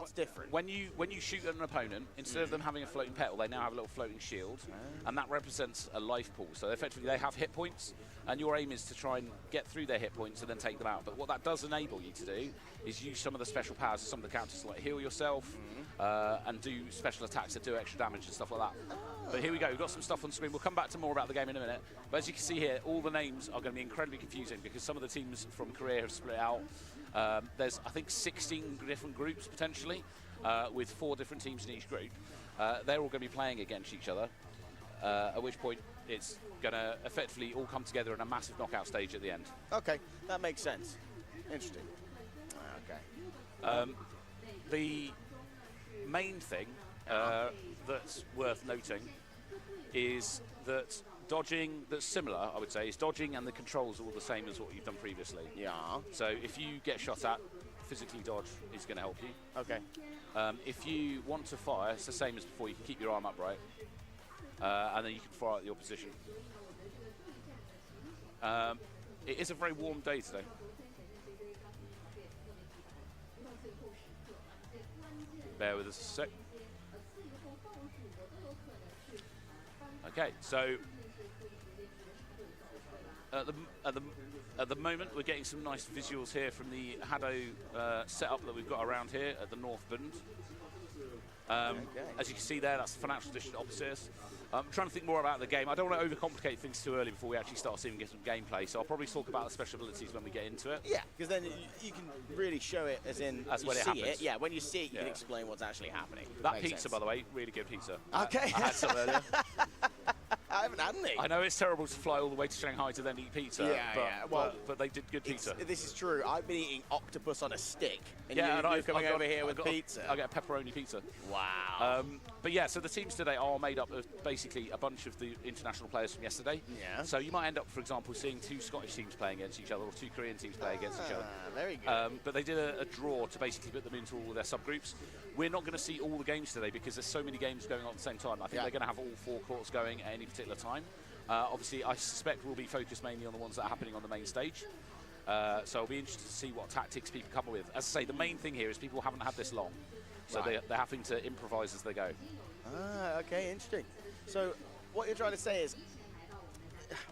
What's different? When you shoot at an opponent, instead of them having a floating petal, they now have a little floating shield, and that represents a life pool. So effectively, they have hit points, and your aim is to try and get through their hit points and then take them out. But what that does enable you to do is use some of the special powers of some of the characters, like heal yourself and do special attacks that do extra damage and stuff like that. But here we go. We've got some stuff on screen. We'll come back to more about the game in a minute. But as you can see here, all the names are going to be incredibly confusing because some of the teams from Korea have split out. There's, I think, 16 different groups potentially, with 4 different teams in each group. They're all going to be playing against each other, at which point it's going to effectively all come together in a massive knockout stage at the end. Okay, that makes sense. Interesting. Okay. The main thing that's worth noting is that dodging, that's similar, I would say, is dodging and the controls are all the same as what you've done previously. Yeah. So if you get shot at, physically dodge is going to help you. Okay. If you want to fire, it's the same as before. You can keep your arm upright, and then you can fire at the opposition. It is a very warm day today. Bear with us a sec. Okay, so at the moment we're getting some nice visuals here from the HADO setup that we've got around here at the North Bund. As you can see there, that's the financial district opposite us. I'm trying to think more about the game. I don't want to overcomplicate things too early before we actually start seeing some gameplay, so I'll probably talk about the special abilities when we get into it. Yeah, because then you can really show it as in That's you when it see happens. it. Yeah, when you see it, you can explain what's actually happening. That Makes pizza, sense. by the way, really good pizza. Okay. I had some earlier. I haven't had any. I know it's terrible to fly all the way to Shanghai to then eat pizza, but they did good pizza. This is true. I've been eating octopus on a stick, and Yeah, and you're I've coming got- over here I've with got pizza. I get a pepperoni pizza. Wow. But yeah, so the teams today are made up of basically a bunch of the international players from yesterday. Yeah. So you might end up, for example, seeing 2 Scottish teams playing against each other or 2 Korean teams playing against each other. Very good. But they did a draw to basically put them into all of their subgroups. We're not going to see all the games today because there's so many games going on at the same time. I think they're going to have all 4 courts going at any particular time. Obviously, I suspect we'll be focused mainly on the ones that are happening on the main stage. So I'll be interested to see what tactics people come up with. As I say, the main thing here is people haven't had this long. So they're having to improvise as they go. Okay, interesting. So what you're trying to say is,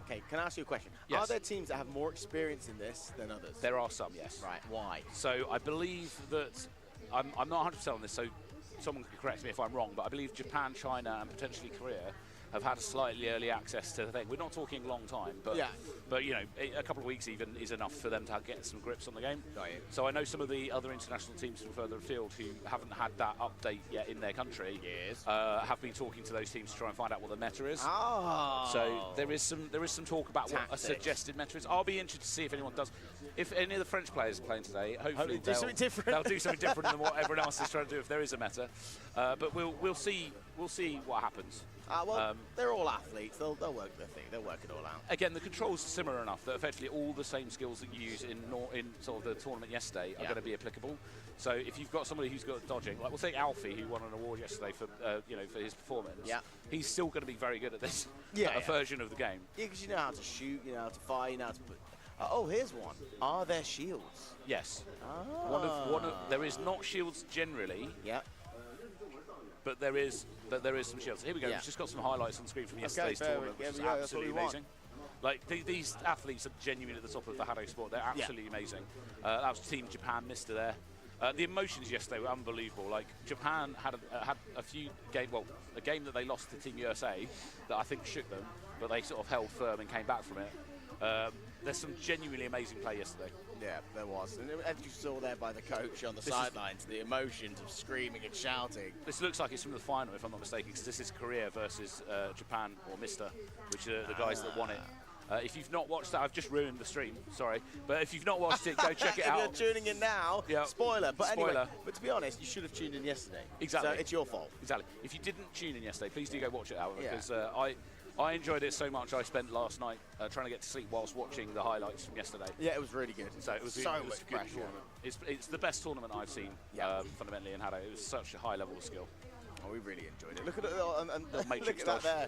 okay, can I ask you a question? Yes. Are there teams that have more experience in this than others? There are some, yes. Right, why? So I believe that, I'm not 100% on this, so someone can correct me if I'm wrong, but I believe Japan, China, and potentially Korea have had a slightly early access to the thing. We're not talking a long time, but you know, a couple of weeks even is enough for them to get some grips on the game. So I know some of the other international teams from further afield who haven't had that update yet in their country have been talking to those teams to try and find out what the meta is. So there is some talk about what a suggested meta is. I'll be interested to see if anyone does. If any of the French players are playing today, hopefully do something different. They'll do something different than what everyone else is trying to do if there is a meta. But we'll see what happens. They're all athletes. They'll work their thing. They'll work it all out. Again, the controls are similar enough that effectively all the same skills that you use in sort of the tournament yesterday are going to be applicable. So if you've got somebody who's got dodging, like we'll take Alfie, who won an award yesterday for for his performance. Yeah. He's still going to be very good at this version of the game. Yeah, because you know how to shoot, you know how to fire, you know how to put. Oh, here's one. Are there shields? Yes. One of there is not shields generally. Yeah. But there is some shields. Here we go. We've just got some highlights on screen from yesterday's tournament, which is absolutely amazing. Like these athletes are genuinely at the top of the HADO sport. They're absolutely amazing. That was Team Japan, Mister there. The emotions yesterday were unbelievable. Like Japan had a few a game that they lost to Team USA that I think shook them, but they sort of held firm and came back from it. There's some genuinely amazing play yesterday. Yeah, there was. And as you saw there by the coach on the sidelines, the emotions of screaming and shouting. This looks like it's from the final, if I'm not mistaken, because this is Korea versus Japan, or Mister, which are the guys that won it. If you've not watched that, I've just ruined the stream, sorry. But if you've not watched it, go check it out. If you're tuning in now, spoiler. But anyway, but to be honest, you should have tuned in yesterday. Exactly. So it's your fault. Exactly. If you didn't tune in yesterday, please do go watch it out, because I enjoyed it so much. I spent last night trying to get to sleep whilst watching the highlights from yesterday. Yeah, it was really good. So it was so a much good pressure. tournament. It's the best tournament I've seen fundamentally in HADO. It was such a high level of skill. Oh, we really enjoyed it. Look at it, and Matrix look at that there.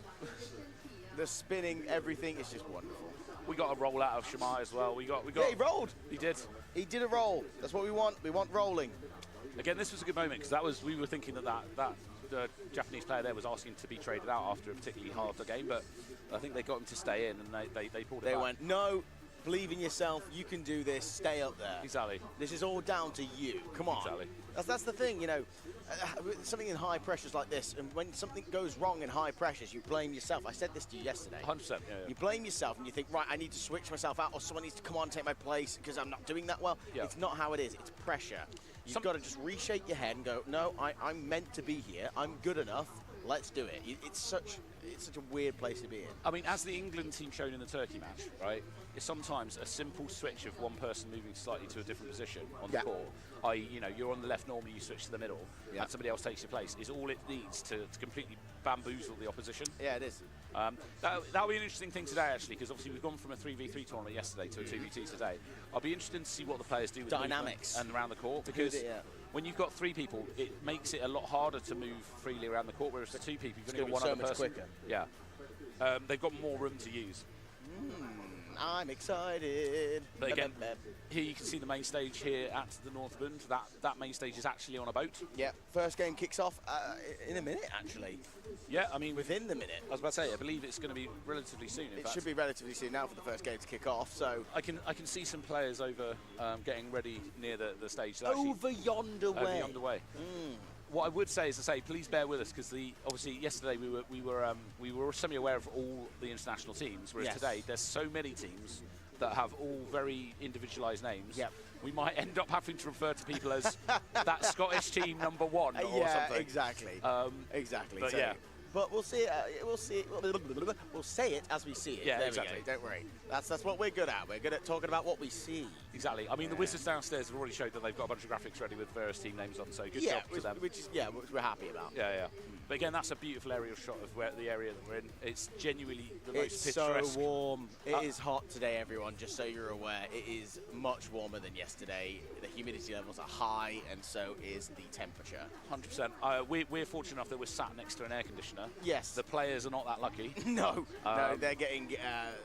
The spinning, everything is just wonderful. We got a roll out of Shamai as well. We got. Yeah, he rolled. He did. He did a roll. That's what we want. We want rolling. Again, this was a good moment because we were thinking that the Japanese player there was asking to be traded out after a particularly hard game, but I think they got him to stay in, and they pulled it back. They went, no, believe in yourself, you can do this, stay up there. Exactly. This is all down to you, come on. Exactly. That's the thing, you know, something in high pressures like this, and when something goes wrong in high pressures, you blame yourself. I said this to you yesterday. 100%, yeah. You blame yourself and you think, right, I need to switch myself out, or someone needs to come on and take my place because I'm not doing that well. Yeah. It's not how it is, it's pressure. You've got to just reshake your head and go, no, I'm meant to be here, I'm good enough, let's do it. It's such a weird place to be in. I mean, as the England team shown in the Turkey match, right, it's sometimes a simple switch of one person moving slightly to a different position on the court, i.e., you know, you're on the left normally, you switch to the middle, and somebody else takes your place, is all it needs to completely bamboozle the opposition. Yeah, it is. That'll be an interesting thing today, actually, because obviously we've gone from a 3v3 tournament yesterday to a 2v2 today. I'll be interested to see what the players do with dynamics and around the court, because when you've got 3 people, it makes it a lot harder to move freely around the court, whereas for 2 people, you've only got one other person. Quicker. Yeah. They've got more room to use. I'm excited. But again, here you can see the main stage here at the Northland. That main stage is actually on a boat. Yeah, first game kicks off in a minute, actually. Yeah, I mean... Within the minute. I was about to say, I believe it's going to be relatively soon, in fact. It should be relatively soon now for the first game to kick off, so... I can see some players over getting ready near the stage. So over yonder way. Over yonder way. What I would say is to say, please bear with us, because obviously yesterday we were semi-aware of all the international teams, whereas today there's so many teams that have all very individualised names. Yep. We might end up having to refer to people as that Scottish team #1 or something. Exactly. Exactly. But so, yeah. But we'll see. We'll say it as we see it. Yeah, there exactly. We go. Don't worry. That's what we're good at. We're good at talking about what we see. Exactly. I mean, the Wizards downstairs have already showed that they've got a bunch of graphics ready with various team names on. So good job to them. Which we're happy about. Yeah. But again, that's a beautiful aerial shot of the area that we're in. It's genuinely the most It's picturesque. so warm. It is hot today, everyone, just so you're aware. It is much warmer than yesterday. The humidity levels are high, and so is the temperature. 100%. We're fortunate enough that we're sat next to an air conditioner. Yes. The players are not that lucky. No, they're getting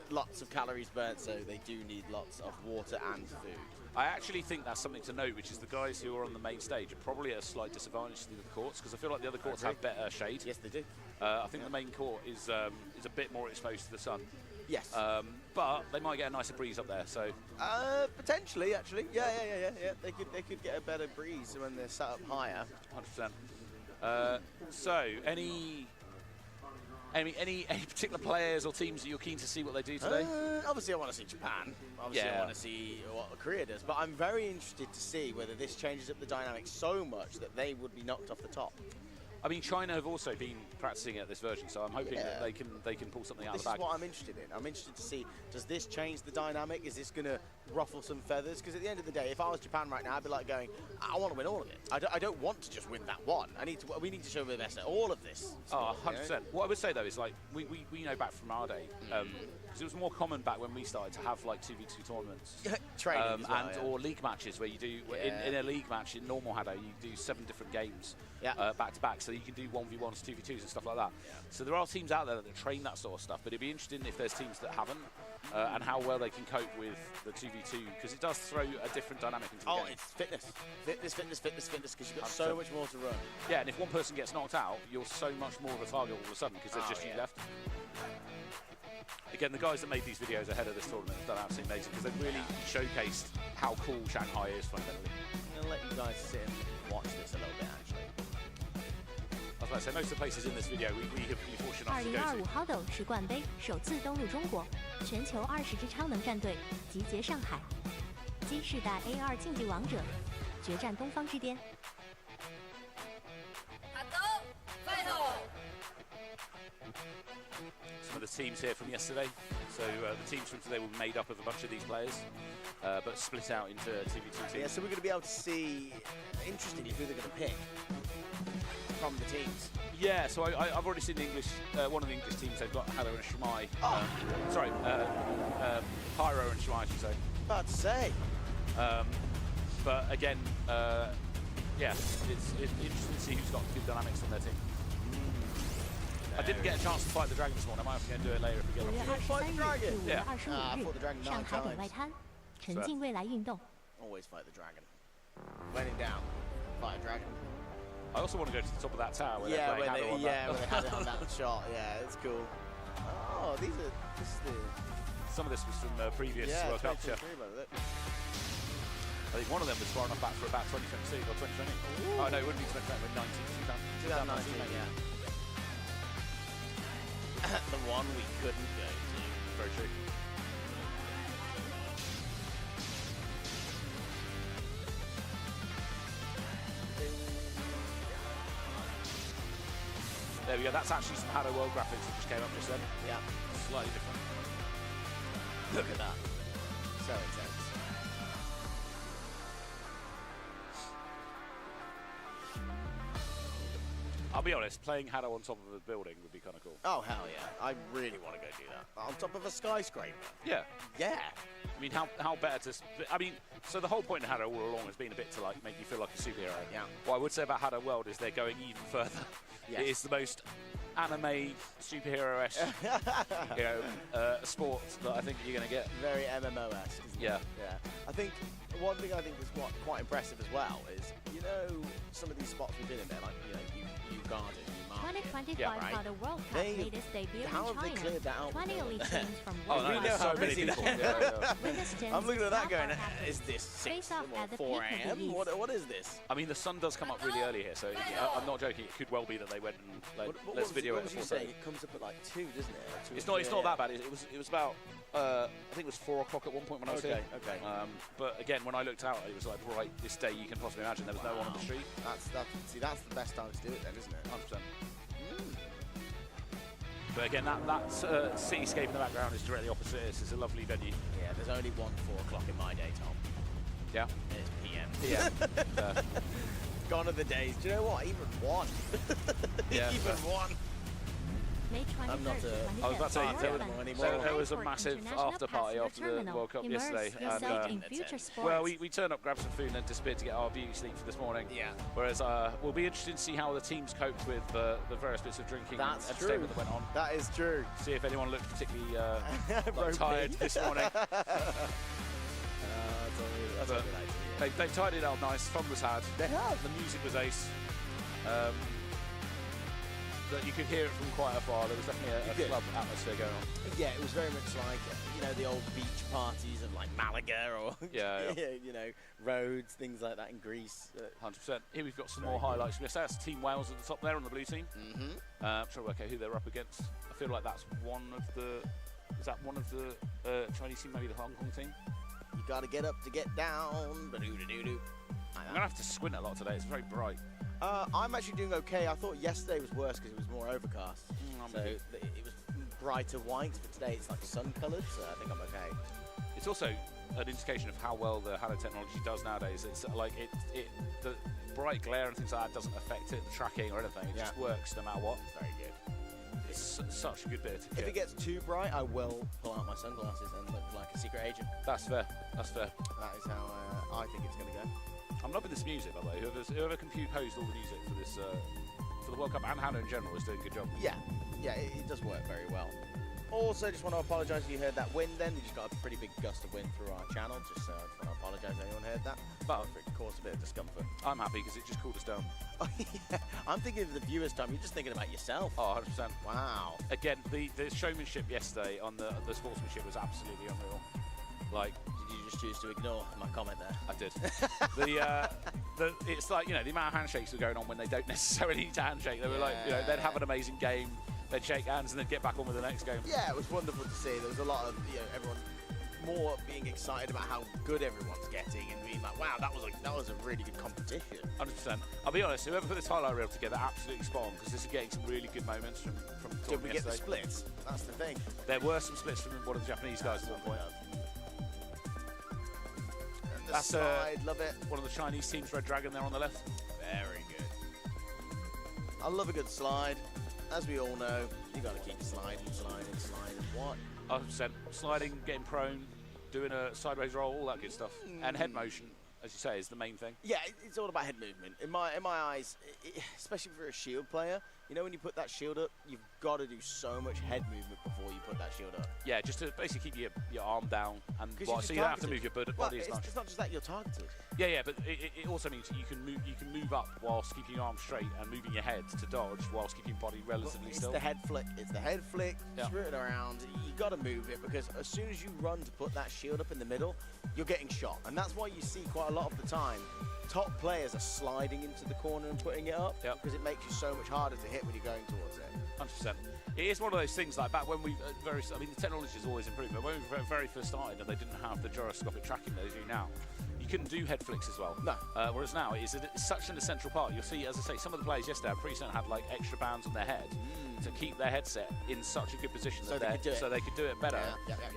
lots of calories burnt, so they do need lots of water and food. I actually think that's something to note, which is the guys who are on the main stage are probably at a slight disadvantage to the courts, because I feel like the other courts have better shade. Yes, they do. I think the main court is a bit more exposed to the sun. Yes. But they might get a nicer breeze up there, so... potentially, actually. Yeah. They could get a better breeze when they're sat up higher. 100%. So, any particular players or teams that you're keen to see what they do today? Obviously, I want to see Japan. Obviously, I want to see what Korea does. But I'm very interested to see whether this changes up the dynamics so much that they would be knocked off the top. I mean, China have also been practicing at this version, so I'm hoping that they can pull something out of the bag. This is what I'm interested in. I'm interested to see, does this change the dynamic? Is this going to ruffle some feathers? Because at the end of the day, if I was Japan right now, I'd be like going, I want to win all of it. I don't want to just win that one. We need to show the best at all of this. Oh, 100%. What I would say, though, is like, we know back from our day, because it was more common back when we started to have like 2v2 tournaments. Training or league matches where you do, in a league match, in normal HADO, you do 7 different games back to back, so you can do 1v1s, 2v2s and stuff like that. So there are teams out there that train that sort of stuff, but it'd be interesting if there's teams that haven't, and how well they can cope with the 2v2, because it does throw a different dynamic into the game. It's fitness, because you've got so much more to run. Yeah, and if one person gets knocked out, you're so much more of a target all of a sudden, because there's just you left. Again, the guys that made these videos ahead of this tournament have done absolutely amazing, because they've really showcased how cool Shanghai is fundamentally. I'm going to let you guys sit and watch this a little bit, actually. I was about to say, most of the places in this video we have been fortunate enough to go to. 2025 HADO 世冠杯首次登陆中国，全球20支超能战队集结上海，新世代 A2 竞技王者决战东方之巅。Some of the teams here from yesterday. So the teams from today were made up of a bunch of these players, but split out into 2v2 teams. Yeah, so we're going to be able to see, interestingly, who they're going to pick from the teams. Yeah, so I've already seen the English, one of the English teams. They've got HADO and Shimai. Pyro and Shimai, I should say. About to say. But again, it's interesting to see who's got good dynamics on their team. I didn't get a chance to fight the dragon this morning. I might have to go and do it later if we get on. 5月23日至5月25日， fought the dragon 上 9 海北 times. 外滩，沉浸未来运动。 Always fight the dragon. When in doubt, fight a dragon. I also want to go to the top of that tower where Yeah, they're playing HADO on that. where they had it on that shot. Yeah, it's cool. Oh, this is the... Some of this was from previous World Cups, yeah. I think one of them was far enough back for about 2026 or 2020. Ooh. Oh, no, it wouldn't be 2020, 2019, yeah. The one we couldn't go to. Very true. There we go, that's actually some HADO World graphics that just came up just then. Yeah. Slightly different. Look at that. So intense. I'll be honest, playing HADO on top of a building would be kind of cool. Oh, hell yeah. I really want to go do that. On top of a skyscraper. Yeah. Yeah. I mean, how better to... I mean, so the whole point of HADO all along has been a bit to, like, make you feel like a superhero. Yeah. What I would say about HADO World is they're going even further. Yes. It is the most anime superhero-esque sport that I think you're going to get. Very MMO-esque, isn't Yeah. it? Yeah. I think one thing I think is quite impressive as well is, you know, some of these spots we've been in there, like, you know, you garden, you market. 2025 Yeah, right. HADO World Cup made its debut in How have they China. cleared that out? 20 elite teams from Oh, no, We know there's how so many busy people. they Yeah. I'm looking at that going, is this 6 Face off or at the 4 peak of a.m.? the East. What is this? I mean, the sun does come up really early here, so I'm not joking. It could well be that they went and like, let's video what it was you before. saying? It comes up at like 2, doesn't it? It's not that bad. It was about I think it was 4 o'clock at one point when I was here. Okay. But again, when I looked out, it was like right this day you can possibly imagine there was no one on the street. That's the best time to do it then, isn't it? 100%. But again, that cityscape in the background is directly opposite us. It's a lovely venue. Yeah, there's only 4 o'clock in my day, Tom. Yeah. It's PM. Yeah. Gone are the days. Do you know what? Even 1. Yeah. Even 1. May 23rd I'm not a- to 25th, I was about to say, World there- Cup. there was a Airport massive International after party Passenger after the Terminal. World Cup Immerse yesterday, yourself and, in future sports. Well, we turned up, grabbed some food, and then disappeared to get our beauty sleep for this morning. Yeah. Whereas we'll be interested to see how the teams coped with the various bits of drinking That's and true. entertainment that went on. That is true. See if anyone looked particularly Ropey. tired this morning. That's what we like to hear. They've tidied it up nice. Fun was had. They have. The music was ace. That you could hear it from quite afar. There was definitely a club atmosphere going on. Yeah, it was very much like, you know, the old beach parties of like Malaga or, Yeah. you know, Rhodes, things like that in Greece. 100%. Here we've got some more highlights from yesterday. That's Team Wales at the top there on the blue team. Mm-hmm. I'm trying to work out who they're up against. I feel like that's one of the... Is that one of the Chinese team, maybe the Hong Kong team? You got to get up to get down. Ba-doo-doo-doo-doo. I'm going to have to squint a lot today. It's very bright. I'm actually doing okay. I thought yesterday was worse because it was more overcast. So it was brighter white, but today it's like sun-coloured, so I think I'm okay. It's also an indication of how well the HADO technology does nowadays. It's like the bright glare and things like that doesn't affect it, the tracking or anything. It just works no matter what. Very good. It's such a good bit of kit. If it gets too bright, I will pull out my sunglasses and look like a secret agent. That's fair. That's fair. That is how I think it's going to go. I'm loving this music, by the way. Whoever composed all the music for this, for the World Cup and HADO in general is doing a good job. Yeah, it does work very well. Also, just want to apologise if you heard that wind then. We just got a pretty big gust of wind through our channel. Just so I just want to apologise if anyone heard that. But it caused a bit of discomfort. I'm happy because it just cooled us down. Oh, yeah. I'm thinking of the viewers' time. You're just thinking about yourself. Oh, 100%. Wow. Again, the showmanship yesterday on the sportsmanship was absolutely unreal. Like, did you just choose to ignore my comment there? I did. It's like, you know, the amount of handshakes were going on when they don't necessarily need to handshake. They were like, you know, they'd have an amazing game, they'd shake hands, and then get back on with the next game. Yeah, it was wonderful to see. There was a lot of, you know, everyone more being excited about how good everyone's getting and being like, wow, that was a really good competition. 100%. I'll be honest, whoever put this highlight reel together absolutely spot on, because this is getting some really good moments from the Did we get the yesterday. splits? That's the thing. There were some splits from one of the Japanese guys at one point. And the slide, love it. One of the Chinese teams, Red Dragon, there on the left. Very good. I love a good slide. As we all know, you got to keep sliding. What? 100%. Sliding, getting prone, doing a sideways roll, all that good stuff. And head motion, as you say, is the main thing. Yeah, it's all about head movement. In my eyes, especially for a shield player, you know when you put that shield up, you've got to do so much head movement before you put that shield up. Yeah, just to basically keep your arm down, and so you don't have to move your body as much. It's not just that, you're targeted. Yeah, but it also means you can move up whilst keeping your arm straight and moving your head to dodge whilst keeping your body relatively still. It's the head flick. It's the head flick. Screw it around. You got to move it, because as soon as you run to put that shield up in the middle, you're getting shot, and that's why you see quite a lot of the time top players are sliding into the corner and putting it up, because it makes you so much harder to hit when you're going towards it. 100%. It is one of those things, like back when we I mean, the technology has always improved, but when we very first started and they didn't have the gyroscopic tracking they do now, you couldn't do head flicks as well. No. Whereas now it's such an essential part. You'll see, as I say, some of the players yesterday, I'm pretty certain, had like extra bands on their head to kead their headset in such a good position so they could do it better,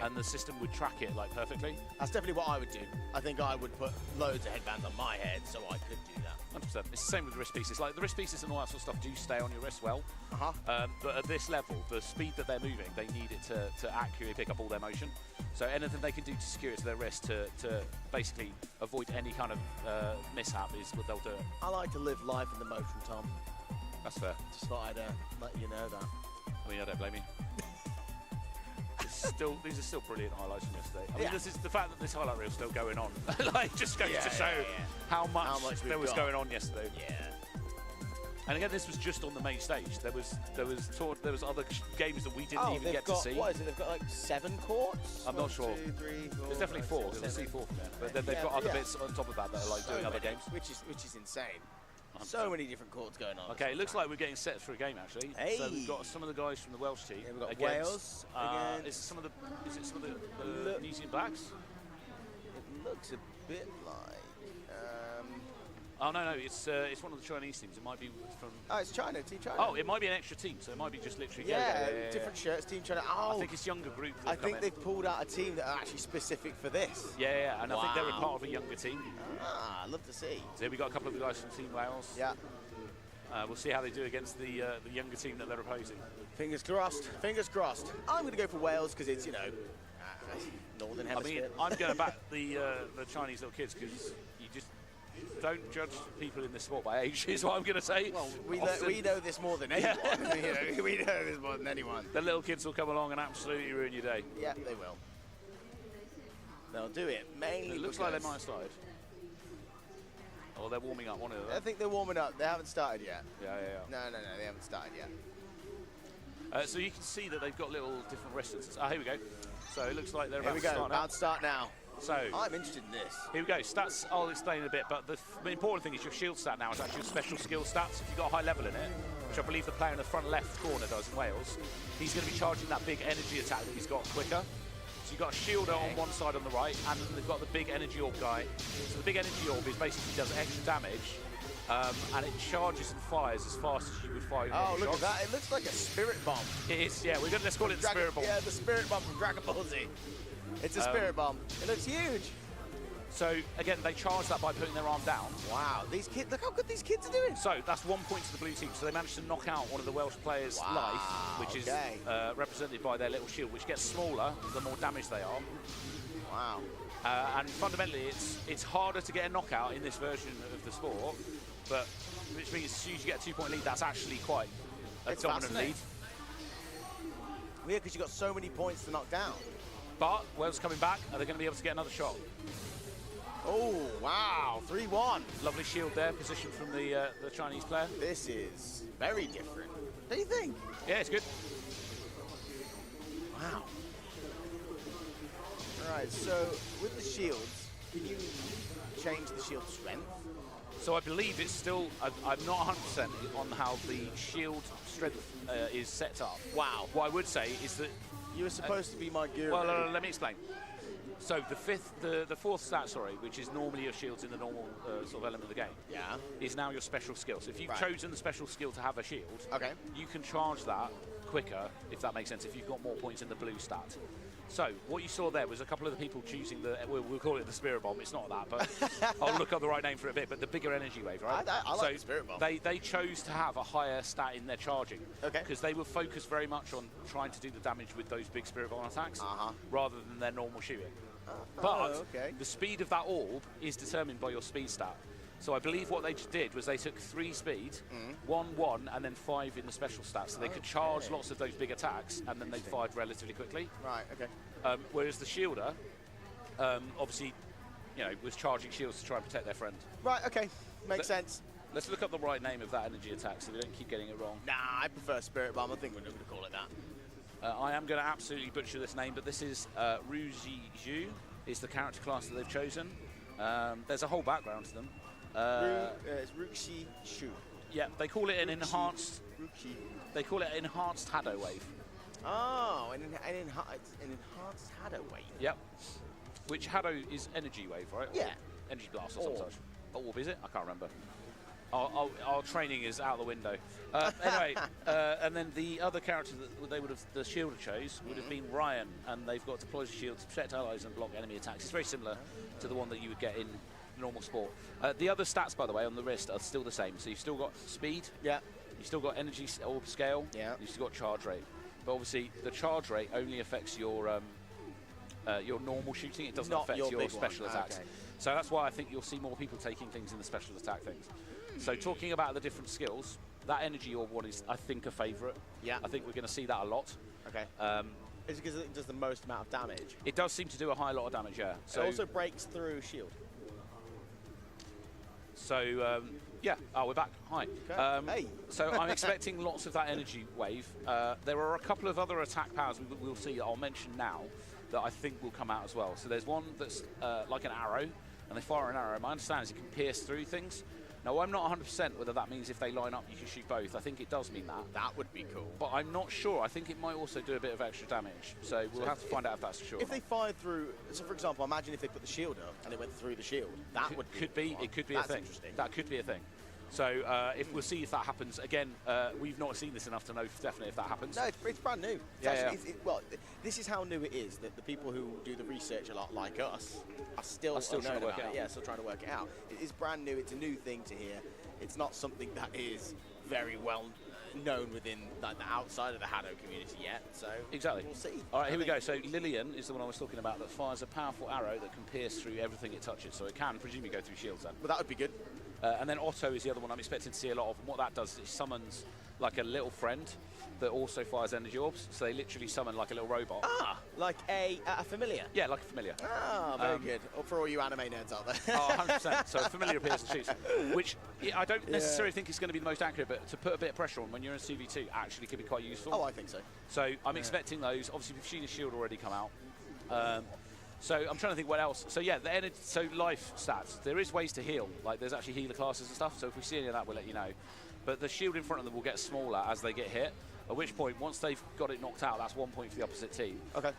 and the system would track it like perfectly. That's definitely what I would do. I think I would put loads of headbands on my head so I could do that. 100%. It's the same with wrist pieces. Like the wrist pieces and all that sort of stuff do stay on your wrist well. But at this level, the speed that they're moving, they need it to accurately pick up all their motion. So anything they can do to secure it to their wrist to basically avoid any kind of mishap is what they'll do. I like to live life in the motion, Tom. That's fair. Just thought I'd let you know that. I mean, I don't blame you. These are still brilliant highlights from yesterday. I mean, this is the fact that this highlight reel is still going on. Like, just goes to show how much there was going on yesterday. Yeah. And again, this was just on the main stage. There was other games that we didn't even get to see. What is it? They've got like 7 courts. I'm not sure. 1, 2, 3, 4. There's definitely 4. Because I see 4 from there. But then they've got other bits on top of that that are like doing other games, which is insane. So many different courts going on. Okay, it looks like we're getting set for a game actually. Hey. So we've got some of the guys from the Welsh team. Yeah, we've got against, Wales. Is it some of the New Zealand Blacks? It looks a bit like. Oh no, it's one of the Chinese teams. It might be from. Oh, it's China, Team China. Oh, it might be an extra team, so it might be just literally. Different shirts, Team China. I think it's younger group. I think they've pulled out a team that are actually specific for this. Yeah, and I think they're a part of a younger team. I'd love to see. So we got a couple of the guys from Team Wales. Yeah. We'll see how they do against the younger team that they're opposing. Fingers crossed. Fingers crossed. I'm going to go for Wales because it's Northern Hemisphere. I mean, I'm going to back the Chinese little kids because you just don't judge people in this sport by age, is what I'm going to say. Well, we know this more than anyone. We know this more than anyone. The little kids will come along and absolutely ruin your day. Yeah, they will. They'll do it mainly. It looks like they might have started. Oh, they're warming up, one of them. I think they're warming up. They haven't started yet. Yeah. No, they haven't started yet. So you can see that they've got little different restances. Here we go. So it looks like they're about to start now. About to start now. So I'm interested in this. Here we go. Stats, I'll explain in a bit, but the important thing is your shield stat now is actually your special skill stats. If you've got a high level in it, which I believe the player in the front left corner does in Wales, he's going to be charging that big energy attack that he's got quicker. So you've got a shielder on one side on the right, and they've got the big energy orb guy. So the big energy orb is basically does extra damage, and it charges and fires as fast as you would fire. Oh, look at that! It looks like a spirit bomb. It is, yeah. Let's call it the spirit bomb. Yeah, the spirit bomb from Dragon Ball Z. It's a spirit bomb. It looks huge. So again, they charge that by putting their arm down. Wow, these kids! Look how good these kids are doing. So that's 1 point to the blue team. So they managed to knock out one of the Welsh players' life, which is represented by their little shield, which gets smaller the more damage they are. Wow. And fundamentally, it's harder to get a knockout in this version of the sport, but which means as soon as you get a 2 point lead, that's actually quite a dominant lead. Yeah, because you've got so many points to knock down. But Wales coming back, are they going to be able to get another shot? Oh, wow, 3-1. Lovely shield there, position from the Chinese player. This is very different. What do you think? Yeah, it's good. Wow. All right, so with the shields, can you change the shield strength? So I believe it's still, I'm not 100% on how the shield strength is set up. Wow. What I would say is that... You were supposed to be my guru. Well, let me explain. So the fourth stat, which is normally your shields in the normal sort of element of the game, is now your special skill. So if you've chosen the special skill to have a shield, you can charge that quicker, if that makes sense, if you've got more points in the blue stat. So what you saw there was a couple of the people choosing we'll call it the spirit bomb. It's not that, but I'll look up the right name for it a bit. But the bigger energy wave, right? I like the spirit bomb. They chose to have a higher stat in their charging, because they were focused very much on trying to do the damage with those big spirit bomb attacks, rather than their normal shooting. But the speed of that orb is determined by your speed stat. So I believe what they did was they took 3 speed, 1, and then 5 in the special stats, so they could charge lots of those big attacks, and then they fired relatively quickly. Right. Okay. Whereas the shielder, obviously, you know, was charging shields to try and protect their friend. Right. Okay. Makes sense. Let's look up the right name of that energy attack so we don't keep getting it wrong. Nah, I prefer Spirit Bomb. I think we're not going to call it that. I am going to absolutely butcher this name, but this is Ruziju, is the character class that they've chosen. There's a whole background to them. It's Ruxi Shu. Yeah, they call it an enhanced. Ruxi. They call it an enhanced HADO wave. Oh, an enhanced HADO wave. Yep. Which HADO is energy wave, right? Yeah. Energy blast or something. Orb, is it? I can't remember. Our training is out the window. Anyway, and then the other character that they would have, the shielder chose, would have been Ryan, and they've got deploy the shield to protect allies and block enemy attacks. It's very similar to the one that you would get in normal sport. The other stats, by the way, on the wrist are still the same. So you've still got speed. Yeah. You've still got energy orb scale. Yeah. You've still got charge rate. But obviously, the charge rate only affects your normal shooting. It doesn't affect your special attacks. Okay. So that's why I think you'll see more people taking things in the special attack things. So talking about the different skills, that energy orb one is, I think, a favourite. Yeah. I think we're going to see that a lot. Okay. Is it because it does the most amount of damage? It does seem to do a high lot of damage, yeah. So it also breaks through shield. So, yeah. Oh, we're back. Hi. Okay. Hey. So I'm expecting lots of that energy wave. There are a couple of other attack powers we'll see that I'll mention now that I think will come out as well. So there's one that's like an arrow, and they fire an arrow. My understanding is it can pierce through things. Now, I'm not 100% whether that means if they line up, you can shoot both. I think it does mean that. That would be cool. But I'm not sure. I think it might also do a bit of extra damage. So we'll have to find out if that's true. If they fired through, so for example, imagine if they put the shield up and it went through the shield. That could be. It could be a thing. Interesting. That could be a thing. So if we'll see if that happens. Again, we've not seen this enough to know definitely if that happens. No, it's brand new. Well, this is how new it is, that the people who do the research a lot, like us, are still trying to work it out. Yeah, still trying to work it out. It is brand new. It's a new thing to hear. It's not something that is very well known within like the outside of the HADO community yet. So exactly, we'll see. All right, here we go. So Lillian is the one I was talking about that fires a powerful arrow that can pierce through everything it touches. So it can presumably go through shields then. Well, that would be good. And then Otto is the other one I'm expecting to see a lot of. And what that does is it summons like a little friend that also fires energy orbs. So they literally summon like a little robot. Ah, like a familiar. Yeah, like a familiar. Ah, very good. For all you anime nerds out there. Oh, 100%. So a familiar appears and shoots, which I don't necessarily think is going to be the most accurate, but to put a bit of pressure on when you're in CV2 actually could be quite useful. Oh, I think so. So I'm expecting those. Obviously, we've seen a shield already come out. So I'm trying to think what else. So yeah, the energy, so life stats. There is ways to heal. Like there's actually healer classes and stuff. So if we see any of that, we'll let you know. But the shield in front of them will get smaller as they get hit. At which point, once they've got it knocked out, that's 1 point for the opposite team. Okay.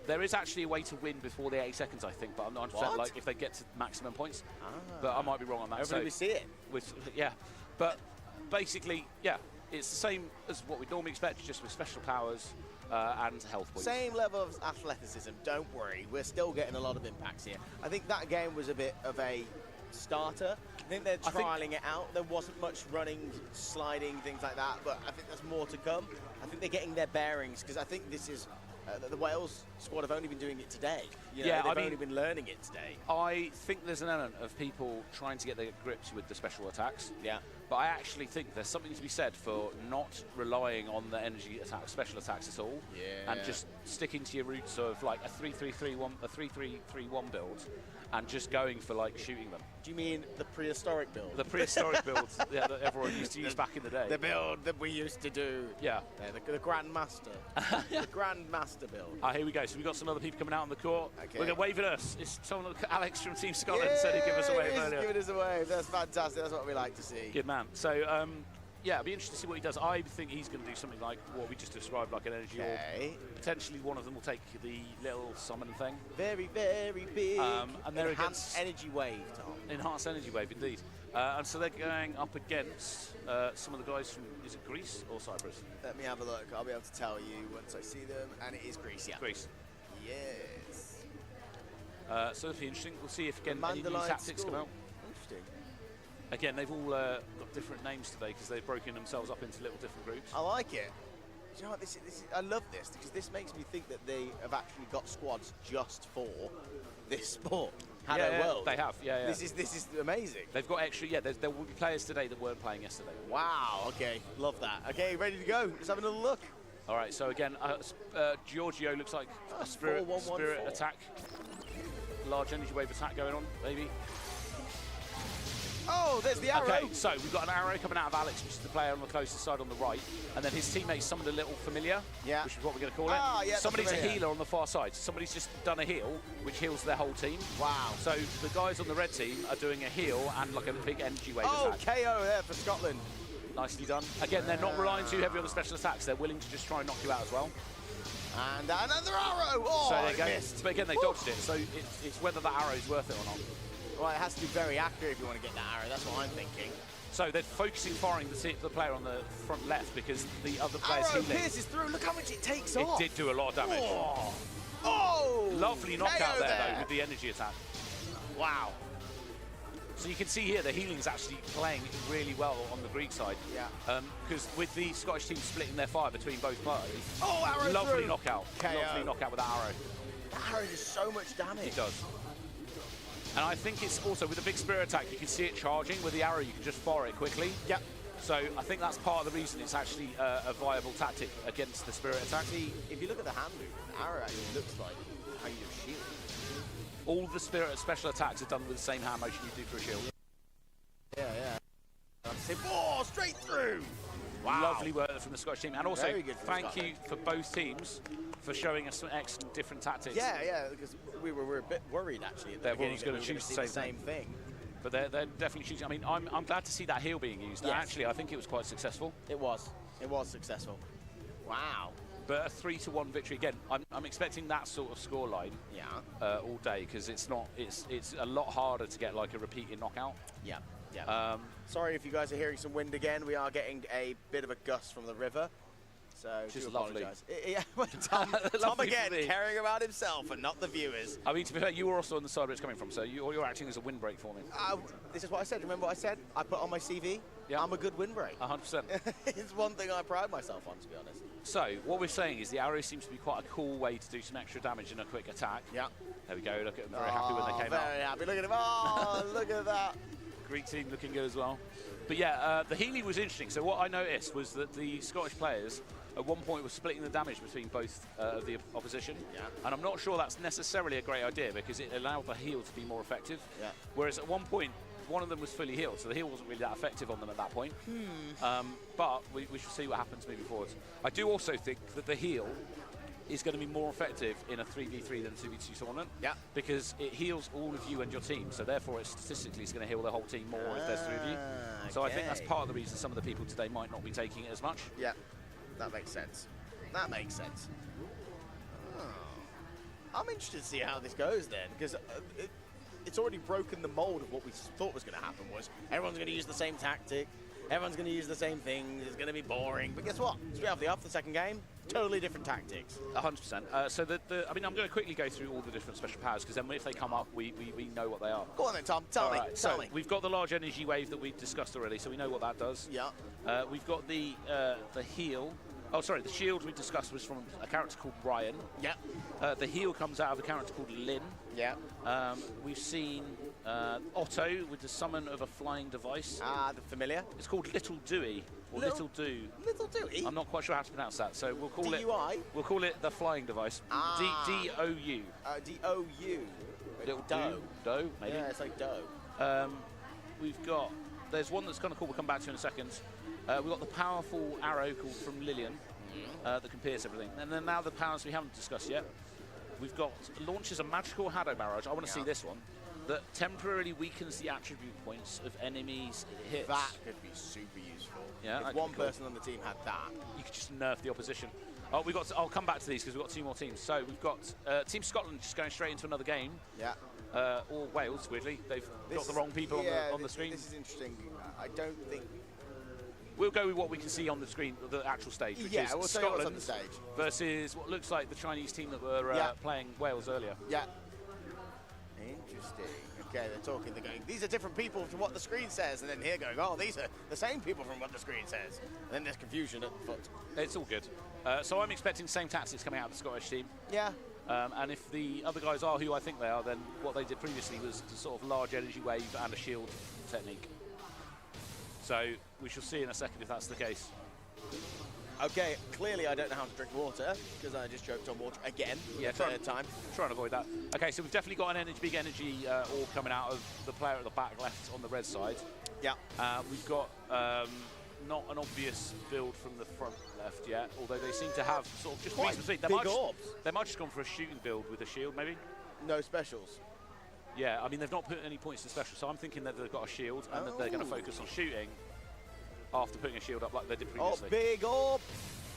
There is actually a way to win before the 8 seconds, I think, but I'm not 100% like if they get to maximum points. But I might be wrong on that. Hopefully we see it. Yeah. But basically, yeah, it's the same as what we normally expect, just with special powers and health points. Same level of athleticism, don't worry. We're still getting a lot of impacts here. I think that game was a bit of a starter. I think they're trialing it out. There wasn't much running, sliding, things like that, but I think there's more to come. I think they're getting their bearings, because I think this is the Wales squad have only been doing it today. You know, they've only been learning it today. I think there's an element of people trying to get their grips with the special attacks. Yeah. But I actually think there's something to be said for not relying on the energy attack, special attacks at all. Yeah. And just sticking to your roots of like a 3-3-3-1, a 3-3-3-1 build, and just going for like shooting them. Do you mean the prehistoric build? The prehistoric builds, yeah, that everyone used to use back in the day. The build that we used to do. Yeah. The Grand Master. The Grand Master build. Here we go. So we've got some other people coming out on the court. Okay. We're going to wave at us. It's someone, Alex from Team Scotland said he'd give us a wave earlier. Giving us a wave. That's fantastic. That's what we like to see. Good man. So, yeah, it'll be interesting to see what he does. I think he's going to do something like what we just described, like an energy orb. Potentially one of them will take the little summon thing. Very, very big. And they're enhanced energy wave, Tom. Enhanced energy wave, indeed. And so they're going up against some of the guys from, is it Greece or Cyprus? Let me have a look. I'll be able to tell you once I see them. And it is Greece, yeah. Greece. Yes. So it'll be interesting. We'll see if, again, any new tactics come out. Interesting. Again, they've all got different names today because they've broken themselves up into little different groups. I like it. Do you know what, I love this because this makes me think that they have actually got squads just for this sport. HADO World. They have. Yeah, yeah. This is amazing. They've got extra. Yeah, there will be players today that weren't playing yesterday. Wow. Okay, love that. Okay, ready to go. Let's have another look. All right. So again, Giorgio looks like a spirit attack, large energy wave attack going on, maybe. Oh, there's the arrow. Okay, so we've got an arrow coming out of Alex, which is the player on the closest side on the right, and then his teammates summoned a little familiar, which is what we're going to call it. Yeah, somebody's a healer on the far side. So somebody's just done a heal, which heals their whole team. Wow. So the guys on the red team are doing a heal and like a big energy wave attack. KO there for Scotland. Nicely done. Again, they're not relying too heavily on the special attacks. They're willing to just try and knock you out as well. And another arrow. Oh, so there you go. Missed. But again, they dodged it. So it's whether that arrow's worth it or not. Well, it has to be very accurate if you want to get that arrow. That's what I'm thinking. So they're focusing firing the player on the front left because the other player's healing. healing. Pierces through. Look how much it takes off. It did do a lot of damage. Oh! Lovely knockout there though with the energy attack. Wow. So you can see here the healing is actually playing really well on the Greek side. Yeah. Because with the Scottish team splitting their fire between both parties. Oh, arrow Lovely through. knockout. KO. Lovely knockout with that arrow. That arrow does so much damage. It does. And I think it's also, with the big spirit attack, you can see it charging. With the arrow, you can just fire it quickly. Yep. So I think that's part of the reason it's actually a viable tactic against the spirit attack. See, if you look at the hand movement, the arrow actually looks like how you shield. All the spirit special attacks are done with the same hand motion you do for a shield. Yeah. Oh, straight through. Wow. Lovely work from the Scottish team. And also, thank you for both teams for showing us some excellent different tactics. Yeah, because we were a bit worried actually at the beginning Everyone's going to choose the same thing. But they're definitely choosing. I mean, I'm glad to see that heal being used. Yes. Actually, I think it was quite successful. It was successful. Wow. But a 3-1 victory again. I'm expecting that sort of scoreline. Yeah. All day because it's a lot harder to get like a repeated knockout. Yeah. Yeah. Sorry if you guys are hearing some wind again. We are getting a bit of a gust from the river. So just do lovely. Apologise. Yeah, Tom again caring about himself and not the viewers. I mean, to be fair, you were also on the side where it's coming from, so you're acting as a windbreak for me. This is what I said. Remember what I said? I put on my CV. Yeah. I'm a good windbreak. 100%. It's one thing I pride myself on, to be honest. So what we're saying is the arrow seems to be quite a cool way to do some extra damage in a quick attack. Yeah. There we go. Look at them. Very happy when they came out. Very happy. Look at him. Oh, look at that. Greek team looking good as well. But yeah, the healing was interesting. So what I noticed was that the Scottish players at one point were splitting the damage between both of the opposition. Yeah. And I'm not sure that's necessarily a great idea because it allowed the heal to be more effective. Yeah. Whereas at one point, one of them was fully healed, so the heal wasn't really that effective on them at that point. But we should see what happens moving forward. I do also think that the heal is going to be more effective in a 3v3 than a 2v2 tournament. Yeah. Because it heals all of you and your team, so therefore it statistically is going to heal the whole team more if there's 3 of you. So I think that's part of the reason some of the people today might not be taking it as much. Yeah, that makes sense. That makes sense. Oh. I'm interested to see how this goes then, because it's already broken the mold of what we thought was going to happen. Was everyone's going to use the same tactic, everyone's going to use the same thing, it's going to be boring. But guess what? Straight off the second game, totally different tactics. 100%. So I mean, I'm going to quickly go through all the different special powers because then if they come up, we know what they are. Go on then, Tom. Tell me. We've got the large energy wave that we discussed already, so we know what that does. Yeah. We've got the heal. Oh, sorry, the shield we discussed was from a character called Ryan. Yeah. The heal comes out of a character called Lynn. Yeah. We've seen Otto with the summon of a flying device. The familiar. It's called Little Dewey, or Little Do. Little Dewey? I'm not quite sure how to pronounce that, so we'll call D-U-I? We'll call it the flying device. D-O-U. D-O-U. Little dough. Dough, maybe? Yeah, it's like dough. We've got, there's one that's kind of cool we'll come back to in a second. We've got the powerful arrow called from Lillian that can pierce everything. And then now the powers we haven't discussed yet. We've got launches a magical HADO barrage. I want to see this one. That temporarily weakens the attribute points of enemies it hits. That could be super useful. Yeah, if one person on the team had that, you could just nerf the opposition. Oh, I'll come back to these because we've got 2 more teams. So we've got Team Scotland just going straight into another game. Yeah. Or Wales, weirdly. They've got the wrong people on the screen. This is interesting. I don't think... We'll go with what we can see on the screen, the actual stage, which is we'll Scotland on the stage versus what looks like the Chinese team that were playing Wales earlier. Yeah. Interesting. Okay, they're going, these are different people from what the screen says, and then here going, oh, these are the same people from what the screen says. And then there's confusion at the foot. It's all good. So I'm expecting the same tactics coming out of the Scottish team. Yeah. And if the other guys are who I think they are, then what they did previously was the sort of large energy wave and a shield technique. So we shall see in a second if that's the case. Okay, clearly I don't know how to drink water because I just choked on water again for the third time. Try and avoid that. Okay, so we've definitely got an big energy orb coming out of the player at the back left on the red side. Yeah. We've got not an obvious build from the front left yet, although they seem to have sort of just quite big orbs. They might just gone for a shooting build with a shield, maybe. No specials. Yeah, I mean they've not put any points to special, so I'm thinking that they've got a shield and that they're going to focus on shooting after putting a shield up like they did previously. Oh, big orb!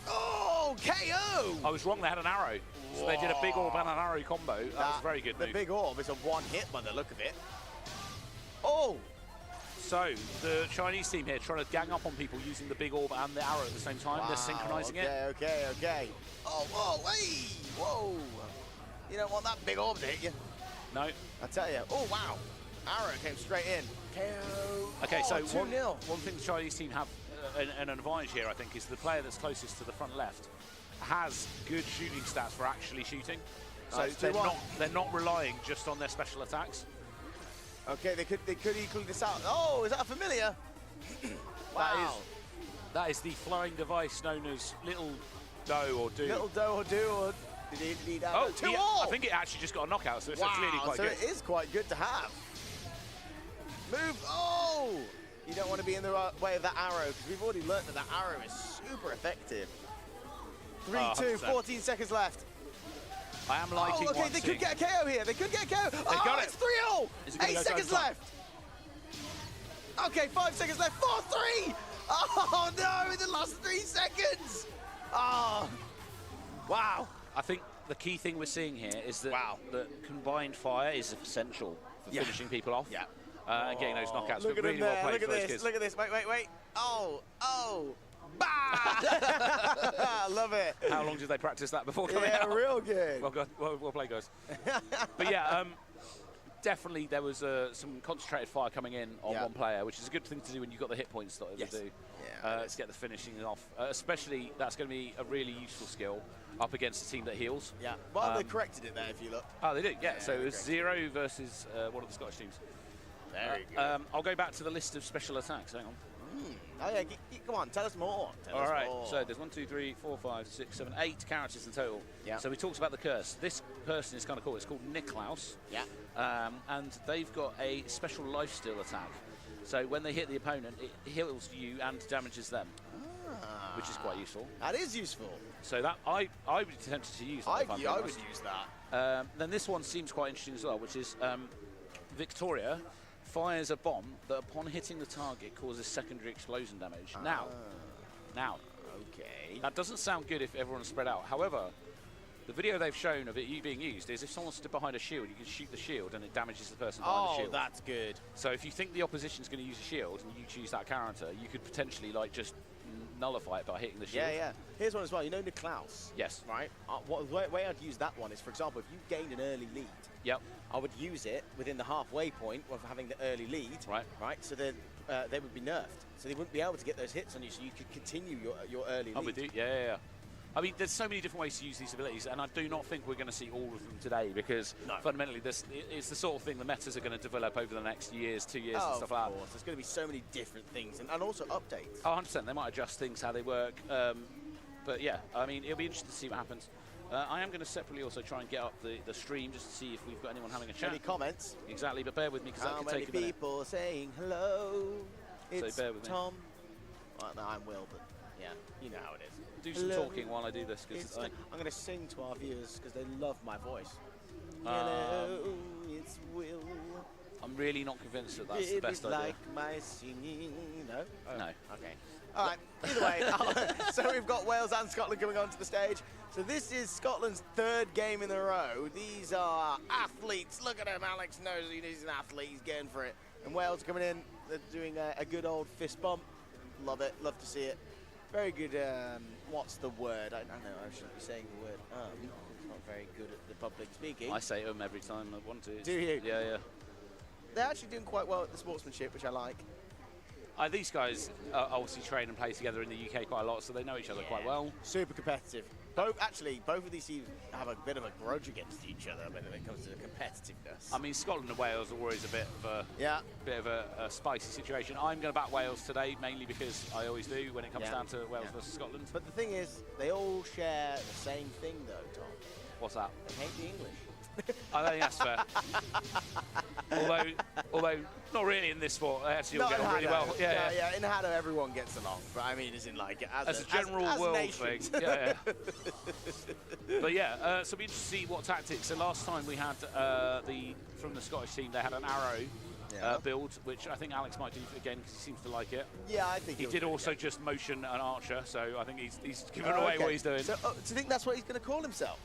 Oh, KO! I was wrong. They had an arrow, so they did a big orb and an arrow combo. That was a very good move. The big orb is a one hit by the look of it. Oh! So, the Chinese team here trying to gang up on people using the big orb and the arrow at the same time. Wow, they're synchronizing it. Okay. Oh, whoa, hey! Whoa! You don't want that big orb to hit you. No. I tell you. Oh, wow. Arrow came straight in. KO. Okay, so 2-0. one thing the Chinese team have an advantage here, I think, is the player that's closest to the front left has good shooting stats for actually shooting. So they're not relying just on their special attacks. Okay, they could equal this out. Oh, is that a familiar? Wow. That is the flying device known as Little Doe or Do. Little Doe or Do, or did he need that? Oh, 2-all! I think it actually just got a knockout, so it's clearly quite good. So it is quite good to have. Move. Oh! You don't want to be in the way of that arrow, because we've already learned that arrow is super effective. 3-2, 14 seconds left. I am liking okay, they could get a KO here. They could get a KO. They got it. It's 3-0. 8 seconds left. Okay, 5 seconds left. 4-3. Oh, no, in the last 3 seconds. Oh, wow. I think the key thing we're seeing here is that the combined fire is essential for finishing people off. Yeah. And getting those knockouts. Look but at really well played Look at for those this. kids. Look at this. Wait. Oh. Bah! I love it. How long did they practice that before coming out? Yeah, real good. Well played, guys. But yeah, definitely there was some concentrated fire coming in on one player, which is a good thing to do when you've got the hit points that they do. Yeah, to get the finishing off. Especially, that's going to be a really useful skill up against a team that heals. Yeah, well, they corrected it there if you look. Oh, they did, yeah. So it was 0 versus one of the Scottish teams. Very good. I'll go back to the list of special attacks. Hang on. Oh yeah, come on, tell us more. All right, so there's 1, 2, 3, 4, 5, 6, 7, 8 characters in total. Yeah. So we talked about the curse. This person is kind of cool. It's called Niklaus. Yeah. And they've got a special lifesteal attack. So when they hit the opponent, it heals you and damages them, which is quite useful. That is useful. So that I would be tempted to use that. I would use that. Then this one seems quite interesting as well, which is Victoria fires a bomb that upon hitting the target causes secondary explosion damage. Now, okay. That doesn't sound good if everyone's spread out. However, the video they've shown of it being used is if someone stood behind a shield, you can shoot the shield and it damages the person behind the shield. Oh, that's good. So if you think the opposition's going to use a shield and you choose that character, you could potentially like just nullify it by hitting the shield. Yeah. Here's one as well. You know Niklaus? Yes. Right? The way I'd use that one is, for example, if you gained an early lead, I would use it within the halfway point of having the early lead. Right? So then they would be nerfed. So they wouldn't be able to get those hits on you, so you could continue your early lead. I'm with you. Yeah. I mean, there's so many different ways to use these abilities, and I do not think we're going to see all of them today because fundamentally it's the sort of thing the metas are going to develop over the next years, 2 years and stuff like that. Of course, there's going to be so many different things and also updates. Oh, 100%. They might adjust things, how they work. But yeah, I mean, it'll be interesting to see what happens. I am going to separately also try and get up the stream just to see if we've got anyone having a chat. Any comments? Exactly, but bear with me because that could take a minute. How many people saying hello? It's so bear with Tom. Well, no, I'm Will, but yeah, you know how it is. Do some talking while I do this. Cause I'm going to sing to our viewers because they love my voice. Hello, it's Will. I'm really not convinced that that's the best idea. Like my singing. No? Oh, no. Okay. All right. Either way, so we've got Wales and Scotland coming onto the stage. So this is Scotland's 3rd game in a row. These are athletes. Look at him. Alex knows he's an athlete. He's going for it. And Wales are coming in. They're doing a good old fist bump. Love it. Love to see it. Very good. What's the word? I don't know. I shouldn't be saying the word. It's not very good at the public speaking. I say every time I want to. Do you? Yeah. They're actually doing quite well at the sportsmanship, which I like. These guys obviously train and play together in the UK quite a lot, so they know each other quite well. Super competitive. both of these teams have a bit of a grudge against each other when it comes to the competitiveness. I mean, Scotland and Wales are always a bit of a spicy situation. I'm going to back Wales today, mainly because I always do when it comes down to Wales versus Scotland. But the thing is, they all share the same thing, though, Tom. What's that? They hate the English. I don't think that's fair. although not really in this sport. They actually all get on really well. Yeah. In HADO, everyone gets along. But I mean, as in like as a general world thing. Yeah. But yeah, so we just see what tactics. So last time we had from the Scottish team, they had an arrow build, which I think Alex might do again because he seems to like it. Yeah, I think he did also just motion an archer. So I think he's giving away what he's doing. So do you think that's what he's going to call himself?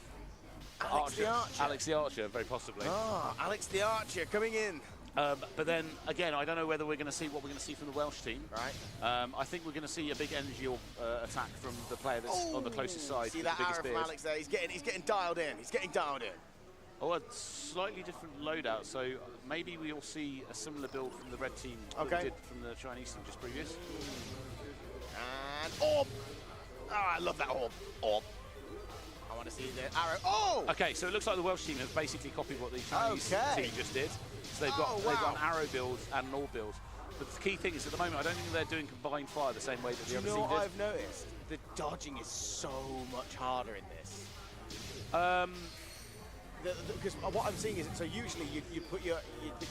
Alex the Archer. Alex the Archer, very possibly. Oh, Alex the Archer coming in. But then, again, I don't know whether we're going to see what we're going to see from the Welsh team. Right. I think we're going to see a big energy attack from the player that's on the closest side. See that arrow from Alex there? He's getting dialed in. He's getting dialed in. Oh, a slightly different loadout. So maybe we'll see a similar build from the red team that we did from the Chinese team just previous. And orb. Oh, I love that orb. Orb. I want to see the arrow. Oh! Okay, so it looks like the Welsh team have basically copied what the Chinese team just did. So they've got an arrow build and an orb build. But the key thing is, at the moment, I don't think they're doing combined fire the same way that the other team did. You know what I've noticed? The dodging is so much harder in this. Because what I'm seeing is, so usually you put your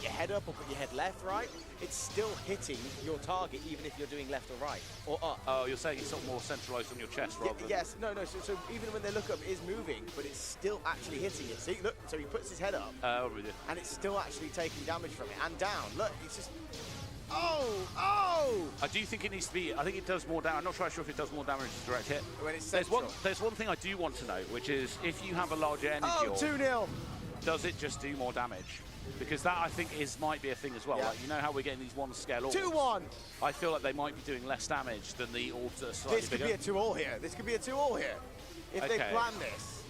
head up or put your head left, right? It's still hitting your target even if you're doing left or right or up. Oh, you're saying it's sort of more centralised on your chest rather than... Yes, no. So even when they look up, it is moving, but it's still actually hitting it. See, look, so he puts his head up, and it's still actually taking damage from it. And down, look, it's just... Oh! I do think it needs to be... I think it does more damage. I'm not quite sure if it does more damage as a direct hit. When it's there's one thing I do want to know, which is if you have a larger energy... Oh, 2-0! Does it just do more damage? Because that, I think, might be a thing as well. Yeah. Like, you know how we're getting these one-scale orbs? 2-1! I feel like they might be doing less damage than the orbs that are slightly bigger. This could be a 2-all here. This could be a 2-all here. If they plan this.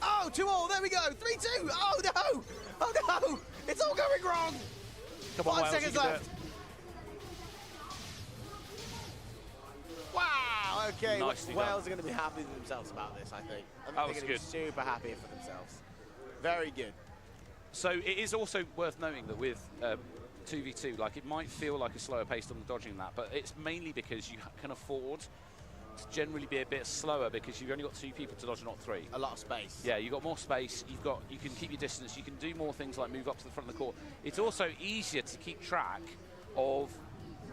Oh, 2-all, there we go. 3-2. Oh, no. Oh, no. It's all going wrong. Come on, 5 seconds left. Wow, okay. Wales are going to be happy with themselves about this, I think. I think they're going to be super happy for themselves. Very good. So it is also worth noting that with 2v2, like, it might feel like a slower pace on the dodging and that, but it's mainly because you can afford to generally be a bit slower because you've only got 2 people to dodge, not 3. A lot of space. Yeah, you've got more space. You can keep your distance. You can do more things like move up to the front of the court. It's also easier to keep track of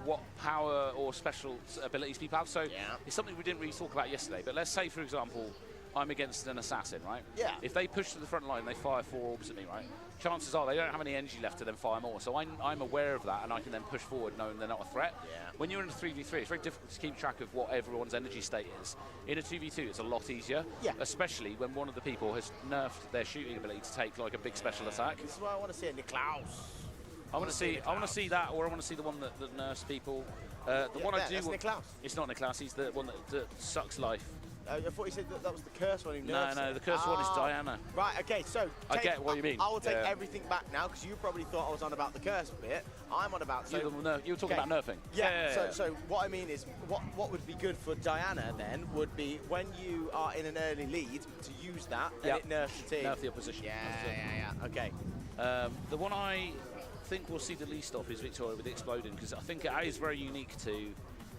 what power or special abilities people have. So it's something we didn't really talk about yesterday. But let's say, for example, I'm against an assassin, right? Yeah. If they push to the front line and they fire 4 orbs at me, right? Chances are they don't have any energy left to then fire more. So I'm aware of that, and I can then push forward knowing they're not a threat. Yeah. When you're in a 3v3, it's very difficult to keep track of what everyone's energy state is. In a 2v2, it's a lot easier. Yeah. Especially when one of the people has nerfed their shooting ability to take like a big special attack. This is why I want to see a Niklaus. I want to see that, or I want to see the one that nerfs people. The one I do. That's Niklaus. It's not Niklaus. He's the one that sucks life. I thought you said that was the cursed one. No, the cursed one is Diana. Right, okay, so... I get what you mean. I will take everything back now, because you probably thought I was on about the cursed bit. I'm on about... So, you were talking about nerfing. Yeah. So what I mean is, what would be good for Diana, then, would be when you are in an early lead, to use that, and it nerfs the team. Nerf the opposition. Yeah, okay. The one I think we'll see the least of is Victoria with the Exploding, because I think it is very unique to...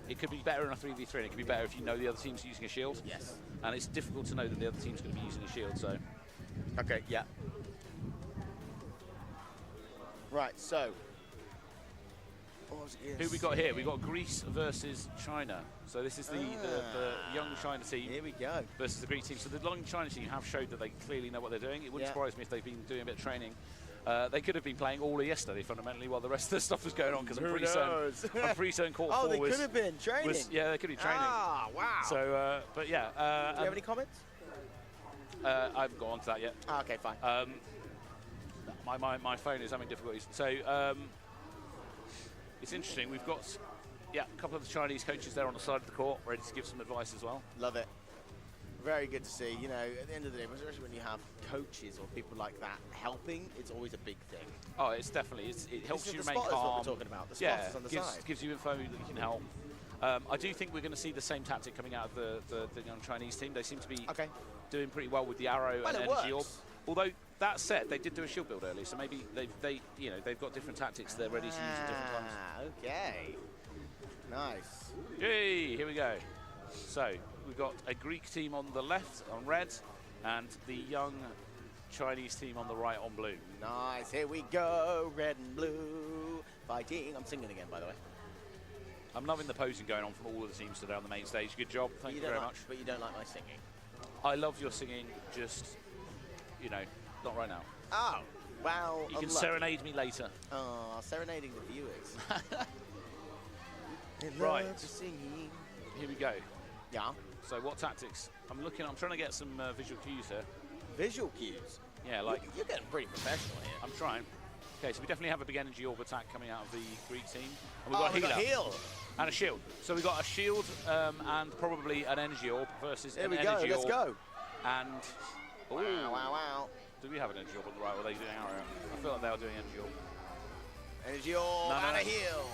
It could be better in a 3v3, and it could be better if you know the other team's using a shield. Yes. And it's difficult to know that the other team's going to be using a shield, so... Okay, yeah. Right, so... Who we got here? We got Greece versus China. So this is the young China team. Here we go. Versus the Greek team. So the young China team have showed that they clearly know what they're doing. It wouldn't surprise me if they've been doing a bit of training. They could have been playing all of yesterday, fundamentally, while the rest of the stuff was going on, because I'm pretty certain court 4 they could have been training. Yeah, they could be training. Ah, wow. So, but yeah. Do you have any comments? I haven't got on to that yet. Ah, okay, fine. My phone is having difficulties. So, it's interesting. We've got, a couple of the Chinese coaches there on the side of the court, ready to give some advice as well. Love it. Very good to see. You know, at the end of the day, especially when you have coaches or people like that helping, it's always a big thing. Oh, it's definitely, it helps you remain calm. What we're talking about. The spotters on the side. Gives you info that you can help. I do think we're going to see the same tactic coming out of the young Chinese team. They seem to be doing pretty well with the arrow and energy orb. Although that said, they did do a shield build early, so maybe they've got different tactics they're ready to use at different times. Okay. Nice. Yay! Here we go. So we've got a Greek team on the left on red, and the young Chinese team on the right on blue. Nice. Here we go. Red and blue fighting. I'm singing again, by the way. I'm loving the posing going on from all of the teams today on the main stage. Good job. Thank you very much. But you don't like my singing. I love your singing, just, not right now. Oh, well, you can serenade me later. Oh, serenading the viewers. Right. Singing. Here we go. Yeah. So what tactics? I'm trying to get some visual cues here. Visual cues? Yeah, like... You're getting pretty professional here. I'm trying. Okay, so we definitely have a big energy orb attack coming out of the Greek team. And we've got a heal. And a shield. So we've got a shield and probably an energy orb versus an energy orb. Here we go, let's go. And... Wow, wow, wow. Do we have an energy orb on the right, or are they doing arrow? I feel like they are doing energy orb. Energy orb and a heal.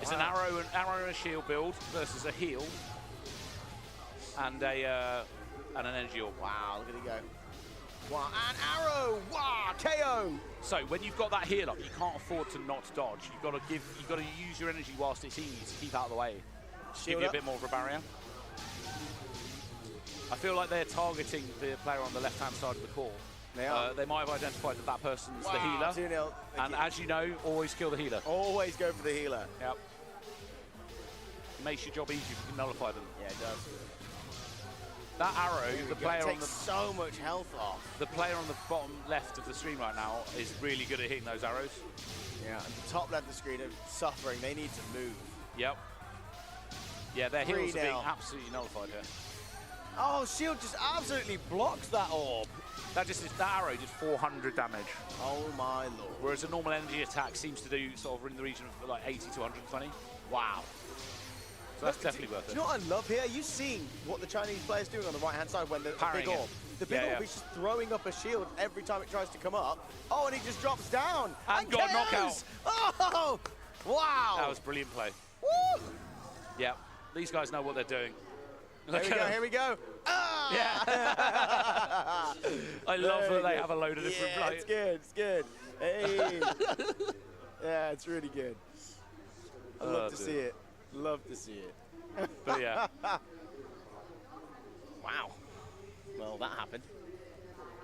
It's an arrow and a shield build versus a heal and an energy orb. Wow, look at it go. Wow, an arrow! Wow, KO! So when you've got that heal up, you can't afford to not dodge. You've got to use your energy whilst it's in you to keep out of the way. Give you a bit more of a barrier. I feel like they're targeting the player on the left-hand side of the core. They are. They might have identified that person's the healer. 2-0. And as you know, always kill the healer. Always go for the healer. Yep. It makes your job easier if you can nullify them. Yeah, it does. That arrow, the player on the so much health off. The player on the bottom left of the screen right now is really good at hitting those arrows. Yeah, and the top left of the screen are suffering. They need to move. Yep. Yeah, their heals are being absolutely nullified here. Oh, shield just absolutely blocks that orb. That arrow did 400 damage. Oh my lord. Whereas a normal energy attack seems to do sort of in the region of like 80 to 120. Wow. So that's definitely worth it. Do you know what I love here? You seeing what the Chinese player's doing on the right hand side when the big orb. The big orb is just throwing up a shield every time it tries to come up. Oh, and he just drops down. And got a knockout. Oh, wow. That was brilliant play. Woo. Yeah, these guys know what they're doing. Here we go. Ah! Yeah. I love that they have a load of different players. It's good. Hey. Yeah, it's really good. I love to see it. Love to see it. But yeah. Wow. Well, that happened.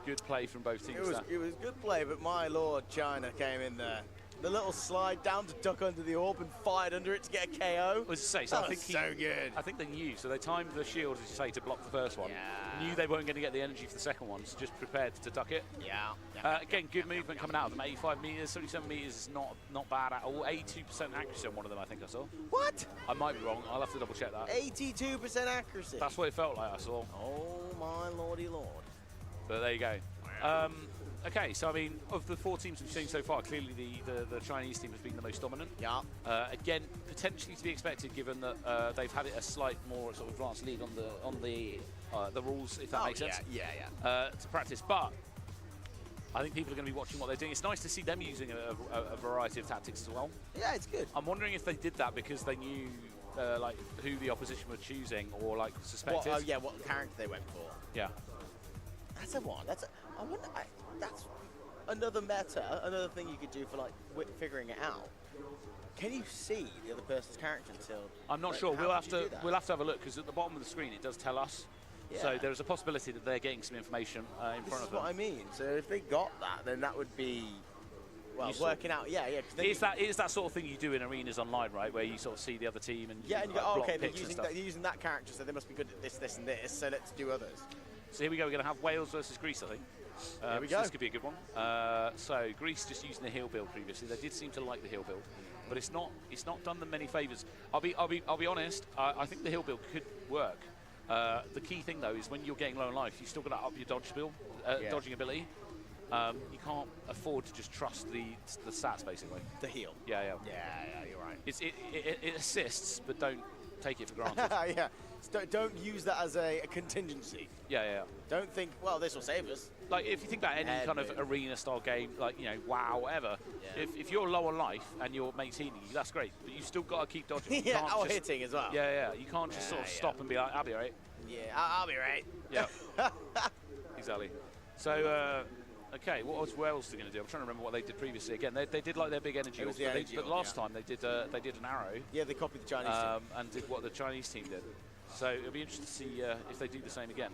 Good play from both teams. It was good play, but my lord, China came in there. The little slide down to duck under the orb and fired under it to get a KO. I think so good. I think they knew, so they timed the shield, as you say, to block the first one. Yeah. Knew they weren't going to get the energy for the second one, so just prepared to duck it. Yeah. Again, good movement coming out of them. 85 meters, 77 meters is not bad at all. 82% accuracy on one of them, I think I saw. What? I might be wrong. I'll have to double check that. 82% accuracy. That's what it felt like I saw. Oh my lordy lord. But there you go. Okay, so I mean, of the four teams we've seen so far, clearly the Chinese team has been the most dominant. Yeah. Again, potentially to be expected, given that they've had a slight more sort of advanced lead on the rules, if that makes sense. Yeah. To practice, but I think people are going to be watching what they're doing. It's nice to see them using a variety of tactics as well. Yeah, it's good. I'm wondering if they did that because they knew like who the opposition were choosing, or like suspected. What character they went for. Yeah. That's a one. That's another meta, another thing you could do for like figuring it out. Can you see the other person's character until? I'm not sure. We'll have to have a look, because at the bottom of the screen it does tell us. Yeah. So there's a possibility that they're getting some information in front of them. This is what I mean. So if they got that, then that would be working out. Yeah. It's that sort of thing you do in arenas online, right? Where you sort of see the other team and and you go, block okay, they're picks using that character, so they must be good at this, and this. So let's do others. So here we go. We're going to have Wales versus Greece, I think. Here we go. So this could be a good one. So Greece just using the heal build previously. They did seem to like the heal build, but it's not done them many favors. I'll be honest. I think the heal build could work. The key thing though is when you're getting low in life, you still got to up your dodging ability. you can't afford to just trust the stats, basically. The heal. Yeah, You're right. It assists, but don't take it for granted. Yeah. Don't use that as a contingency. Yeah. Don't think, well, this will save us. Like, if you think about any kind of arena-style game, like, you know, WoW, whatever, if you're low on life and your mate's healing you, that's great, but you've still got to keep dodging. Yeah, or hitting as well. Yeah. You can't just sort of stop and be like, I'll be all right. Yeah, I'll be right. Yeah. Exactly. So, okay, what was Wales going to do? I'm trying to remember what they did previously. Again, they did like their big energy, but last time they did an arrow. Yeah, they copied the Chinese team. And did what the Chinese team did. So it'll be interesting to see if they do the same again.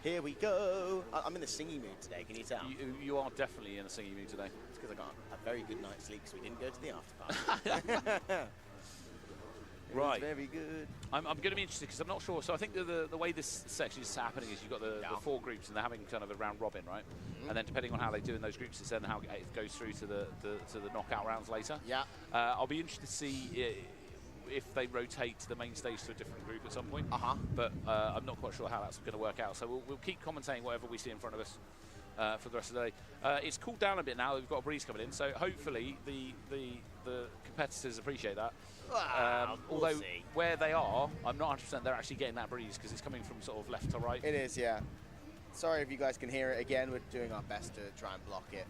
Here we go. I'm in the singing mood today, can you tell? You are definitely in a singing mood today. It's because I got a very good night's sleep because we didn't go to the after party. Right. Very good. I'm going to be interested because I'm not sure. So I think the way this section is happening is you've got the 4 groups and they're having kind of a round robin, right? And then depending on how they do in those groups, it's then how it goes through to the knockout rounds later. Yeah. I'll be interested to see if they rotate the main stage to a different group at some point. But I'm not quite sure how that's going to work out. So we'll keep commentating whatever we see in front of us for the rest of the day. It's cooled down a bit now. We've got a breeze coming in, so hopefully the competitors appreciate that. Although where they are, I'm not 100% they're actually getting that breeze because it's coming from sort of left to right. It is, yeah. Sorry if you guys can hear it again. We're doing our best to try and block it.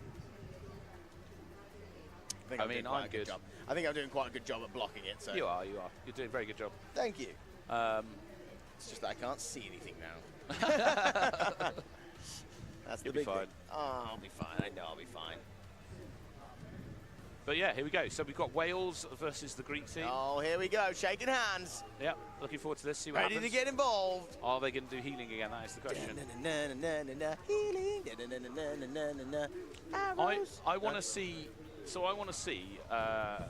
I think I'm good. I think I'm doing quite a good job at blocking it. So you are. You're doing a very good job. Thank you. It's just that I can't see anything now. That's the big thing. Oh, I'll be fine. I know I'll be fine. But yeah, here we go. So we've got Wales versus the Greek team. Oh, here we go. Shaking hands. Yeah, looking forward to this. See what happens. Ready to get involved. Are they going to do healing again? That is the question. Healing. I want to see. So I want to see a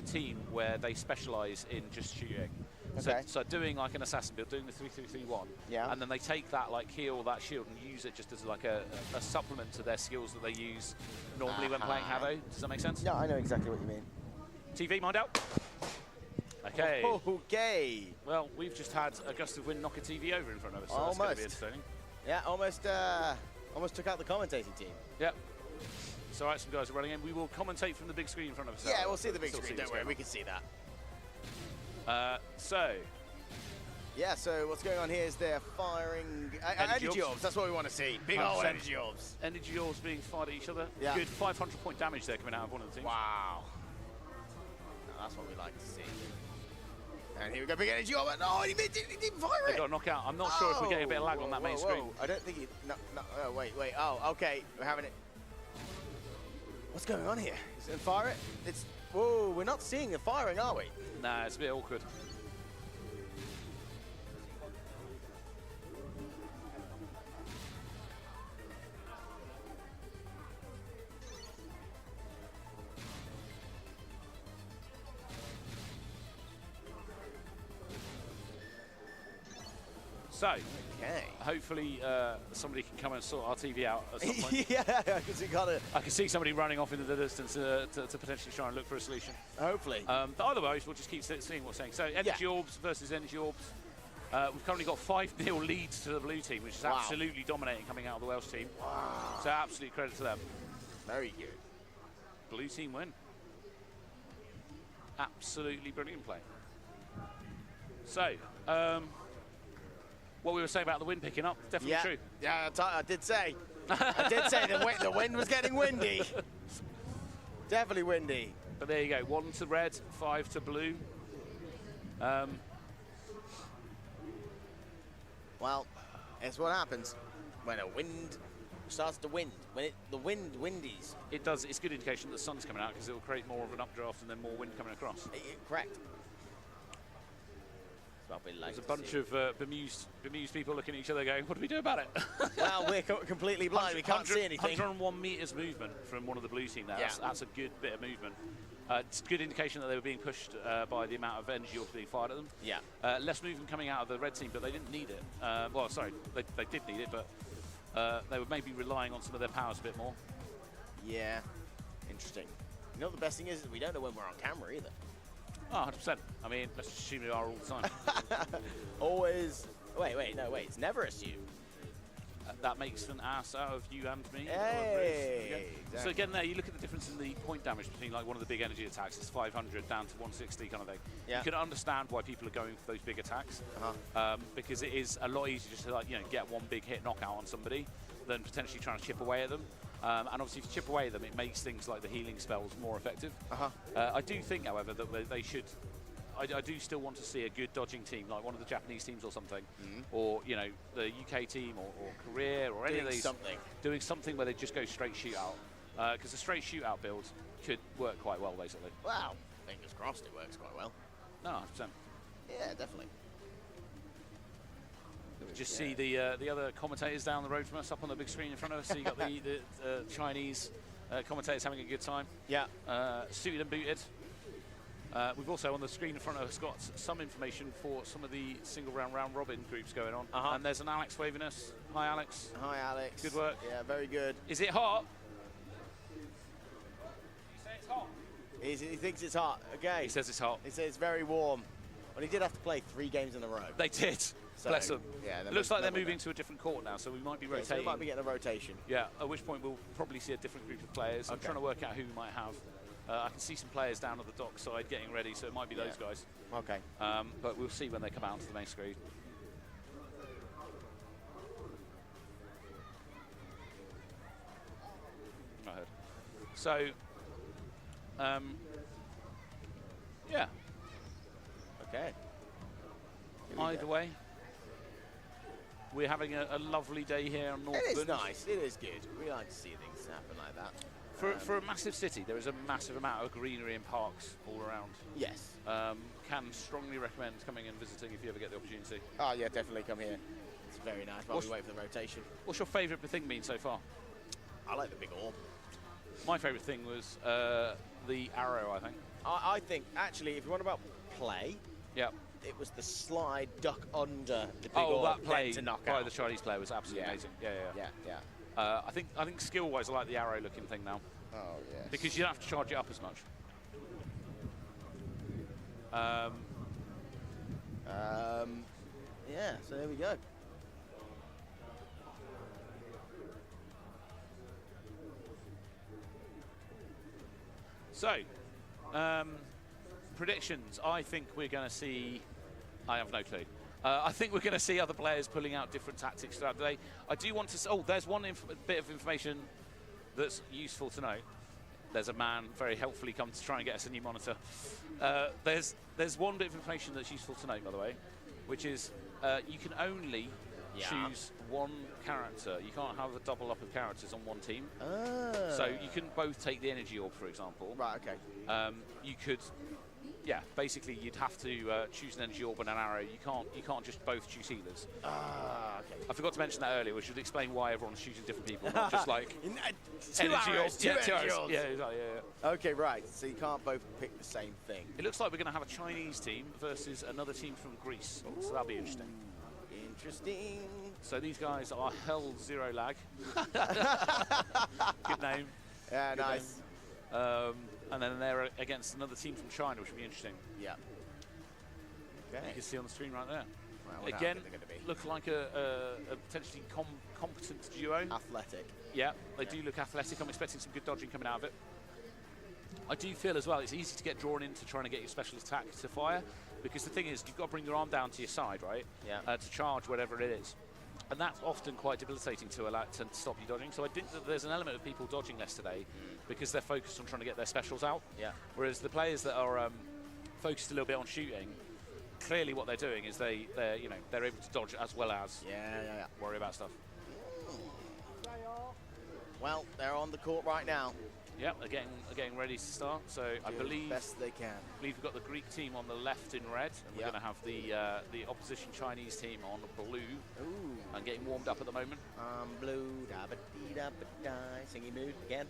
team where they specialise in just shooting. Okay. So doing like an assassin build, doing the 3-3-3-1, and then they take that like heal, that shield, and use it just as like a supplement to their skills that they use normally when playing HADO. Does that make sense? Yeah, I know exactly what you mean. TV, mind out. Okay. Okay. Well, we've just had a gust of wind knock a TV over in front of us, so that's going to be entertaining. Yeah, almost took out the commentating team. Yep. So, some guys are running in. We will commentate from the big screen in front of us. Yeah, we'll see the big screen. Don't worry, we can see that. Yeah, so what's going on here is they're firing energy orbs. That's what we want to see. Big old energy orbs. Energy orbs being fired at each other. Yeah. Good 500-point damage there coming out of one of the teams. Wow. Now, that's what we like to see. And here we go, big energy orb. No, he didn't fire it. They got a knockout. I'm not sure if we're getting a bit of lag on that main screen. I don't think he... No, oh, wait. Oh, okay. We're having it. What's going on here? Is it fire it? It's... Whoa, we're not seeing the firing, are we? Nah, it's a bit awkward. So, hopefully somebody can come and sort our TV out at some point. Yeah, because we got it. I can see somebody running off into the distance to potentially try and look for a solution. Hopefully. But otherwise, we'll just keep seeing what's saying. So, energy orbs versus energy orbs. We've currently got 5-0 leads to the blue team, which is absolutely dominating coming out of the Welsh team. Wow. So, absolute credit to them. Very good. Blue team win. Absolutely brilliant play. So, what we were saying about the wind picking up, definitely true. Yeah, I did say. The wind was getting windy. Definitely windy. But there you go, 1 to red, 5 to blue. Well, it's what happens when a wind starts to wind. When the wind windies. It does. It's a good indication that the sun's coming out because it will create more of an updraft and then more wind coming across. Correct. There's a bunch of bemused people looking at each other going, what do we do about it? Well, we're completely blind. We can't see anything. 101 metres movement from one of the blue team there. Yeah. That's a good bit of movement. It's a good indication that they were being pushed by the amount of energy being fired at them. Yeah. Less movement coming out of the red team, but they didn't need it. Well, sorry, they did need it, but they were maybe relying on some of their powers a bit more. Yeah. Interesting. You know what the best thing is we don't know when we're on camera either. Oh, 100%. I mean, let's assume we are all the time. Always. Wait. It's never assumed. that makes an ass out of you and me. Hey, exactly. So again, there you look at the difference in the point damage between like one of the big energy attacks is 500 down to 160 kind of thing. Yeah. You can understand why people are going for those big attacks because it is a lot easier just to like get one big hit knockout on somebody than potentially trying to chip away at them. And obviously, if you chip away at them, it makes things like the healing spells more effective. I do think, however, that they should. I do still want to see a good dodging team, like one of the Japanese teams or something, or the UK team or Korea or any of these doing something where they just go straight shootout, because a straight shootout build could work quite well, basically. Wow, fingers crossed, it works quite well. No, 100%. Yeah, definitely. Just see the other commentators down the road from us up on the big screen in front of us. So you got the Chinese commentators having a good time. Yeah. Suited and booted. We've also on the screen in front of us got some information for some of the single round robin groups going on. And there's an Alex waving us. Hi, Alex. Hi, Alex. Good work. Yeah, very good. Is it hot? You say it's hot? He thinks it's hot. Okay. He says it's hot. He says it's very warm. Well, he did have to play 3 games in a row. They did. So, bless them. Yeah, it looks like they're moving to a different court now, so we might be rotating. So we might be getting a rotation. Yeah, at which point we'll probably see a different group of players. I'm trying to work out who we might have. I can see some players down at the dock side getting ready, so it might be those guys. Okay. But we'll see when they come out to the main screen. I heard. So, yeah. Okay. Either way, we're having a lovely day here on North. It is nice. It is good. We like to see things happen like that. For a massive city, there is a massive amount of greenery and parks all around. Yes. Can strongly recommend coming and visiting if you ever get the opportunity. Oh, yeah, definitely come here. It's very nice while we wait for the rotation. What's your favourite thing been so far? I like the big orb. My favourite thing was the arrow, I think. I think, actually, if you want about play, it was the slide duck under the big orb that play to knock by out. the Chinese player was absolutely amazing. Yeah. I think skill-wise, I like the arrow-looking thing now. Oh, yes. Because you don't have to charge it up as much. Yeah, so there we go. So, predictions. I think we're going to see... I have no clue. I think we're going to see other players pulling out different tactics throughout the day. I do want to... Oh, there's one bit of information that's useful to know. There's a man very helpfully come to try and get us a new monitor. There's one bit of information that's useful to note, by the way, which is you can only choose one character. You can't have a double up of characters on one team. So you can both take the energy orb, for example. Right, okay. You could... Yeah, basically you'd have to choose an energy orb and an arrow. You can't just both choose healers. Okay. I forgot to mention that earlier. We should explain why everyone's choosing different people, not just like two arrows. Yeah, exactly, yeah. Okay, right. So you can't both pick the same thing. It looks like we're going to have a Chinese team versus another team from Greece. So that'll be interesting. Interesting. So these guys are Hell Zero Lag. Good name. Yeah, Good nice. Name. And then they're against another team from China, which will be interesting. Yeah. Okay. You can see on the screen right there. Well, again, look like a potentially competent duo. Athletic. Yeah, they do look athletic. I'm expecting some good dodging coming out of it. I do feel as well it's easy to get drawn into trying to get your special attack to fire, because the thing is you've got to bring your arm down to your side, right? Yeah. To charge whatever it is. And that's often quite debilitating to stop you dodging. So I think that there's an element of people dodging less today because they're focused on trying to get their specials out. Yeah. Whereas the players that are focused a little bit on shooting, clearly what they're doing is they're able to dodge as well as worry about stuff. Well, they're on the court right now. Yep, they're getting ready to start. So I believe best they can. I believe we've got the Greek team on the left in red, and we're going to have the opposition Chinese team on blue. Ooh. And getting warmed up at the moment. Blue, da ba dee da ba die. Singing mood again.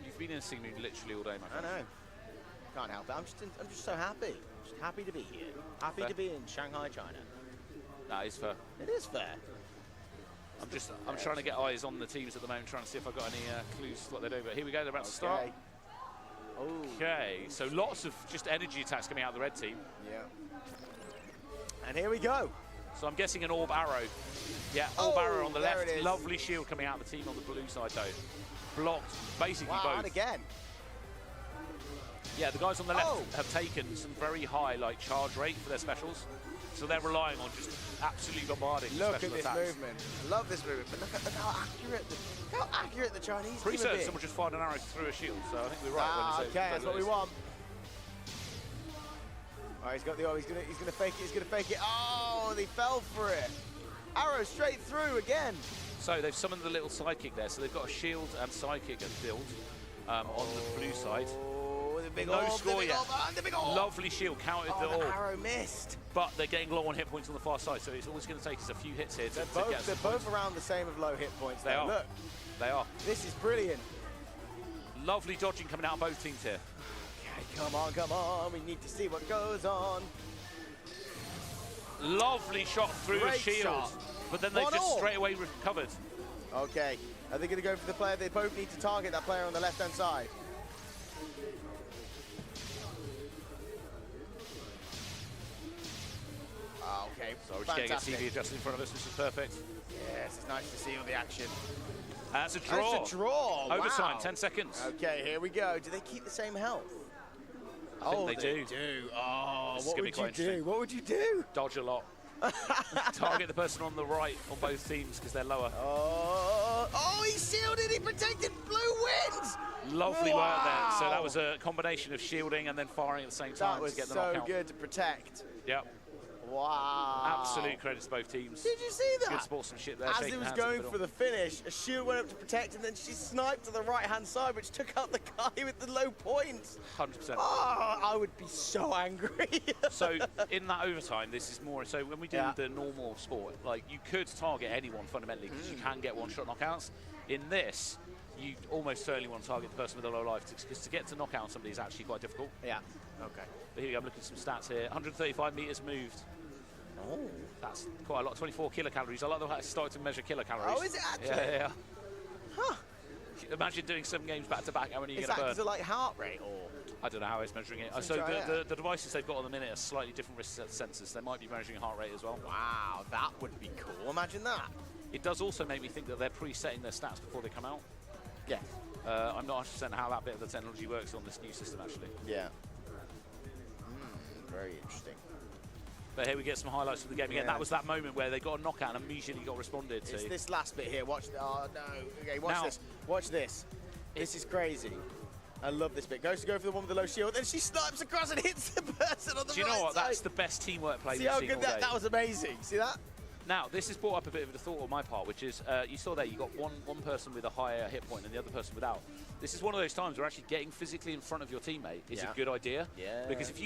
You've been in a singing mood literally all day, my friend. I know. Can't help it. I'm just so happy. Just happy to be here. Happy to be in Shanghai, China. That is fair. It is fair. I'm trying to get eyes on the teams at the moment, trying to see if I've got any clues what they're doing. But here we go. They're about to start. Okay. So lots of just energy attacks coming out of the red team. Yeah. And here we go. So I'm guessing an orb arrow. Yeah, orb arrow on the there left. it is. Lovely shield coming out of the team on the blue side though. Blocked basically Wow, both. and again. Yeah, the guys on the left have taken some very high charge rate for their specials. So they're relying on just absolutely bombarding Look special at this attacks. movement. I love this movement, but look how accurate the Chinese Pretty team are certain being. someone just fired an arrow through a shield, so I think we're right when we say okay, that's what we want. Oh, he's got the orb. He's gonna fake it. He's gonna fake it. Oh, they fell for it. Arrow straight through again. So they've summoned the little sidekick there. So they've got a shield and sidekick as build on the blue side. Oh, the big No orb, score the big yet. orb, and the big orb. Lovely shield, counted the the orb. arrow missed. But they're getting low on hit points on the far side, so it's always going to take us a few hits here to get us They're some both points. around the same of low hit points. They though. are. Look, They are. this is brilliant. Lovely dodging coming out of both teams here. Okay, come on. We need to see what goes on. Lovely shot through a Great shield. shot. But then they One just all. straight away recovered. Okay, are they going to go for the player? They both need to target that player on the left-hand side. Okay, So we're just fantastic. getting a TV adjusted in front of us, which is perfect. Yes, it's nice to see all the action. That's a draw. That's a draw. Overtime, Wow. 10 seconds. Okay, here we go. Do they keep the same health? I think they do. Oh, This is what gonna be would quite you do? interesting. What would you do? Dodge a lot. Target the person on the right on both teams because they're lower. Oh, he shielded. He protected. Blue wins. Lovely work there. So that Wow. was a combination of shielding and then firing at the same time That was to get the so knockout. good to protect. Yep. Wow. Absolute credit to both teams. Did you see that? Good sportsmanship there. As shaking he was hands in going middle. for the finish, a shield went up to protect, and then she sniped to the right-hand side, which took out the guy with the low points. 100%. Oh, I would be so angry. So in that overtime, this is more. So when we do the normal sport, like you could target anyone fundamentally because you can get one-shot knockouts. In this, you almost certainly want to target the person with a low life because to get to knock out somebody is actually quite difficult. Yeah. Okay. But here I'm looking at some stats here. 135 meters moved. Oh. That's quite a lot. 24 kilocalories. I like the way it started to measure kilocalories. Oh, is it actually? Yeah. Huh. Imagine doing 7 games back to back. How many are you Is going that to because burn? of like heart rate or? I don't know how it's measuring it. Let's So try it. the devices they've got on the minute are slightly different wrist sensors. They might be measuring heart rate as well. Wow, that would be cool. Imagine that. It does also make me think that they're presetting their stats before they come out. Yeah. I'm not 100% how that bit of the technology works on this new system, actually. Yeah. Very interesting. But here we get some highlights of the game again. Yeah. That was that moment where they got a knockout and immediately got responded to. It's this last bit here. Watch. Oh no. Okay, watch Now- this. Watch this. This is crazy. I love this bit. Goes to go for the one with the low shield, then she snipes across and hits the person on the right Do you know what? side. That's the best teamwork play See we've how seen good all day. that was amazing. See that? Now, this has brought up a bit of a thought on my part, which is, you saw there, you got one person with a higher hit point and the other person without. This is one of those times where actually getting physically in front of your teammate is a good idea. Yeah. Because if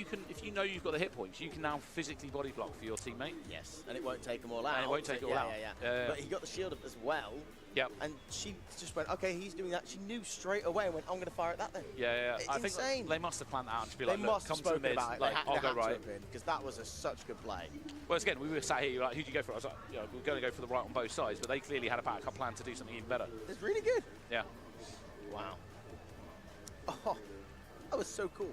you know you've got the hit points, you can now physically body block for your teammate. Yes. And it won't take them all out. And it won't take it all out. Yeah. But he got the shield up as well. Yep. And she just went, okay, he's doing that. She knew straight away and went, I'm going to fire at that then. Yeah. It's I think insane. they must have planned that out and to be They like, look, must come have to the spoken mid, about it. like, I'll go right. Because that was such good play. Well, again, we were sat here, like, who do you go for? I was like, we're going to go for the right on both sides, but they clearly had a backup plan to do something even better. It's really good. Yeah. Wow. Oh, that was so cool.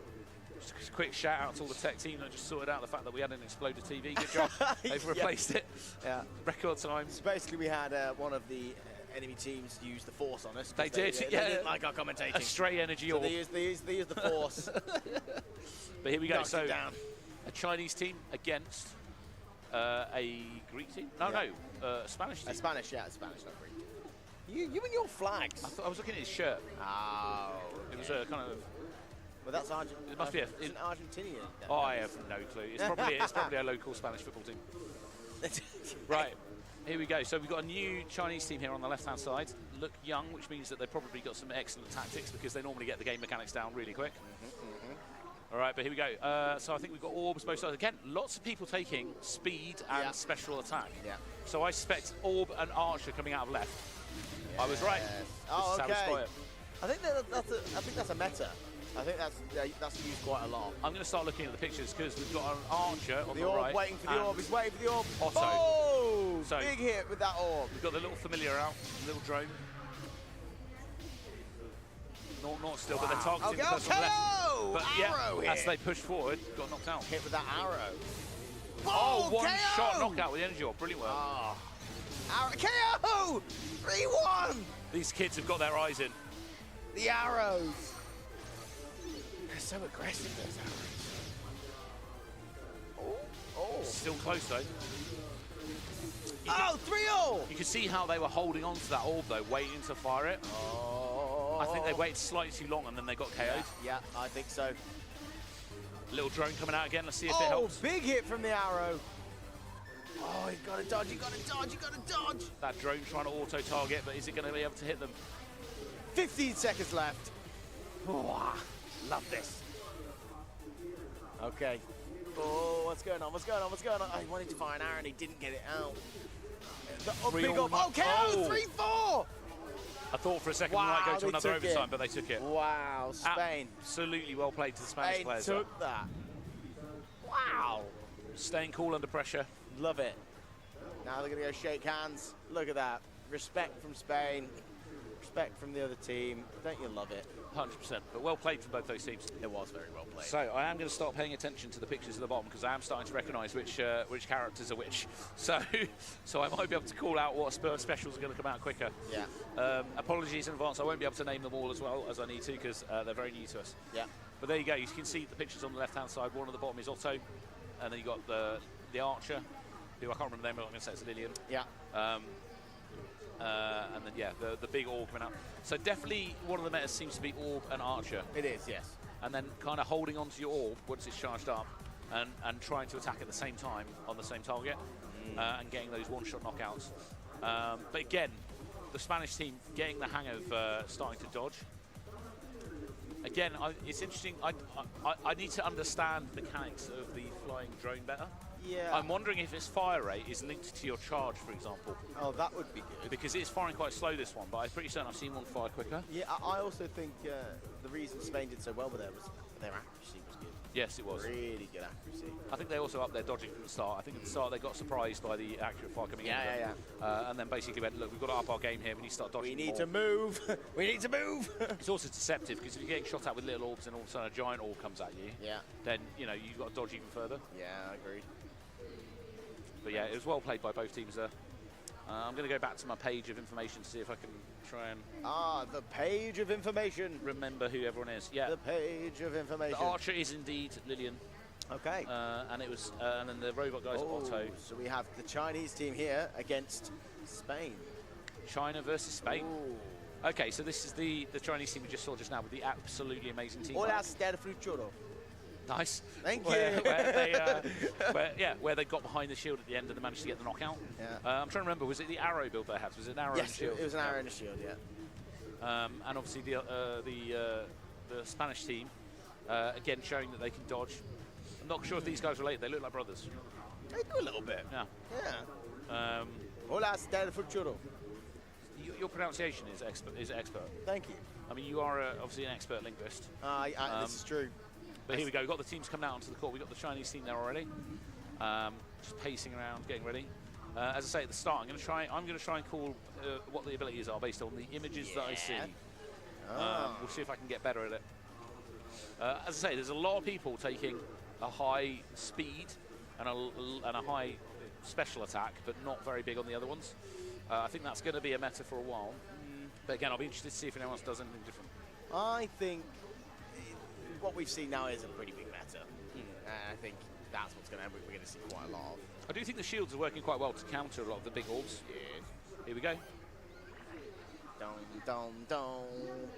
Just a quick shout out to all the tech team that just sorted out the fact that we had an exploded TV. Good job. They've replaced it. Yeah. Record time. So basically, we had one of the enemy teams use the force on us. 'cause They did, They yeah. didn't like our commentating. A stray energy So orb. they used the force. But here we go. Knocked So it down. a Chinese team against a Greek team? No, a Spanish team. A Spanish, yeah, Spanish, not Greek. You and your flags. I was looking at his shirt. Oh. It was a kind of. Well, that's Argentinian. It must be It's an Argentinian. Oh, I have no clue. It's probably a local Spanish football team. Right. Here we go. So we've got a new Chinese team here on the left-hand side. Look young, which means that they've probably got some excellent tactics because they normally get the game mechanics down really quick. All right, but here we go. So I think we've got orbs both sides. Again, lots of people taking speed and special attack. Yeah. So I suspect orb and archer coming out of left. I was right. Oh, This is how we okay. spot it. I think that's a meta. I think that's used quite a lot. I'm going to start looking at the pictures because we've got an archer on The the orb, right. waiting for the and orb. He's waiting for the orb. Otto. Oh! So- Big hit with that orb. We've got the little familiar out, little drone. Not still, but they're targeting the person on the left. KO! But Arrow yeah, as hit. they push forward, got knocked out. Hit with that arrow. Oh, one KO! shot knockout with the energy orb. Brilliant work. Oh. KO! 3-1! These kids have got their eyes in. The arrows. They're so aggressive, those arrows. Oh. Still close, though. Oh, 3-0! You can see how they were holding on to that orb, though, waiting to fire it. Oh. I think they waited slightly too long, and then they got KO'd. Yeah, I think so. Little drone coming out again. Let's see if it Oh, helps. big hit from the arrow. Oh, he's got to dodge, he's got to dodge, he's got to dodge. That drone trying to auto-target, but is it going to be able to hit them? 15 seconds left. Oh, love this. Okay. Oh, what's going on? What's going on? What's going on? Oh, he wanted to fire an arrow and he didn't get it out. Big up. Oh, KO! 3-4! I thought for a second Wow, we might go to they another took overtime, it. but they took it. Wow, Spain. Absolutely well played to the Spanish They players. took that. Wow. Staying cool under pressure. Love it. Now they're going to go shake hands. Look at that. Respect from Spain. Respect from the other team. Don't you love it? 100%. But well played from both those teams. It was very well played. So I am going to start paying attention to the pictures at the bottom because I am starting to recognise which characters are which. So I might be able to call out what specials are going to come out quicker. Yeah. Apologies in advance. I won't be able to name them all as well as I need to because they're very new to us. Yeah. But there you go. You can see the pictures on the left-hand side. One at the bottom is Otto, and then you got the archer, who I can't remember the name, but I'm going to say it's Lillian. Yeah. And then, yeah, the big orb coming up. So definitely one of the metas seems to be orb and archer. It is, yes. And then kind of holding onto your orb once it's charged up and trying to attack at the same time on the same target and getting those one-shot knockouts. But again, the Spanish team getting the hang of starting to dodge. Again, it's interesting. I need to understand the mechanics of the flying drone better. Yeah. I'm wondering if its fire rate is linked to your charge, for example. Oh, that would be good. Because it's firing quite slow, this one, but I'm pretty certain I've seen one fire quicker. Yeah, I also think the reason Spain did so well with it was their accuracy was good. Yes, it was. Really good accuracy. I think they also upped their dodging from the start. I think at the start they got surprised by the accurate fire coming in. Yeah. And then basically went, look, we've got to up our game here. We need to start dodging. We need more. to move. We need to move. It's also deceptive because if you're getting shot at with little orbs and all of a sudden a giant orb comes at you, Yeah. then you've got to dodge even further. Yeah, agreed. But yeah, it was well played by both teams there. I'm going to go back to my page of information to see if I can try and The page of information. remember who everyone is. Yeah, The page of information. the archer is indeed Lillian. Okay. And it was, and then the robot guys are Otto. So we have the Chinese team here against Spain. China versus Spain. Ooh. Okay, so this is the Chinese team we just saw just now with the absolutely amazing team. Hola, Stella Fruchoro. Nice. Thank where, you. Where they got behind the shield at the end and they managed to get the knockout. Yeah. I'm trying to remember, was it the arrow build they had? Was it an arrow and Yes, shield? it was an arrow and a shield, yeah. And obviously the Spanish team, again, showing that they can dodge. I'm not sure if these guys relate. They look like brothers. They do a little bit. Yeah. Yeah. Hola, Stella Fruchoro. Your pronunciation is expert. Thank you. I mean, you are obviously an expert linguist. This is true. But here we go. We've got the teams coming out onto the court. We've got the Chinese team there already. Just pacing around, getting ready. As I say at the start, I'm going to try and call what the abilities are based on the images that I see. We'll see if I can get better at it. As I say, there's a lot of people taking a high speed and a high special attack, but not very big on the other ones. I think that's going to be a meta for a while. But again, I'll be interested to see if anyone else does anything different. I think what we've seen now is a pretty big meta. I think that's what's going to happen. We're going to see quite a lot of. I do think the shields are working quite well to counter a lot of the big orbs. Yeah. Here we go.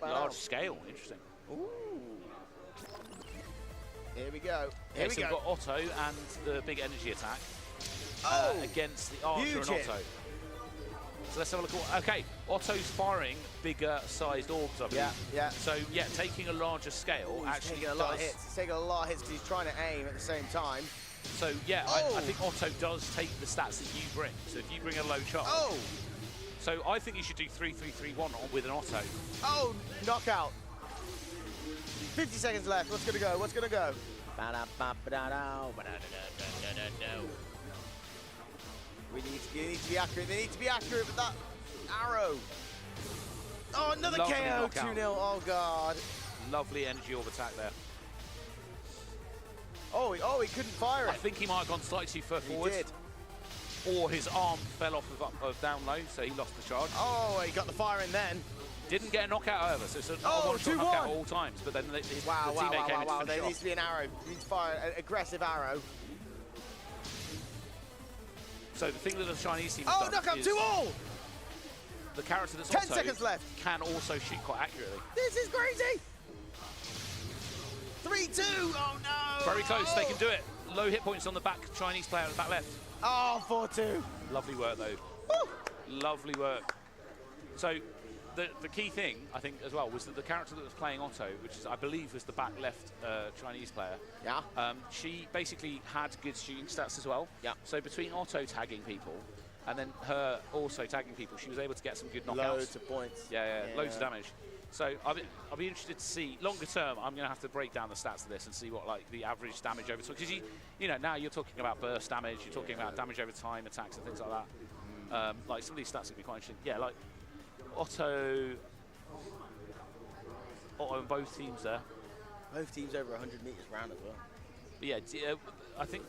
Large scale, interesting. Ooh. Here we go. Here we so go. we've got Otto and the big energy attack against the archer huge and hit. Otto. So let's have a look. Okay, Otto's firing bigger sized orbs, I believe. Yeah. So yeah, taking a larger scale actually taking a lot of hits. He's taking a lot of hits because he's trying to aim at the same time. So yeah, I think Otto does take the stats that you bring. So if you bring a low charge. So I think you should do 3-3-3-1 with an Otto. Knockout. 50 seconds left. What's gonna go? What's gonna go? We need to be accurate. They need to be accurate with that arrow. Oh, another Lovely KO. knockout. 2-0. Oh God. Lovely energy orb attack there. Oh, he couldn't fire it. I think he might have gone slightly too far forward. He did. Or his arm fell off of down low, so he lost the charge. Oh, he got the fire in then. Didn't get a knockout, however, so it's a one-shot knockout at all times. But then the teammate came in to finish There off. needs to be an arrow. He needs to fire an aggressive arrow. So the thing that the Chinese team has done knockout is 2-all! the character that's 10 Otto seconds left. can also shoot quite accurately. This is crazy! 3-2! Oh no! Very close, they can do it. Low hit points on the back Chinese player at the back left. Oh, 4-2. Lovely work, though. Woo. Lovely work. So the key thing, I think, as well, was that the character that was playing Otto, which is, I believe, was the back left Chinese player. Yeah. She basically had good shooting stats as well. Yeah. So between Otto tagging people and then her also tagging people, she was able to get some good knockouts. Loads of points. Yeah, loads of damage. So I'll be interested to see, longer term, I'm going to have to break down the stats of this and see what like the average damage over time, because you know, now you're talking about burst damage, you're talking about damage over time, attacks and things like that. Like some of these stats can be quite interesting. Yeah, like Otto on both teams there. Both teams over 100 meters round as well. But yeah, I think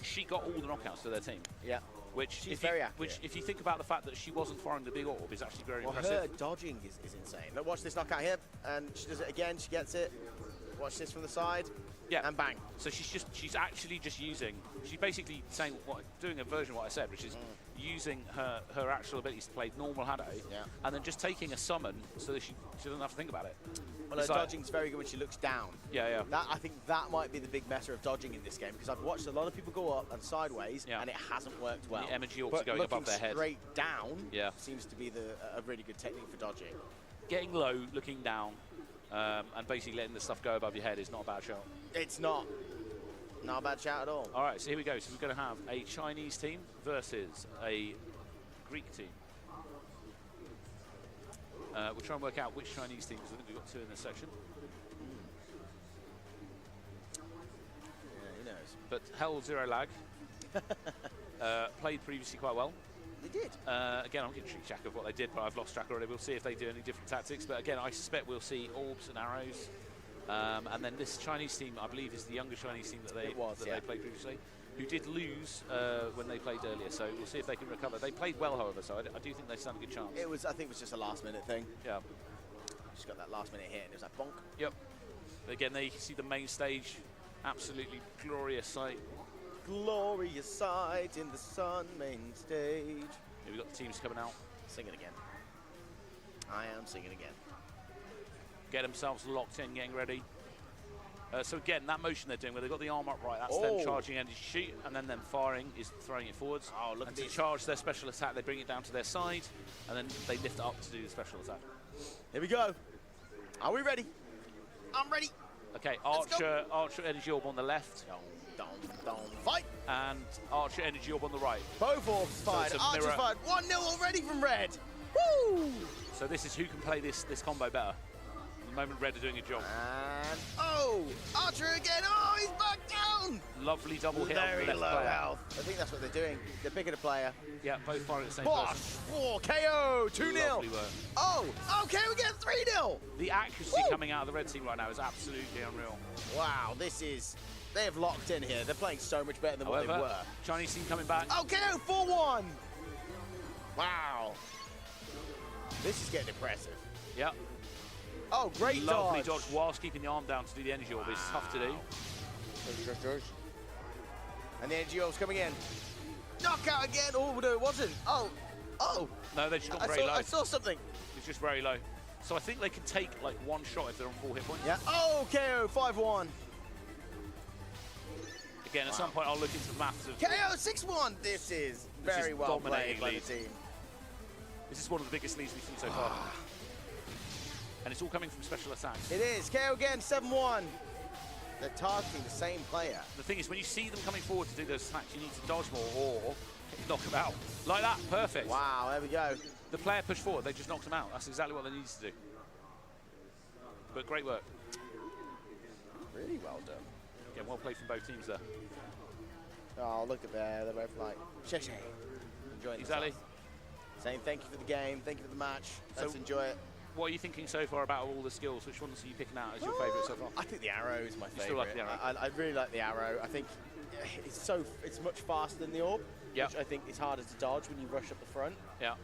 she got all the knockouts for their team. Yeah. Which, if you think about the fact that she wasn't firing the big orb, is actually very impressive. Her dodging is insane. Look, watch this knockout here, and she does it again. She gets it. Watch this from the side. Yeah. And bang. So she's actually just using. She's basically saying doing a version of what I said, which is using her actual abilities to play normal HADO, and then just taking a summon so that she doesn't have to think about it. Well, her dodging's very good when she looks down. Yeah. I think that might be the big meta of dodging in this game, because I've watched a lot of people go up and sideways, and it hasn't worked well. The energy orbs are going above their head. Straight down seems to be a really good technique for dodging. Getting low, looking down, and basically letting the stuff go above your head is not a bad shot. It's not. Not a bad shout at all. All right, so here we go. So we're going to have a Chinese team versus a Greek team. We'll try and work out which Chinese team, because I think we've got two in this section. Yeah, who knows? But Hell Zero Lag played previously quite well. They did. Again, I'm getting track of what they did, but I've lost track already. We'll see if they do any different tactics. But again, I suspect we'll see orbs and arrows. And then this Chinese team, I believe, is the younger Chinese team that they played previously, who did lose when they played earlier. So we'll see if they can recover. They played well, however, so I do think they stand a good chance. I think it was just a last-minute thing. Yeah. Just got that last-minute hit, and it was like bonk. Yep. But again, there you can see the main stage. Absolutely glorious sight. Glorious sight in the sun, main stage. Here we've got the teams coming out. Sing it again. I am singing again. Get themselves locked in, getting ready. So again, that motion they're doing, where they've got the arm upright, that's them charging energy shoot, and then them firing is throwing it forwards. Oh, look and at to charge their special attack, they bring it down to their side, and then they lift it up to do the special attack. Here we go. Are we ready? I'm ready. Okay, Archer energy orb on the left. Don't fight. And Archer energy orb on the right. Both orbs fired. Archer's fired. 1-0 already from Red. Woo! So this is who can play this combo better. The moment Red are doing a job. And Archer again. Oh, he's back down. Lovely double hit Very on the left low player. health. I think that's what they're doing. They're picking a player. Yeah, both firing at the same Bosh! person. KO! 2-0. Lovely work. Oh, okay, we get 3-0. The accuracy coming out of the Red team right now is absolutely unreal. Wow, they have locked in here. They're playing so much better than what they were. Chinese team coming back. Oh, KO 4-1. Wow. This is getting impressive. Yep. Oh, great Lovely dodge whilst keeping the arm down to do the energy orb. It's tough to do. And the energy orb's coming in. Knockout again. Oh, no, it wasn't. Oh. No, they just got very low. I saw something. It's just very low. So I think they can take like one shot if they're on full hit points. Yeah. Oh, KO 5-1. Again, at some point I'll look into the maths of KO 6-1. This is very well played by the team. This is one of the biggest leads we've seen so far. And it's all coming from special attacks. It is. KO again, 7-1. They're targeting the same player. The thing is, when you see them coming forward to do those attacks, you need to dodge more or knock them out. Like that, perfect. Wow, there we go. The player pushed forward, they just knocked them out. That's exactly what they needed to do. But great work. Really well done. Again, well played from both teams there. Oh, look at there. They're both like, Sheshe. Enjoying Exactly. Saying thank you for the game, thank you for the match. Let's enjoy it. what are you thinking so far about all the skills? Which ones are you picking out as your favourite so far? I think the arrow is my favourite. Still like the arrow? I really like the arrow. I think it's much faster than the orb, which I think is harder to dodge when you rush up the front. Yeah.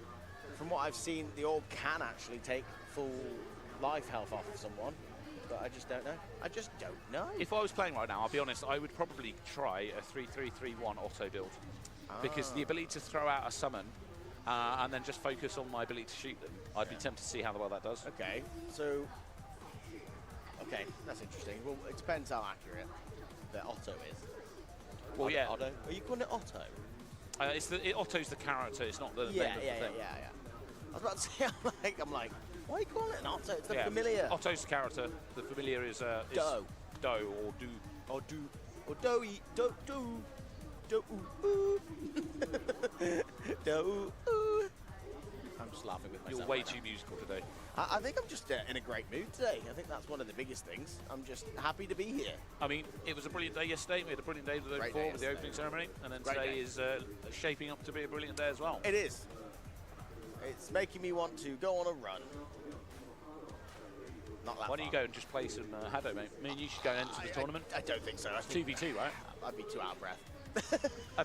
From what I've seen, the orb can actually take full life health off of someone, but I just don't know. I just don't know. If I was playing right now, I'll be honest, I would probably try a 3-3-3-1 auto build, because the ability to throw out a summon and then just focus on my ability to shoot them, I'd be tempted to see how well that does. Okay, so that's interesting. Well, it depends how accurate the auto is. Well, yeah. Auto? Are you calling it auto? Otto's the character. It's not the name of the thing. Yeah. I was about to say, I'm like, why are you calling it an Otto? It's the familiar. Otto's the character. The familiar is Do. Do or Do. Or Do. Or Doe. Do. Do. Do. Ooh. Do. Ooh. I'm just laughing with myself. You're way too musical today. I think I'm just in a great mood today. I think that's one of the biggest things. I'm just happy to be here. I mean, it was a brilliant day yesterday. We had a brilliant day the day before with the opening ceremony. And then today is shaping up to be a brilliant day as well. It is. It's making me want to go on a run. Not that Why don't you go and just play some HADO, mate? I mean, you should go and enter the tournament. I don't think so. It's 2v2, right? I'd be too out of breath. I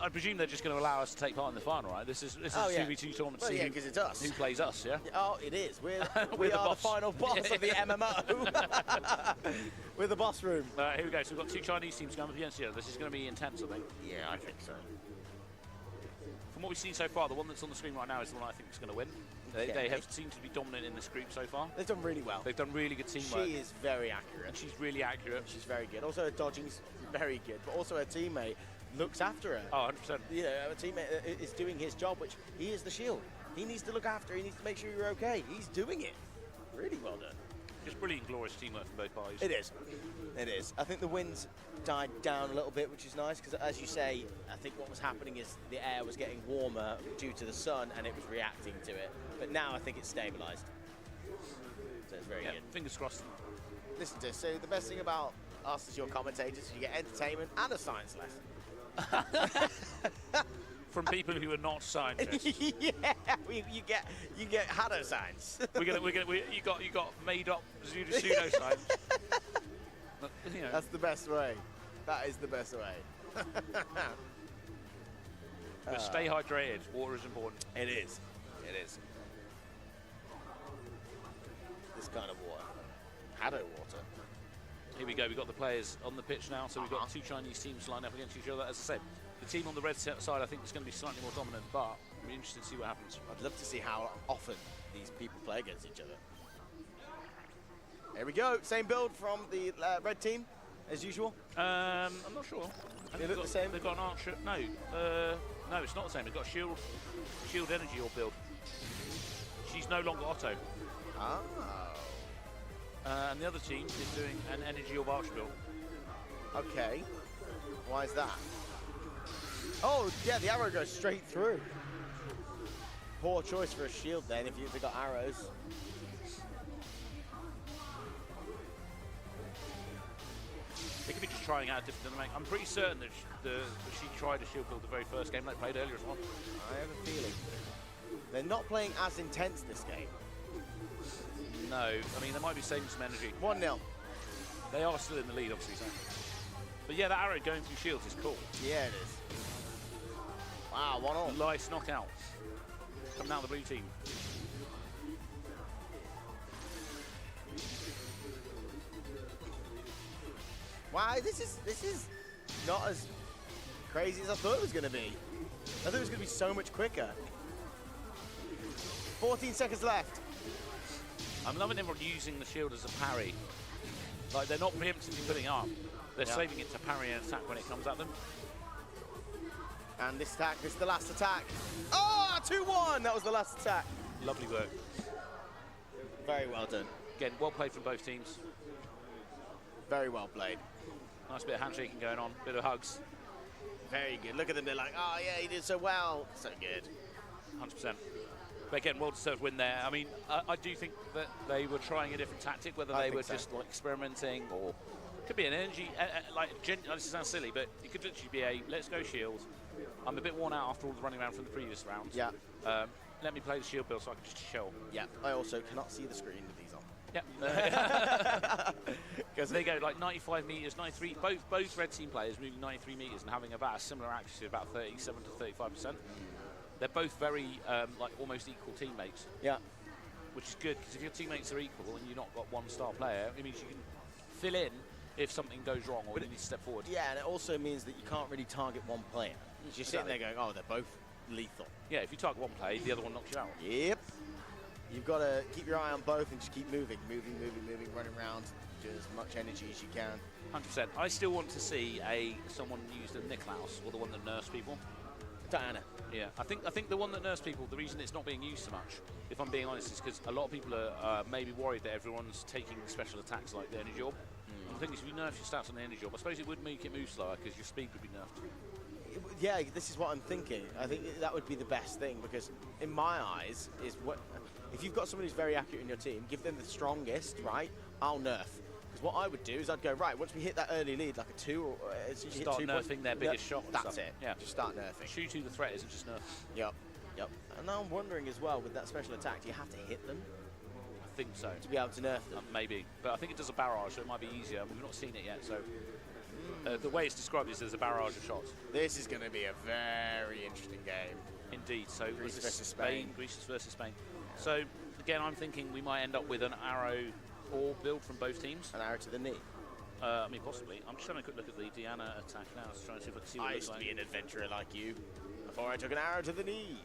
presume they're just going to allow us to take part in the final, right? This is a 2v2 tournament. Well, yeah, because it's us. Who plays us, yeah? Oh, it is. We are the final boss of the MMO. We're the boss room. Here we go. So we've got two Chinese teams going up against each other. This is going to be intense, I think. Yeah, I think so. From what we've seen so far, the one that's on the screen right now is the one I think is going to win. They have seemed to be dominant in this group so far. They've done really well. They've done really good teamwork. She is very accurate. And she's really accurate. She's very good. Also, her dodging's very good, but also her teammate looks after her. Oh, 100%. You know, her teammate is doing his job, which he is the shield. He needs to look after her. He needs to make sure you're okay. He's doing it. Really well done. Just brilliant, glorious teamwork from both parties. It is. It is. I think the winds died down a little bit, which is nice, because as you say, I think what was happening is the air was getting warmer due to the sun, and it was reacting to it. But now I think it's stabilised. So it's very good. Fingers crossed. Listen to this. So the best thing about us as your commentators is you get entertainment and a science lesson. From people who are not scientists. Yeah, you get HADO science. You got made up pseudoscience. You know. That's the best way. That is the best way. But stay hydrated. Water is important. It is. It is. This kind of water. HADO water. Here we go. We've got the players on the pitch now. So we've got two Chinese teams lined up against each other. As I said, the team on the red side I think is going to be slightly more dominant, but it'll be interesting to see what happens. I'd love to see how often these people play against each other. Here we go. Same build from the red team, as usual. I'm not sure. They look the same? They've got an archer. No, no, it's not the same. They've got shield energy or build. She's no longer Otto. Oh. And the other team is doing an energy or archer build. Okay. Why is that? Oh, yeah, the arrow goes straight through. Poor choice for a shield then if you've got arrows. They could be just trying out different dynamic. I'm pretty certain that she tried a shield build the very first game they played earlier as well. I have a feeling. They're not playing as intense this game. No, I mean, they might be saving some energy. 1-0. They are still in the lead, obviously. So. But yeah, that arrow going through shields is cool. Yeah, it is. Wow, 1-0. Nice knockout. Coming out of the blue team. Wow, this is not as crazy as I thought it was going to be. I thought it was going to be so much quicker. 14 seconds left. I'm loving them using the shield as a parry. Like, they're not preemptively putting up. They're saving it to parry an attack when it comes at them. And this attack, this is the last attack. Oh, 2-1! That was the last attack. Lovely work. Very well done. Again, well played from both teams. Very well played. Nice bit of handshaking going on, bit of hugs. Very good. Look at them, they're like, oh yeah, he did so well. So good. 100%. But again, well-deserved win there. I mean, I do think that they were trying a different tactic, whether they were just like experimenting or it could be an energy, this sounds silly, but it could literally be a let's go shield. I'm a bit worn out after all the running around from the previous round. Yeah. let me play the shield build so I can just chill. Yeah, I also cannot see the screen with these on. Yep. Because they go like 95 meters, 93. Both red team players moving 93 meters and having about a similar accuracy, about 37 to 35%. They're both very like almost equal teammates. Yeah. Which is good, because if your teammates are equal and you've not got one star player, it means you can fill in if something goes wrong or you need to step forward. Yeah, and it also means that you can't really target one player. You're just sitting there going, oh, they're both lethal. Yeah, if you target one player, the other one knocks you out. Yep. You've got to keep your eye on both and just keep moving, running around, just as much energy as you can. 100%. I still want to see someone use the Niklaus, or the one that nurse people. Diana. Yeah, I think the one that nurse people, the reason it's not being used so much, if I'm being honest, is because a lot of people are maybe worried that everyone's taking special attacks like the energy orb. And the thing is, if you nerf your stats on the energy orb, I suppose it would make it move slower because your speed would be nerfed. Yeah, this is what I'm thinking. I think that would be the best thing, because in my eyes, if you've got someone who's very accurate in your team, give them the strongest, right? I'll nerf. Because what I would do is I'd go, right, once we hit that early lead, like a 2 or start nerfing their biggest shot. That's it. Yeah. Just start nerfing. Shoot who the threat is and just nerf. Yep. And now I'm wondering as well, with that special attack, do you have to hit them? I think so. To be able to nerf them? Maybe. But I think it does a barrage, so it might be easier. We've not seen it yet, so... the way it's described is there's a barrage of shots. This is going to be a very interesting game. Indeed. So Greece versus Spain. Greece versus Spain. So again, I'm thinking we might end up with an arrow or build from both teams. An arrow to the knee. I mean, possibly. I'm just having a quick look at the Diana attack now, just trying to see if I can see what I it used looks to like. be an adventurer like you before I took an arrow to the knee.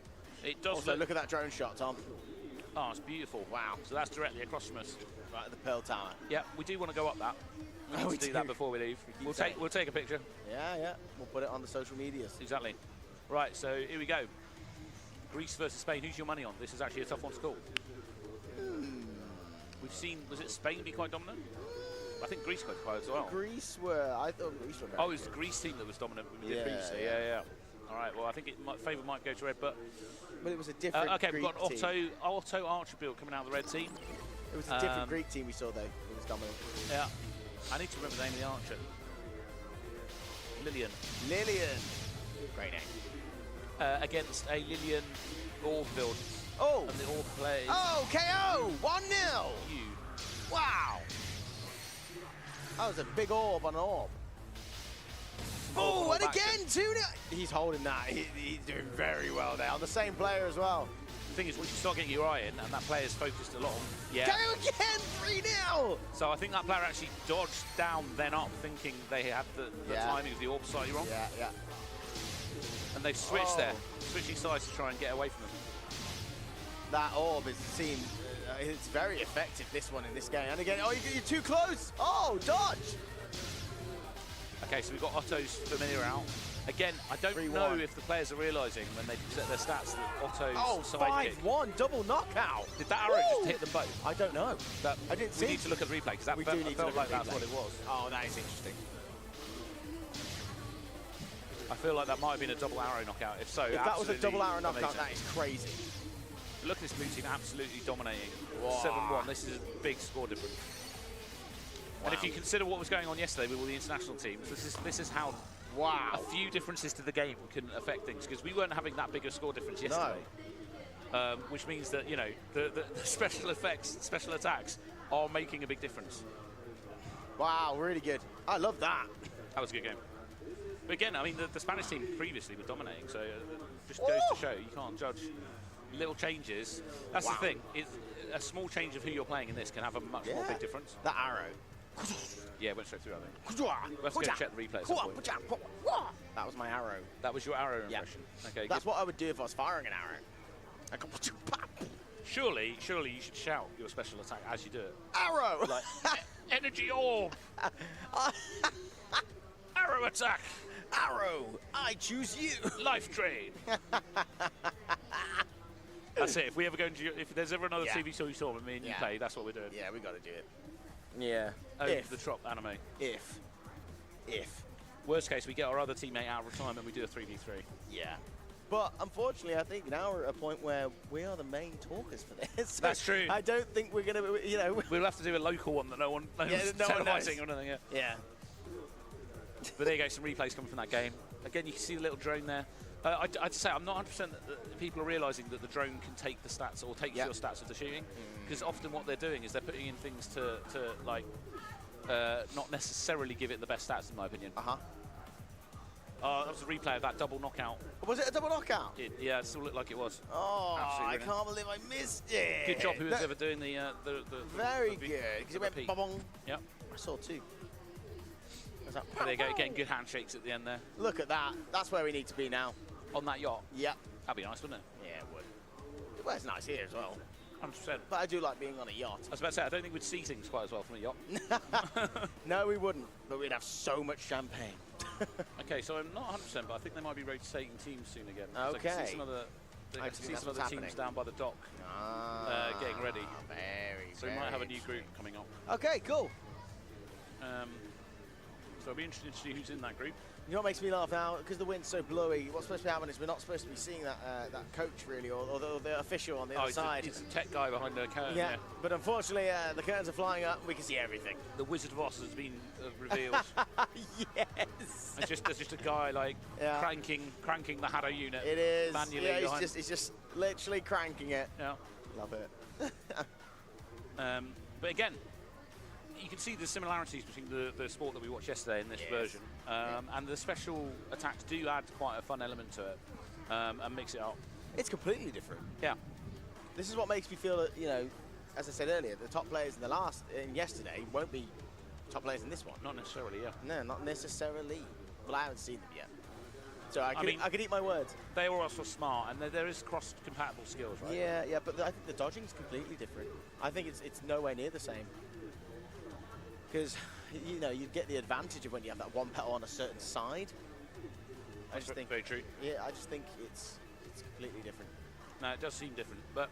It does also, look at that drone shot, Tom. Oh, it's beautiful. Wow. So that's directly across from us. Right at the Pearl Tower. Yeah, we do want to go up that. We need to do that before we leave. We'll take a picture. Yeah. We'll put it on the social medias. Exactly. Right, so here we go. Greece versus Spain. Who's your money on? This is actually a tough one to call. We've seen, was it Spain be quite dominant? I think Greece quite as well. I thought Greece were very it was the Greece team that was dominant previously. Yeah. All right, well, I think favour might go to red, but it was a different okay, Greek we've got team. Otto Archer build coming out of the red team. It was a different Greek team we saw, though. It was dominant. Yeah. I need to remember the name of the archer. Lillian. Great name. Against a Lillian Orb build. Oh! And the Orb plays... Oh, KO! 1-0! You. Wow! That was a big orb on an orb. Oh, and again, 2-0! He's holding that. He's doing very well now. The same player as well. The thing is, once you start getting your eye in, and that player's focused a lot on... Yeah. KO again! 3-0! So I think that player actually dodged down, then up, thinking they had the timing of the orb slightly wrong. Yeah. And they've switched there, switching sides to try and get away from them. That orb it's very effective, this one in this game. And again, you're too close. Oh, dodge. Okay, so we've got Otto's familiar out. Again, I don't know if the players are realising when they set their stats that Otto's sidekick. 5-1, double knockout. Did that arrow just hit them both? I don't know. I didn't see. We need to look at the replay, because that felt like that's what it was. Oh, that is interesting. I feel like that might have been a double arrow knockout. If so, if that was a double arrow knockout, that is crazy. Look at this blue team absolutely dominating. Wow. 7-1. This is a big score difference. Wow. And if you consider what was going on yesterday with all the international teams, this is how a few differences to the game can affect things, because we weren't having that big a score difference yesterday. No. Which means that, you know, the special effects, special attacks are making a big difference. Wow, really good. I love that. That was a good game. But again, I mean, the Spanish team previously were dominating, so just goes to show you can't judge little changes. That's the thing. A small change of who you're playing in this can have a much more big difference. That arrow. Yeah, it went straight through, I think. We'll have to go check the replay at some point. That was my arrow. That was your arrow impression? Okay, that's what I would do if I was firing an arrow. Surely you should shout your special attack as you do it. Arrow! Like, energy orb! Arrow attack! Arrow! I choose you! Life drain! That's it. If we ever go into, if there's ever another TV show you saw with me and you play, that's what we're doing. Yeah, we got to do it. Yeah. The Trop anime. If. Worst case, we get our other teammate out of retirement and we do a 3v3. Yeah. But unfortunately, I think now we're at a point where we are the main talkers for this. So that's true. I don't think we're going to, you know. We'll have to do a local one that no one's televising or anything. Yeah. But there you go, some replays coming from that game. Again, you can see the little drone there. I'd say I'm not 100% that people are realising that the drone can take the stats or take your stats of the shooting, because often what they're doing is they're putting in things to like not necessarily give it the best stats, in my opinion. That was a replay of that double knockout. Was it a double knockout? Yeah, it still looked like it was. Oh, Absolutely I brilliant. can't believe I missed it. Good job, whoever's ever doing the very good, because it went bong. Yep. I saw two. There you go, getting good handshakes at the end there. Look at that. That's where we need to be now. On that yacht? Yep. That'd be nice, wouldn't it? Yeah, it would. Well, it's nice here as well. 100%. But I do like being on a yacht. I was about to say, I don't think we'd see things quite as well from a yacht. No, we wouldn't. But we'd have so much champagne. Okay, so I'm not 100%, but I think they might be rotating teams soon again. Okay. I can see some other, teams down by the dock getting ready. So we might have a new group coming up. Okay, cool. So it'll be interesting to see who's in that group. You know what makes me laugh now? Because the wind's so blowy, what's supposed to be happening is we're not supposed to be seeing that coach, really, or the official on the other side. It's a tech guy behind the curtain. Yeah, but unfortunately, the curtains are flying up, we can see everything. The Wizard of Oz has been revealed. Yes! There's just a guy, like, cranking the HADO unit. It is. Manually. Yeah, he's just literally cranking it. Yeah. Love it. But again, you can see the similarities between the sport that we watched yesterday and this version. And the special attacks do add quite a fun element to it and mix it up. It's completely different. Yeah. This is what makes me feel that, you know, as I said earlier, the top players in yesterday won't be top players in this one. Not necessarily, yeah. No, not necessarily. Well, I haven't seen them yet. So I could eat my words. They are also smart, and there is cross-compatible skills, right? Yeah, but I think the dodging is completely different. I think it's nowhere near the same. Because, you know, you get the advantage of when you have that one petal on a certain side. I just think very true. Yeah, I just think it's completely different. No, it does seem different, but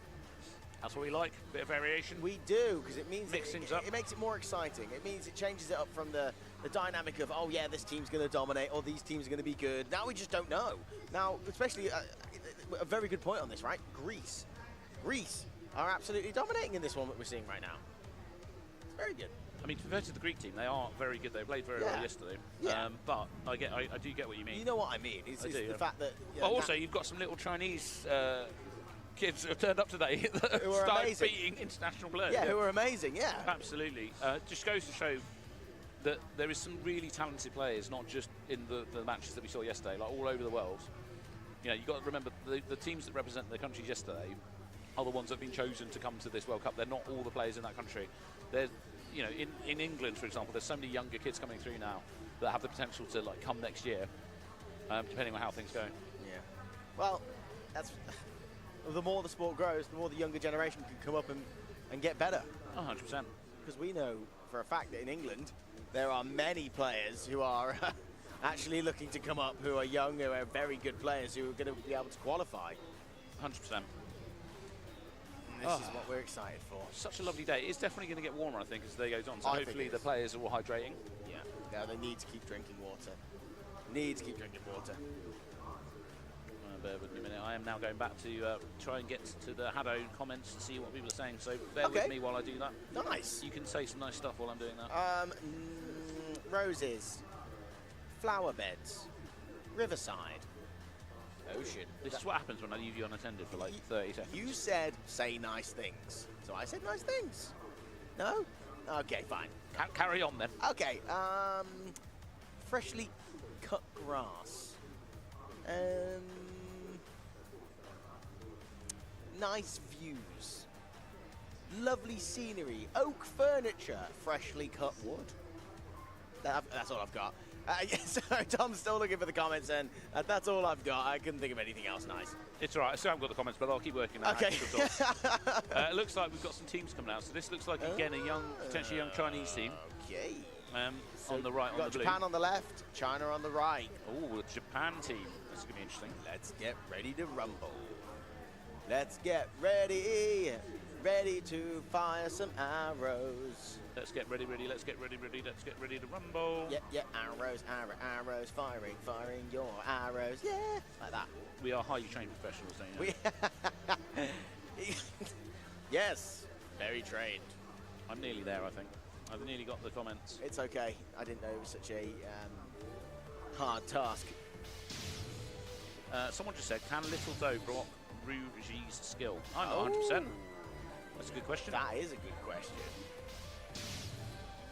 that's what we like. Bit of variation. We do, because it means Mix things up. It makes it more exciting. It means it changes it up from the dynamic of, oh yeah, this team's going to dominate, or these teams are going to be good. Now we just don't know. Now, especially a very good point on this, right? Greece are absolutely dominating in this one that we're seeing right now. It's very good. I mean, compared to the Greek team, they are very good. They played very well yesterday. Yeah. But I do get what you mean. You know what I mean? It's the fact that. But also, you've got some little Chinese kids who have turned up today that who are started amazing. beating international players. Yeah, who are amazing. Yeah. Absolutely. Just goes to show that there is some really talented players, not just in the matches that we saw yesterday, like all over the world. You know, you've got to remember the teams that represent their countries yesterday are the ones that have been chosen to come to this World Cup. They're not all the players in that country. There's, you know, in England, for example, there's so many younger kids coming through now that have the potential to like come next year, depending on how things go. Yeah. Well, that's the more the sport grows, the more the younger generation can come up and get better. 100%. Because we know for a fact that in England there are many players who are actually looking to come up, who are young, who are very good players, who are going to be able to qualify. 100%. This is what we're excited for. Such a lovely day. It's definitely going to get warmer, I think, as the day goes on. So I hopefully the players are all hydrating. Yeah. Now they need to keep drinking water. Need to keep drinking water. Bear with me a minute. I am now going back to try and get to the HADO comments and see what people are saying. So bear with me while I do that. Nice. You can say some nice stuff while I'm doing that. Roses, flower beds, riverside, ocean. This is what happens when I leave you unattended for like 30 seconds. You said say nice things, so I said nice things. No? Okay, fine. Carry on then. Okay. Freshly cut grass. Nice views. Lovely scenery. Oak furniture. Freshly cut wood. That's all I've got. Sorry, Tom's still looking for the comments, and that's all I've got. I couldn't think of anything else nice. It's all right. I still haven't got the comments, but I'll keep working on Okay. that. It looks like we've got some teams coming out. So this looks like, again, a potentially young Chinese team. Okay. On the right, on the blue. Japan on the left, China on the right. Oh, the Japan team. This is going to be interesting. Let's get ready to rumble. Let's get ready to fire some arrows. Let's get ready, let's get ready, let's get ready to rumble. Yeah, arrows, arrows, firing your arrows, yeah, like that. We are highly trained professionals, don't you know? Yes, very trained. I'm nearly there, I think. I've nearly got the comments. It's okay. I didn't know it was such a hard task. Someone just said, can Little Doe block Rouge's skill? I'm not 100%. That's a good question. That is a good question.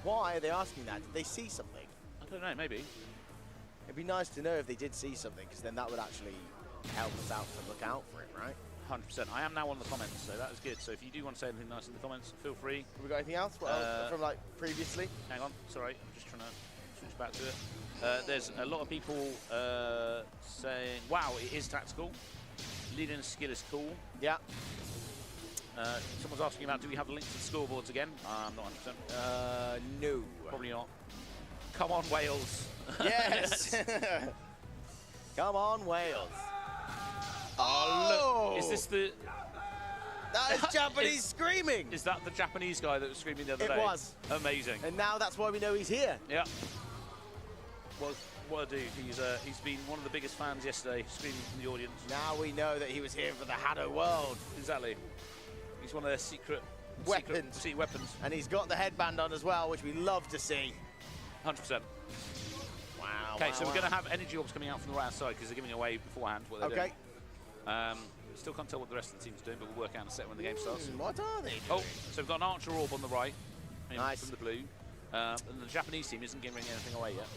Why are they asking that? Did they see something? I don't know, maybe. It'd be nice to know if they did see something, because then that would actually help us out to look out for it, right? 100%. I am now on the comments, so that is good. So if you do want to say anything nice in the comments, feel free. Have we got anything else? What else from like previously? Hang on, sorry, I'm just trying to switch back to it. There's a lot of people saying, wow, it is tactical. Leading a skill is cool. Yeah. Someone's asking about, do we have the link to the scoreboards again? I'm not 100%. No. Probably not. Come on, Wales. Yes. Come on, Wales. Oh, look. Is this the... That is Japanese screaming. Is that the Japanese guy that was screaming the other day? It was. Amazing. And now that's why we know he's here. Yeah. Well, what a dude. He's been one of the biggest fans yesterday, screaming from the audience. Now we know that he was here for the HADO World. Exactly. He's one of their secret weapons. weapons. And he's got the headband on as well, which we love to see. 100%. Wow. Okay, wow, so we're wow. going to have energy orbs coming out from the right side because they're giving away beforehand what they're doing. Still can't tell what the rest of the team's doing, but we'll work out in a sec when the game starts. What are they doing? Oh, so we've got an archer orb on the right, nice. From the blue. And the Japanese team isn't giving anything away yet.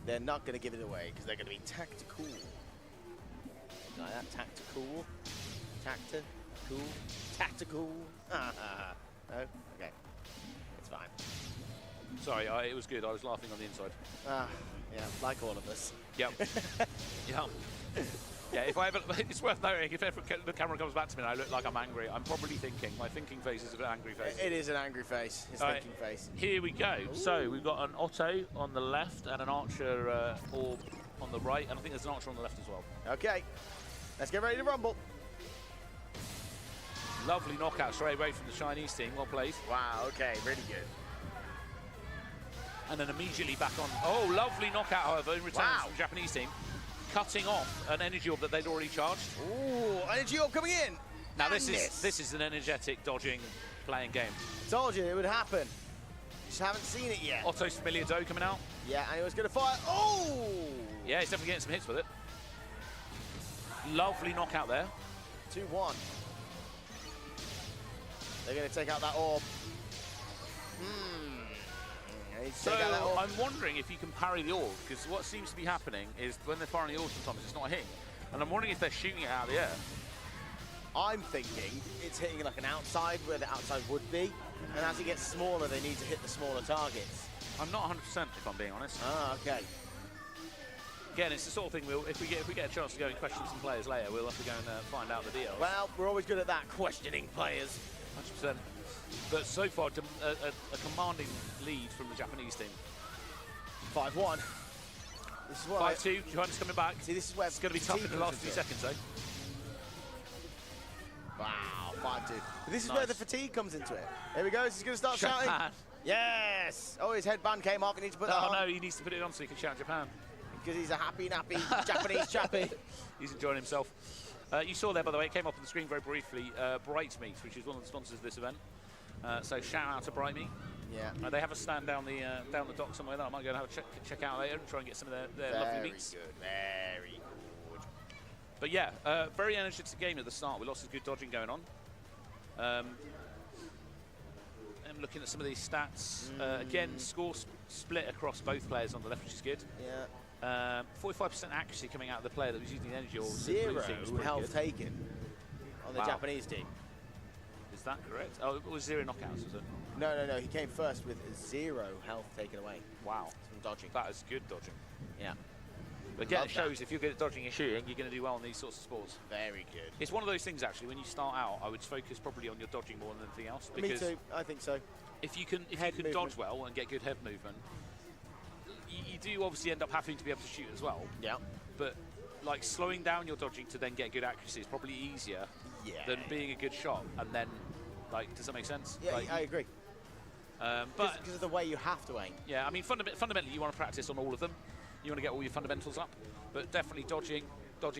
They're not going to give it away because they're going to be tactical. Like that, tactical. Tactical. No? Okay. It's fine. Sorry, it was good. I was laughing on the inside. Yeah, like all of us. Yep. Yeah. Yeah, if I ever, it's worth noting, if ever the camera comes back to me and I look like I'm angry, I'm probably thinking, my thinking face is an angry face. It is an angry face, his thinking face. Here we go. Ooh. So we've got an Otto on the left and an archer orb on the right, and I think there's an archer on the left as well. Okay, let's get ready to rumble. Lovely knockout straight away from the Chinese team, well played. Wow, okay, really good. And then immediately back on. Oh, lovely knockout, however, in return from the Japanese team. Cutting off an energy orb that they'd already charged. Ooh, energy orb coming in. Now this is an energetic dodging playing game. Told you it would happen. Just haven't seen it yet. Otto's familiar dough coming out. Yeah, and he was going to fire. Oh! Yeah, he's definitely getting some hits with it. Lovely knockout there. 2-1. They're going to take out that orb. So I'm wondering if you can parry the orb, because what seems to be happening is when they're firing the orb sometimes it's not hitting. And I'm wondering if they're shooting it out of the air. I'm thinking it's hitting like an outside where the outside would be, and as it gets smaller they need to hit the smaller targets. I'm not 100% if I'm being honest. Okay. Again, it's the sort of thing if we get a chance to go and question some players later, we'll have to go and find out the deal. Well, we're always good at that, questioning players. 100%. But so far, a commanding lead from the Japanese team. 5-1. This is what 5-2. China's coming back. See, this is where it's going to be tough in the last few seconds, though. Wow, 5-2. This is where the fatigue comes into it. Here we go. He's going to start shouting. Yes. Oh, his headband came off. He needs to put that on. Oh no, he needs to put it on so he can shout Japan. Because he's a happy, nappy Japanese chappy. He's enjoying himself. You saw there, by the way, it came up on the screen very briefly, Bright Meat, which is one of the sponsors of this event. So shout out to Bright Meat. Yeah. They have a stand down the dock somewhere that I might go and have a check out later and try and get some of their lovely meats. Very good, very good. But yeah, very energetic game at the start with lots of good dodging going on. I'm looking at some of these stats. Again, score split across both players on the left, which is good. Yeah. 45% accuracy coming out of the player that was using the energy orbs. 0 health taken on the Japanese team. Is that correct? Oh, it was 0 knockouts, was it? No. He came first with 0 health taken away. Wow. From dodging. That is good dodging. Yeah. But again, it shows if you're good at dodging and shooting, you're going to do well in these sorts of sports. Very good. It's one of those things, actually, when you start out, I would focus probably on your dodging more than anything else. Me too. I think so. If you can dodge well and get good head movement, you do obviously end up having to be able to shoot as well. Yeah. But like slowing down your dodging to then get good accuracy is probably easier than being a good shot. And then, like, does that make sense? Yeah, like, I agree. But because of the way you have to aim. Yeah, I mean, fundamentally, you want to practice on all of them. You want to get all your fundamentals up. But definitely dodging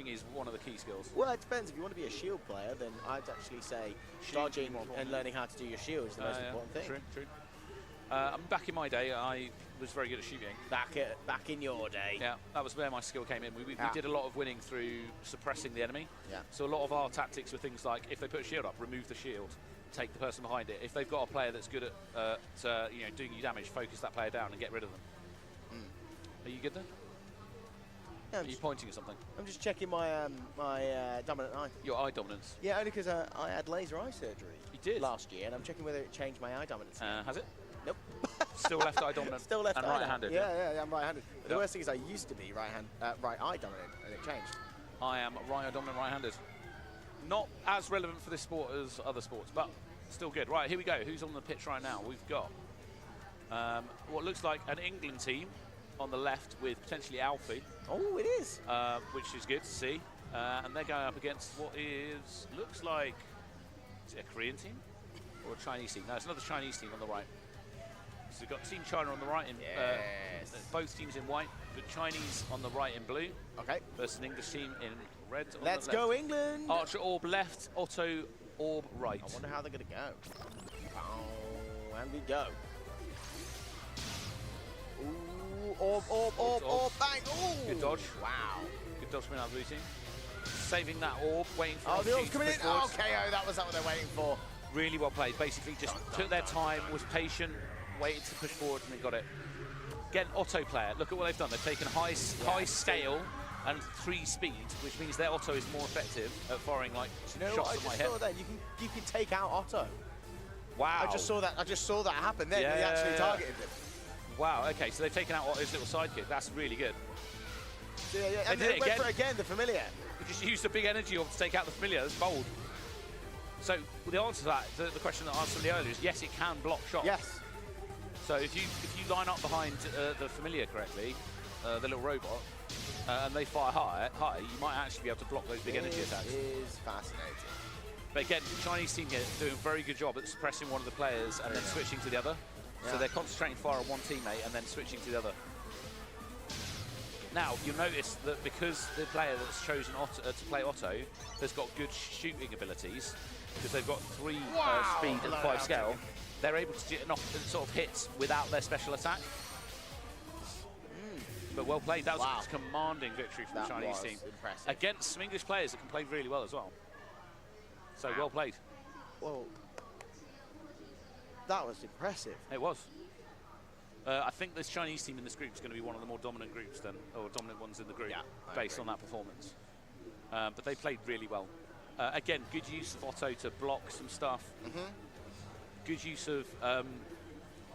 is one of the key skills. Well, it depends. If you want to be a shield player, then I'd actually say dodging and learning how to do your shield is the most important thing. True. Back in my day, I was very good at shooting. Back in your day. Yeah, that was where my skill came in. We did a lot of winning through suppressing the enemy. Yeah. So a lot of our tactics were things like, if they put a shield up, remove the shield, take the person behind it. If they've got a player that's good at you know, doing you damage, focus that player down and get rid of them. Are you good then? Yeah, Are you pointing at something? I'm just checking my my dominant eye. Your eye dominance. Yeah, only because I had laser eye surgery. You did? Last year, and I'm checking whether it changed my eye dominance. Has it? Nope. Still left eye dominant. Still left and eye right-handed. Yeah, I'm right-handed. Yep. The worst thing is I used to be right eye dominant, and it changed. I am right eye dominant, right-handed. Not as relevant for this sport as other sports, but still good. Right, here we go. Who's on the pitch right now? We've got what looks like an England team on the left with potentially Alfie. Oh, it is. Which is good to see. And they're going up against what looks like, is it a Korean team or a Chinese team? No, it's another Chinese team on the right. So we've got Team China on the right, in both teams in white, but Chinese on the right in blue. Okay. Versus an English team in red on Let's the left. go, England. Archer orb left, Otto orb right. I wonder how they're going to go. Oh, and we go. Ooh, orb, bang. Ooh. Good dodge. Wow. Good dodge from our blue team. Saving that orb, waiting for the orb's coming in. Forward. Oh, KO, that was what they're waiting for. Really well played. Basically just took their time, was patient, waited to push forward, and they got it. Again, Otto player, look at what they've done. They've taken high scale and 3 speed, which means their Otto is more effective at firing like shots at my head. Saw that. You can take out Otto. Wow. I just saw that happen then. They actually targeted him. Wow, okay, so they've taken out Otto's little sidekick. That's really good. Yeah, and they went for it again, the familiar. They just used a big energy orb to take out the familiar. That's bold. So the answer to that, the question that I asked somebody earlier is yes, it can block shots. Yes. So if you line up behind the familiar correctly, the little robot, and they fire high, you might actually be able to block those big energy attacks. It is fascinating. But again, the Chinese team here doing a very good job at suppressing one of the players and then switching to the other. Yeah. So they're concentrating fire on one teammate and then switching to the other. Now, you'll notice that because the player that's chosen to play Otto has got good shooting abilities, because they've got 3 speed and 5 scale, they're able to get enough sort of hits without their special attack. But well played. That was a commanding victory from the Chinese team. Impressive. Against some English players that can play really well as well. So well played. Well, that was impressive. It was. I think this Chinese team in this group is going to be one of the more dominant groups then, or dominant ones in the group, based on that performance. But they played really well. Again, good use of Otto to block some stuff. Good use of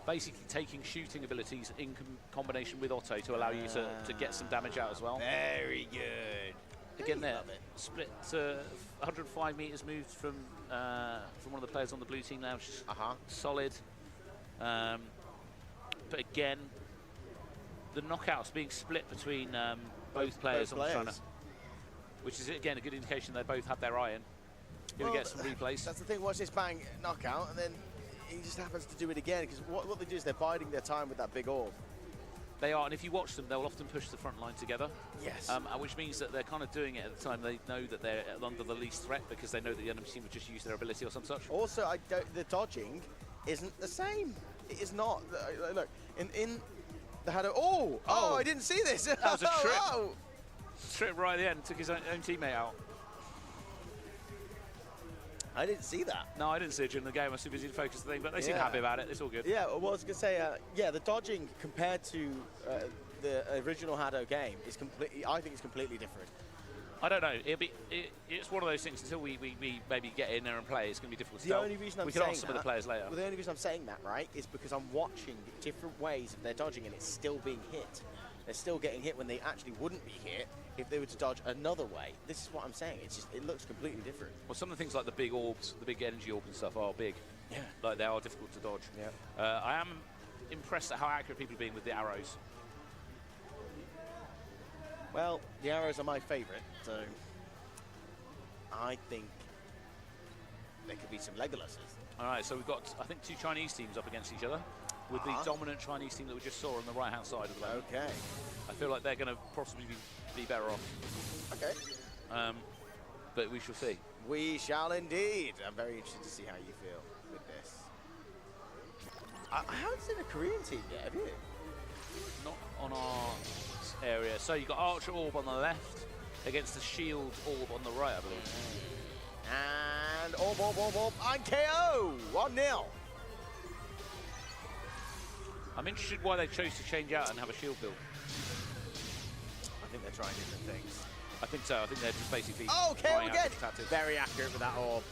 basically taking shooting abilities in combination with Otto to allow you to get some damage out as well. Very good. Again, there, split 105 meters moved from one of the players on the blue team now, which is solid. But again, the knockouts being split between both players on China, which is again a good indication they both had their eye in. Here we get some replays. That's the thing. Watch this bang knockout, and then he just happens to do it again because what they do is they're biding their time with that big orb. They are, and if you watch them, they'll often push the front line together. Yes. Which means that they're kind of doing it at the time they know that they're under the least threat because they know that the enemy team would just use their ability or some such. Also, the dodging isn't the same. It is not. Look, in the HADO. Oh, I didn't see this. That was a trip. Trip right at the end, took his own teammate out. I didn't see that. No, I didn't see it during the game. I was too busy to focus the thing, but they seem happy about it. It's all good. Yeah, well, I was going to say, the dodging compared to the original HADO game is completely, I think it's completely different. I don't know. It's one of those things until we maybe get in there and play, it's going to be difficult to tell. Only reason we can ask some of the players later. Well, the only reason I'm saying that, right, is because I'm watching different ways of their dodging and it's still being hit. They're still getting hit when they actually wouldn't be hit if they were to dodge another way. This is what I'm saying. It's just, it looks completely different. Well, some of the things like the big orbs, the big energy orbs and stuff are big. Yeah. Like they are difficult to dodge. Yeah. I am impressed at how accurate people are being with the arrows. Well, the arrows are my favourite, so I think there could be some Legolases. All right, so we've got, I think, 2 Chinese teams up against each other, with the dominant Chinese team that we just saw on the right-hand side of the moment. Okay. I feel like they're going to possibly be better off. Okay. But we shall see. We shall indeed. I'm very interested to see how you feel with this. I haven't seen a Korean team yet, have you? Not on our area. So you've got Archer Orb on the left against the Shield Orb on the right, I believe. And Orb, and KO! 1-0. I'm interested why they chose to change out and have a shield build. I think they're trying different things. I think so. I think they're just basically KO trying out again! different tactics. Very accurate with that Orb.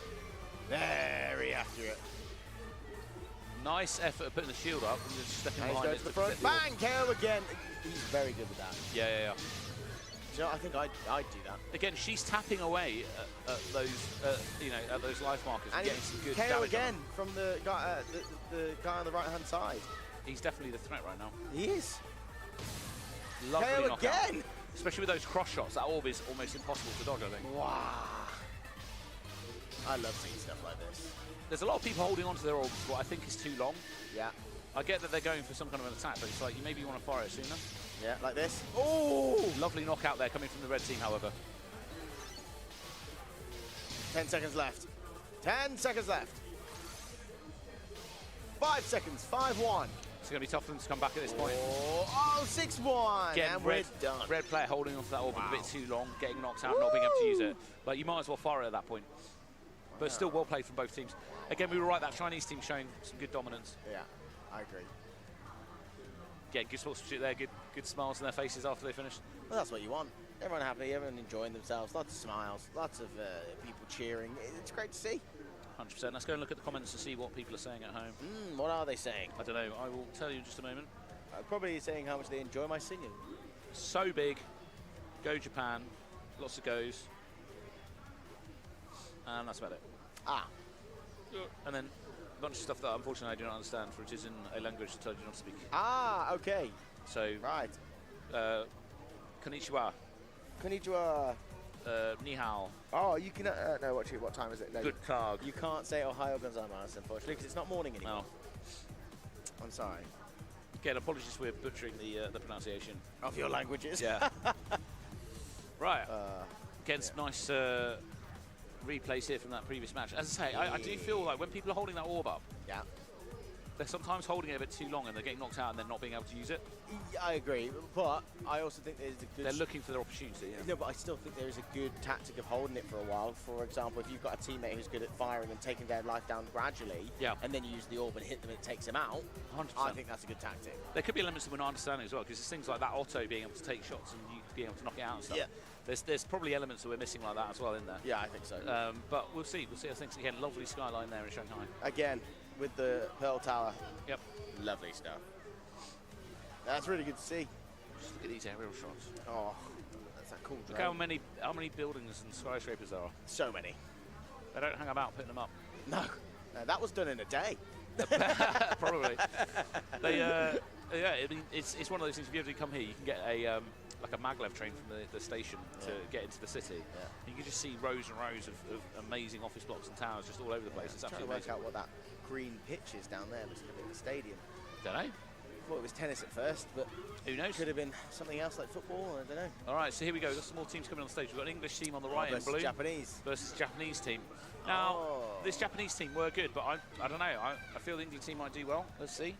Very accurate. Nice effort of putting the shield up and just stepping And he's behind going it to the front. Bang! KO again. He's very good with that. Yeah. Do you know, I think I'd do that. Again, she's tapping away at those, at those life markers and getting some good KO damage again from the guy, the guy on the right-hand side. He's definitely the threat right now. He is. Lovely KO knockout. again! Especially with those cross shots, that orb is almost impossible to dodge, I think. Wow. I love seeing stuff like this. There's a lot of people holding onto their orbs, what I think is too long. Yeah. I get that they're going for some kind of an attack, but it's like, maybe you want to fire it sooner. Yeah, like this. Oh! Lovely knockout there coming from the red team, however. 10 seconds left. 10 seconds left. 5 seconds. 5-1. It's going to be tough for them to come back at this point. Oh, 6-1. Again, and red, we're done. red player holding onto that orb a bit too long, getting knocked out, not being able to use it. But you might as well fire it at that point. But still well played from both teams. Again, we were right, that Chinese team showing some good dominance. Yeah, I agree. Yeah, good sportsmanship there, good smiles on their faces after they finished. Well, that's what you want. Everyone happy, everyone enjoying themselves, lots of smiles, lots of people cheering. It's great to see. 100%. Let's go and look at the comments to see what people are saying at home. What are they saying? I don't know. I will tell you in just a moment. Probably saying how much they enjoy my singing. So big. Go Japan. Lots of goes. And that's about it. And then a bunch of stuff that unfortunately I do not understand, for it is in a language that I do not speak. Okay. So, right. Konnichiwa. Konnichiwa. Ni hao. Oh, you can. No, what time is it? No, Good tag. You can't say Ohio Gozaimasu, unfortunately, because it's not morning anymore. No. I'm sorry. Again, apologies for butchering the pronunciation of your languages. Yeah. Right. Again, some nice replays here from that previous match. As I say, I do feel like when people are holding that orb up, they're sometimes holding it a bit too long and they're getting knocked out and then not being able to use it. I agree, but I also think there's a good... They're looking for their opportunity, yeah. No, but I still think there is a good tactic of holding it for a while. For example, if you've got a teammate who's good at firing and taking their life down gradually, and then you use the orb and hit them and it takes them out, 100%. I think that's a good tactic. There could be elements that we're not understanding as well, because there's things like that Otto being able to take shots and you being able to knock it out and stuff. Yeah. There's probably elements that we're missing like that as well in there. Yeah, I think so. But we'll see. We'll see. I think, again, lovely skyline there in Shanghai. Again, with the Pearl Tower. Yep. Lovely stuff. That's really good to see. Just look at these aerial shots. Oh, that's that cool drone. Look how many buildings and skyscrapers there are. So many. They don't hang about putting them up. No. That was done in a day. Probably. Yeah, I mean, it's one of those things. If you ever come here, you can get a like a maglev train from the station to get into the city. Yeah. You can just see rows and rows of amazing office blocks and towers just all over the place. It's absolutely amazing. Trying to work out what that green pitch is down there. Looks like a bit of a stadium. Don't know. I thought it was tennis at first, but who knows? Could have been something else like football. I don't know. All right, so here we go. We've got some more teams coming on stage. We've got an English team on the right in blue versus Japanese team. Now, this Japanese team were good, but I don't know. I feel the English team might do well. Let's see.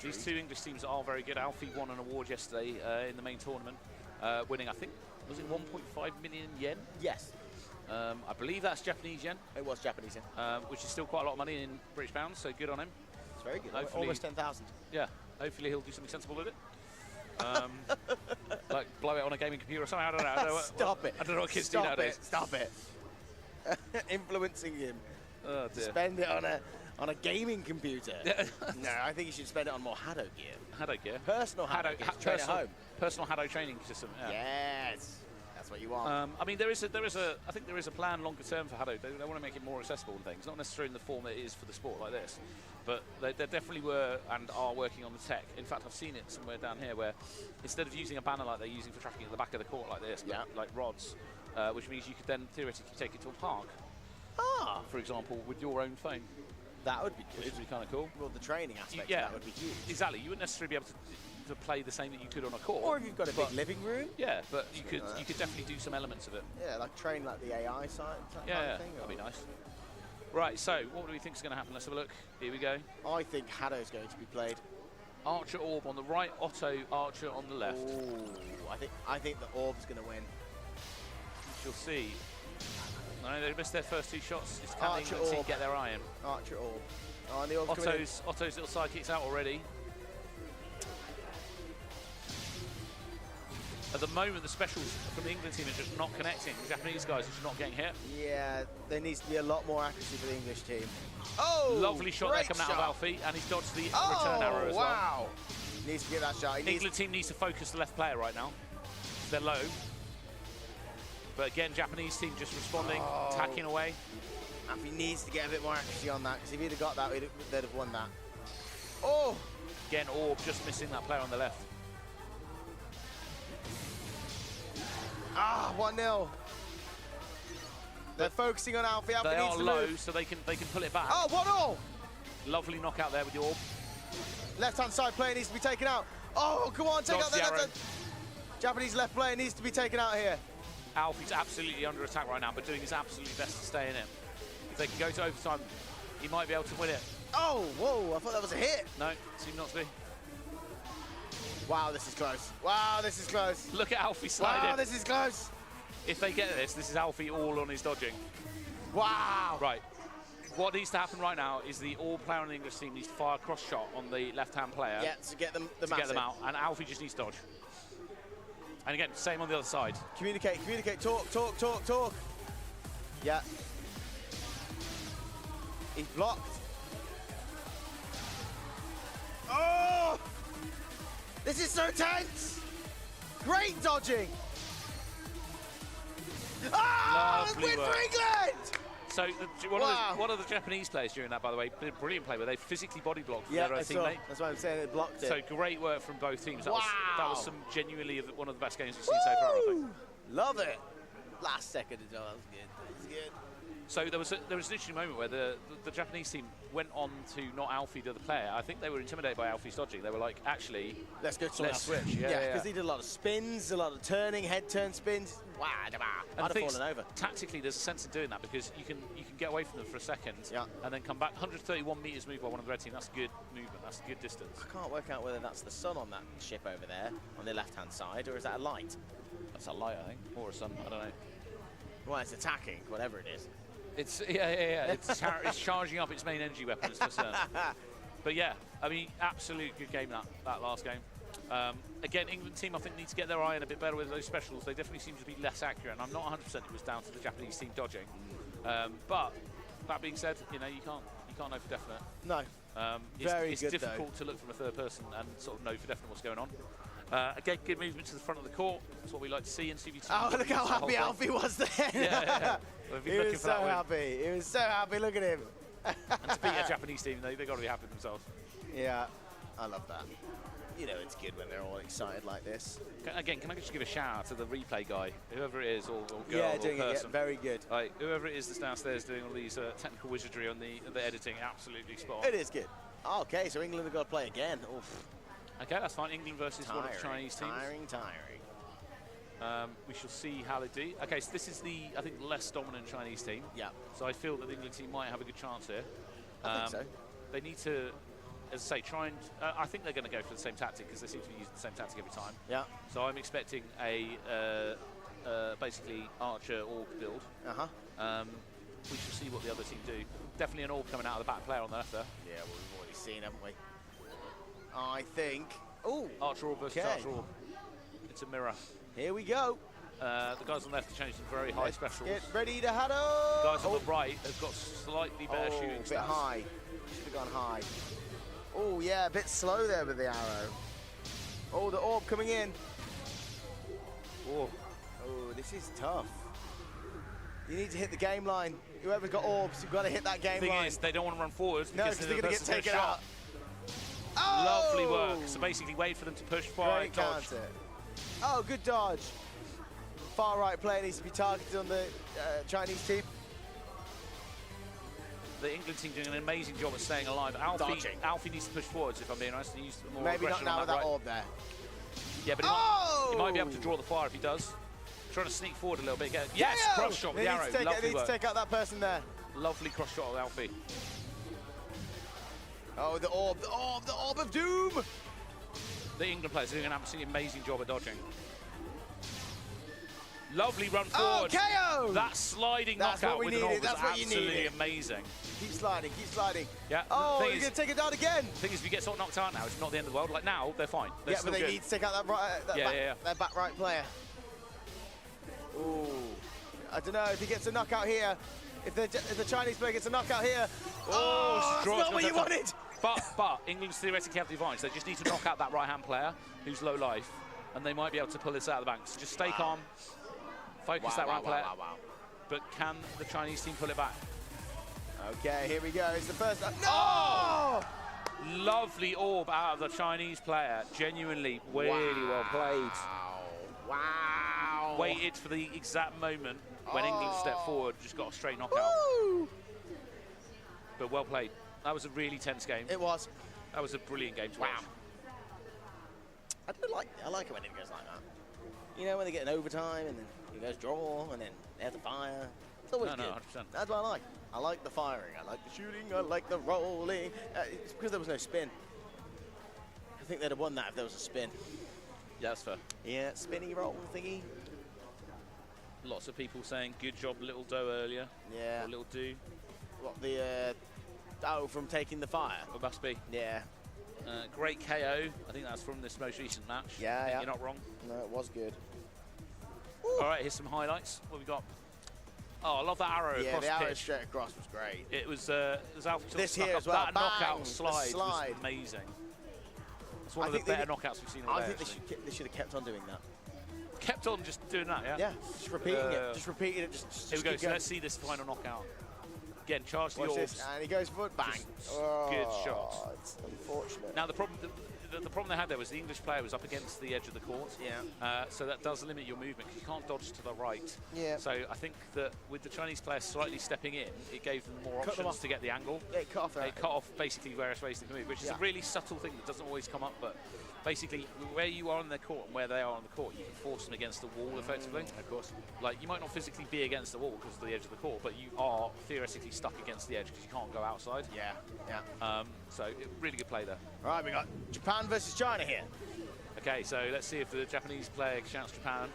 These two English teams are very good. Alfie won an award yesterday in the main tournament, winning, I think, was it 1.5 million yen? Yes. I believe that's Japanese yen. It was Japanese yen. Which is still quite a lot of money in British pounds, so good on him. It's very good. Hopefully, almost 10,000. Yeah. Hopefully he'll do something sensible with it. Like blow it on a gaming computer or something. I don't know. Stop it. I don't know what kids do nowadays. Stop it. Influencing him. Oh dear. Spend it on a gaming computer. No, I think you should spend it on more HADO gear. HADO gear? Personal HADO gear. Train at home. Personal HADO training system. Yeah. Yes. That's what you want. I mean, I think there is a plan longer term for HADO. They want to make it more accessible and things, not necessarily in the form that it is for the sport like this, but they definitely were and are working on the tech. In fact, I've seen it somewhere down here where instead of using a banner like they're using for tracking at the back of the court like this, like rods, which means you could then theoretically take it to a park, for example, with your own phone. That would be good. Which would be kind of cool. Well, the training aspect of that would be huge. Exactly. You wouldn't necessarily be able to play the same that you could on a court. Or if you've got a big living room. Yeah, but you could definitely do some elements of it. Yeah, like train like the AI side. Yeah, that'd be nice. Right, so what do we think is going to happen? Let's have a look. Here we go. I think HADO is going to be played. Archer Orb on the right, Otto Archer on the left. Ooh, I think the Orb's going to win. She'll see. No, they missed their first 2 shots. It's can the Archer England team Orb. get their eye in? Archer Orb. Oh, and the Orb's coming in. Otto's little sidekick's out already. At the moment, the specials from the England team are just not connecting. The Japanese guys are just not getting hit. Yeah, there needs to be a lot more accuracy for the English team. Oh, lovely shot there coming out of Alfie, and he's dodged the return arrow as well. Wow. Needs to get that shot. England team needs to focus the left player right now. They're low. But again, Japanese team just responding, attacking away. Alfie needs to get a bit more accuracy on that, because if he'd have got that, they'd have won that. Oh! Again, Orb just missing that player on the left. Ah, 1-0. They're focusing on Alfie. Alfie they needs are to low, move. so they can pull it back. Oh, 1-0. Lovely knockout there with the Orb. Left-hand side player needs to be taken out. Oh, come on, take out the left-hand. Japanese left player needs to be taken out here. Alfie's absolutely under attack right now, but doing his absolute best to stay in it. If they can go to overtime, he might be able to win it. Oh, whoa, I thought that was a hit. No, seemed not to be. Wow, this is close. Wow, this is close. Look at Alfie sliding. Wow, this is close. If they get this is Alfie all on his dodging. Wow. Right. What needs to happen right now is the all player on the English team needs to fire a cross shot on the left-hand player. Yeah, to get them get them out. And Alfie just needs to dodge. And again, same on the other side. Communicate, talk. Yeah. He's blocked. Oh! This is so tense! Great dodging! Ah! Lovely Win work. for England! So one of the Japanese players during that, by the way, did a brilliant play where they physically body blocked their own teammate. That's why I'm saying they blocked it. So great work from both teams. That was some genuinely one of the best games we've seen Woo! so far, I think. Love it. Last second as well. That was good. That was good. So there was an interesting moment where the Japanese team went on to not Alfie the other player. I think they were intimidated by Alfie's dodging. They were like, actually, let's go to let's switch. Yeah, because he did a lot of spins, a lot of turning, head turn spins. Wow, I'd have fallen over. Tactically, there's a sense in doing that because you can get away from them for a second and then come back. 131 meters move by one of the red team. That's good movement. That's a good distance. I can't work out whether that's the sun on that ship over there on the left-hand side, or is that a light? That's a light, I think, or a sun. I don't know. Well, it's attacking, whatever it is. It's it's charging up its main energy weapons to CERN. But yeah, I mean, absolute good game that last game. Again, England team I think need to get their eye in a bit better with those specials. They definitely seem to be less accurate, and I'm not 100% it was down to the Japanese team dodging. But that being said, you know you can't know for definite. No. It's difficult to look from a third person and sort of know for definite what's going on. Again, good movement to the front of the court. That's what we like to see in CVT. Oh, look how happy Alfie was there. Yeah. He was so happy. He was so happy. Look at him. And to beat a Japanese team, they've got to be happy with themselves. Yeah, I love that. You know, it's good when they're all excited like this. Again, can I just give a shout out to the replay guy, whoever it is, or girl, yeah, doing or person. it. Yeah, very good. Like, whoever it is that's downstairs doing all these technical wizardry on the editing, absolutely spot on. It is good. Oh, okay, so England have got to play again. Oof. Okay, that's fine. England versus one of the Chinese teams. Tiring. We shall see how they do. Okay, so this is the, I think, less dominant Chinese team. Yeah. So I feel that the England team might have a good chance here. I think so. They need to, as I say, try and... I think they're going to go for the same tactic because they seem to be using the same tactic every time. Yeah. So I'm expecting a basically Archer Orb build. We shall see what the other team do. Definitely an Orb coming out of the back player on the left there. Yeah, well, we've already seen, haven't we? I think... Oh, Archer Orb versus Archer Orb. It's a mirror. Here we go. The guys on the left have changed some very high specials. Get ready to HADO! The guys on the right have got slightly better shooting stats. A bit high. Should have gone high. Oh, yeah, a bit slow there with the arrow. Oh, the Orb coming in. Oh, this is tough. You need to hit the game line. Whoever's got Orbs, you've got to hit that game line. The thing is, they don't want to run forwards because they're going to get taken out. Oh! Lovely work. So basically, wait for them to push forward, dodge. Oh, good dodge. Far right player needs to be targeted on the Chinese team. The England team doing an amazing job at staying alive. Alfie needs to push forwards, if I'm being honest, and use more maybe not now with that Orb there. Yeah, but he might be able to draw the fire if he does. Trying to sneak forward a little bit. Yes, cross shot with the arrow. They need to take out that person there. Lovely cross shot of Alfie. Oh, the orb, the orb of doom! The England players are doing an absolutely amazing job at dodging. Lovely run forward. Oh, KO! That sliding That's knockout what we with an needed. orb was That's what you absolutely needed. amazing. Keep sliding, keep sliding. Yeah. Oh, the he's going to take it down again. The thing is, if you get sort of knocked out now, it's not the end of the world. Like now, they're fine. They're Yeah, still but they good. need to take out that right, that back right player. Ooh. I don't know if he gets a knockout here. If the Chinese player gets a knockout here. Oh, that's not what you wanted. But England theoretically have the advantage. They just need to knock out that right-hand player who's low life, and they might be able to pull this out of the bank. So just stay calm, focus that right player. But can the Chinese team pull it back? Okay, here we go. It's the first. No! Oh! Lovely orb out of the Chinese player. Genuinely, really well played. Wow. Waited for the exact moment when England stepped forward, just got a straight knockout. Woo! But well played. That was a really tense game. It was. That was a brilliant game to watch. I like it when it goes like that. You know, when they get an overtime and then it goes draw and then they have to fire. It's always good. 100%. That's what I like. I like the firing. I like the shooting. I like the rolling. It's because there was no spin. I think they'd have won that if there was a spin. Yeah, that's fair. Yeah, spinny roll thingy. Lots of people saying good job, Little Doe earlier. Yeah. Or Little Do. What, the from taking the fire? It must be. Yeah. Great KO. I think that's from this most recent match. Yeah. You're not wrong. No, it was good. All right, here's some highlights. What we got? Oh, I love that arrow across the arrow pitch. straight across was great. It was Alfie This stuck here up. as well. That Bang! knockout slide was amazing. It's one of the better knockouts we've seen all day. I think they should have kept on doing that. Kept on just doing that, yeah? Yeah, just repeating it. Just repeating it. Just here we go. keep So going. let's see this final knockout. Again, charge the Watch orbs. this, and he goes for it. Bang. Good shot. It's unfortunate. Now the problem they had there was the English player was up against the edge of the court. Yeah. So that does limit your movement because you can't dodge to the right. Yeah. So I think that with the Chinese player slightly stepping in, it gave them more options to get the angle. Yeah, it cut off. It cut off basically various ways they can move, which is a really subtle thing that doesn't always come up. But basically, where you are on their court and where they are on the court, you can force them against the wall effectively. Of course. Like you might not physically be against the wall because of the edge of the court, but you are theoretically stuck against the edge because you can't go outside. Yeah. So really good play there. All right, we got Japan versus China here. Okay, so let's see if the Japanese player shouts Japan.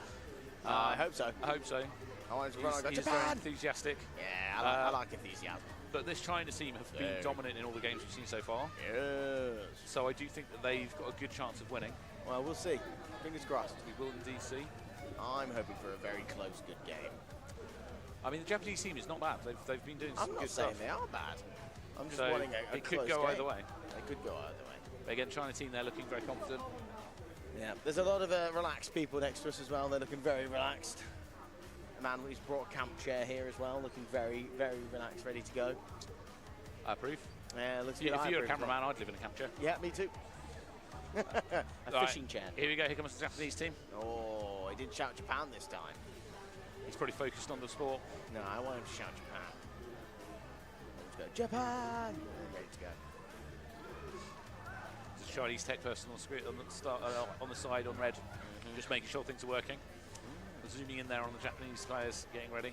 I hope so. I hope so. I want to run. He's very enthusiastic. Yeah, I like enthusiasm. But this China team have been dominant in all the games we've seen so far. Yes. So I do think that they've got a good chance of winning. Well, we'll see. Fingers crossed. We will indeed see. I'm hoping for a very close, good game. I mean, the Japanese team is not bad. They've been doing some good stuff. I'm not saying they are bad. I'm just So wanting a it close could go game. either way. It could go either way. But again, China team, they're looking very confident. Yeah, there's a lot of relaxed people next to us as well. They're looking very relaxed. A man who's brought a camp chair here as well, looking very, very relaxed, ready to go. I approve. Yeah, looks If good. you're a cameraman, I'd live in a camp chair. Yeah, me too. A fishing chair. Here we go. Here comes the Japanese team. Oh, he didn't shout Japan this time. He's probably focused on the sport. No, I want him to shout Japan. Let's go, Japan! Ready to go. There's a Chinese tech person on the screen, on the side on red, just making sure things are working. Zooming in there on the Japanese players getting ready.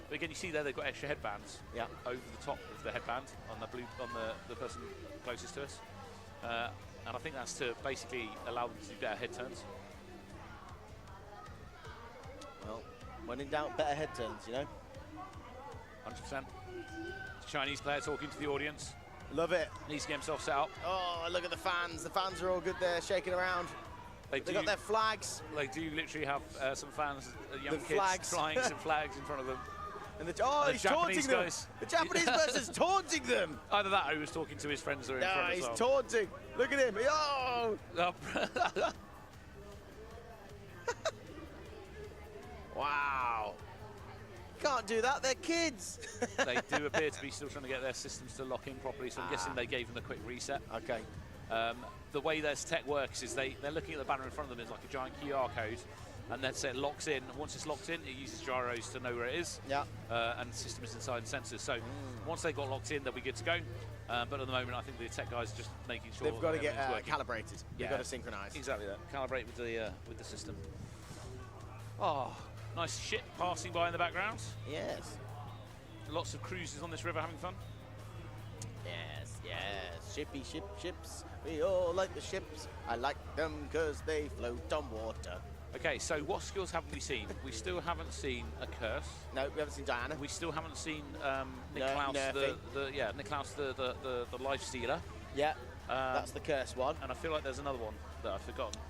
But again, you see there they've got extra headbands over the top of the headband on the person closest to us. And I think that's to basically allow them to do better head turns. Well, when in doubt, better head turns, you know? 100%. Chinese player talking to the audience. Love it. Needs to get himself set up. Oh, look at the fans. The fans are all good there, shaking around. They got their flags. They do literally have some fans, young kids, flags. flying some flags in front of them. And he's taunting them. The Japanese person's taunting them. Either that or he was talking to his friends that are in front as well. He's taunting. Look at him. Oh! Wow. Can't do that, they're kids. They do appear to be still trying to get their systems to lock in properly, so I'm guessing they gave them a quick reset. Okay. The way their tech works is they're looking at the banner in front of them as like a giant QR code, and then it locks in. Once it's locked in, it uses gyros to know where it is. Yeah. And the system is inside the sensors. So once they got locked in, they'll be good to go. But at the moment, I think the tech guys are just making sure they've got to get working. calibrated. They've got to synchronise. Exactly that. Calibrate with the system. Oh, nice ship passing by in the background. Yes. Lots of cruises on this river having fun. Yes, yes. Shippy ships. We all like the ships. I like them because they float on water. Okay, so what skills haven't we seen? We still haven't seen a curse. No, we haven't seen Diana. We still haven't seen Niklaus, Niklaus the life stealer. Yeah, that's the curse one. And I feel like there's another one that I've forgotten.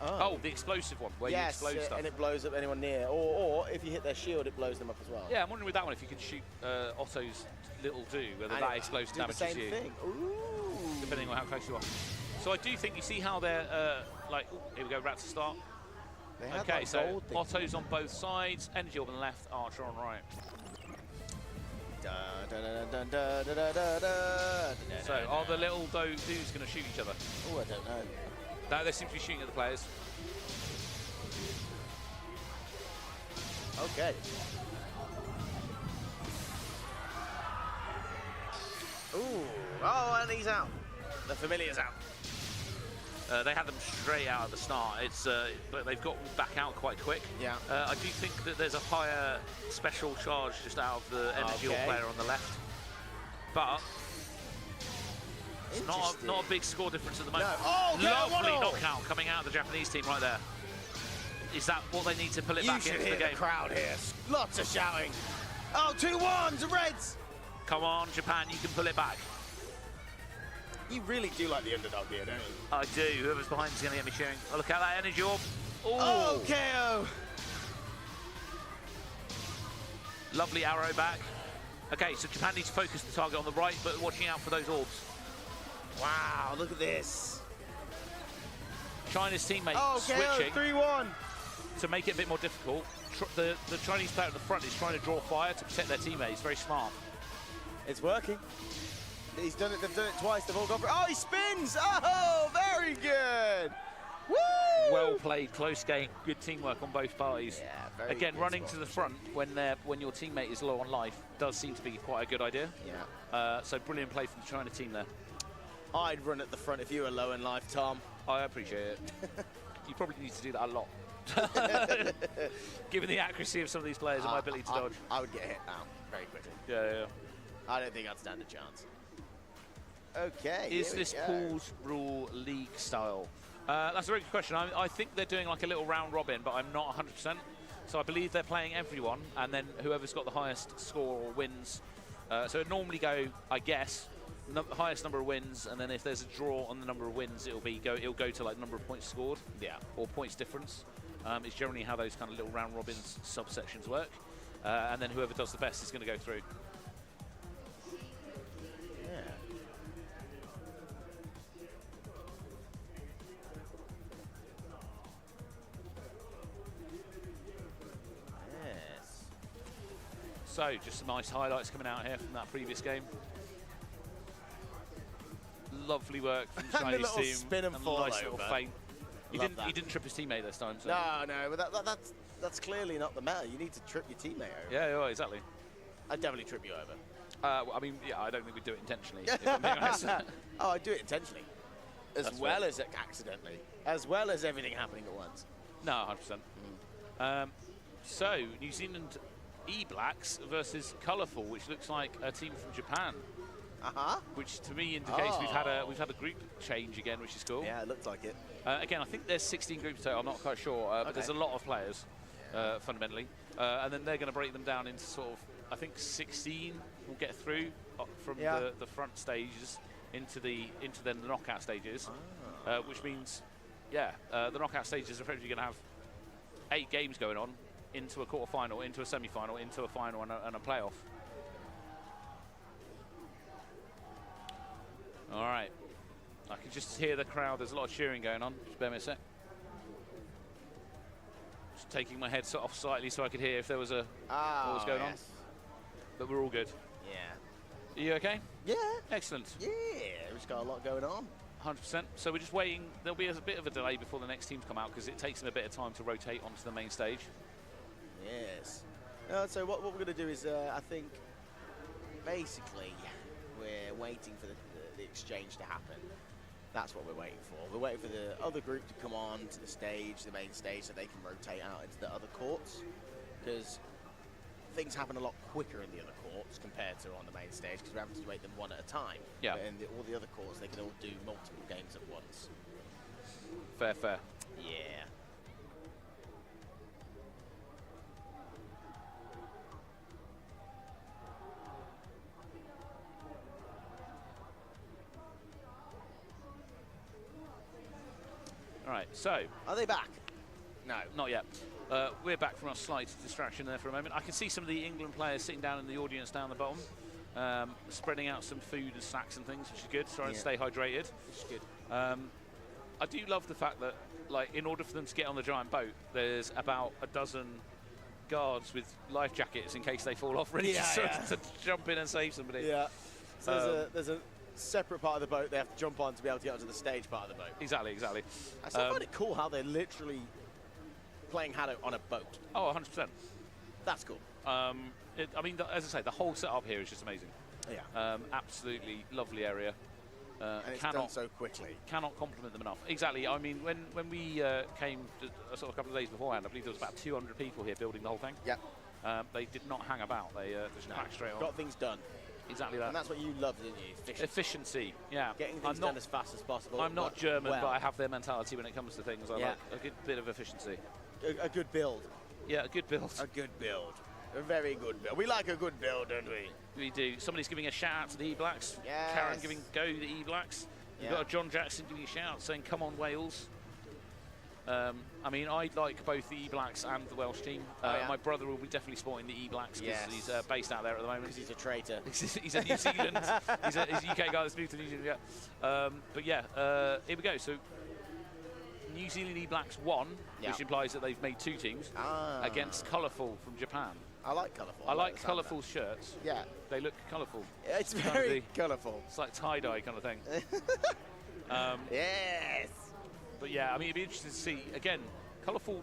Oh, the explosive one, where you explode stuff. And it blows up anyone near. Or if you hit their shield, it blows them up as well. Yeah, I'm wondering with that one if you can shoot Otto's little do, whether that explodes damages the same you. Thing. Ooh. Depending on how close you are. So I do think you see how they're like. Here we go, rat to start. Okay, so Otto's on both sides, Energy Orb on the left, Archer on right. So are the little dudes going to shoot each other? Oh, I don't know. No, they seem to be shooting at the players. Okay. Ooh. Oh, and he's out. The familiar's out. They had them straight out at the start. But they've got back out quite quick. Yeah. I do think that there's a higher special charge just out of the Energy Orb player on the left. But it's not a big score difference at the moment. No. Oh, lovely knockout coming out of the Japanese team right there. Is that what they need to pull it back into the game? The crowd here. Lots of shouting. Oh, 2-1 Reds. Come on, Japan, you can pull it back. You really do like the underdog here, don't you? I do. Whoever's behind is going to get me cheering. Oh, look at that Energy Orb. Ooh. Oh, KO. Lovely arrow back. Okay, so Japan needs to focus the target on the right, but watching out for those orbs. Wow, look at this. China's teammate KO, switching 3-1. to make it a bit more difficult. The Chinese player at the front is trying to draw fire to protect their teammates. Very smart. It's working. He's done it. They've done it twice. They've all gone for it. Oh, he spins. Oh, very good. Woo! Well played, close game, good teamwork on both parties. Yeah, very Again, good running spot. to the front when your teammate is low on life does seem to be quite a good idea. Yeah. So brilliant play from the China team there. I'd run at the front if you were low in life, Tom. I appreciate it. You probably need to do that a lot. Given the accuracy of some of these players and my ability to dodge. I would get hit now very quickly. Yeah. I don't think I'd stand a chance. Okay. Is this Pool's Rule League style? That's a very good question. I think they're doing like a little round robin, but I'm not 100%. So I believe they're playing everyone, and then whoever's got the highest score or wins. So it normally go, I guess, highest number of wins, and then if there's a draw on the number of wins, it'll go to like number of points scored, or points difference. It's generally how those kind of little round robins subsections work, and then whoever does the best is going to go through. So, just some nice highlights coming out here from that previous game. Lovely work from the Chinese team. Spin and fall nice little feint. He didn't trip his teammate this time. So. No, but that's clearly not the matter. You need to trip your teammate over. Yeah, exactly. I'd definitely trip you over. Well, I mean, yeah, I don't think we'd do it intentionally. If I'm being honest. Oh, I'd do it intentionally. As well as accidentally. As well as everything happening at once. No, 100%. So, New Zealand E-Blacks versus Colourful, which looks like a team from Japan. Which to me indicates we've had a group change again, which is cool. Yeah, it looks like it. Again, I think there's 16 groups total. I'm not quite sure, but there's a lot of players fundamentally, and then they're going to break them down into sort of, I think 16 will get through from the front stages into then the knockout stages, which means the knockout stages are effectively going to have 8 games going on into a quarter-final, into a semi-final, into a final, and a playoff. All right. I can just hear the crowd. There's a lot of cheering going on. Just bear me a sec. Just taking my headset off slightly so I could hear if there was what was going on. But we're all good. Yeah. Are you okay? Yeah. Excellent. Yeah, we've just got a lot going on. 100%. So we're just waiting. There'll be a bit of a delay before the next teams come out because it takes them a bit of time to rotate onto the main stage. Yes. So what we're going to do is, I think, basically, we're waiting for the exchange to happen. That's what we're waiting for. We're waiting for the other group to come on to the stage, the main stage, so they can rotate out into the other courts. Because things happen a lot quicker in the other courts compared to on the main stage because we're having to wait them one at a time. Yeah. But in all the other courts, they can all do multiple games at once. Fair, fair. Yeah. All right, so. Are they back? No. Not yet. We're back from our slight distraction there for a moment. I can see some of the England players sitting down in the audience down the bottom, spreading out some food and snacks and things, which is good, trying to stay hydrated. Which is good. I do love the fact that, like, in order for them to get on the giant boat, there's about a dozen guards with life jackets in case they fall off, ready to jump in and save somebody. Yeah. So there's a separate part of the boat they have to jump on to be able to get onto the stage part of the boat. Exactly, exactly. I still find it cool how they're literally playing HADO on a boat. Oh, 100%. That's cool. I mean, as I say, the whole setup here is just amazing. Yeah. Absolutely lovely area. And it's done so quickly. Cannot compliment them enough. Exactly. I mean, when we came sort of a couple of days beforehand, I believe there was about 200 people here building the whole thing. Yeah. They did not hang about. They just cracked straight on. Got things done. Exactly that. And that's what you love, didn't you? Efficiency. Yeah. Getting things done as fast as possible. I'm not German, but I have their mentality when it comes to things. I like a good bit of efficiency. A good build. Yeah, a good build. A good build. A very good build. We like a good build, don't we? We do. Somebody's giving a shout out to the E-Blacks. Yes. Karen giving go the E-Blacks. We've got a John Jackson giving a shout out saying, come on, Wales. I mean, I like both the E-Blacks and the Welsh team. My brother will be definitely supporting the E-Blacks because he's based out there at the moment. Because he's a traitor. He's a New Zealand. he's a UK guy that's moved to New Zealand. Yeah. But yeah, here we go. So New Zealand E-Blacks won, which implies that they've made two teams against Colourful from Japan. I like colourful. I like colourful shirts. Yeah. They look colourful. Yeah, it's very colourful. It's like tie-dye kind of thing. Yes. But yeah, I mean, it'd be interesting to see. Again, Colourful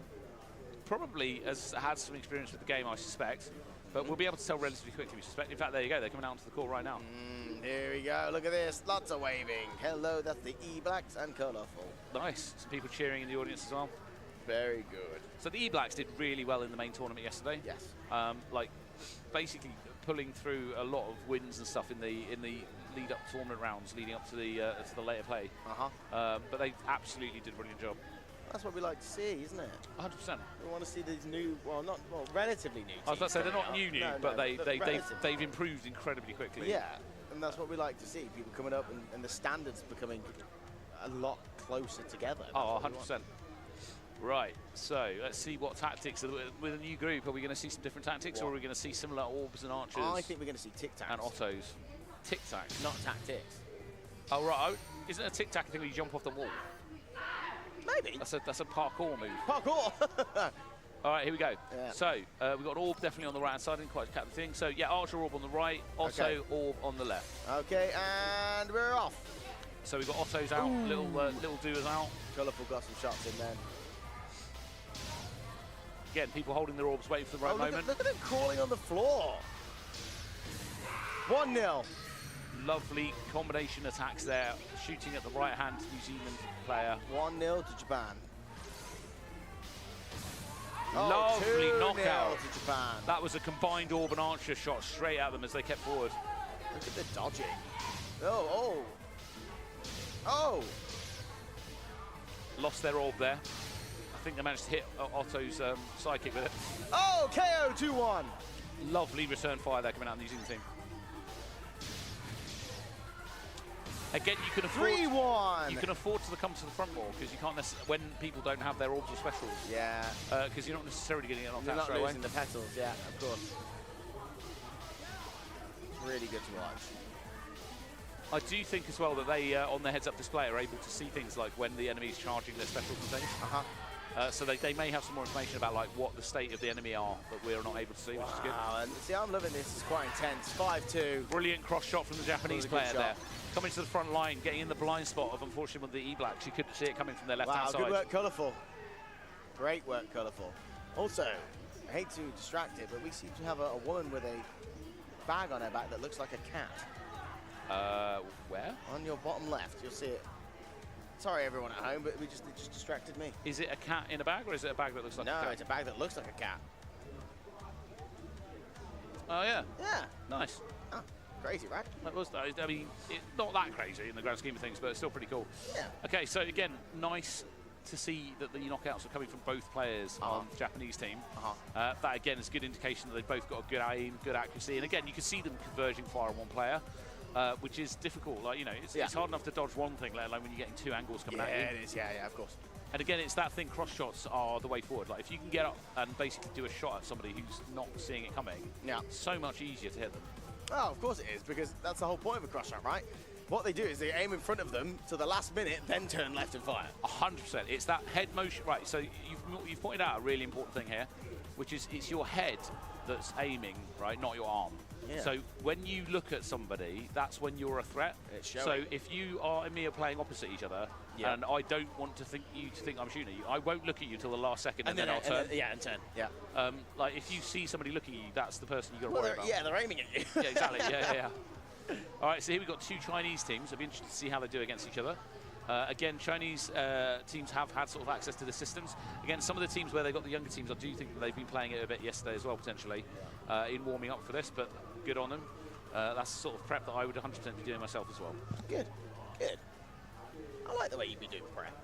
probably has had some experience with the game, I suspect. But we'll be able to tell relatively quickly, we suspect. In fact, there you go. They're coming out onto the court right now. Here we go. Look at this. Lots of waving. Hello, that's the E-Blacks and colourful. Nice. Some people cheering in the audience as well. Very good. So the E-Blacks did really well in the main tournament yesterday. Yes. Like, basically pulling through a lot of wins and stuff in the lead-up tournament rounds, leading up to the later play. But they absolutely did a brilliant job. That's what we like to see, isn't it? 100%. We want to see these new, relatively new teams. I was about to say they're not new, but they've they've improved incredibly quickly. Yeah, and that's what we like to see. People coming up and the standards becoming a lot closer together. Oh, 100%. Right, so let's see what tactics. With a new group, are we going to see some different tactics, or are we going to see similar orbs and archers? I think we're going to see tic-tacs. And autos. Tic-tacs? Not tactics. Oh, right. Oh, isn't a tic-tac a thing where you jump off the wall? Maybe. That's a parkour move. Parkour! All right, here we go. Yeah. So, we've got orb definitely on the right-hand side. I didn't quite catch the thing. So, yeah, archer orb on the right, Otto orb on the left. Okay, and we're off. So we've got Otto's out, little doers out. Colourful got some shots in then. Again, people holding their orbs, waiting for the right moment. Look at them crawling on the floor. 1-0. Lovely combination attacks there, shooting at the right-hand New Zealand player. 1-0 to Japan. Lovely knockout to Japan. That was a combined orb and archer shot straight at them as they kept forward. Look at the dodging. Oh. Lost their orb there. I think they managed to hit Otto's sidekick with it. Oh, KO 2-1. Lovely return fire there coming out of the New Zealand team. Again, you can afford 3-1. You can afford to come to the front more because you can't necessarily when people don't have their orbs or specials. Yeah. Because you're not necessarily getting it knocked out not straight away. losing the petals. Yeah, of course. It's really good to watch. I do think as well that they, on their heads-up display, are able to see things like when the enemy is charging their specials and things. So they may have some more information about like what the state of the enemy are that we're not able to see, which is good. And see, I'm loving this. It's quite intense. 5-2. Brilliant cross shot from the Japanese player there. Coming to the front line, getting in the blind spot of, unfortunately, with the E-Blacks. You couldn't see it coming from their left-hand side. Good work, Colourful. Great work, Colourful. Also, I hate to distract it, but we seem to have a woman with a bag on her back that looks like a cat. Where? On your bottom left, you'll see it. Sorry, everyone at home, but it just distracted me. Is it a cat in a bag, or is it a bag that looks like a cat? No, it's a bag that looks like a cat. Oh, yeah. Yeah. Nice. Oh, crazy, right? That was, I mean, not that crazy in the grand scheme of things, but it's still pretty cool. Yeah. Okay, so again, nice to see that the knockouts are coming from both players on the Japanese team. That again is a good indication that they've both got a good aim, good accuracy, and again you can see them converging fire on one player, which is difficult. Like, you know, it's hard enough to dodge one thing, let alone when you're getting two angles coming at you. Yeah, it is. Yeah, of course. And again, it's that thing. Cross shots are the way forward. Like, if you can get up and basically do a shot at somebody who's not seeing it coming, so much easier to hit them. Oh, of course it is, because that's the whole point of a cross shot, right? What they do is they aim in front of them to the last minute, then turn left and fire. 100%. It's that head motion. Right, so you've pointed out a really important thing here, which is it's your head that's aiming, right, not your arm. Yeah. So when you look at somebody, that's when you're a threat. It's showing. So if you are and me are playing opposite each other, and I don't want to think you to think I'm shooting you, I won't look at you till the last second, and then I'll turn. And turn. Yeah. Like if you see somebody looking at you, that's the person you got to worry about. Yeah, they're aiming at you. Yeah, exactly. Yeah. All right, so here we've got two Chinese teams. I'll be interested to see how they do against each other. Again, Chinese teams have had sort of access to the systems. Again, some of the teams where they've got the younger teams, I do think that they've been playing it a bit yesterday as well, potentially, in warming up for this, but good on them. That's the sort of prep that I would 100% be doing myself as well. Good. I like the way you'd be doing prep.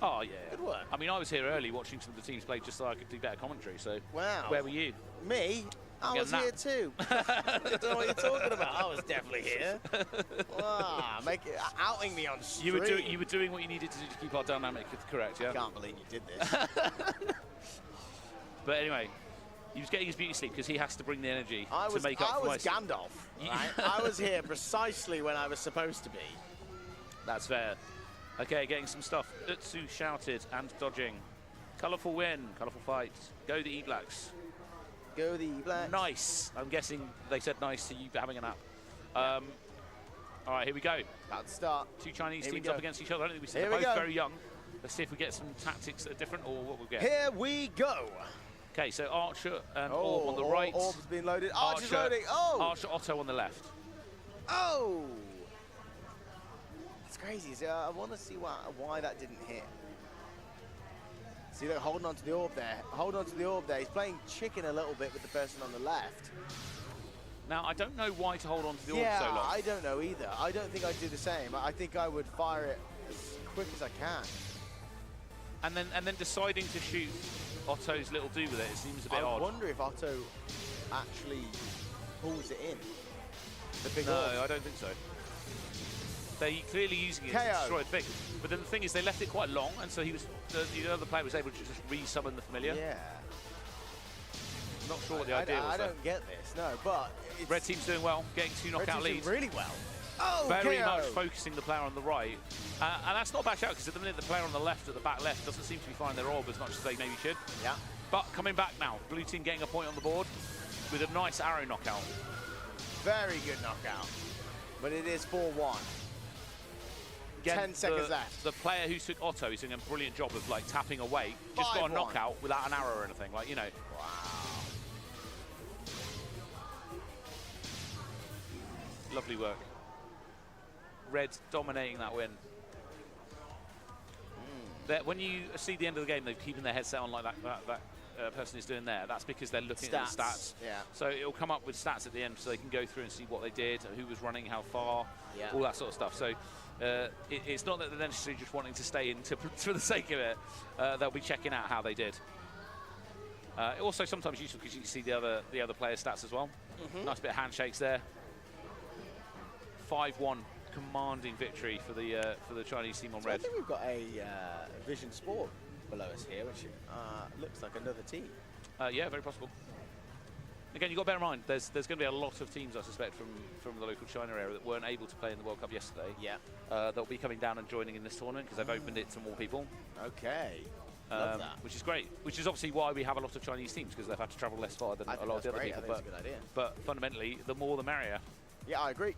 Oh, yeah. Good work. I mean, I was here early watching some of the teams play just so I could do better commentary, so wow. Where were you? Me? I was here too. I don't know what you're talking about. I was definitely here. Wow, outing me on stream. You were doing what you needed to do to keep our dynamic correct, yeah? I can't believe you did this. But anyway, he was getting his beauty sleep because he has to bring the energy to make up for I was Gandalf. Right? I was here precisely when I was supposed to be. That's fair. Okay, getting some stuff. Utsu shouted and dodging. Colourful win, colourful fight. Go the E-Blacks. Go the E-Blacks. Nice. I'm guessing they said nice to you for having a nap. All right, here we go. About to start. Two Chinese teams up against each other. I don't think we said they're both very young. Let's see if we get some tactics that are different or what we'll get. Here we go. Okay, so Archer and Orb on the right. Orb's been loaded. Archer's loading. Archer, Otto on the left. Oh! That's crazy. So I want to see why that didn't hit. See, look, holding on to the orb there. Holding on to the orb there. He's playing chicken a little bit with the person on the left. Now, I don't know why to hold on to the orb so long. I don't know either. I don't think I'd do the same. I think I would fire it as quick as I can. And then deciding to shoot Otto's little do with it, it seems a bit odd. I wonder if Otto actually pulls it in. The big no, orb. I don't think so. They're clearly using it to destroy the thing. But then the thing is, they left it quite long, and so the other player was able to just re-summon the familiar. Yeah. I'm not sure what the idea was. I don't get this, no, but... Red team's doing well, getting two knockout leads. Doing really well. Oh, very much focusing the player on the right. And that's not a bad shout, because at the minute the player on the left, at the back left, doesn't seem to be firing their orb as much as they maybe should. Yeah. But coming back now, blue team getting a point on the board with a nice arrow knockout. Very good knockout. But it is 4-1. Again, 10 seconds left. The player who took Otto is doing a brilliant job of like tapping away. Just got a knockout without an arrow or anything. Like, you know. Wow. Lovely work. Red dominating that win. When you see the end of the game, they're keeping their headset on like that person is doing there. That's because they're looking at the stats. Yeah. So it'll come up with stats at the end, so they can go through and see what they did, who was running, how far, all that sort of stuff. So it's not that they're necessarily just wanting to stay in for the sake of it. They'll be checking out how they did. Also, sometimes useful because you can see the other players' stats as well. Nice bit of handshakes there. 5-1. Commanding victory for the Chinese team on red. I think we've got a Vision Sport below us here, which looks like another team. Yeah, very possible. Again, you've got to bear in mind, there's going to be a lot of teams, I suspect, from the local China area that weren't able to play in the World Cup yesterday. Yeah. They'll be coming down and joining in this tournament because they've opened it to more people. Okay. Love that. Which is great. Which is obviously why we have a lot of Chinese teams, because they've had to travel less far than a lot of the other people. I think that's a good idea. But fundamentally, the more the merrier. Yeah, I agree.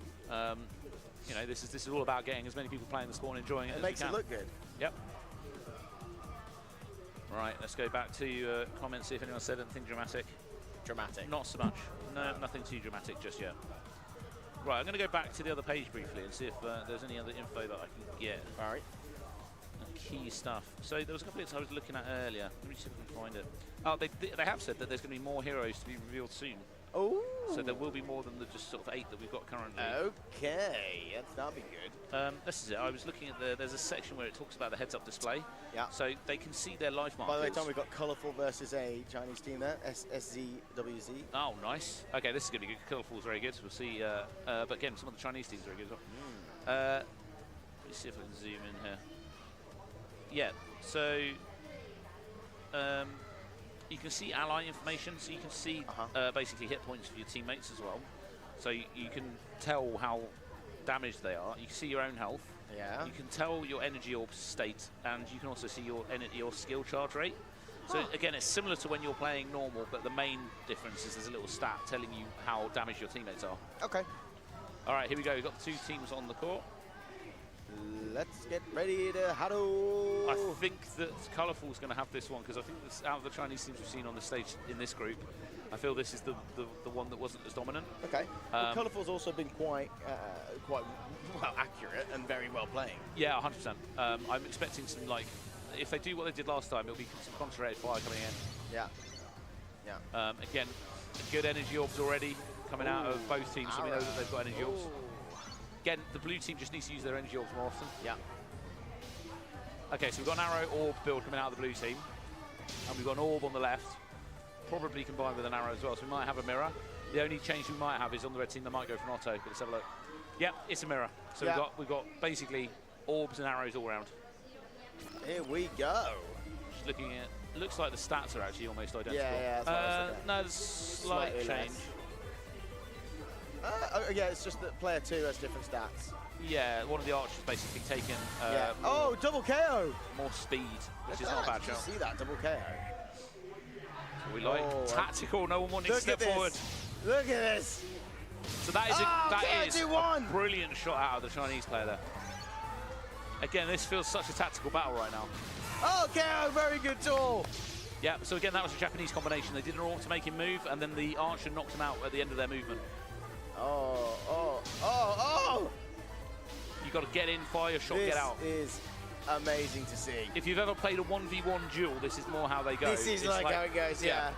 You know, this is all about getting as many people playing the sport and enjoying it as we can. It makes it look good. Yep. Right, let's go back to comments, see if anyone said anything dramatic. Dramatic. Not so much. No, nothing too dramatic just yet. Right, I'm going to go back to the other page briefly and see if there's any other info that I can get. All right. Key stuff. So there was a couple of bits I was looking at earlier. Let me see if I can find it. Oh, they have said that there's going to be more heroes to be revealed soon. Oh. So there will be more than the just sort of 8 that we've got currently. Okay, that'll be good. This is it. I was looking at there's a section where it talks about the heads-up display. Yeah. So they can see their life markers. By the way, Tom, we've got Colourful versus a Chinese team there, SZWZ. Oh, nice. Okay, this is going to be good. Colourful's very good. We'll see. But again, some of the Chinese teams are very good as well. Let me see if I can zoom in here. Yeah, so you can see ally information, so you can see basically hit points for your teammates as well. So you can tell how damaged they are. You can see your own health. Yeah. You can tell your energy orb state, and you can also see your skill charge rate. So again, it's similar to when you're playing normal, but the main difference is there's a little stat telling you how damaged your teammates are. Okay. All right, here we go. We've got the 2 teams on the court. Let's get ready to HADO. I think that Colourful's going to have this one, because I think this, out of the Chinese teams we've seen on the stage in this group, I feel this is the one that wasn't as dominant. Okay. Colourful's also been quite well accurate and very well playing. Yeah, 100%. I'm expecting some, like, if they do what they did last time, it'll be some concentrated fire coming in. Yeah. Yeah. Again, good energy orbs already coming out of both teams, so we know that they've got energy orbs. Again, the blue team just needs to use their energy orbs more often. Yeah. Okay, so we've got an arrow orb build coming out of the blue team, and we've got an orb on the left, probably combined with an arrow as well, so we might have a mirror. The only change we might have is on the red team, they might go for an auto, but let's have a look. Yep, it's a mirror. So we've got basically orbs and arrows all around. Here we go. Just looking at, it looks like the stats are actually almost identical. Yeah, that's what I was looking at. No, there's slight Slightly change. less. Yeah, it's just that player 2 has different stats. Yeah, one of the archers basically taken Oh, double KO! more speed, which is not a bad shout. See that double KO. That's what we like. Tactical, no one wanting to step forward. Look at this. So that is a brilliant shot out of the Chinese player there. Again, this feels such a tactical battle right now. Oh, KO, very good tool. Yeah, so again, that was a Japanese combination. They did an orb to make him move, and then the archer knocked him out at the end of their movement. Oh. You've got to get in, fire your shot, get out. This is amazing to see. If you've ever played a 1v1 duel, this is more how they go. This is like how it goes, yeah.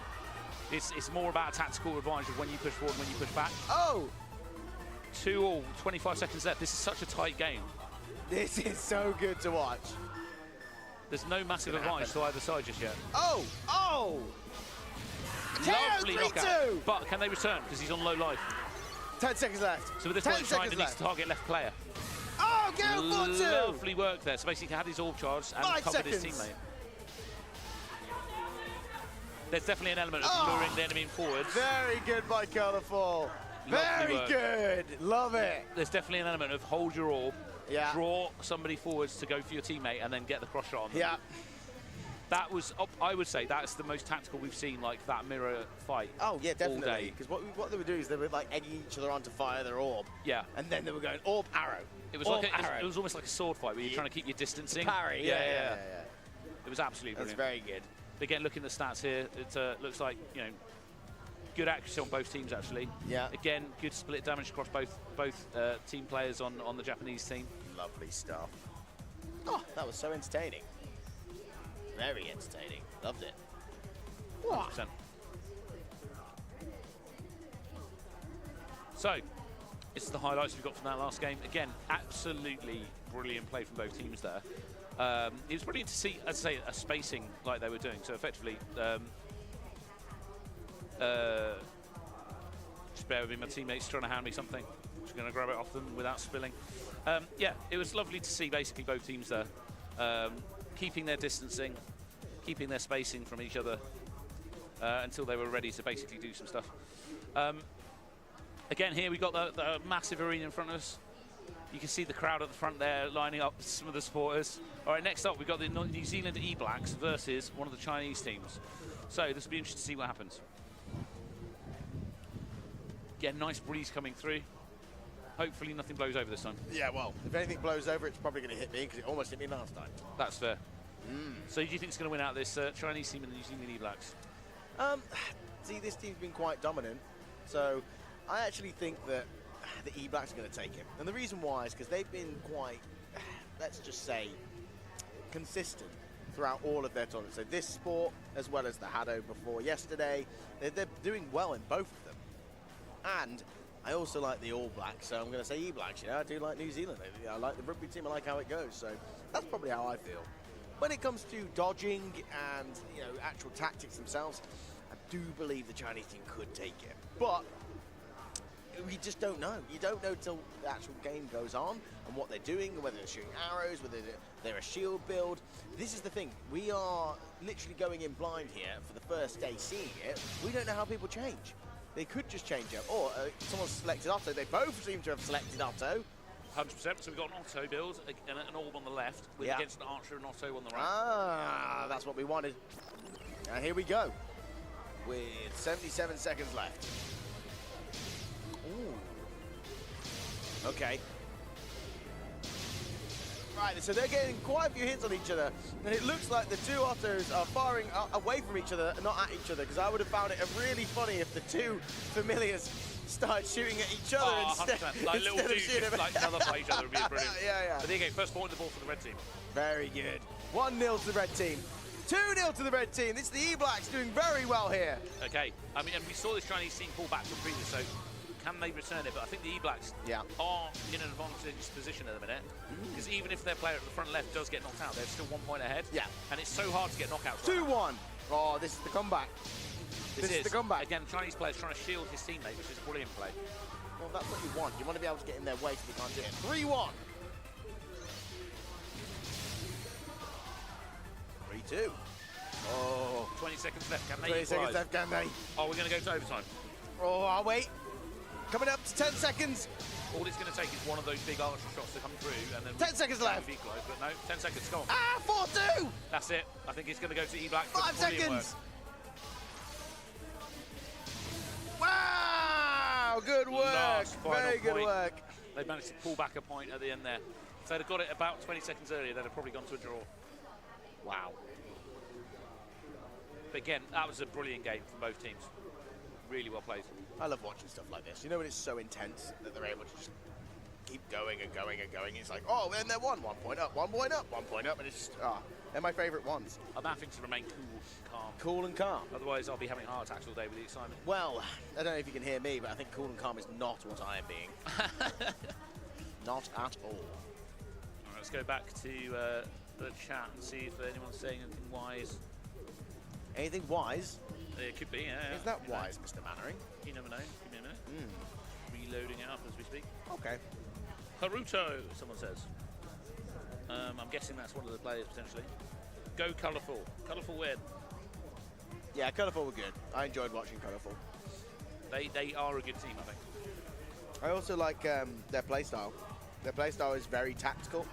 It's more about a tactical advantage of when you push forward and when you push back. Oh! 2-all, 25 seconds left. This is such a tight game. This is so good to watch. There's no massive advantage to either side just yet. Oh! Lovely knockout. But can they return? Because he's on low life. 10 seconds left. So with this one, China needs to target left player. Oh, get him for 2! Lovely work there. So basically he had his orb charged and covered his teammate. There's definitely an element of luring the enemy forward. Very good by Colourful. Very good. Love it. There's definitely an element of hold your orb, yeah, draw somebody forwards to go for your teammate, and then get the cross shot on them. Yeah. That was, I would say, that's the most tactical we've seen, like that mirror fight. Oh yeah, definitely. All day. Because what they were doing is they were like egging each other on to fire their orb. Yeah. And then they were going orb arrow. It was like it was almost like a sword fight where you're trying to keep your distancing. Parry. Yeah. It was absolutely brilliant. That's very good. Again, looking at the stats here, it looks like, you know, good accuracy on both teams actually. Yeah. Again, good split damage across both team players on the Japanese team. Lovely stuff. Oh, that was so entertaining. Very entertaining. Loved it. 100%. So, this is the highlights we've got from that last game. Again, absolutely brilliant play from both teams there. It was brilliant to see, as I say, a spacing like they were doing. So effectively, just bear with me, my teammate's trying to hand me something. I'm just going to grab it off them without spilling. Yeah, it was lovely to see basically both teams there, keeping their distancing, keeping their spacing from each other until they were ready to basically do some stuff. Again, here we've got the massive arena in front of us. You can see the crowd at the front there lining up some of the supporters. All right, next up we've got the New Zealand E-Blacks versus one of the Chinese teams. So this will be interesting to see what happens. Again, nice breeze coming through. Hopefully nothing blows over this time. Yeah, well, if anything blows over, it's probably going to hit me because it almost hit me last time. That's fair. So who do you think is going to win out this Chinese team and the New Zealand E-Blacks? See, this team's been quite dominant, so I actually think that the E-Blacks are going to take it. And the reason why is because they've been quite, let's just say, consistent throughout all of their tournaments. So this sport, as well as the HADO before yesterday, they're doing well in both of them. And I also like the All Blacks, so I'm going to say E-Blacks. You know, I do like New Zealand. I like the rugby team. I like how it goes. So that's probably how I feel. When it comes to dodging and, you know, actual tactics themselves, I do believe the Chinese team could take it. But we just don't know. You don't know till the actual game goes on and what they're doing, whether they're shooting arrows, whether they're a shield build. This is the thing. We are literally going in blind here for the first day seeing it. We don't know how people change. They could just change up. Or someone's selected Otto. They both seem to have selected Otto. 100%. So we've got an Otto build and an Orb on the left with against an Archer and Otto on the right. Ah, that's what we wanted. And here we go with 77 seconds left. Ooh. Okay. Right, so they're getting quite a few hits on each other, and it looks like the two Ottos are firing away from each other, not at each other, because I would have found it really funny if the two familiars started shooting at each other instead. 100%. Like little dudes just like nullify each other would be brilliant. Yeah. But there you go, first point of the ball for the red team. Very good. 1-0 to the red team. 2-0 to the red team. This is the E-Blacks doing very well here. Okay, I mean, and we saw this Chinese team pull back from previous, so can they return it? But I think the E-Blacks are in an advantageous position at the minute, because even if their player at the front left does get knocked out, they're still 1 point ahead. Yeah. And it's so hard to get knockouts. 2-1. Oh, this is the comeback. This is the comeback. Again, Chinese players trying to shield his teammate, which is a brilliant play. Well, that's what you want. You want to be able to get in their way so they can't do it. 3-1. 3-2. Oh. 20 seconds left. Can they 20 seconds left, can they? Oh, we're going to go to overtime. Oh, I'll wait. Coming up to 10 seconds. All it's going to take is one of those big archer shots to come through, and then 10 seconds left. But no, 10 seconds. Go on. Ah, 4-2. That's it. I think it's going to go to E-Black. 5 seconds. Wow, good work. Very good work. They managed to pull back a point at the end there. If they'd have got it about 20 seconds earlier, they'd have probably gone to a draw. Wow. But again, that was a brilliant game from both teams. Really well played. I love watching stuff like this. You know when it's so intense that they're able to just keep going and going and going. It's like, oh, and they're 1 point up, 1 point up, 1 point up, and it's just, they're my favourite ones. I'm having to remain cool and calm. Cool and calm. Otherwise, I'll be having heart attacks all day with the excitement. Well, I don't know if you can hear me, but I think cool and calm is not what I am being. Not at all. All right, let's go back to the chat and see if anyone's saying anything wise. Anything wise? It could be, yeah. Is that wise, Mr. Mannering? You never know. Give me a minute. Reloading it up as we speak. Okay. Haruto, someone says. I'm guessing that's one of the players, potentially. Go Colourful. Colourful win. Yeah, Colourful were good. I enjoyed watching Colourful. They are a good team, I think. I also like their playstyle. Their playstyle is very tactical.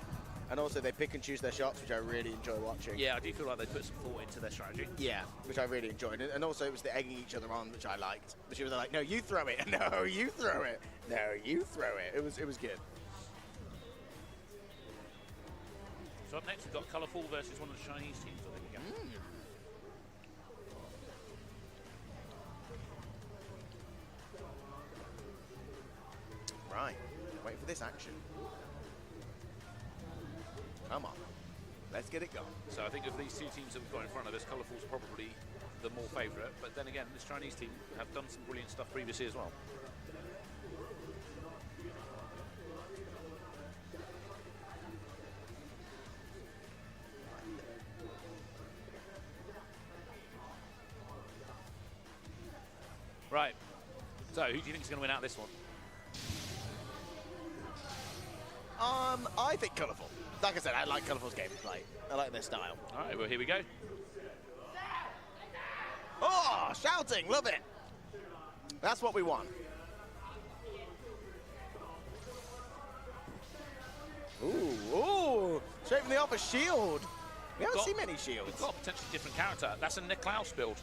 And also they pick and choose their shots, which I really enjoy watching. Yeah, I do feel like they put some thought into their strategy. Yeah, which I really enjoyed. And also it was the egging each other on, which I liked. Which was like, no, you throw it. No, you throw it. No, you throw it. It was good. So up next we've got Colourful versus one of the Chinese teams, I think again. Right. Wait for this action. Come on. Let's get it going. So I think of these two teams that we've got in front of us, Colourful's probably the more favourite. But then again, this Chinese team have done some brilliant stuff previously as well. Right. So who do you think is going to win out this one? I think Colourful. Like I said, I like Colourful's gameplay. I like their style. All right, well, here we go. Oh, shouting, love it. That's what we want. Ooh, straight from the off a shield. We haven't seen many shields. We've got a potentially different character. That's a Niklaus build.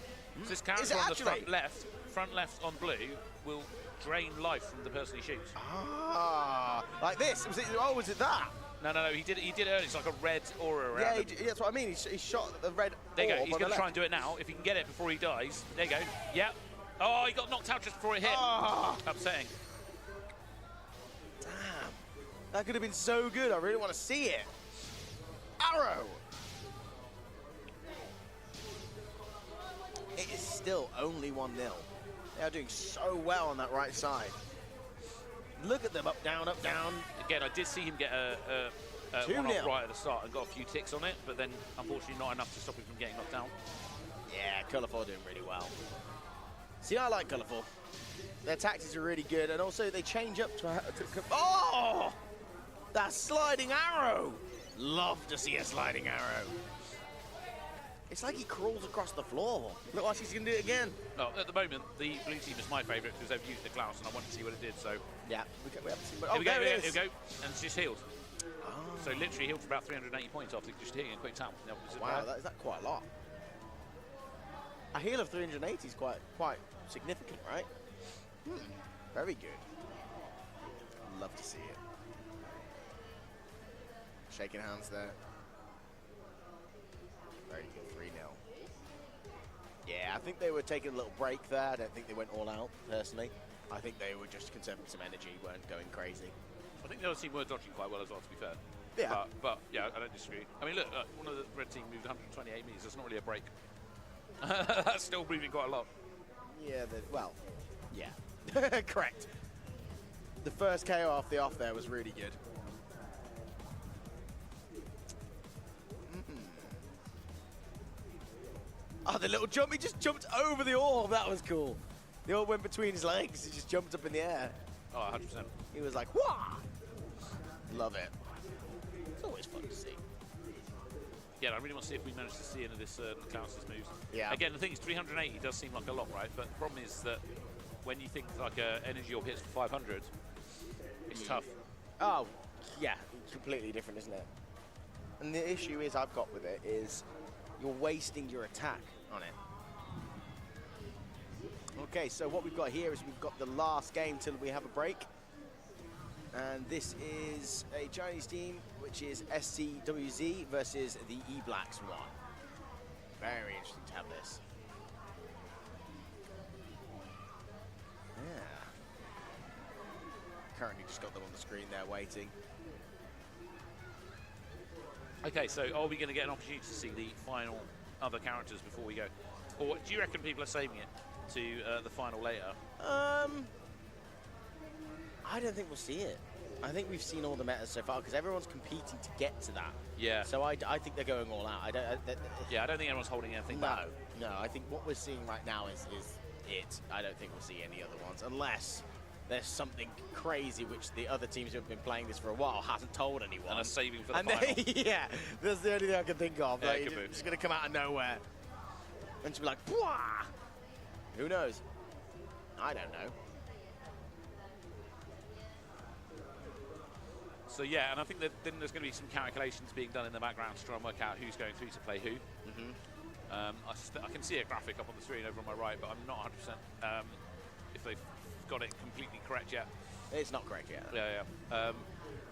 So this character on the front left on blue, will drain life from the person he shoots. Ah, like this? Was it that? No, he did earlier. It's like a red aura around him. Yeah, that's what I mean. He shot the red. There you go. He's going to try and do it now. If he can get it before he dies. There you go. Yep. Oh, he got knocked out just before it hit. Upsetting. Damn. That could have been so good. I really want to see it. Arrow. It is still only 1-0. They are doing so well on that right side. Look at them, up, down, up, down. Again, I did see him get a 1-off right at the start and got a few ticks on it, but then unfortunately not enough to stop him from getting knocked down. Yeah, Colourful doing really well. See, I like Colourful. Their tactics are really good, and also they change up to oh! That sliding arrow! Love to see a sliding arrow. It's like he crawls across the floor. Look like he's going to do it again. Oh, at the moment, the blue team is my favourite because they've used the Klaus, and I wanted to see what it did. So yeah, we haven't seen. Here we go, and it's just healed. Oh. So literally healed for about 380 points after just hitting a quick tap. Wow, is that quite a lot? A heal of 380 is quite significant, right? Very good. Love to see it. Shaking hands there. Very good, 3-0. Yeah, I think they were taking a little break there. I don't think they went all out, personally. I think they were just conserving some energy, weren't going crazy. I think the other team were dodging quite well as well, to be fair. Yeah. But yeah, I don't disagree. I mean, look, one of the red team moved 128 meters. That's not really a break. That's still moving quite a lot. Yeah, well, yeah. Correct. The first KO off the off there was really good. Oh, the little jump, he just jumped over the orb. That was cool. The orb went between his legs. He just jumped up in the air. Oh, 100%. He was like, wah! Love it. It's always fun to see. Yeah, I really want to see if we manage to see any of this Klaus's moves. Yeah. Again, the thing is 380 does seem like a lot, right? But the problem is that when you think like energy orb hits for 500, it's tough. Oh, yeah, completely different, isn't it? And the issue is I've got with it is you're wasting your attack on it. Okay, so what we've got here is we've got the last game till we have a break. And this is a Chinese team, which is SCWZ versus the E-Blacks one. Very interesting to have this. Yeah. Currently just got them on the screen there waiting. Okay, so are we going to get an opportunity to see the final other characters before we go? Or do you reckon people are saving it to the final later? I don't think we'll see it. I think we've seen all the metas so far because everyone's competing to get to that. Yeah. So I think they're going all out. Yeah, I don't think anyone's holding anything back. No, I think what we're seeing right now is it. I don't think we'll see any other ones unless there's something crazy which the other teams who have been playing this for a while hasn't told anyone. And are saving for the final. Yeah, that's the only thing I can think of. Yeah, like, it's going to come out of nowhere. And to be like, Pwah! Who knows? I don't know. So yeah, and I think that then there's going to be some calculations being done in the background to try and work out who's going through to play who. I can see a graphic up on the screen over on my right, but I'm not 100% if they've got it completely correct yet. It's not correct yet. Yeah.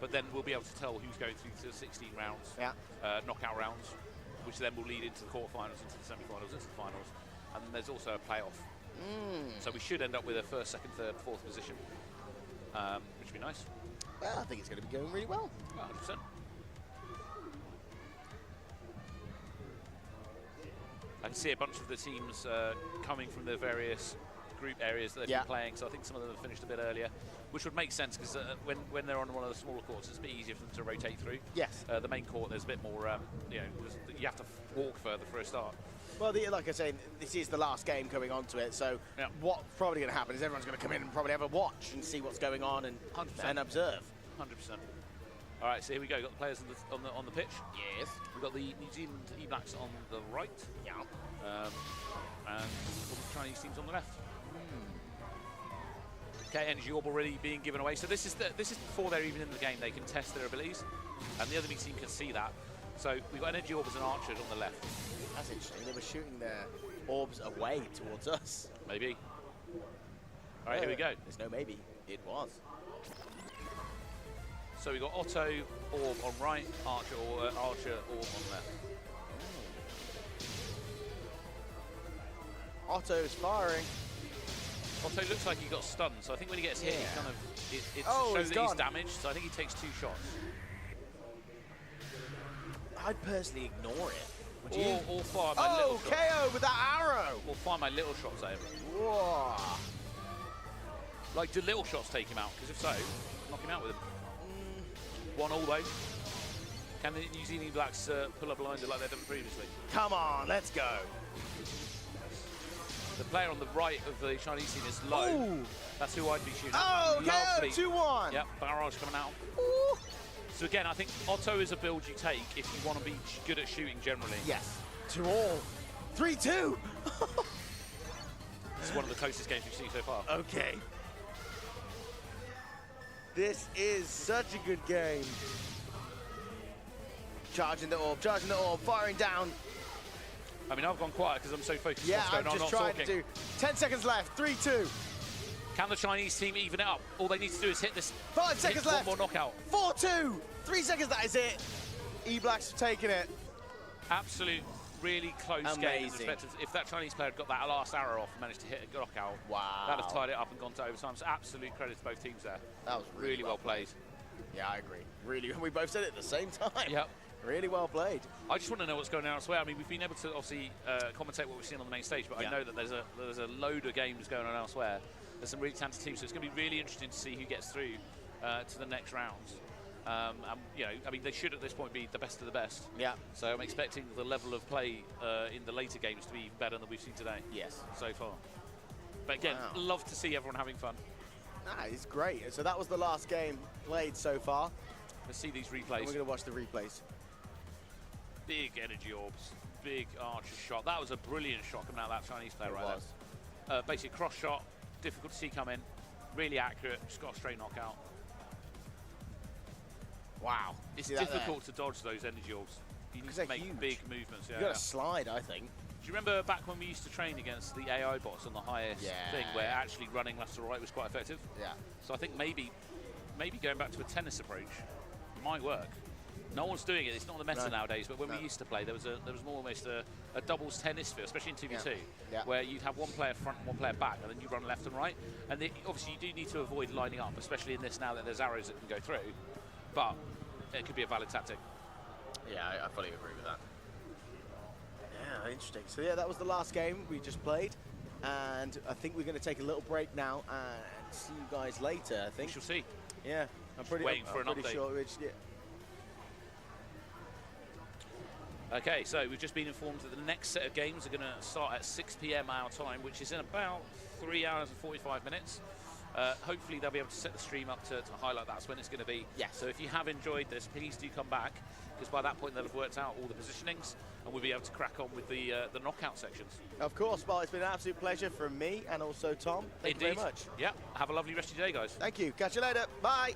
But then we'll be able to tell who's going through to the 16 rounds, knockout rounds, which then will lead into the quarterfinals, into the semi-finals, into the finals, and then there's also a playoff. So we should end up with a first, second, third, fourth position, which would be nice. Well, I think it's going to be going really well. 100%. I can see a bunch of the teams coming from the various group areas that they've been playing, so I think some of them have finished a bit earlier, which would make sense because when they're on one of the smaller courts, it's a bit easier for them to rotate through. Yes. The main court, there's a bit more, you have to walk further for a start. Well, like I say, this is the last game coming onto it, so what's probably going to happen is everyone's going to come in and probably have a watch and see what's going on and observe. 100%. All right, so here we go. Got the players on the pitch. Yes. We've got the New Zealand E-Blacks on the right. Yeah. And the Chinese teams on the left. Okay, energy orb already being given away. So this is before they're even in the game. They can test their abilities, and the other big team can see that. So we've got energy orbs and archers on the left. That's interesting. They were shooting their orbs away towards us. Maybe. All right, here we go. There's no maybe. It was. So we've got Otto orb on right, Archer orb on left. Otto's firing. Otto looks like he got stunned, so I think when he gets hit, he kind of it shows that he's damaged. So I think he takes 2 shots. I'd personally ignore it. Or fire my little shots. KO with that arrow! Or fire my little shots at him. Whoa. Like, do little shots take him out? Because if so, knock him out with him. 1 all though. Can the New Zealand Blacks pull up blinder like they've done previously? Come on, let's go. The player on the right of the Chinese team is low. Ooh. That's who I'd be shooting. Oh, Lovely. KO 2-1. Yep, barrage coming out. Ooh. So again, I think Otto is a build you take if you want to be good at shooting generally. Yes. 2 all. 3-2. It's one of the closest games we've seen so far. Okay. This is such a good game. Charging the orb, firing down. I mean, I've gone quiet because I'm so focused Yeah, on what's going on. I'm just trying to do. 10 seconds left, 3-2. Can the Chinese team even it up? All they need to do is hit this. 5 seconds left. One more knockout. 4-2. 3 seconds, that is it. E-Blacks have taken it. Absolute, really close game. Amazing. If that Chinese player had got that last arrow off and managed to hit a knockout, Wow. that'd have tied it up and gone to overtime. So absolute credit to both teams there. That was really well played. Yeah, I agree. Really, we both said it at the same time. Yep. Really well played. I just want to know what's going on elsewhere. I mean, we've been able to obviously commentate what we've seen on the main stage, but I know that there's a load of games going on elsewhere. There's some really talented teams, so it's going to be really interesting to see who gets through to the next rounds. And, you know, I mean, they should at this point be the best of the best. Yeah. So I'm expecting the level of play in the later games to be even better than we've seen today. Yes. So far. But again, love to see everyone having fun. Nah, it's great. So that was the last game played so far. Let's see these replays. And we're going to watch the replays. Big energy orbs, big archer shot. That was a brilliant shot coming out of that Chinese player right there. Basically cross shot, difficult to see come in, really accurate, just got a straight knockout. Wow. It's difficult to dodge those energy orbs. You need to make huge. big movements. You've got to slide, I think. Do you remember back when we used to train against the AI bots on the highest thing, where actually running left to right was quite effective? Yeah. So I think maybe going back to a tennis approach might work. No one's doing it. It's not the meta nowadays. But when we used to play, there was more almost a doubles tennis feel, especially in 2v2, where you'd have one player front and one player back, and then you run left and right. And obviously, you do need to avoid lining up, especially in this now that there's arrows that can go through. But it could be a valid tactic. Yeah, I fully agree with that. Yeah, interesting. So yeah, that was the last game we just played, and I think we're going to take a little break now and see you guys later. I think We shall see. Yeah, I'm pretty waiting for an update. Sure Okay, so we've just been informed that the next set of games are going to start at 6 p.m. our time, which is in about 3 hours and 45 minutes. Hopefully they'll be able to set the stream up to highlight that's when it's going to be. Yes. So if you have enjoyed this, please do come back, because by that point they'll have worked out all the positionings and we'll be able to crack on with the knockout sections. Of course, well, it's been an absolute pleasure from me and also Tom. Thank you very much. Yeah, have a lovely rest of your day, guys. Thank you. Catch you later. Bye.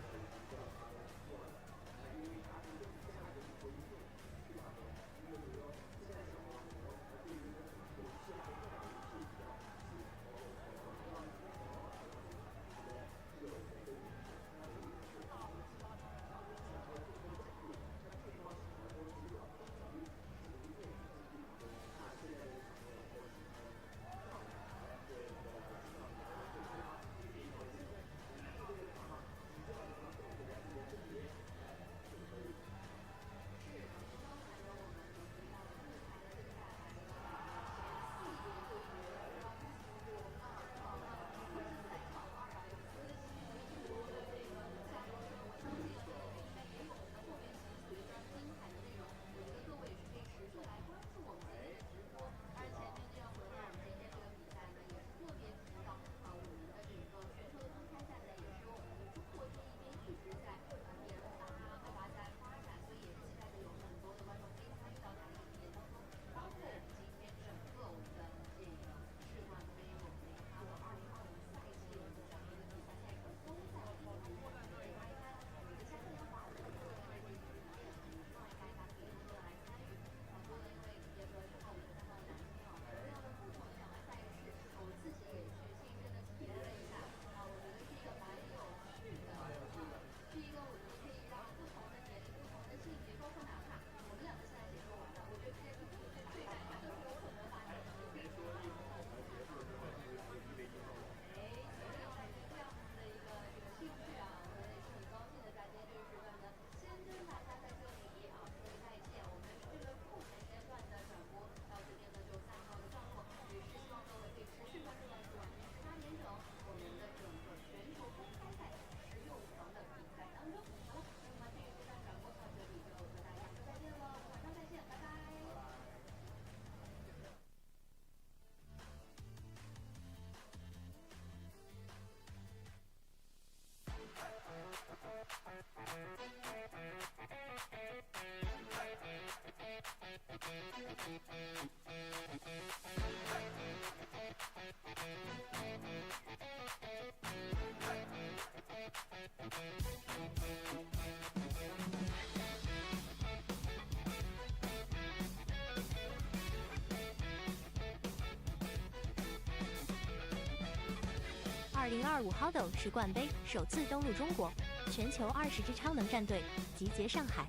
2025 HADO 世冠杯首次登陆中国，全球20支超能战队集结上海。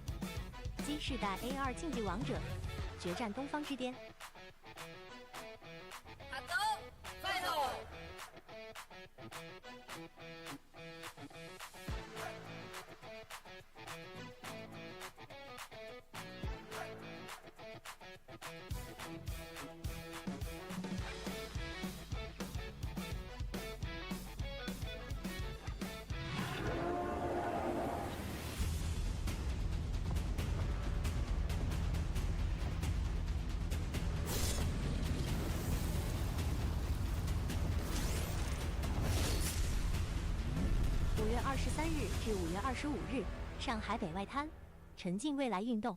G 世代 A2 竞技王者决战东方之巅。5月23日至5月25日，上海北外滩，沉浸未来运动。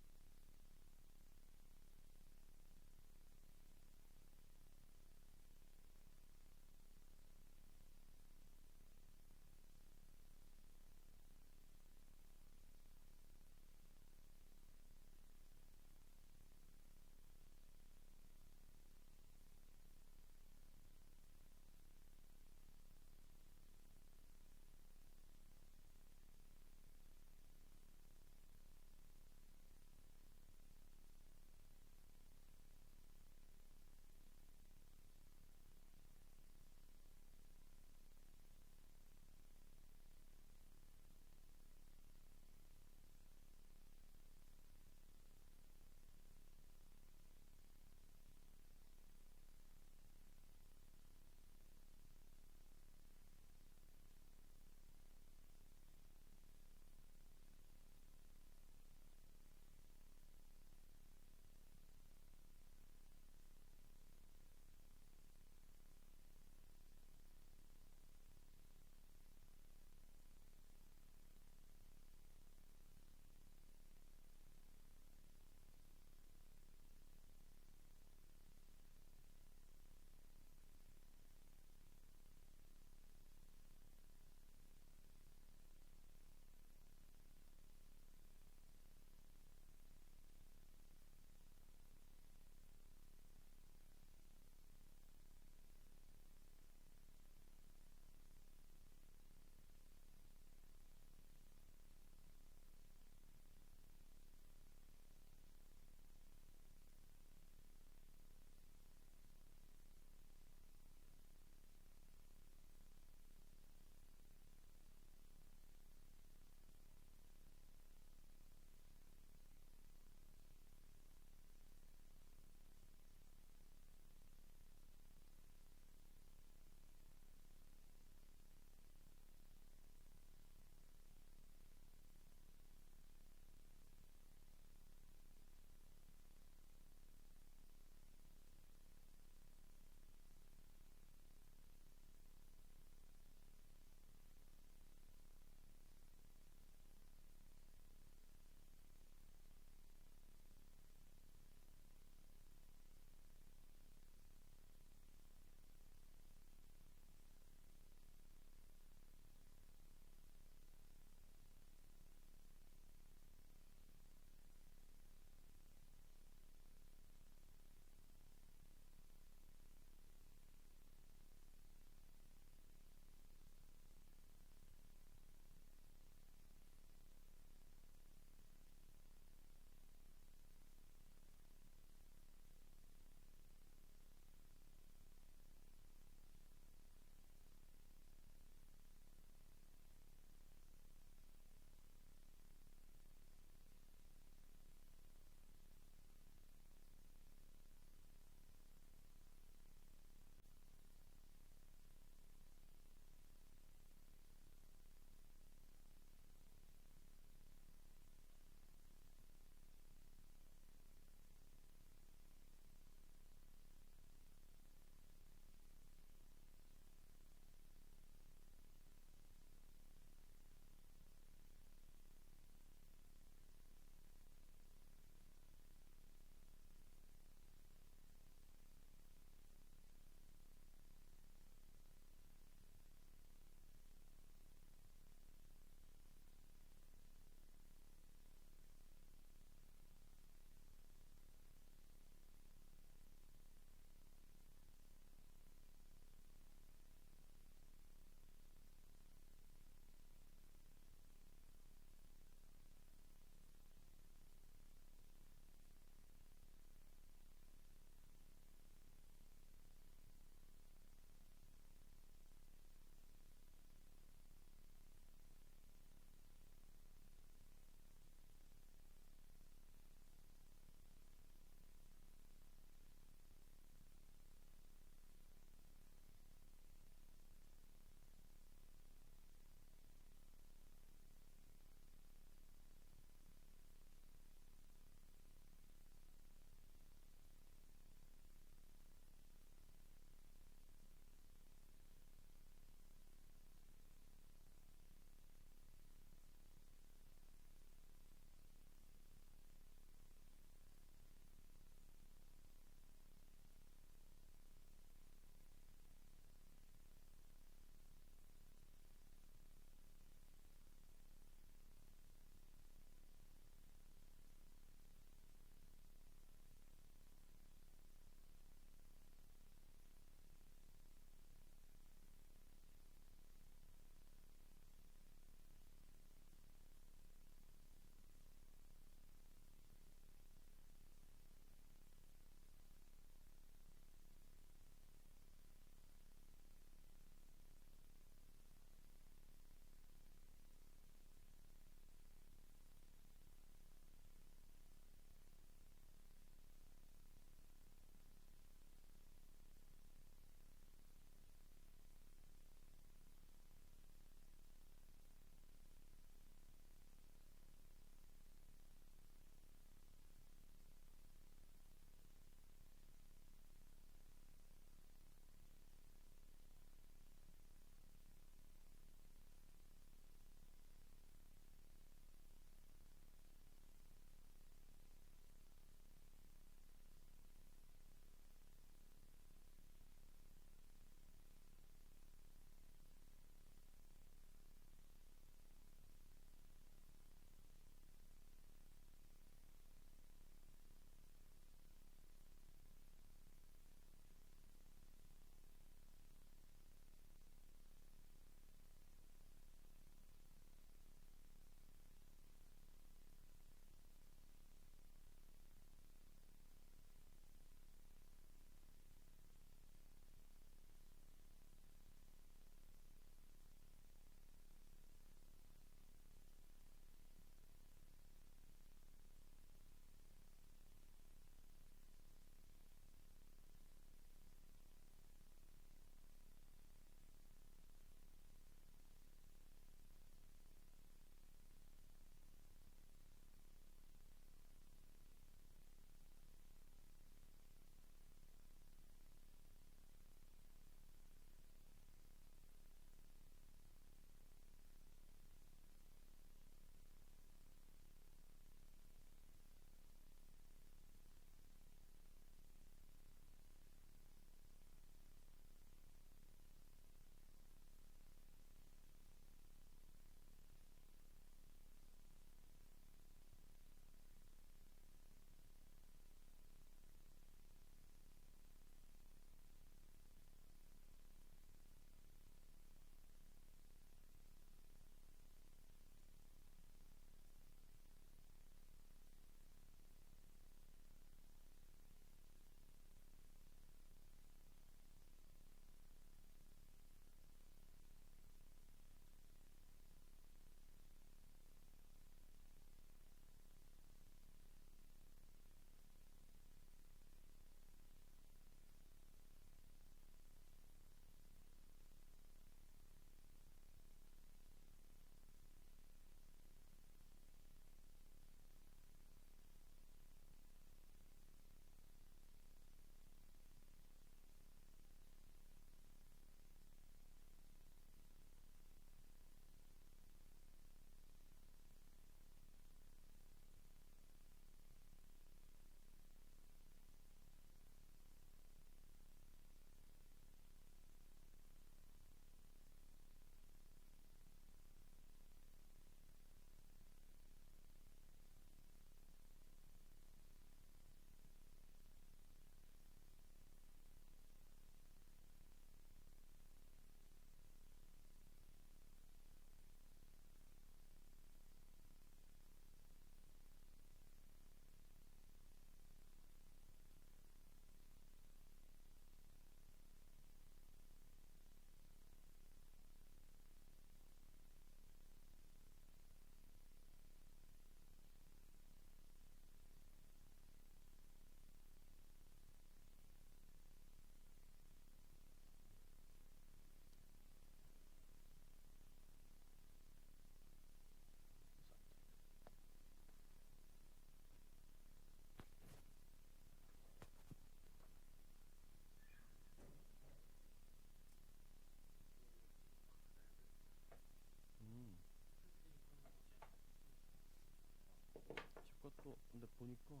보니까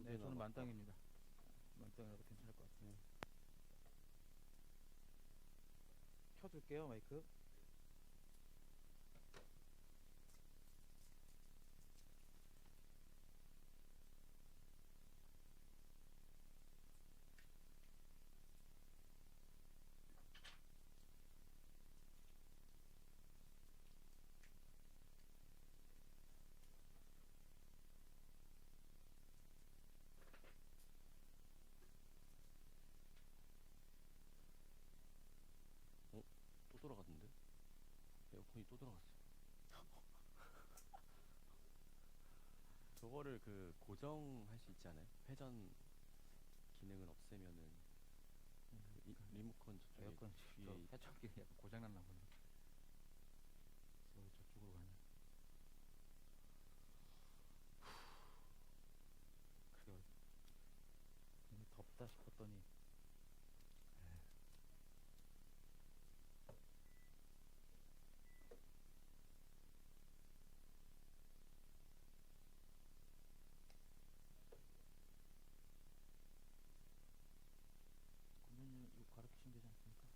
네, 저는 만땅입니다. 만땅이라도 괜찮을 것 같아요. 켜줄게요, 마이크. 또 돌아갔는데? 에어컨이 또 돌아갔어. 저거를 그 고정할 수 있지 않아요? 회전 기능은 없애면은 리모컨 저쪽에 에어컨 위에 해적기 약간 고장났나 보네. 그래서 저쪽으로 가네. 그래요. 덥다 싶었더니 군nhân 이거 가르치시면 되지 않습니까?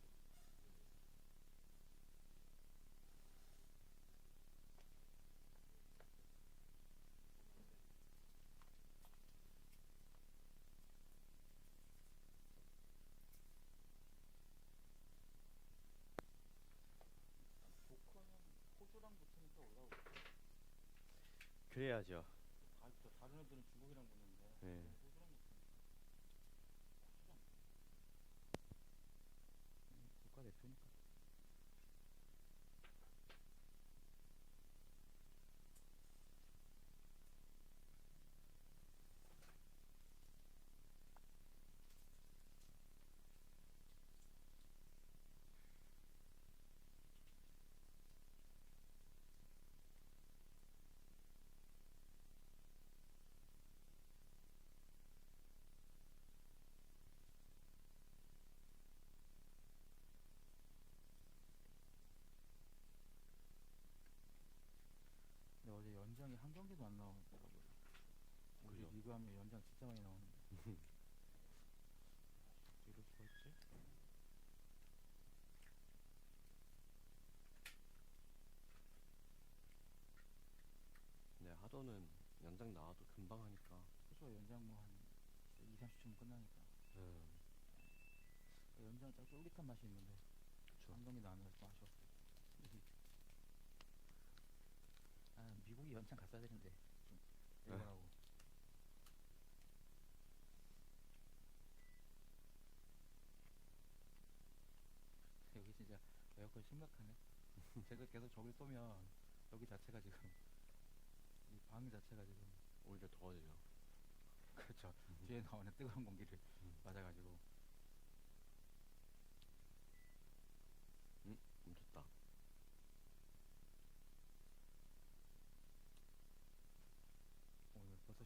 조커는 호주랑 붙으니까 올라오고 그래야죠. 다른 애들은 중국이랑 붙는데 네. 호주랑 붙으니까 호주랑 국가대표니까. 근데 어제 연장이 한 경기도 안 나오더라고요. 우리 그죠? 리그 하면 연장 진짜 많이 나오는데. 이럴 수가 있지? 네, 하도는 연장 나와도 금방 하니까. 그죠? 연장 뭐 한 2, 30분 끝나니까. 연장 딱 쫄깃한 맛이 있는데 그쵸. 한 경기 나오면 좀 아쉬웠어. 아, 미국이 연장 갔어야 되는데 좀 일본하고. 여기 진짜 에어컨 심각하네. 제가 계속 저길 쏘면 여기 자체가 지금 이 방 자체가 지금 오히려 더워져요. 그렇죠. 뒤에 나오는 뜨거운 공기를 맞아가지고. 멈췄다.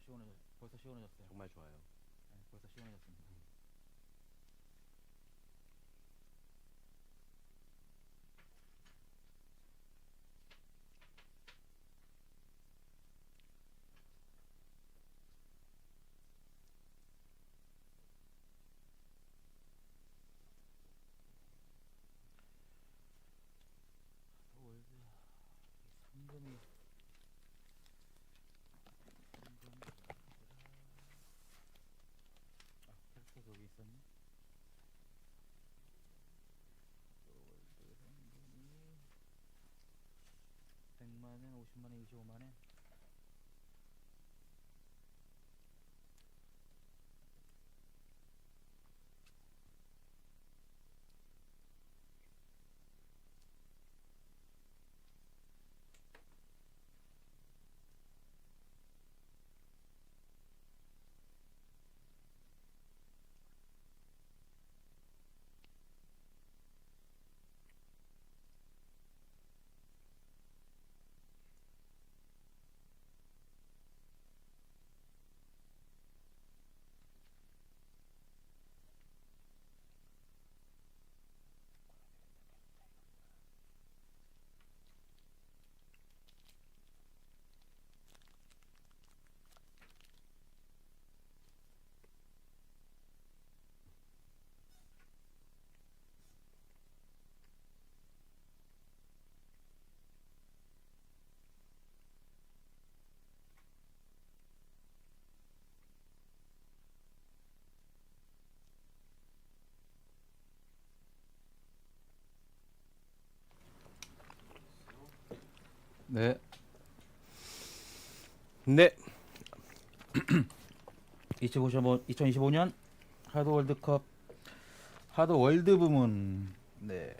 오늘 벌써 시원해졌어요. 정말 좋아요. 네, 벌써 시원해졌습니다. 월드 3점이 캐릭터 네. 네. 2025년 하도 월드컵 하도 월드 부문. 네.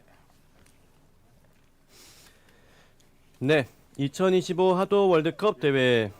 네. 2025 하도 월드컵 대회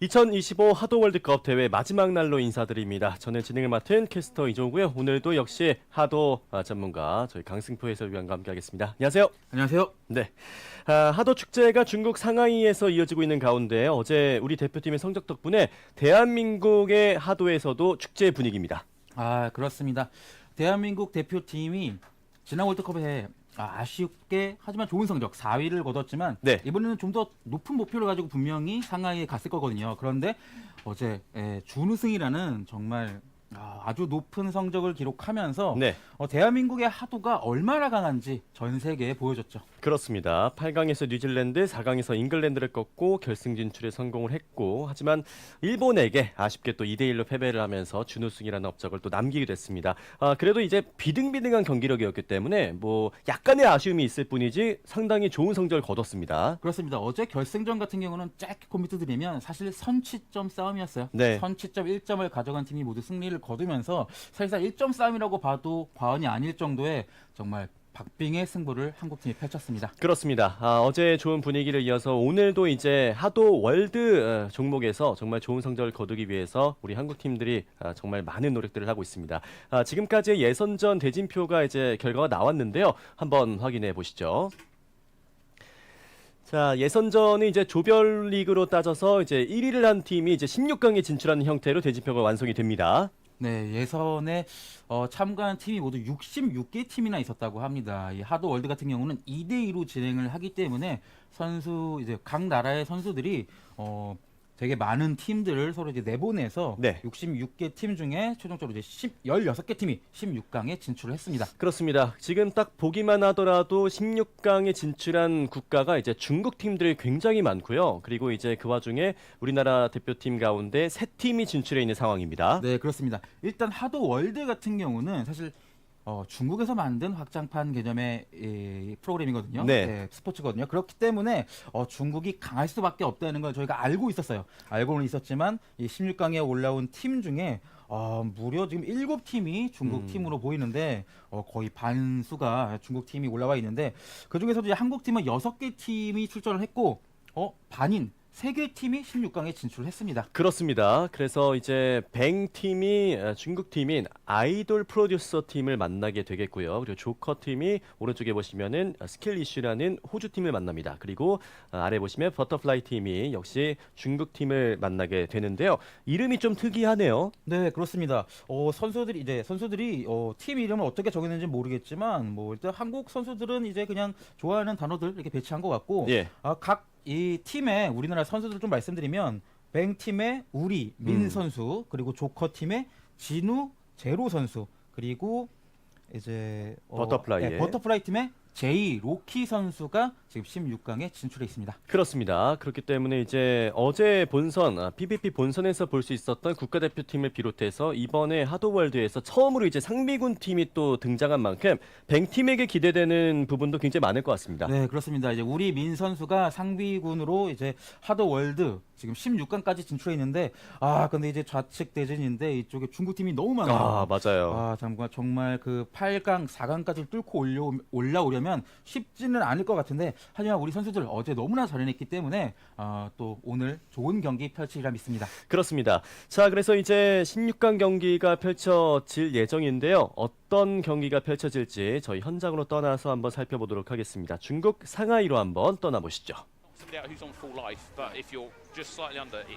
2025 하도 월드컵 대회 마지막 날로 인사드립니다. 저는 진행을 맡은 캐스터 이종우고요. 오늘도 역시 하도 전문가 저희 강승표 해설위원과 함께하겠습니다. 안녕하세요. 안녕하세요. 네, 하도 축제가 중국 상하이에서 이어지고 있는 가운데 어제 우리 대표팀의 성적 덕분에 대한민국의 하도에서도 축제 분위기입니다. 아, 그렇습니다. 대한민국 대표팀이 지난 월드컵에 아쉽게 하지만 좋은 성적 4위를 거뒀지만 네. 이번에는 좀 더 높은 목표를 가지고 분명히 상하이에 갔을 거거든요. 그런데 어제 준우승이라는 정말 아주 높은 성적을 기록하면서 네. 대한민국의 하도가 얼마나 강한지 전 세계에 보여줬죠. 그렇습니다. 8강에서 뉴질랜드, 4강에서 잉글랜드를 꺾고 결승 진출에 성공을 했고 하지만 일본에게 아쉽게 또 2대1로 패배를 하면서 준우승이라는 업적을 또 남기게 됐습니다. 그래도 이제 비등비등한 경기력이었기 때문에 뭐 약간의 아쉬움이 있을 뿐이지 상당히 좋은 성적을 거뒀습니다. 그렇습니다. 어제 결승전 같은 경우는 짧게 컴퓨터 드리면 사실 선취점 싸움이었어요. 네. 선취점 1점을 가져간 팀이 모두 승리를 거두면서 사실상 1점 싸움이라고 봐도 과언이 아닐 정도의 정말 박빙의 승부를 한국팀이 펼쳤습니다. 그렇습니다. 어제 좋은 분위기를 이어서 오늘도 이제 하도 월드 종목에서 정말 좋은 성적을 거두기 위해서 우리 한국팀들이 정말 많은 노력들을 하고 있습니다. 지금까지의 예선전 대진표가 이제 결과가 나왔는데요. 한번 확인해 보시죠. 자, 예선전은 이제 조별리그로 따져서 이제 1위를 한 팀이 이제 16강에 진출하는 형태로 대진표가 완성이 됩니다. 네, 예선에 참가한 팀이 모두 66개 팀이나 있었다고 합니다. 이 하도 월드 같은 경우는 2대2로 진행을 하기 때문에 이제 각 나라의 선수들이 되게 많은 팀들을 서로 이제 내보내서 네. 66개 팀 중에 최종적으로 이제 16개 팀이 16강에 진출을 했습니다. 그렇습니다. 지금 딱 보기만 하더라도 16강에 진출한 국가가 이제 중국 팀들이 굉장히 많고요. 그리고 이제 그 와중에 우리나라 대표팀 가운데 3팀이 진출해 있는 상황입니다. 네, 그렇습니다. 일단 하도 월드 같은 경우는 사실 중국에서 만든 확장판 개념의 프로그램이거든요. 네. 스포츠거든요. 그렇기 때문에 중국이 강할 수밖에 없다는 걸 저희가 알고 있었어요. 알고는 있었지만 이 16강에 올라온 팀 중에 무려 지금 7팀이 중국 팀으로 보이는데 거의 반수가 중국 팀이 올라와 있는데 그중에서도 이제 한국 팀은 6개 팀이 출전을 했고 반인 3개 팀이 16강에 진출했습니다. 그렇습니다. 그래서 이제 뱅 팀이 중국 팀인 아이돌 프로듀서 팀을 만나게 되겠고요. 그리고 조커 팀이 오른쪽에 보시면은 스킬 이슈라는 호주 팀을 만납니다. 그리고 아래 보시면 버터플라이 팀이 역시 중국 팀을 만나게 되는데요. 이름이 좀 특이하네요. 네, 그렇습니다. 선수들이 팀 이름을 어떻게 정했는지 모르겠지만 뭐 일단 한국 선수들은 이제 그냥 좋아하는 단어들 이렇게 배치한 것 같고 예. 각 이 팀의 우리나라 선수들 좀 말씀드리면 뱅 팀의 우리 민 선수 그리고 조커 팀의 진우 제로 선수 그리고 이제 버터플라이 팀의 제이 로키 선수가 지금 16강에 진출해 있습니다. 그렇습니다. 그렇기 때문에 이제 어제 본선 PVP 본선에서 볼 수 있었던 국가대표팀을 비롯해서 이번에 하도월드에서 처음으로 이제 상비군 팀이 또 등장한 만큼 뱅 팀에게 기대되는 부분도 굉장히 많을 것 같습니다. 네, 그렇습니다. 이제 우리 민 선수가 상비군으로 이제 하도월드 지금 16강까지 진출해 있는데 근데 이제 좌측 대진인데 이쪽에 중국 팀이 너무 많아요. 맞아요. 정말 그 8강, 4강까지 뚫고 올라오려면 쉽지는 않을 것 같은데 하지만 우리 선수들 어제 너무나 잘해냈기 때문에 또 오늘 좋은 경기 펼치리라 믿습니다. 그렇습니다. 자, 그래서 이제 16강 경기가 펼쳐질 예정인데요. 어떤 경기가 펼쳐질지 저희 현장으로 떠나서 한번 살펴보도록 하겠습니다. 중국 상하이로 한번 떠나보시죠.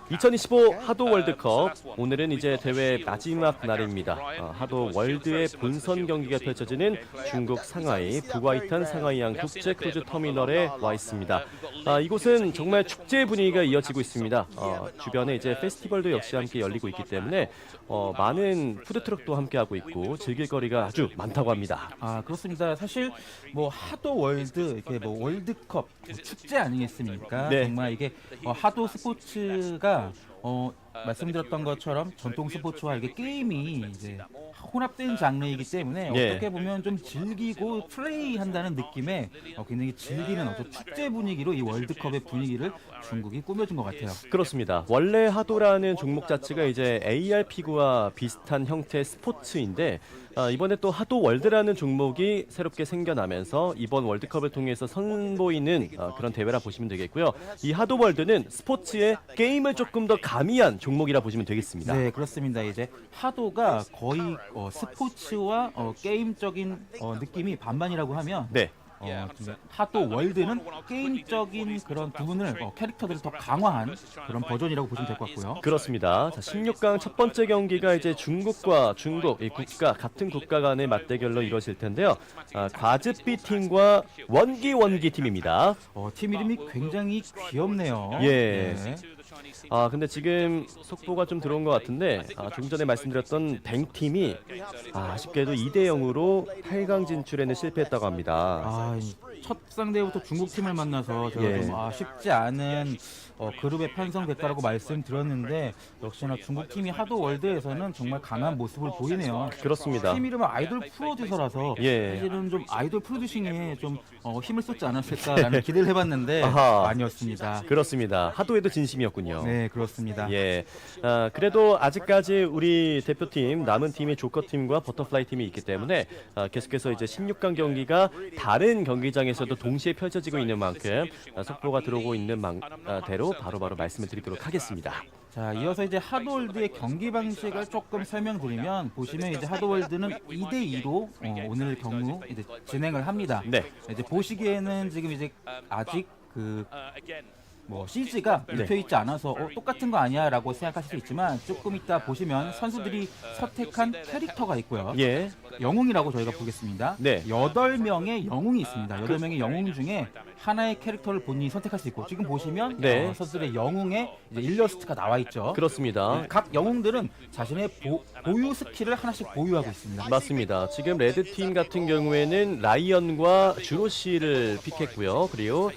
2025 하도 월드컵 오늘은 이제 대회 마지막 날입니다. 하도 월드의 본선 경기가 펼쳐지는 중국 상하이 부과이탄 상하이항 국제 크루즈 터미널에 와 있습니다. 이곳은 정말 축제 분위기가 이어지고 있습니다. 주변에 이제 페스티벌도 역시 함께 열리고 있기 때문에 많은 푸드트럭도 함께 하고 있고 즐길 거리가 아주 많다고 합니다. 그렇습니다. 사실 뭐 하도 월드 이게 뭐 월드컵 축제 아니겠습니까? 네. 정말 이게 하도 스포츠가 말씀드렸던 것처럼 전통 스포츠와 이게 게임이 이제 혼합된 장르이기 때문에 예. 어떻게 보면 좀 즐기고 플레이한다는 느낌에 굉장히 즐기는 어떤 축제 분위기로 이 월드컵의 분위기를 중국이 꾸며준 것 같아요. 그렇습니다. 원래 하도라는 종목 자체가 이제 AR피구와 비슷한 형태의 스포츠인데 이번에 또 하도 월드라는 종목이 새롭게 생겨나면서 이번 월드컵을 통해서 선보이는 그런 대회라 보시면 되겠고요. 이 하도 월드는 스포츠에 게임을 조금 더 가미한 종목이라 보시면 되겠습니다. 네, 그렇습니다. 이제 하도가 거의 스포츠와 게임적인 느낌이 반반이라고 하면 네. 하도 월드는 게임적인 그런 부분을 캐릭터들을 더 강화한 그런 버전이라고 보시면 될 것 같고요. 그렇습니다. 자, 16강 첫 번째 경기가 이제 중국과 중국 이 국가 같은 국가 간의 맞대결로 이루어질 텐데요. 과즙비 팀과 원기 팀입니다. 팀 이름이 굉장히 귀엽네요. 예. 네. 근데 지금 속보가 좀 들어온 것 같은데 조금 전에 말씀드렸던 뱅팀이 아쉽게도 2대0으로 8강 진출에는 실패했다고 합니다. 첫 상대부터 중국 팀을 만나서 제가 좀 쉽지 않은 그룹에 편성됐다라고 말씀드렸는데 역시나 중국 팀이 하도 월드에서는 정말 강한 모습을 보이네요. 그렇습니다. 팀 이름은 아이돌 프로듀서라서 사실은 좀 아이돌 프로듀싱에 좀 힘을 쏟지 않았을까라는 기대를 해봤는데 아니었습니다. 그렇습니다. 하도에도 진심이었군요. 네, 그렇습니다. 예. 그래도 아직까지 우리 대표팀 남은 팀이 조커팀과 버터플라이 팀이 있기 때문에 계속해서 이제 16강 경기가 다른 경기장에서도 동시에 펼쳐지고 있는 만큼 속보가 들어오고 있는 대로 바로바로 말씀을 드리도록 하겠습니다. 자, 이어서 이제 하도월드의 경기 방식을 조금 설명드리면 보시면 이제 하도월드는 2대2로 오늘 경우 이제 진행을 합니다. 네. 이제 보시기에는 지금 이제 아직 CG가 입혀있지 않아서 똑같은 거 아니야 라고 생각하실 수 있지만 조금 이따 보시면 선수들이 선택한 캐릭터가 있고요. 예. 영웅이라고 저희가 보겠습니다. 네. 8명의 영웅이 있습니다. 8명의 영웅 중에 하나의 캐릭터를 본인이 선택할 수 있고 지금 보시면 선수들의 영웅의 이제 일러스트가 나와 있죠. 그렇습니다. 각 영웅들은 자신의 보유 스킬을 하나씩 보유하고 있습니다. 맞습니다. 지금 레드팀 같은 경우에는 라이언과 주로시를 픽했고요. 그리고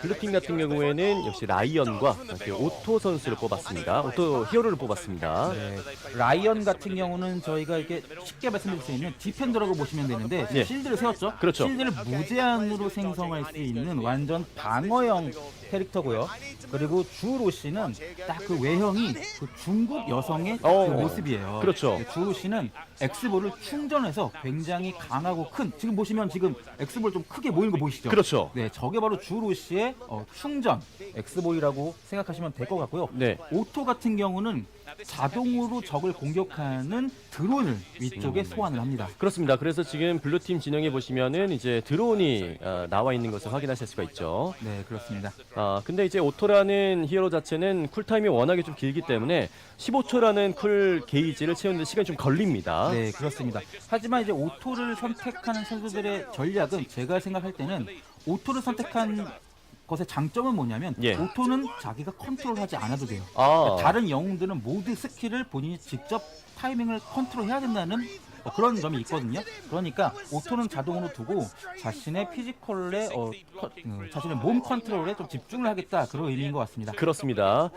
블루팀 같은 경우에는 역시 라이언과 오토 선수를 뽑았습니다. 오토 히어로를 뽑았습니다. 네. 라이언 같은 경우는 저희가 이렇게 쉽게 말씀드릴 수 있는 디펜더라고 보시면 되는데 실드를 세웠죠. 그렇죠. 실드를 무제한으로 생성할 수 있는 완전 방어형 캐릭터고요. 그리고 주로시는 딱 그 외형이 그 중국 여성의 그 모습이에요. 그렇죠. 주로시는 엑스볼을 충전해서 굉장히 강하고 큰, 지금 보시면 지금 엑스볼 좀 크게 모이는 거 보이시죠? 그렇죠. 네, 저게 바로 주로시의 충전 엑스볼이라고 생각하시면 될 것 같고요. 네. 오토 같은 경우는 자동으로 적을 공격하는 드론을 위쪽에 소환을 합니다. 그렇습니다. 그래서 지금 블루팀 진영에 보시면은 이제 드론이 나와 있는 것을 확인하실 수가 있죠. 네, 그렇습니다. 근데 이제 오토라는 히어로 자체는 쿨타임이 워낙에 좀 길기 때문에 15초라는 쿨 게이지를 채우는데 시간이 좀 걸립니다. 네, 그렇습니다. 하지만 이제 오토를 선택하는 선수들의 전략은 제가 생각할 때는 오토를 선택한 것의 장점은 뭐냐면 오토는 자기가 컨트롤하지 않아도 돼요. 다른 영웅들은 모두 스킬을 본인이 직접 타이밍을 컨트롤해야 된다는 그런 점이 있거든요. 그러니까 오토는 자동으로 두고 자신의 피지컬에 자신의 몸 컨트롤에 좀 집중을 하겠다 그런 의미인 것 같습니다. 그렇습니다.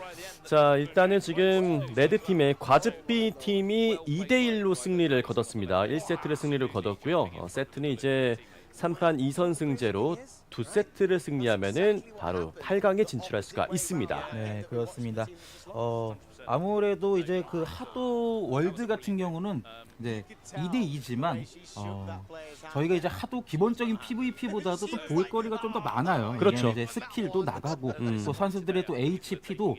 자, 일단은 지금 레드팀의 과즙비 팀이 2대1로 승리를 거뒀습니다. 1세트를 승리를 거뒀고요. 세트는 이제 3판 2선승제로 2세트를 승리하면은 바로 8강에 진출할 수가 있습니다. 네, 그렇습니다. 아무래도 이제 그 하도 월드 같은 경우는 이제 2대2지만 저희가 이제 하도 기본적인 PVP보다도 또 볼거리가 좀 더 많아요. 그렇죠. 이제 스킬도 나가고 또 선수들의 또 HP도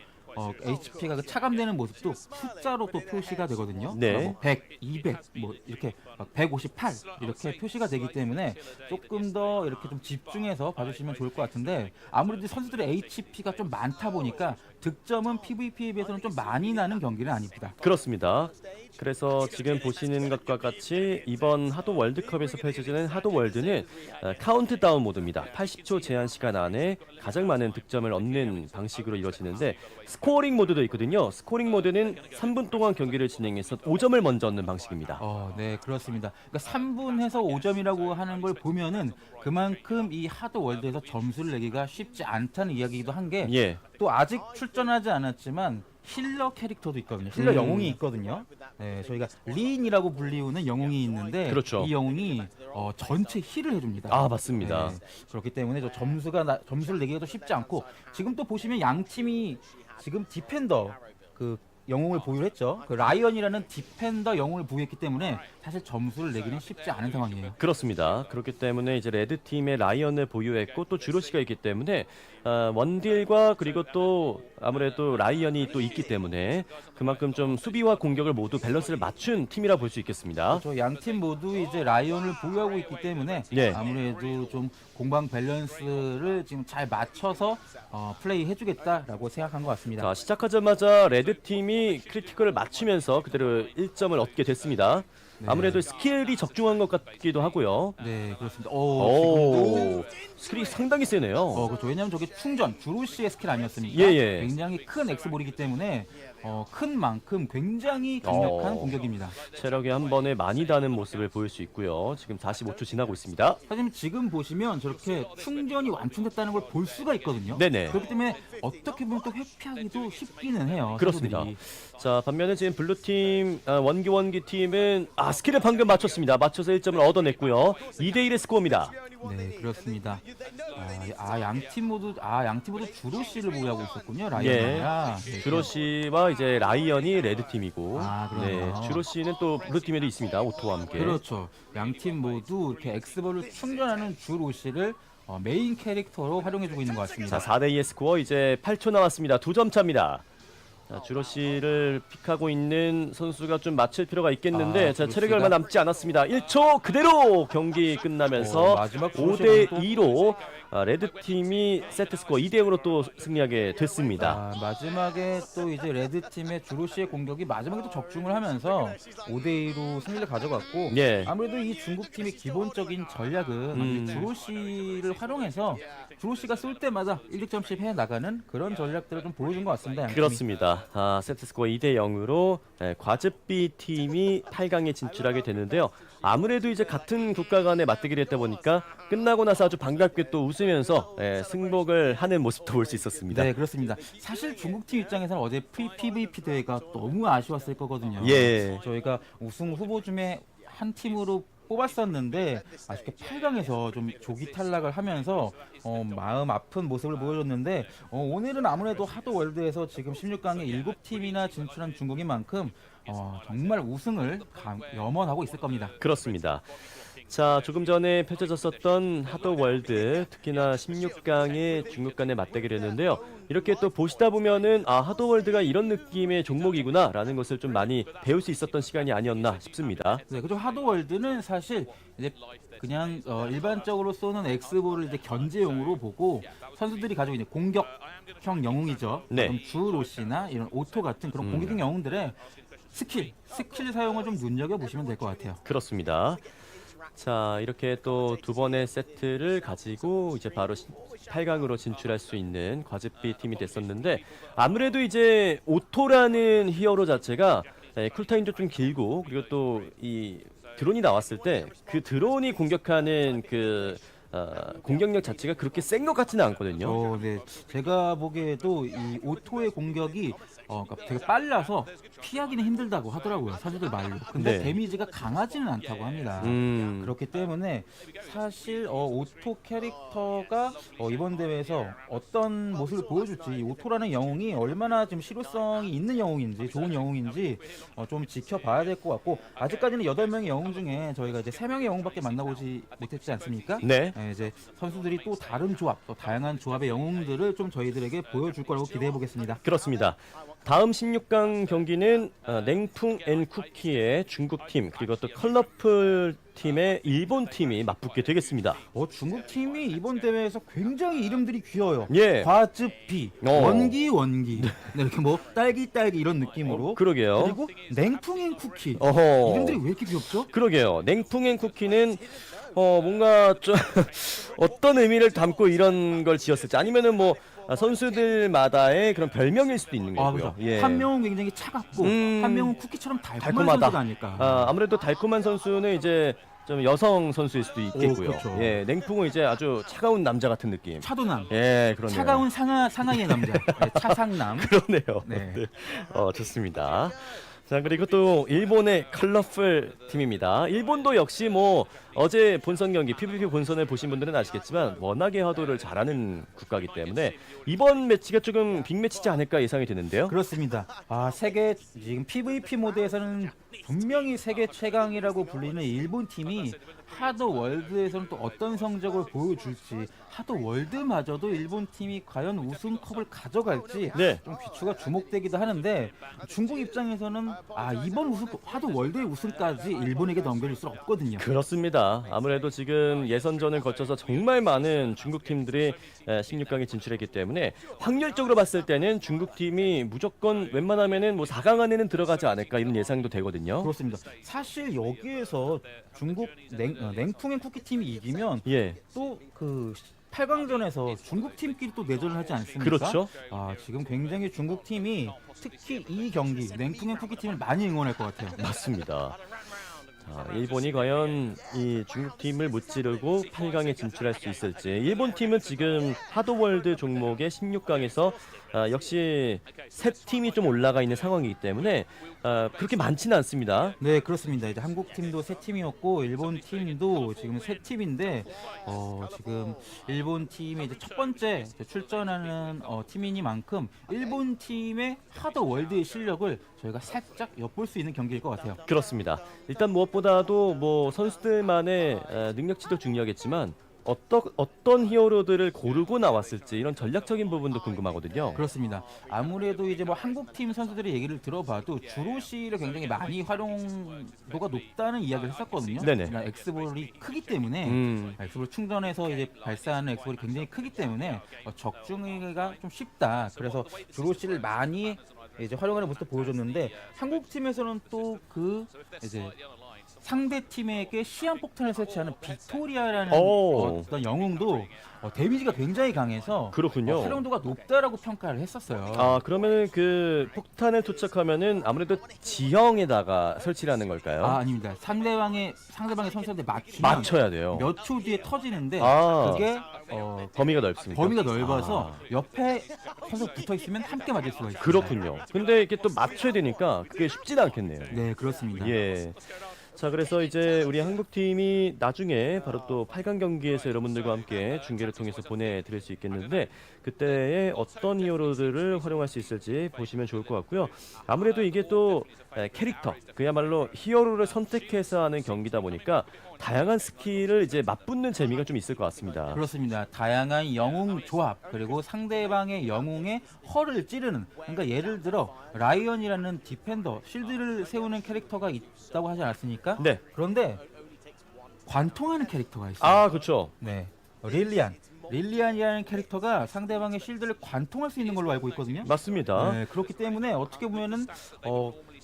HP가 그 차감되는 모습도 숫자로 또 표시가 되거든요. 네. 100, 200, 뭐 이렇게 158 이렇게 표시가 되기 때문에 조금 더 이렇게 좀 집중해서 봐주시면 좋을 것 같은데 아무래도 선수들의 HP가 좀 많다 보니까 득점은 PVP에 비해서는 좀 많이 나는 경기는 아닙니다. 그렇습니다. 그래서 지금 보시는 것과 같이 이번 하도 월드컵에서 펼쳐지는 하도 월드는 카운트다운 모드입니다. 80초 제한 시간 안에 가장 많은 득점을 얻는 방식으로 이루어지는데 스코어링 모드도 있거든요. 스코어링 모드는 3분 동안 경기를 진행해서 5점을 먼저 얻는 방식입니다. 네, 그렇습니다. 그러니까 3분 해서 5점이라고 하는 걸 보면은 그만큼 이 하도 월드에서 점수를 내기가 쉽지 않다는 이야기이기도 한 게 또 아직 출전하지 않았지만 힐러 캐릭터도 있거든요. 힐러 영웅이 있거든요. 네, 저희가 린이라고 불리우는 영웅이 있는데 그렇죠. 이 영웅이 전체 힐을 해줍니다. 아, 맞습니다. 네, 그렇기 때문에 저 점수를 내기가 쉽지 않고 지금 또 보시면 양 팀이 지금 디펜더 그 영웅을 보유했죠. 그 라이언이라는 디펜더 영웅을 보유했기 때문에 사실 점수를 내기는 쉽지 않은 상황이에요. 그렇습니다. 그렇기 때문에 이제 레드 팀의 라이언을 보유했고 또 주로시가 있기 때문에 원딜과 그리고 또 아무래도 라이언이 또 있기 때문에 그만큼 좀 수비와 공격을 모두 밸런스를 맞춘 팀이라 볼 수 있겠습니다. 그렇죠. 양 팀 모두 이제 라이언을 보유하고 있기 때문에 예. 아무래도 좀 공방 밸런스를 지금 잘 맞춰서 플레이 해주겠다라고 생각한 것 같습니다. 자, 시작하자마자 레드 팀이 크리티컬을 맞추면서 그대로 1점을 얻게 됐습니다. 네. 아무래도 스킬이 적중한 것 같기도 하고요. 네, 그렇습니다. 오, 스킬이 상당히 세네요. 그렇죠. 왜냐하면 저게 충전, 주로시의 스킬 아니었습니까? 예, 예. 굉장히 큰 엑스볼이기 때문에 큰 만큼 굉장히 강력한 공격입니다. 체력이 한 번에 많이 다는 모습을 보일 수 있고요. 지금 45초 지나고 있습니다. 하지만 지금 보시면 저렇게 충전이 완충됐다는 걸 볼 수가 있거든요. 네네. 그렇기 때문에 어떻게 보면 또 회피하기도 쉽기는 해요. 그렇습니다. 선수들이. 자, 반면에 지금 블루팀 원기 팀은 스킬을 방금 맞췄습니다. 맞춰서 1점을 얻어냈고요. 2대1의 스코어입니다. 네, 그렇습니다. 양팀 모두 주로시를 보유하고 있었군요. 예. 라이언이랑. 네, 주로시와 이제 라이언이 레드팀이고 그러네요. 주로시는 또 블루팀에도 있습니다. 오토와 함께. 그렇죠. 양 팀 모두 이렇게 엑스볼을 충전하는 주로시를 메인 캐릭터로 활용해주고 있는 것 같습니다. 자, 4대2의 스코어 이제 8초 남았습니다. 2점 차입니다. 자, 주로시를 픽하고 있는 선수가 좀 맞출 필요가 있겠는데 자, 체력이 얼마 남지 않았습니다. 1초 그대로 경기 끝나면서 마지막 5대2로 레드팀이 세트스코어 2대0으로 또 승리하게 됐습니다. 마지막에 또 이제 레드팀의 주로시의 공격이 마지막에도 적중을 하면서 5대2로 승리를 가져갔고 예. 아무래도 이 중국팀의 기본적인 전략은 주로시를 활용해서 주로시가 쏠 때마다 1득점씩 해나가는 그런 전략들을 좀 보여준 것 같습니다. 양팀이. 그렇습니다. 세트스코어 2대0으로 과즙비 팀이 8강에 진출하게 되는데요. 아무래도 이제 같은 국가 간의 맞대결이 했다 보니까 끝나고 나서 아주 반갑게 또 웃으면서 승복을 하는 모습도 볼 수 있었습니다. 네, 그렇습니다. 사실 중국팀 입장에서는 어제 PVP 대회가 너무 아쉬웠을 거거든요. 예. 저희가 우승 후보 중에 한 팀으로 뽑았었는데 아쉽게 8강에서 좀 조기 탈락을 하면서 마음 아픈 모습을 보여줬는데 오늘은 아무래도 하도 월드에서 지금 16강에 7팀이나 진출한 중국인 만큼 정말 우승을 염원하고 있을 겁니다. 그렇습니다. 자, 조금 전에 펼쳐졌었던 하도 월드, 특히나 16강의 중국 간의 맞대결이었는데요. 이렇게 또 보시다 보면은 하도 월드가 이런 느낌의 종목이구나라는 것을 좀 많이 배울 수 있었던 시간이 아니었나 싶습니다. 네, 그리고 하도 월드는 사실 이제 그냥 일반적으로 쏘는 엑스볼을 이제 견제용으로 보고 선수들이 가지고 있는 공격형 영웅이죠. 네. 그럼 주로시나 이런 오토 같은 그런 공격형 영웅들의 스킬 사용을 좀 눈여겨보시면 될 것 같아요. 그렇습니다. 자, 이렇게 또 두 번의 세트를 가지고 이제 바로 8강으로 진출할 수 있는 과즙비 팀이 됐었는데 아무래도 이제 오토라는 히어로 자체가 쿨타임도 좀 길고 그리고 또 이 드론이 나왔을 때 그 드론이 공격하는 그 공격력 자체가 그렇게 센 것 같지는 않거든요. 네. 제가 보기에도 이 오토의 공격이 그러니까 되게 빨라서 피하기는 힘들다고 하더라고요. 선수들 말로. 근데 네. 데미지가 강하지는 않다고 합니다. 그렇기 때문에 사실 오토 캐릭터가 이번 대회에서 어떤 모습을 보여줄지 이 오토라는 영웅이 얼마나 지금 실효성이 있는 영웅인지 좋은 영웅인지 좀 지켜봐야 될 것 같고 아직까지는 8명의 영웅 중에 저희가 이제 3명의 영웅밖에 만나보지 못했지 않습니까? 네. 이제 선수들이 또 다른 조합, 또 다양한 조합의 영웅들을 좀 저희들에게 보여줄 거라고 기대해 보겠습니다. 그렇습니다. 다음 16강 경기는 냉풍 앤 쿠키의 중국팀 그리고 또 컬러풀 팀의 일본팀이 맞붙게 되겠습니다. 중국팀이 이번 대회에서 굉장히 이름들이 귀여워요. 예. 과즙비, 원기 네, 이렇게 뭐 딸기 이런 느낌으로. 그러게요. 그리고 냉풍 앤 쿠키. 어허. 이름들이 왜 이렇게 귀엽죠? 그러게요. 냉풍 앤 쿠키는 뭔가 좀 어떤 의미를 담고 이런 걸 지었을지 아니면은 뭐 선수들마다의 그런 별명일 수도 있는 거고요. 그렇죠. 한 명은 굉장히 차갑고 한 명은 쿠키처럼 달콤한 선수가 아닐까. 아무래도 달콤한 선수는 이제 좀 여성 선수일 수도 있겠고요. 그렇죠. 예, 냉풍은 이제 아주 차가운 남자 같은 느낌. 차도남. 예, 그러네요. 차가운 상하이의 남자. 네, 차상남. 그러네요. 네. 네. 좋습니다. 자, 그리고 또 일본의 컬러풀 팀입니다. 일본도 역시 뭐 어제 본선 경기 PVP 본선을 보신 분들은 아시겠지만 워낙에 하도를 잘하는 국가이기 때문에 이번 매치가 조금 빅매치지 않을까 예상이 되는데요. 그렇습니다. 세계 지금 PVP 모드에서는 분명히 세계 최강이라고 불리는 일본 팀이 하도 월드에서는 또 어떤 성적을 보여줄지, 하도 월드마저도 일본 팀이 과연 우승컵을 가져갈지 좀 귀추가 주목되기도 하는데 중국 입장에서는 이번 하도 월드의 우승까지 일본에게 넘겨줄 수 없거든요. 그렇습니다. 아무래도 지금 예선전을 거쳐서 정말 많은 중국 팀들이 16강에 진출했기 때문에 확률적으로 봤을 때는 중국 팀이 무조건 웬만하면은 뭐 4강 안에는 들어가지 않을까 이런 예상도 되거든요. 그렇습니다. 사실 여기에서 중국 냉풍의 쿠키 팀이 이기면 또 그 8강전에서 중국 팀끼리 또 내전을 하지 않습니까? 그렇죠. 지금 굉장히 중국 팀이 특히 이 경기 냉풍의 쿠키 팀을 많이 응원할 것 같아요. 맞습니다. 일본이 과연 이 중국 팀을 무찌르고 8강에 진출할 수 있을지. 일본 팀은 지금 하도월드 종목의 16강에서 역시 세 팀이 좀 올라가 있는 상황이기 때문에 그렇게 많지는 않습니다. 네, 그렇습니다. 이제 한국 팀도 세 팀이었고 일본 팀도 지금 세 팀인데 지금 일본 팀이 이제 첫 번째 출전하는 팀이니만큼 일본 팀의 하도 월드의 실력을 저희가 살짝 엿볼 수 있는 경기일 것 같아요. 그렇습니다. 일단 무엇보다도 뭐 선수들만의 능력치도 중요하겠지만 어떤 히어로들을 고르고 나왔을지 이런 전략적인 부분도 궁금하거든요. 그렇습니다. 아무래도 이제 뭐 한국 팀 선수들의 얘기를 들어봐도 주로시를 굉장히 많이 활용도가 높다는 이야기를 했었거든요. 네네. 엑스볼이 크기 때문에 엑스볼 충전해서 이제 발사하는 엑스볼이 굉장히 크기 때문에 적중하기가 좀 쉽다. 그래서 주로시를 많이 이제 활용하는 모습을 보여줬는데 한국 팀에서는 또 그 이제 상대 팀에게 시한폭탄을 설치하는 빅토리아라는 어떤 영웅도 데미지가 굉장히 강해서 그렇군요. 활용도가 높다라고 평가를 했었어요. 그러면은 그 폭탄을 투척하면은 아무래도 지형에다가 설치를 하는 걸까요? 아닙니다. 상대방의 선수한테 맞춰야 돼요. 몇 초 뒤에 터지는데 그게 범위가 넓습니다. 범위가 넓어서 옆에 선수 붙어 있으면 함께 맞을 수가 있어요. 그렇군요. 근데 이게 또 맞춰야 되니까 그게 쉽지는 않겠네요. 네, 그렇습니다. 예. 자, 그래서 이제 우리 한국팀이 나중에 바로 또 8강 경기에서 여러분들과 함께 중계를 통해서 보내드릴 수 있겠는데 그때에 어떤 히어로들을 활용할 수 있을지 보시면 좋을 것 같고요. 아무래도 이게 또 캐릭터, 그야말로 히어로를 선택해서 하는 경기다 보니까 다양한 스킬을 이제 맞붙는 재미가 좀 있을 것 같습니다. 그렇습니다. 다양한 영웅 조합 그리고 상대방의 영웅의 허를 찌르는, 그러니까 예를 들어 라이언이라는 디펜더 실드를 세우는 캐릭터가 있다고 하지 않았습니까? 네. 그런데 관통하는 캐릭터가 있어요. 그렇죠. 네. 릴리안이라는 캐릭터가 상대방의 실드를 관통할 수 있는 걸로 알고 있거든요. 맞습니다. 네, 그렇기 때문에 어떻게 보면은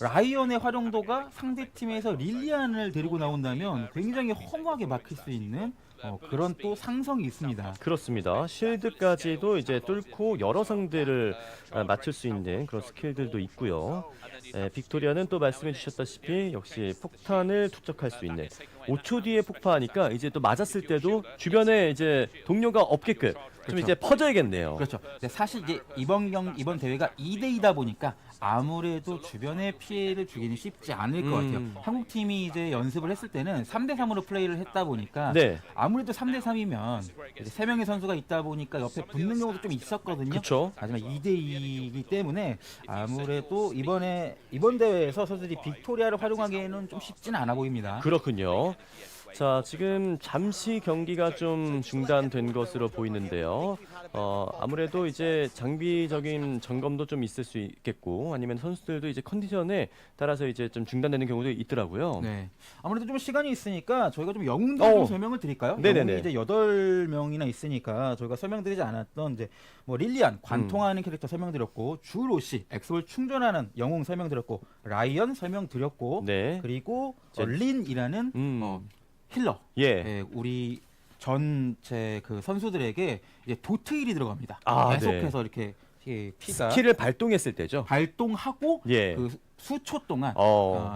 라이언의 활용도가 상대 팀에서 릴리안을 데리고 나온다면 굉장히 허무하게 막힐 수 있는 그런 또 상성이 있습니다. 그렇습니다. 쉴드까지도 이제 뚫고 여러 상대를 맞출 수 있는 그런 스킬들도 있고요. 빅토리아는 또 말씀해 주셨다시피 역시 폭탄을 투척할 수 있는 5초 뒤에 폭파하니까 이제 또 맞았을 때도 주변에 이제 동료가 없게끔 좀 이제 퍼져야겠네요. 그렇죠. 사실 이제 이번 대회가 2대2다 보니까 아무래도 주변에 피해를 주기는 쉽지 않을 것 같아요. 한국 팀이 이제 연습을 했을 때는 3대3으로 플레이를 했다 보니까 아무래도 3대3이면 이제 3명의 선수가 있다 보니까 옆에 붙는 경우도 좀 있었거든요. 그렇죠. 하지만 2대2이기 때문에 아무래도 이번 대회에서 선수들이 빅토리아를 활용하기에는 좀 쉽지는 않아 보입니다. 그렇군요. 자, 지금 잠시 경기가 좀 중단된 것으로 보이는데요. 아무래도 이제 장비적인 점검도 좀 있을 수 있겠고 아니면 선수들도 이제 컨디션에 따라서 이제 좀 중단되는 경우도 있더라고요. 네. 아무래도 좀 시간이 있으니까 저희가 좀 영웅들 좀 설명을 드릴까요? 네네네. 영웅이 이제 8명이나 있으니까 저희가 설명드리지 않았던 이제 뭐 릴리안 관통하는 캐릭터 설명드렸고 주로시 엑스볼 충전하는 영웅 설명드렸고 라이언 설명드렸고 그리고 린이라는 힐러. 우리 전체 그 선수들에게 이제 도트일이 들어갑니다. 계속해서 이렇게 피가 스킬을 발동했을 때죠. 발동하고 예. 그 수초 동안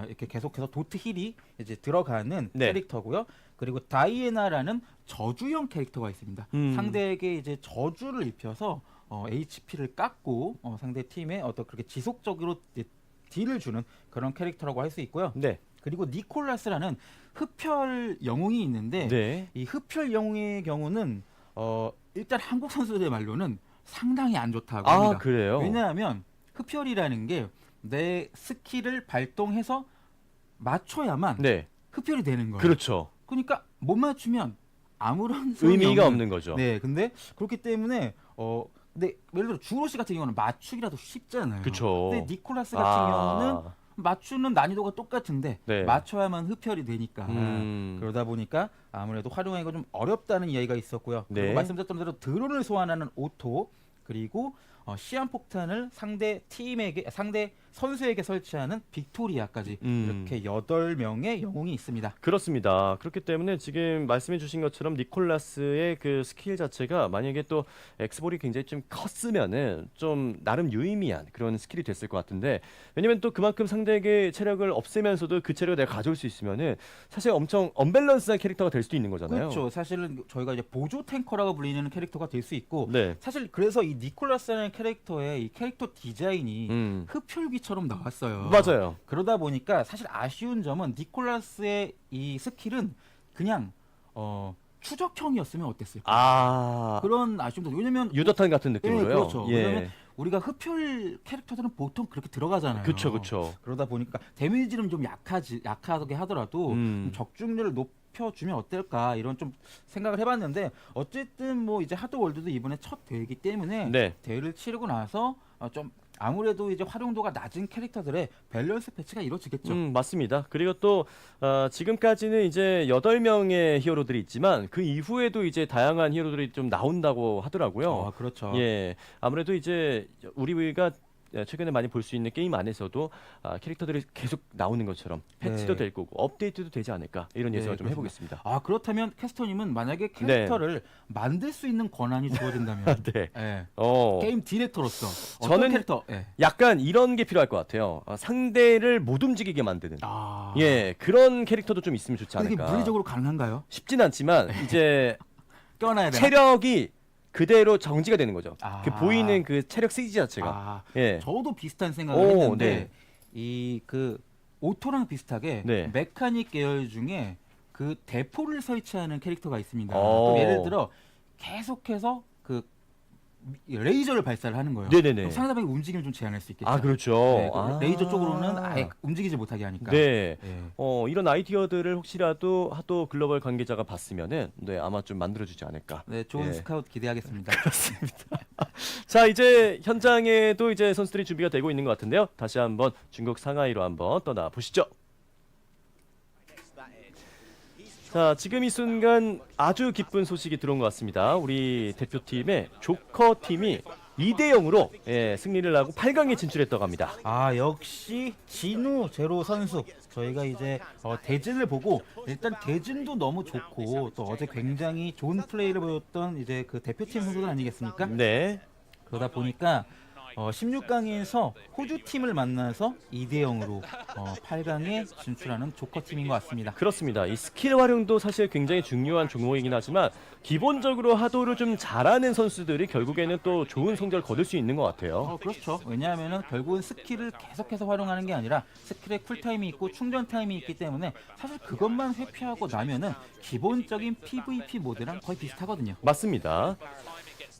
이렇게 계속해서 도트 힐이 이제 들어가는 네. 캐릭터고요. 그리고 다이애나라는 저주형 캐릭터가 있습니다. 상대에게 이제 저주를 입혀서 HP를 깎고 상대 팀에 어떤 그렇게 지속적으로 딜을 주는 그런 캐릭터라고 할 수 있고요. 네. 그리고 니콜라스라는 흡혈 영웅이 있는데 네. 이 흡혈 영웅의 경우는 일단 한국 선수들의 말로는 상당히 안 좋다고 합니다. 그래요? 왜냐하면 흡혈이라는 게 내 스킬을 발동해서 맞춰야만 네. 흡혈이 되는 거예요. 그렇죠. 그러니까 못 맞추면 아무런 의미가 없는 거죠. 네, 근데 그렇기 때문에 근데 예를 들어 주로시 같은 경우는 맞추기라도 쉽잖아요. 그렇죠. 근데 니콜라스 같은 경우는 맞추는 난이도가 똑같은데 네. 맞춰야만 흡혈이 되니까 그러다 보니까 아무래도 활용하기가 좀 어렵다는 이야기가 있었고요. 네. 그리고 말씀드렸던 대로 드론을 소환하는 오토 그리고 시한폭탄을 상대 선수에게 설치하는 빅토리아까지 이렇게 8명의 영웅이 있습니다. 그렇습니다. 그렇기 때문에 지금 말씀해 주신 것처럼 니콜라스의 그 스킬 자체가 만약에 또 엑스볼이 굉장히 좀 컸으면은 좀 나름 유의미한 그런 스킬이 됐을 것 같은데, 왜냐면 또 그만큼 상대에게 체력을 없애면서도 그 체력을 내가 가져올 수 있으면은 사실 엄청 언밸런스한 캐릭터가 될 수도 있는 거잖아요. 그렇죠. 사실은 저희가 이제 보조 탱커라고 불리는 캐릭터가 될 수 있고 네. 사실 그래서 이 니콜라스라는 캐릭터의 이 캐릭터 디자인이 흡혈귀처럼 나왔어요. 맞아요. 그러다 보니까 사실 아쉬운 점은 니콜라스의 이 스킬은 그냥 추적형이었으면 어땠을까? 그런 아쉬움도. 왜냐면 유도탄 같은 느낌으로요. 네, 그렇죠. 예. 왜냐면 우리가 흡혈 캐릭터들은 보통 그렇게 들어가잖아요. 그렇죠. 그러다 보니까 데미지는 좀 약하게 하더라도 좀 적중률을 높여주면 어떨까 이런 좀 생각을 해봤는데, 어쨌든 뭐 이제 하드 월드도 이번에 첫 대회이기 때문에 네. 대회를 치르고 나서 좀 아무래도 이제 활용도가 낮은 캐릭터들의 밸런스 패치가 이루어지겠죠. 맞습니다. 그리고 또 지금까지는 이제 8명의 히어로들이 있지만 그 이후에도 이제 다양한 히어로들이 좀 나온다고 하더라고요. 그렇죠. 예, 아무래도 이제 우리가 최근에 많이 볼 수 있는 게임 안에서도 캐릭터들이 계속 나오는 것처럼 패치도 될 거고 업데이트도 되지 않을까 이런 예상을 좀 해보겠습니다. 그렇다면 캐스터님은 만약에 캐릭터를 만들 수 있는 권한이 주어진다면 네. 게임 디렉터로서 저는 캐릭터 약간 이런 게 필요할 것 같아요. 상대를 못 움직이게 만드는 예, 그런 캐릭터도 좀 있으면 좋지 않을까. 이게 물리적으로 가능한가요? 쉽진 않지만 이제 껴놔야 되나? 체력이 그대로 정지가 되는 거죠. 그 보이는 그 체력 CG 자체가. 예. 저도 비슷한 생각을 했는데 네. 이 그 오토랑 비슷하게 네. 메카닉 계열 중에 그 대포를 설치하는 캐릭터가 있습니다. 또 예를 들어 계속해서 그 레이저를 발사를 하는 거예요. 네네네. 그럼 상대방의 움직임을 좀 제한할 수 있겠죠. 그렇죠. 네, 레이저 쪽으로는 아예 움직이지 못하게 하니까. 네. 이런 아이디어들을 혹시라도 하도 글로벌 관계자가 봤으면은 아마 좀 만들어주지 않을까. 네, 좋은 스카우트 기대하겠습니다. 그렇습니다. 자, 이제 현장에도 이제 선수들이 준비가 되고 있는 것 같은데요. 다시 한번 중국 상하이로 한번 떠나 보시죠. 자, 지금 이 순간 아주 기쁜 소식이 들어온 것 같습니다. 우리 대표팀의 조커 팀이 2대0으로 승리를 하고 8강에 진출했다고 합니다. 역시 진우 제로 선수. 저희가 이제 대진을 보고 일단 대진도 너무 좋고 또 어제 굉장히 좋은 플레이를 보였던 이제 그 대표팀 선수들 아니겠습니까? 네. 그러다 보니까 16강에서 호주 팀을 만나서 2대0으로 8강에 진출하는 조커 팀인 것 같습니다. 그렇습니다. 이 스킬 활용도 사실 굉장히 중요한 종목이긴 하지만 기본적으로 하도를 좀 잘하는 선수들이 결국에는 또 좋은 성적을 거둘 수 있는 것 같아요. 그렇죠. 왜냐하면 결국은 스킬을 계속해서 활용하는 게 아니라 스킬에 쿨타임이 있고 충전 타임이 있기 때문에 사실 그것만 회피하고 나면은 기본적인 PVP 모드랑 거의 비슷하거든요. 맞습니다.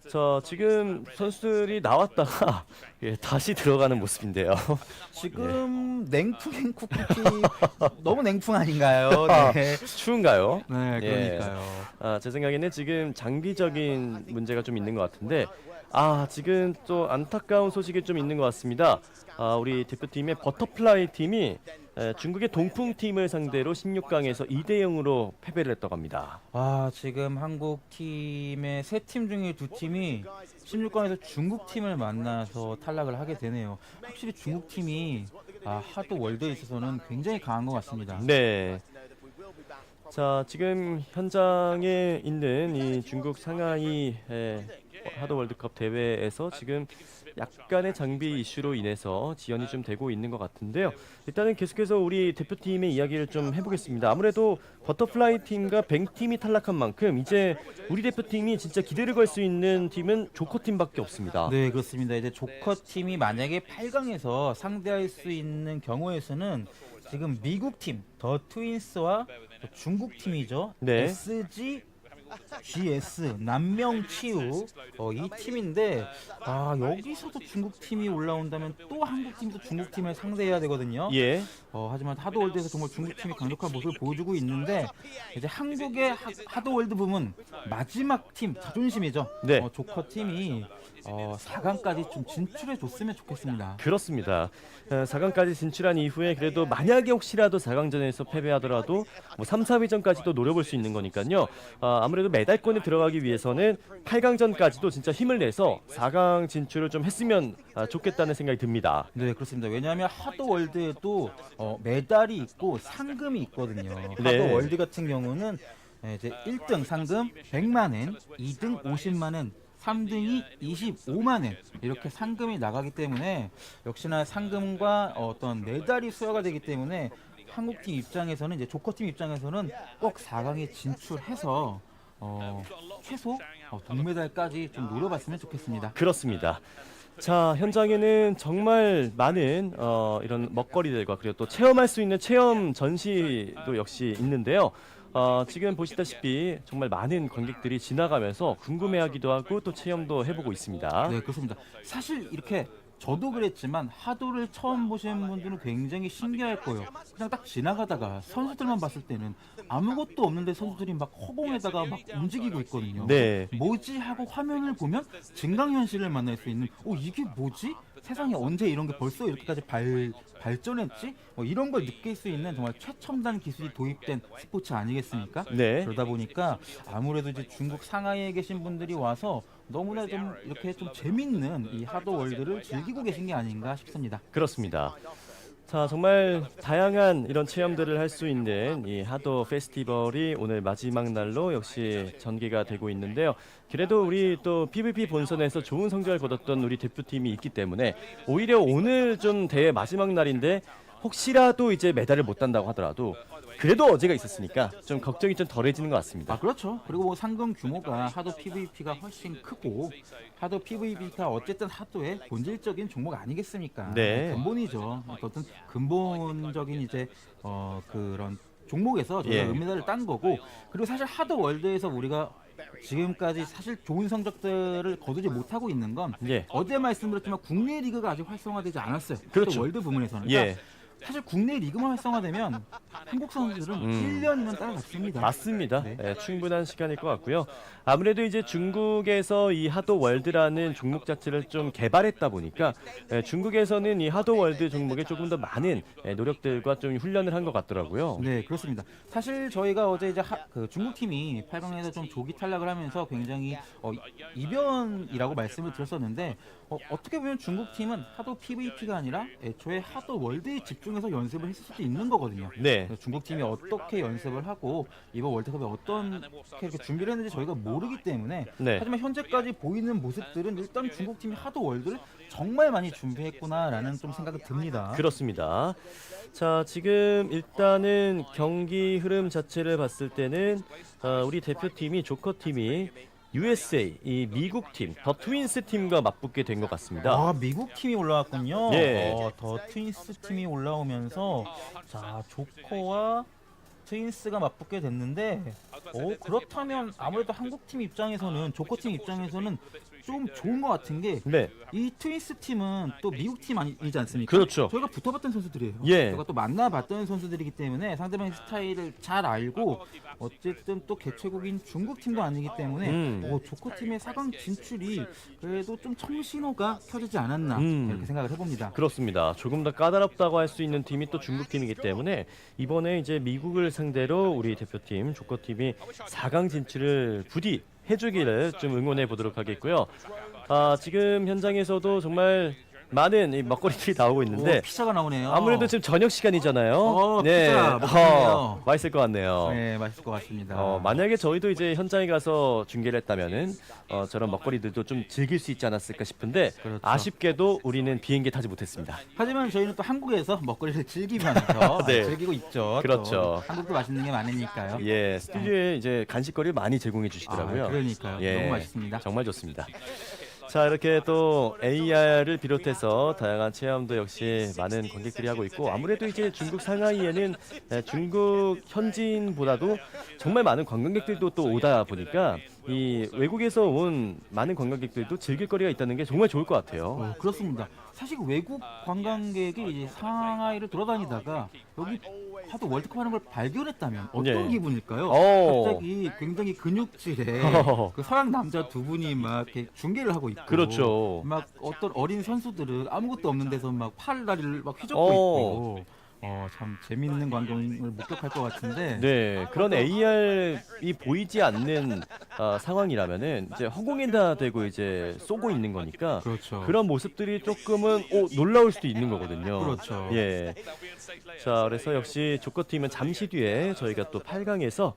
자, 지금 선수들이 나왔다가 다시 들어가는 모습인데요. 지금 냉풍 쿠키 너무 냉풍 아닌가요? 네. 추운가요? 네, 그러니까요. 제 생각에는 지금 장비적인 문제가 좀 있는 것 같은데 지금 또 안타까운 소식이 좀 있는 것 같습니다. 우리 대표팀의 버터플라이 팀이 중국의 동풍 팀을 상대로 16강에서 2대0으로 패배를 했다고 합니다. 지금 한국 팀의 3팀 중에 2팀이 16강에서 중국 팀을 만나서 탈락을 하게 되네요. 확실히 중국 팀이 하도 월드에 있어서는 굉장히 강한 것 같습니다. 네. 자, 지금 현장에 있는 이 중국 상하이 하도 월드컵 대회에서 지금 약간의 장비 이슈로 인해서 지연이 좀 되고 있는 것 같은데요. 일단은 계속해서 우리 대표팀의 이야기를 좀 해보겠습니다. 아무래도 버터플라이 팀과 뱅 팀이 탈락한 만큼 이제 우리 대표팀이 진짜 기대를 걸 수 있는 팀은 조커 팀밖에 없습니다. 네, 그렇습니다. 이제 조커 팀이 만약에 8강에서 상대할 수 있는 경우에서는 지금 미국 팀 더 트윈스와 중국 팀이죠. 네. SG GS 남명치우 이 팀인데 여기서도 중국 팀이 올라온다면 또 한국 팀도 중국 팀을 상대해야 되거든요. 예. 하지만 하도 월드에서 정말 중국 팀이 강력한 모습을 보여주고 있는데 이제 한국의 하도 월드 부문 마지막 팀 자존심이죠. 네. 조커 팀이 4강까지 좀 진출해 줬으면 좋겠습니다. 그렇습니다. 4강까지 진출한 이후에 그래도 만약에 혹시라도 4강전에서 패배하더라도 뭐 3, 4위전까지도 노려볼 수 있는 거니까요. 아무래도 메달권에 들어가기 위해서는 8강전까지도 진짜 힘을 내서 4강 진출을 좀 했으면 좋겠다는 생각이 듭니다. 네, 그렇습니다. 왜냐하면 하도 월드에도 메달이 있고 상금이 있거든요. 네. 하도 월드 같은 경우는 이제 1등 상금 100만 원, 2등 50만 원, 3등이 25만 원 이렇게 상금이 나가기 때문에 역시나 상금과 어떤 메달이 수여가 되기 때문에 한국팀 입장에서는 이제 조커팀 입장에서는 꼭 4강에 진출해서 최소 동메달까지 좀 노려봤으면 좋겠습니다. 그렇습니다. 자, 현장에는 정말 많은 이런 먹거리들과 그리고 또 체험할 수 있는 체험 전시도 역시 있는데요. 지금 보시다시피 정말 많은 관객들이 지나가면서 궁금해하기도 하고 또 체험도 해보고 있습니다. 네, 그렇습니다. 사실 이렇게 저도 그랬지만 하도를 처음 보시는 분들은 굉장히 신기할 거예요. 그냥 딱 지나가다가 선수들만 봤을 때는 아무것도 없는데 선수들이 막 허공에다가 막 움직이고 있거든요. 네. 뭐지 하고 화면을 보면 증강현실을 만날 수 있는 이게 뭐지? 세상에 언제 이런 게 벌써 이렇게까지 발전했지? 이런 걸 느낄 수 있는 정말 최첨단 기술이 도입된 스포츠 아니겠습니까? 네. 그러다 보니까 아무래도 이제 중국 상하이에 계신 분들이 와서 너무나 좀 이렇게 좀 재밌는 이 하도 월드를 즐기고 계신 게 아닌가 싶습니다. 그렇습니다. 자, 정말 다양한 이런 체험들을 할 수 있는 이 하도 페스티벌이 오늘 마지막 날로 역시 전개가 되고 있는데요. 그래도 우리 또 PVP 본선에서 좋은 성적을 거뒀던 우리 대표팀이 있기 때문에 오히려 오늘 좀 대회 마지막 날인데 혹시라도 이제 메달을 못 딴다고 하더라도 그래도 어제가 있었으니까 좀 걱정이 좀 덜해지는 것 같습니다. 그렇죠. 그리고 뭐 상금 규모가 하도 PVP가 훨씬 크고 하도 PVP가 어쨌든 하도의 본질적인 종목 아니겠습니까? 네. 근본이죠. 어떤 근본적인 이제 그런 종목에서 저희가 은메달을 딴 거고 그리고 사실 하도 월드에서 우리가 지금까지 사실 좋은 성적들을 거두지 못하고 있는 건 어제 말씀드렸지만 국내 리그가 아직 활성화되지 않았어요. 그렇죠. 월드 부문에서는. 사실 국내 리그만 활성화되면 한국 선수들은 1년이면 따라잡습니다. 맞습니다. 네, 충분한 시간일 것 같고요. 아무래도 이제 중국에서 이 하도 월드라는 종목 자체를 좀 개발했다 보니까 중국에서는 이 하도 월드 종목에 조금 더 많은 노력들과 좀 훈련을 한 것 같더라고요. 네, 그렇습니다. 사실 저희가 어제 이제 중국 팀이 8강에서 좀 조기 탈락을 하면서 굉장히 이변이라고 말씀을 드렸었는데 어떻게 보면 중국 팀은 하도 PVP가 아니라 애초에 하도 월드에 집중해서 연습을 했을 수도 있는 거거든요. 네. 중국 팀이 어떻게 연습을 하고 이번 월드컵에 어떤 이렇게 준비를 했는지 저희가 모르기 때문에 하지만 현재까지 보이는 모습들은 일단 중국 팀이 하도 월드를 정말 많이 준비했구나라는 좀 생각이 듭니다. 그렇습니다. 자, 지금 일단은 경기 흐름 자체를 봤을 때는 우리 대표팀이 조커 팀이 USA 이 미국 팀 더 트윈스 팀과 맞붙게 된 것 같습니다. 미국 팀이 올라왔군요. 네. 더 트윈스 팀이 올라오면서 자 조커와 트윈스가 맞붙게 됐는데 그렇다면 아무래도 한국 팀 입장에서는 조커 팀 입장에서는 좀 좋은 것 같은 게 이 트윈스 팀은 또 미국 팀 아니지 않습니까? 그렇죠. 저희가 붙어봤던 선수들이에요. 예. 저희가 또 만나봤던 선수들이기 때문에 상대방의 스타일을 잘 알고 어쨌든 또 개최국인 중국 팀도 아니기 때문에 조커 팀의 4강 진출이 그래도 좀 청신호가 켜지지 않았나 이렇게 생각을 해봅니다. 그렇습니다. 조금 더 까다롭다고 할 수 있는 팀이 또 중국 팀이기 때문에 이번에 이제 미국을 상대로 우리 대표팀 조커 팀이 4강 진출을 부디 해주기를 좀 응원해 보도록 하겠고요. 지금 현장에서도 정말 많은 이 먹거리들이 나오고 있는데 피자가 나오네요. 아무래도 지금 저녁 시간이잖아요. 네, 피자 맛있네요. 맛있을 것 같네요. 네, 맛있을 것 같습니다. 만약에 저희도 이제 현장에 가서 중계를 했다면은 저런 먹거리들도 좀 즐길 수 있지 않았을까 싶은데 그렇죠. 아쉽게도 우리는 비행기 타지 못했습니다. 하지만 저희는 또 한국에서 먹거리를 즐기면서 네. 즐기고 있죠. 그렇죠. 또 한국도 맛있는 게 많으니까요. 예, 스튜디오에 이제 간식거리를 많이 제공해 주시더라고요. 그러니까요. 예, 너무 맛있습니다. 정말 좋습니다. 자, 이렇게 또 AR을 비롯해서 다양한 체험도 역시 많은 관객들이 하고 있고 아무래도 이제 중국 상하이에는 중국 현지인보다도 정말 많은 관광객들도 또 오다 보니까 이 외국에서 온 많은 관광객들도 즐길 거리가 있다는 게 정말 좋을 것 같아요. 그렇습니다. 사실 외국 관광객이 이제 상하이를 돌아다니다가 여기 하도 월드컵 하는 걸 발견했다면 어떤 네. 기분일까요? 갑자기 굉장히 근육질의 그 서양 남자 두 분이 막 이렇게 중계를 하고 있고, 그렇죠. 막 어떤 어린 선수들은 아무것도 없는 데서 막 팔다리를 막 휘젓고 있고, 참 재밌는 광경을 목격할 것 같은데. 네, 그런 AR이 보이지 않는 상황이라면은 이제 허공에다 대고 이제 쏘고 있는 거니까 그렇죠. 그런 모습들이 조금은 놀라울 수도 있는 거거든요. 그렇죠. 예. 자, 그래서 역시 조커팀은 잠시 뒤에 저희가 또 8강에서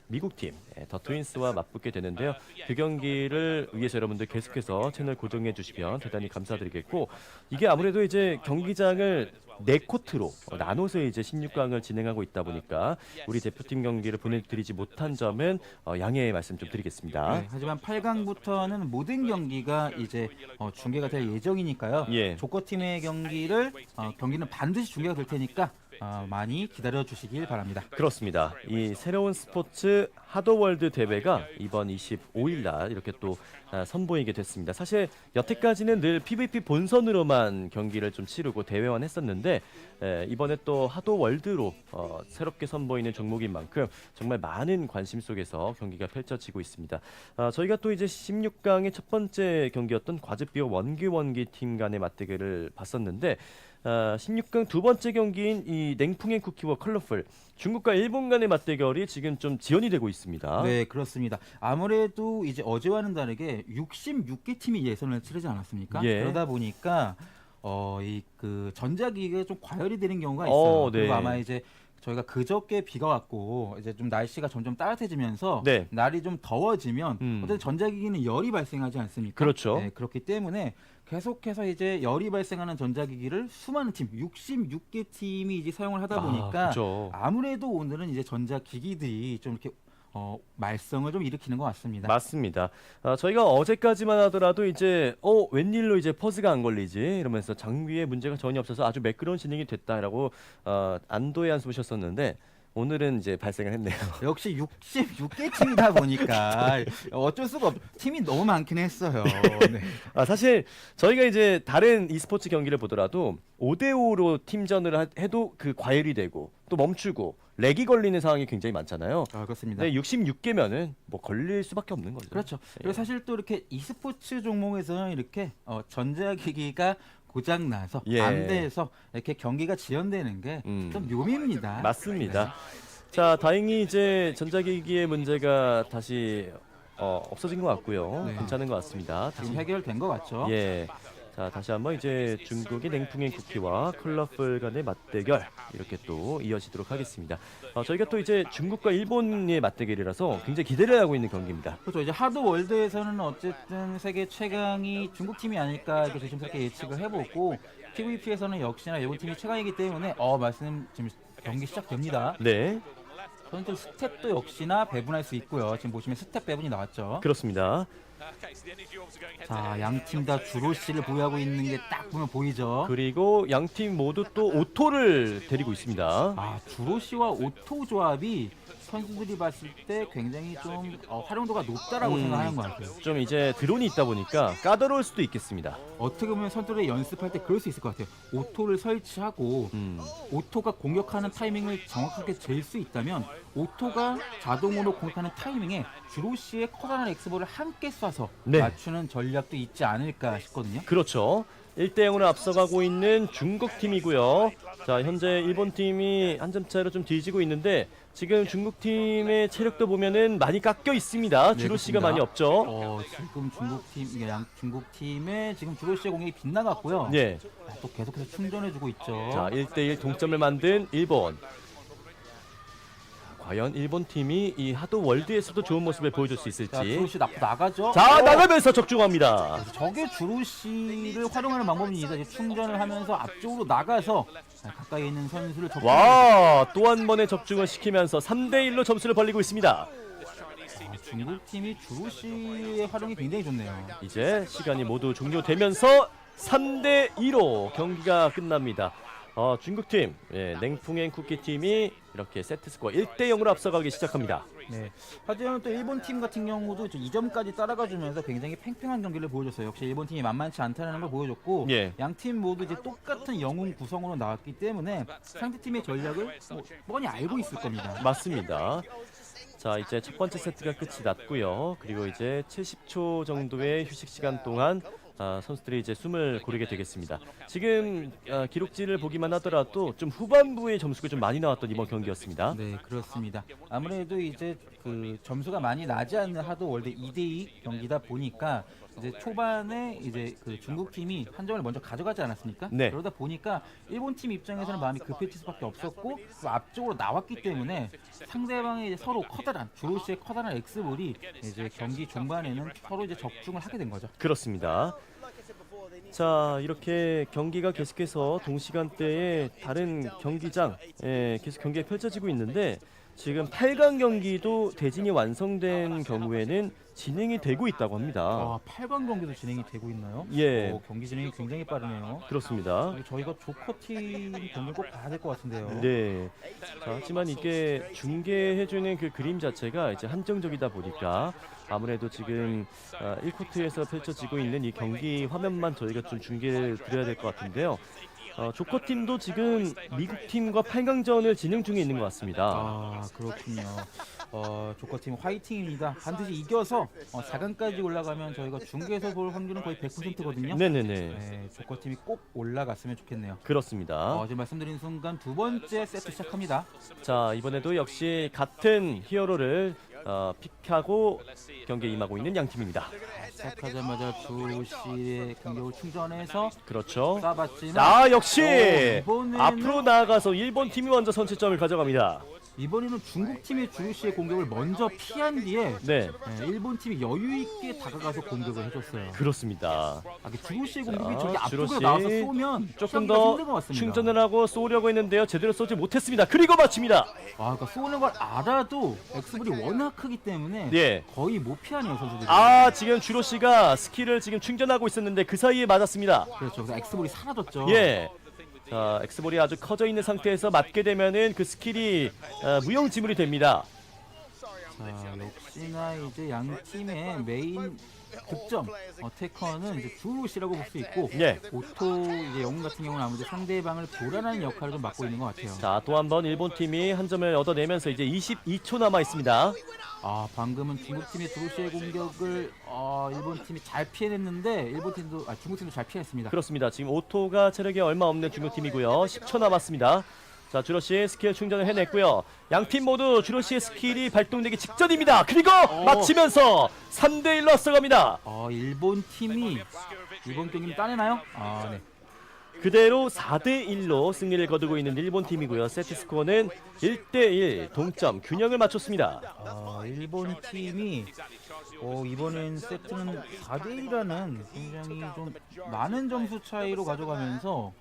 미국 팀 더 트윈스와 맞붙게 되는데요. 그 경기를 위해서 여러분들 계속해서 채널 고정해 주시면 대단히 감사드리겠고, 이게 아무래도 이제 경기장을 4코트로 나눠서 이제 16강을 진행하고 있다 보니까 우리 대표팀 경기를 보내드리지 못한 점은 양해의 말씀 좀 드리겠습니다. 네, 하지만 8강부터는 모든 경기가 이제 중계가 될 예정이니까요. 예. 조커팀의 경기는 반드시 중계가 될 테니까 많이 기다려 주시길 바랍니다. 그렇습니다. 이 새로운 스포츠 하도 월드 대회가 이번 25일 날 이렇게 또 선보이게 됐습니다. 사실 여태까지는 늘 PVP 본선으로만 경기를 좀 치르고 대회만 했었는데 이번에 또 하도 월드로 새롭게 선보이는 종목인 만큼 정말 많은 관심 속에서 경기가 펼쳐지고 있습니다. 저희가 또 이제 16강의 첫 번째 경기였던 과즙비어 원기 팀 간의 맞대결을 봤었는데 16강 두 번째 경기인 이 냉풍의 쿠키와 컬러풀 중국과 일본 간의 맞대결이 지금 좀 지연이 되고 있습니다. 네, 그렇습니다. 아무래도 이제 어제와는 다르게 66개 팀이 예선을 치르지 않았습니까? 예. 그러다 보니까 그 전자기기가 좀 과열이 되는 경우가 있어요. 네. 그리고 아마 이제 저희가 그저께 비가 왔고 이제 좀 날씨가 점점 따뜻해지면서 네. 날이 좀 더워지면 어쨌든 전자기기는 열이 발생하지 않습니까? 그렇죠. 네, 그렇기 때문에 계속해서 이제 열이 발생하는 전자기기를 수많은 팀, 66개 팀이 이제 사용을 하다 보니까 그렇죠. 아무래도 오늘은 이제 전자기기들이 좀 이렇게 말썽을 좀 일으키는 것 같습니다. 맞습니다. 저희가 어제까지만 하더라도 이제 웬일로 이제 퍼즈가 안 걸리지 이러면서 장비에 문제가 전혀 없어서 아주 매끄러운 진행이 됐다라고 안도의 한숨을 쉬었었는데 오늘은 이제 발생을 했네요. 역시 66개 팀이다 보니까 어쩔 수가 없죠. 팀이 너무 많긴 했어요. 네. 사실 저희가 이제 다른 e스포츠 경기를 보더라도 5대5로 팀전을 해도 그 과열이 되고 또 멈추고 렉이 걸리는 상황이 굉장히 많잖아요. 그렇습니다. 네, 66개면은 뭐 걸릴 수밖에 없는 거죠. 그렇죠. 그리고 사실 또 이렇게 e스포츠 종목에서는 이렇게 전자기기가 고장 나서 안 돼서 이렇게 경기가 지연되는 게 좀 묘미입니다. 맞습니다. 자, 다행히 이제 전자기기의 문제가 다시 없어진 것 같고요. 네. 괜찮은 것 같습니다. 지금 해결된 것 같죠? 예. 자, 다시 한번 이제 중국의 냉풍의 쿠키와 컬러풀 간의 맞대결 이렇게 또 이어지도록 하겠습니다. 저희가 또 이제 중국과 일본의 맞대결이라서 굉장히 기대를 하고 있는 경기입니다. 그렇죠. 이제 하도 월드에서는 어쨌든 세계 최강이 중국 팀이 아닐까 이렇게 조심스럽게 예측을 해보고 PVP에서는 역시나 일본 팀이 최강이기 때문에 말씀 지금 경기 시작됩니다. 네. 선수들 스텝도 역시나 배분할 수 있고요. 지금 보시면 스텝 배분이 나왔죠. 그렇습니다. 자, 양 팀 다 주로시를 보유하고 있는 게 딱 보면 보이죠. 그리고 양 팀 모두 또 오토를 데리고 있습니다. 주로시와 오토 조합이 선수들이 봤을 때 굉장히 좀 활용도가 높다라고 생각하는 것 같아요. 좀 이제 드론이 있다 보니까 까다로울 수도 있겠습니다. 어떻게 보면 선수들이 연습할 때 그럴 수 있을 것 같아요. 오토를 설치하고 오토가 공격하는 타이밍을 정확하게 잴 수 있다면 오토가 자동으로 공격하는 타이밍에 주로시의 커다란 엑스볼을 함께 쏴서 맞추는 전략도 있지 않을까 싶거든요. 그렇죠. 1대0으로 앞서가고 있는 중국 팀이고요. 자, 현재 일본 팀이 한 점 차이로 좀 뒤지고 있는데 지금 중국 팀의 체력도 보면은 많이 깎여 있습니다. 주로 씨가 많이 없죠. 지금 중국 팀의 지금 주로 씨의 공격이 빗나갔고요. 예. 또 계속해서 충전해주고 있죠. 자, 1대1 동점을 만든 일본. 과연 일본 팀이 이 하도 월드에서도 좋은 모습을 보여줄 수 있을지. 자, 주로 씨 나가죠. 자, 나가면서 적중합니다. 저게 주로 씨를 활용하는 방법입니다. 이제 충전을 하면서 앞쪽으로 나가서 가까이 있는 선수를 적중. 와, 또 한 번의 적중을 시키면서 3대1로 점수를 벌리고 있습니다. 중국 팀이 주로 씨의 활용이 굉장히 좋네요. 이제 시간이 모두 종료되면서 3대2로 경기가 끝납니다. 중국팀, 냉풍행 쿠키팀이 이렇게 세트스코어 1대0으로 앞서가기 시작합니다. 네. 하지만 또 일본 팀 같은 경우도 2점까지 따라가주면서 굉장히 팽팽한 경기를 보여줬어요. 역시 일본 팀이 만만치 않다는 걸 보여줬고, 양 팀 모두 이제 똑같은 영웅 구성으로 나왔기 때문에 상대 팀의 전략을 뻔히 알고 있을 겁니다. 맞습니다. 자, 이제 첫 번째 세트가 끝이 났고요. 그리고 이제 70초 정도의 휴식 시간 동안 선수들이 이제 숨을 고르게 되겠습니다. 지금 기록지를 보기만 하더라도 좀 후반부의 점수가 좀 많이 나왔던 이번 경기였습니다. 네, 그렇습니다. 아무래도 이제 그 점수가 많이 나지 않는 하도 월드 2대2 경기다 보니까 이제 초반에 이제 그 중국 팀이 한 점을 먼저 가져가지 않았습니까? 네. 그러다 보니까 일본 팀 입장에서는 마음이 급해질 수밖에 없었고 그 앞쪽으로 나왔기 때문에 상대방의 이제 서로 커다란 주로 씨의 커다란 엑스볼이 이제 경기 중반에는 서로 이제 적중을 하게 된 거죠. 그렇습니다. 자, 이렇게 경기가 계속해서 동시간대에 다른 경기장 계속 경기가 펼쳐지고 있는데 지금 8강 경기도 대진이 완성된 경우에는 진행이 되고 있다고 합니다. 8강 경기도 진행이 되고 있나요? 예. 경기 진행이 굉장히 빠르네요. 그렇습니다. 저희가 조커팀 경기 꼭 봐야 될 것 같은데요. 네. 자, 하지만 이게 중계해주는 그 그림 자체가 이제 한정적이다 보니까 아무래도 지금 1쿼트에서 펼쳐지고 있는 이 경기 화면만 저희가 좀 중계를 드려야 될 것 같은데요. 조커팀도 지금 미국팀과 8강전을 진행 중에 있는 것 같습니다. 그렇군요. 조커팀 화이팅입니다. 반드시 이겨서 4강까지 올라가면 저희가 중계에서 볼 확률은 거의 100%거든요. 네네네. 네, 조커팀이 꼭 올라갔으면 좋겠네요. 그렇습니다. 어제 말씀드린 순간 두 번째 세트 시작합니다. 자, 이번에도 역시 같은 히어로를 픽하고 경기에 임하고 있는 양 팀입니다. 시작하자마자 주시의 공격을 충전해서 그렇죠. 쏴봤지만 역시 이번에는 앞으로 나아가서 일본 팀이 먼저 선취점을 가져갑니다. 이번에는 중국 팀의 주루시의 공격을 먼저 피한 뒤에 일본 팀이 여유 있게 다가가서 공격을 해줬어요. 그렇습니다. 주루시의 공격이 저기 앞쪽으로 나와서 쏘면 조금 더 충전을 하고 쏘려고 했는데요. 제대로 쏘지 못했습니다. 그리고 마칩니다. 그러니까 쏘는 걸 알아도 엑스볼이 워낙 크기 때문에 거의 못 피하네요, 선수들이. 지금 주로 씨가 스킬을 지금 충전하고 있었는데 그 사이에 맞았습니다. 그렇죠. 그래서 엑스볼이 사라졌죠. 자, 엑스볼이 아주 커져 있는 상태에서 맞게 되면은 그 스킬이 무용지물이 됩니다. 자, 역시나 이제 양 팀의 메인 득점 테커는 이제 주루시라고 볼 수 있고 오토 이제 영웅 같은 경우는 아무래도 상대방을 교란하는 역할을 좀 맡고 있는 것 같아요. 자, 또 한 번 일본 팀이 한 점을 얻어내면서 이제 22초 남아 있습니다. 방금은 중국 팀의 주루시의 공격을 일본 팀이 잘 피해냈는데 중국 팀도 잘 피했습니다. 그렇습니다. 지금 오토가 체력이 얼마 없는 중국 팀이고요. 10초 남았습니다. 자, 주로시의 스킬 충전을 해냈고요. 양팀 모두 주로시의 스킬이 발동되기 직전입니다. 그리고 마치면서 3대1로 앞서갑니다. 일본 팀이 이번 경기는 따내나요? 네. 그대로 4대1로 승리를 거두고 있는 일본 팀이고요. 세트 스코어는 1대1 동점 균형을 맞췄습니다. 일본 팀이 이번엔 세트는 4대1이라는 굉장히 좀 많은 점수 차이로 가져가면서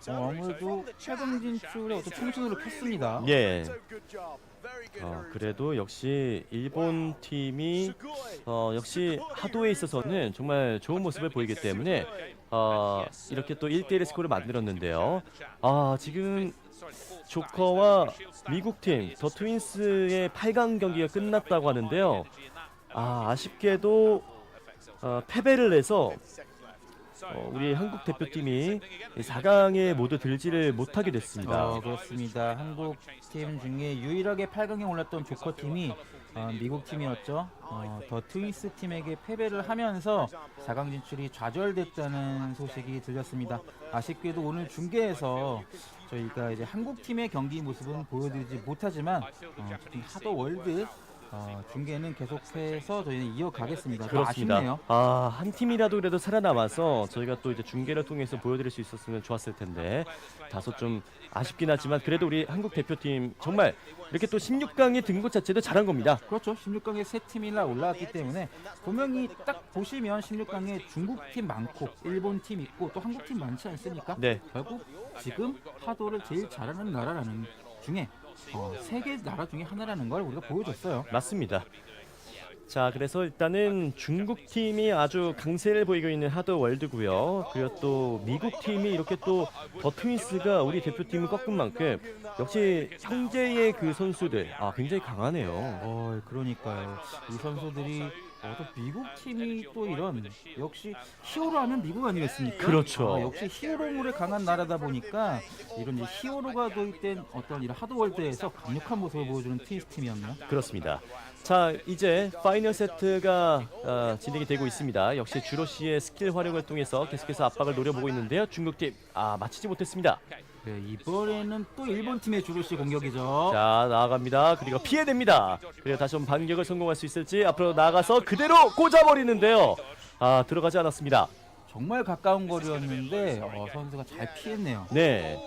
아무래도 8강 진출에 어떤 총신으로 켰습니다. 그래도 역시 일본 팀이 역시 하도에 있어서는 정말 좋은 모습을 보이기 때문에 이렇게 또 1대1의 스코어를 만들었는데요. 지금 조커와 미국팀 더 트윈스의 8강 경기가 끝났다고 하는데요. 아쉽게도 패배를 해서 우리 한국 대표팀이 4강에 모두 들지를 못하게 됐습니다. 그렇습니다. 한국 팀 중에 유일하게 8강에 올랐던 조커 팀이 미국 팀이었죠. 더 트윈스 팀에게 패배를 하면서 4강 진출이 좌절됐다는 소식이 들렸습니다. 아쉽게도 오늘 중계에서 저희가 이제 한국 팀의 경기 모습은 보여드리지 못하지만 하도 월드 중계는 계속해서 저희는 이어가겠습니다. 그렇습니다. 아쉽네요. 한 팀이라도 그래도 살아남아서 저희가 또 이제 중계를 통해서 보여드릴 수 있었으면 좋았을 텐데 다소 좀 아쉽긴 하지만 그래도 우리 한국 대표팀 정말 이렇게 또 16강에 든 것 자체도 잘한 겁니다. 그렇죠. 16강에 세 팀이나 올라왔기 때문에 분명히 딱 보시면 16강에 중국 팀 많고 일본 팀 있고 또 한국 팀 많지 않습니까? 네. 결국 지금 하도를 제일 잘하는 나라라는 중에 세계 나라 중에 하나라는 걸 우리가 보여줬어요. 맞습니다. 자, 그래서 일단은 중국 팀이 아주 강세를 보이고 있는 하도 월드고요. 그리고 또 미국 팀이 이렇게 또 더 트윈스가 우리 대표팀을 꺾은 만큼 역시 형제의 그 선수들 굉장히 강하네요. 그러니까요. 이 선수들이 또 미국 팀이 또 이런 역시 히어로 하면 미국 아니겠습니까? 그렇죠. 역시 히어로물에 강한 나라다 보니까 이런 히어로가 도입된 어떤 이런 하드월드에서 강력한 모습을 보여주는 트윈스 팀이었나요? 그렇습니다. 자, 이제 파이널 세트가 진행이 되고 있습니다. 역시 주로 씨의 스킬 활용을 통해서 계속해서 압박을 노려보고 있는데요. 중국팀 마치지 못했습니다. 네, 이번에는 또 일본 팀의 주로 씨 공격이죠. 자, 나아갑니다. 그리고 피해냅니다. 그리고 다시 한번 반격을 성공할 수 있을지 앞으로 나가서 그대로 꽂아버리는데요. 들어가지 않았습니다. 정말 가까운 거리였는데 선수가 잘 피했네요. 네.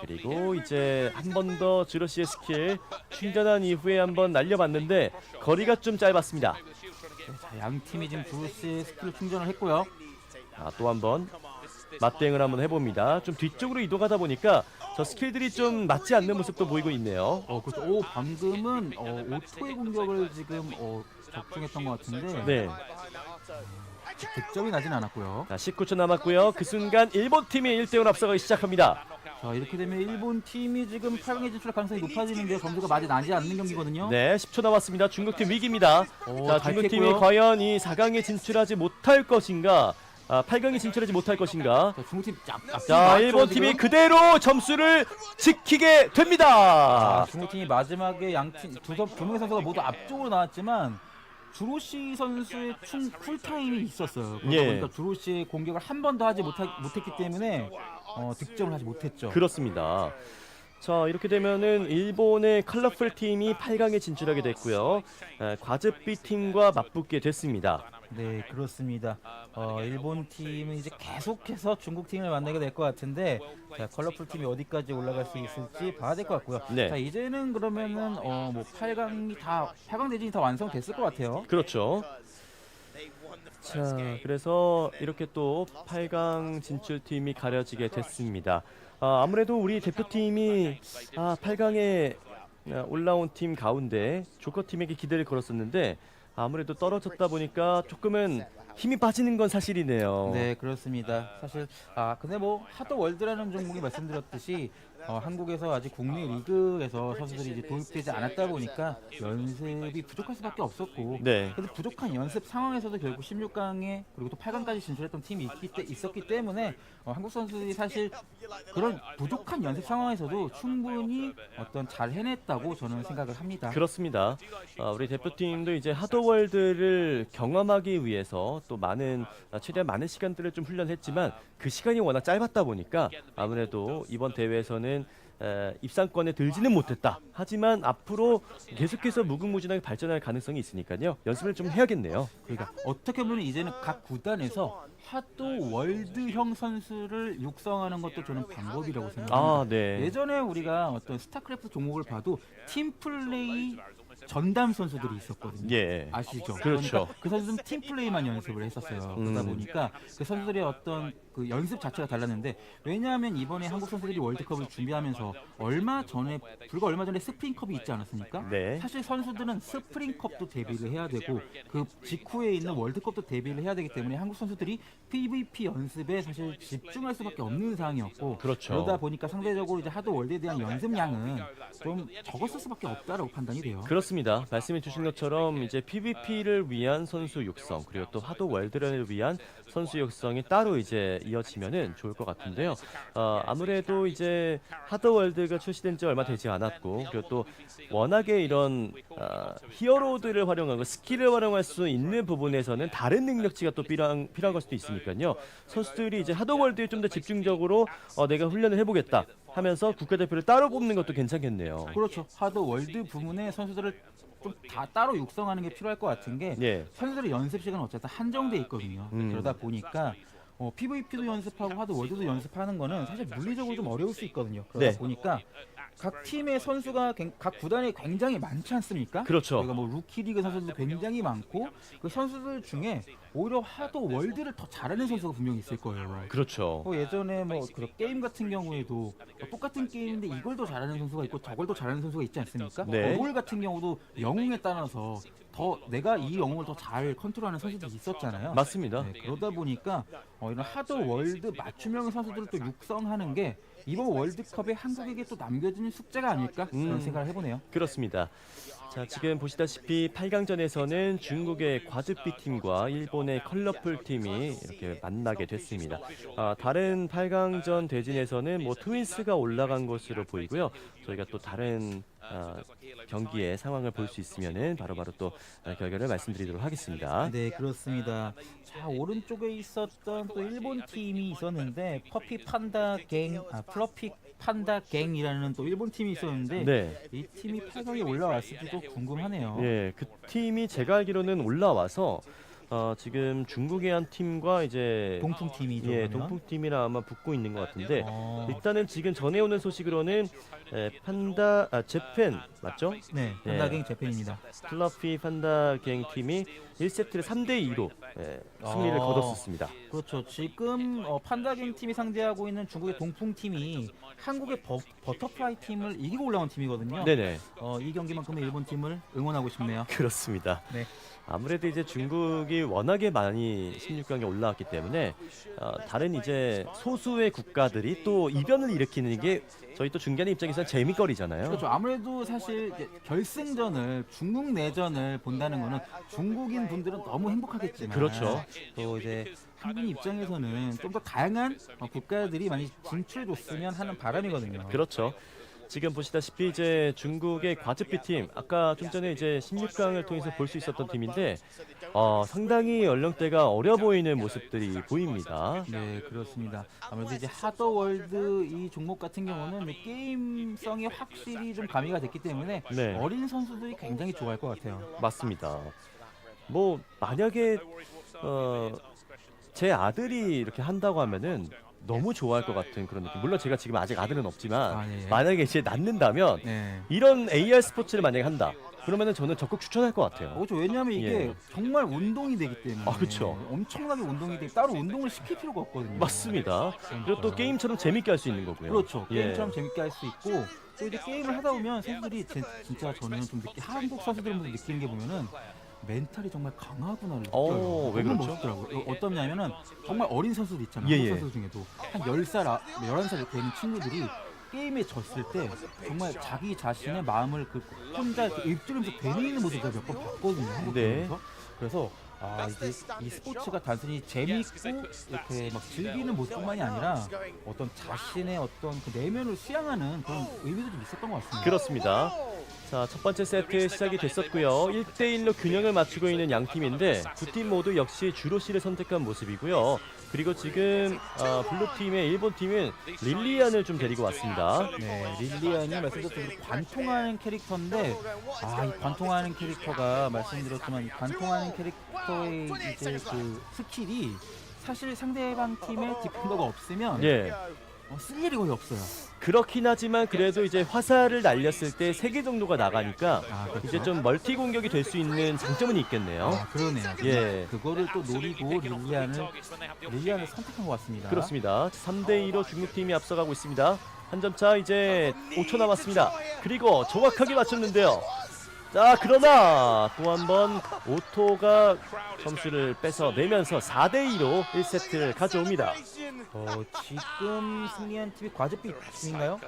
그리고 이제 한 번 더 주로시의 스킬 충전한 이후에 한번 날려봤는데 거리가 좀 짧았습니다. 자, 양 팀이 지금 주로 씨의 스킬을 충전을 했고요. 또 한번 맞대응을 한번 해봅니다. 좀 뒤쪽으로 이동하다 보니까 저 스킬들이 좀 맞지 않는 모습도 보이고 있네요. 그렇죠. 방금은 오토의 공격을 지금 적중했던 것 같은데. 네. 득점이 나진 않았고요. 자, 19초 남았고요. 그 순간 일본 팀이 1대0 앞서가기 시작합니다. 자, 이렇게 되면 일본 팀이 지금 8강에 진출할 가능성이 높아지는데 점수가 많이 나지 않는 경기거든요. 네, 10초 남았습니다. 중국팀 위기입니다. 자, 중국팀이 했고요. 과연 이 4강에 진출하지 못할 것인가? 8강에 진출하지 못할 것인가? 자, 중국팀 자, 일본 팀이 그대로 점수를 지키게 됩니다. 중국팀이 마지막에 양팀 두 명의 선수가 모두 앞쪽으로 나왔지만 주로시 선수의 쿨타임이 있었어요. 그러다 보니까 주로시의 공격을 한 번도 하지 못했기 때문에 득점을 하지 못했죠. 그렇습니다. 자, 이렇게 되면은 일본의 컬러풀 팀이 8강에 진출하게 됐고요. 과즙비 팀과 맞붙게 됐습니다. 네, 그렇습니다. 일본 팀은 이제 계속해서 중국 팀을 만나게 될 것 같은데, 자, 컬러풀 팀이 어디까지 올라갈 수 있을지 봐야 될 것 같고요. 네. 자, 이제는 그러면은 8강 대진이 다 완성됐을 것 같아요. 그렇죠. 자, 그래서 이렇게 또 8강 진출팀이 가려지게 됐습니다. 아무래도 우리 대표팀이 8강에 올라온 팀 가운데 조커팀에게 기대를 걸었었는데 아무래도 떨어졌다 보니까 조금은 힘이 빠지는 건 사실이네요. 네, 그렇습니다. 사실 근데 하도 월드라는 종목이 말씀드렸듯이 한국에서 아직 국내 리그에서 선수들이 이제 도입되지 않았다 보니까 연습이 부족할 수밖에 없었고, 네. 그래도 부족한 연습 상황에서도 결국 16강에 그리고 또 8강까지 진출했던 팀이 있었기 때문에 한국 선수들이 사실 그런 부족한 연습 상황에서도 충분히 잘 해냈다고 저는 생각을 합니다. 그렇습니다. 우리 대표팀도 이제 하도월드를 경험하기 위해서 또 최대한 많은 시간들을 좀 훈련했지만 그 시간이 워낙 짧았다 보니까 아무래도 이번 대회에서는 입상권에 들지는 못했다. 하지만 앞으로 계속해서 무궁무진하게 발전할 가능성이 있으니까요. 연습을 좀 해야겠네요. 그러니까 어떻게 보면 이제는 각 구단에서 하도 월드형 선수를 육성하는 것도 저는 방법이라고 생각합니다. 네. 예전에 우리가 어떤 스타크래프트 종목을 봐도 팀플레이 전담 선수들이 있었거든요. 예. 아시죠? 그렇죠. 그러니까 그 선수는 팀플레이만 연습을 했었어요. 그러다 보니까 그 선수들의 어떤 그 연습 자체가 달랐는데, 왜냐하면 이번에 한국 선수들이 월드컵을 준비하면서 불과 얼마 전에 스프링컵이 있지 않았습니까? 네. 사실 선수들은 스프링컵도 데뷔를 해야 되고 그 직후에 있는 월드컵도 데뷔를 해야 되기 때문에 한국 선수들이 PVP 연습에 사실 집중할 수밖에 없는 상황이었고, 그렇죠. 그러다 보니까 상대적으로 이제 하도 월드에 대한 연습량은 좀 적었을 수밖에 없다라고 판단이 돼요. 그렇습니다. 말씀해 주신 것처럼 이제 PVP를 위한 선수 육성, 그리고 또 하도 월드를 위한 선수 육성이 따로 이제 이어지면은 좋을 것 같은데요. 아무래도 이제 하드월드가 출시된 지 얼마 되지 않았고, 그리고 또 워낙에 이런 히어로들을 활용하고 스킬을 활용할 수 있는 부분에서는 다른 능력치가 또 필요한 걸 수도 있으니까요. 선수들이 이제 하드월드에 좀 더 집중적으로 내가 훈련을 해보겠다 하면서 국가대표를 따로 뽑는 것도 괜찮겠네요. 그렇죠. 하드월드 부문에 선수들을 좀 다 따로 육성하는 게 필요할 것 같은 게 예. 선수들의 연습 시간은 어쨌든 한정돼 있거든요. 그러다 보니까 PVP도 연습하고 하드월드도 연습하는 거는 사실 물리적으로 좀 어려울 수 있거든요. 그러다 네. 보니까 각 팀의 선수가 각 구단에 굉장히 많지 않습니까? 그렇죠. 그러니까 뭐 루키 리그 선수들도 굉장히 많고 그 선수들 중에 오히려 하드월드를 더 잘하는 선수가 분명히 있을 거예요. 그렇죠. 예전에 뭐 그런 게임 같은 경우에도 똑같은 게임인데 이걸 더 잘하는 선수가 있고 저걸 더 잘하는 선수가 있지 않습니까? 네. 롤 같은 경우도 영웅에 따라서 더 내가 이 영웅을 더 잘 컨트롤하는 선수들이 있었잖아요. 맞습니다. 네, 그러다 보니까 이런 하드월드 맞춤형 선수들을 또 육성하는 게 이번 월드컵에 한국에게 또 남겨진 숙제가 아닐까 그런 생각을 해보네요. 그렇습니다. 자, 지금 보시다시피 8강전에서는 중국의 과즙비 팀과 일본의 컬러풀 팀이 이렇게 만나게 됐습니다. 다른 8강전 대진에서는 뭐 트윈스가 올라간 것으로 보이고요. 저희가 또 다른 경기의 상황을 볼 수 있으면은 바로바로 또 결과를 말씀드리도록 하겠습니다. 네, 그렇습니다. 자, 오른쪽에 있었던 또 일본 팀이 있었는데 플러피 판다 갱이라는 또 일본 팀이 있었는데 네. 이 팀이 8강에 올라왔을지도 궁금하네요. 예, 그 팀이 제가 알기로는 올라와서 지금 중국의 한 팀과 이제 동풍 팀이죠. 예, 그러면? 동풍 팀이랑 아마 붙고 있는 것 같은데 일단은 지금 전해오는 소식으로는 재팬 맞죠? 네, 판다갱 재팬입니다. 플러피 판다갱 팀이 1세트를 3대2로 승리를 거뒀었습니다. 그렇죠. 지금 판다갱 팀이 상대하고 있는 중국의 동풍 팀이 한국의 버터플라이 팀을 이기고 올라온 팀이거든요. 네네. 이 경기만큼은 일본 팀을 응원하고 싶네요. 그렇습니다. 네. 아무래도 이제 중국이 워낙에 많이 16강에 올라왔기 때문에 다른 이제 소수의 국가들이 또 이변을 일으키는 게 저희 또 중계하는 입장에서는 재미거리잖아요. 그렇죠. 아무래도 사실 이제 결승전을 중국 내전을 본다는 거는 중국인 분들은 너무 행복하겠지만 그렇죠. 또 이제 한국인 입장에서는 좀 더 다양한 국가들이 많이 진출해줬으면 하는 바람이거든요. 그렇죠. 지금 보시다시피 이제 중국의 과즙비 팀 아까 좀 전에 이제 16강을 통해서 볼 수 있었던 팀인데 상당히 연령대가 어려 보이는 모습들이 보입니다. 네, 그렇습니다. 아무래도 이제 하드월드 이 종목 같은 경우는 게임성이 확실히 좀 가미가 됐기 때문에 네. 어린 선수들이 굉장히 좋아할 것 같아요. 맞습니다. 뭐 만약에 제 아들이 이렇게 한다고 하면은 너무 좋아할 것 같은 그런 느낌. 물론 제가 지금 아직 아들은 없지만 네. 만약에 이제 낳는다면 네. 이런 AR 스포츠를 만약에 한다. 그러면은 저는 적극 추천할 것 같아요. 그렇죠. 왜냐하면 이게 예. 정말 운동이 되기 때문에 그렇죠. 엄청나게 운동이 되기 따로 운동을 시킬 필요가 없거든요. 맞습니다. 그리고 또 게임처럼 재밌게 할 수 있는 거고요. 그렇죠. 예. 게임처럼 재밌게 할 수 있고 또 이제 게임을 하다 보면 선수들이 진짜 저는 좀 한국 선수들은 느끼는 게 보면은 멘탈이 정말 강하구나를 느껴요. 왜 너무 그렇죠? 멋있더라고요. 어떠냐면은 정말 어린 선수들 있잖아요. 예, 한국 선수 중에도 한 10살, 11살 되는 친구들이 게임에 졌을 때 정말 자기 자신의 마음을 혼자 읊조리면서 되뇌이는 모습을 몇 번 봤거든요. 한국 네. 게임에서. 그래서 이제 이 스포츠가 단순히 재미있고 이렇게 막 즐기는 모습뿐만이 아니라 어떤 자신의 어떤 그 내면을 수양하는 그런 의미도 좀 있었던 것 같습니다. 그렇습니다. 자, 첫 번째 세트 시작이 됐었고요. 1대1로 균형을 맞추고 있는 양 팀인데 두 팀 모두 역시 주로시를 선택한 모습이고요. 그리고 지금 블루팀의 일본 팀은 릴리안을 좀 데리고 왔습니다. 네, 릴리안이 말씀드렸던 관통하는 캐릭터인데 이 관통하는 캐릭터가 말씀드렸지만 이 관통하는 캐릭터의 이제 그 스킬이 사실 상대방 팀에 디펜더가 없으면 예. 쓸 일이 거의 없어요. 그렇긴 하지만 그래도 이제 화살을 날렸을 때 3개 정도가 나가니까 그렇죠? 이제 좀 멀티 공격이 될 수 있는 장점은 있겠네요. 그러네요. 예. 그거를 또 노리고 릴리안을 선택한 것 같습니다. 그렇습니다. 3대2로 중국팀이 앞서가고 있습니다. 한 점 차 이제 5초 남았습니다. 그리고 정확하게 맞췄는데요. 자, 그러나 또 한 번 오토가 점수를 뺏어내면서 4대2로 1세트를 가져옵니다. 지금 승리한 팀이 과즙비 팀인가요?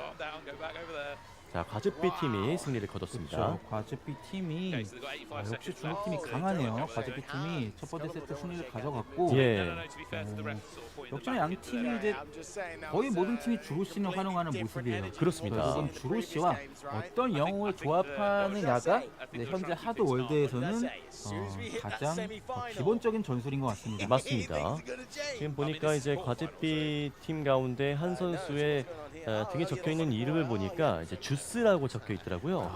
자, 과즙비 팀이 승리를 거뒀습니다. 그렇죠. 과즙비 팀이 역시 중국 팀이 강하네요. 과즙비 팀이 첫 번째 세트 승리를 가져갔고, 예. 역시나 양 팀이 이제 거의 모든 팀이 주로시를 활용하는 모습이에요. 그렇습니다. 지금 주로시와 어떤 영웅을 조합하느냐가 현재 하도 월드에서는 가장 기본적인 전술인 것 같습니다. 맞습니다. 지금 보니까 이제 과즙비 팀 가운데 한 선수의 등에 적혀 있는 이름을 보니까 이제 주스라고 적혀 있더라고요.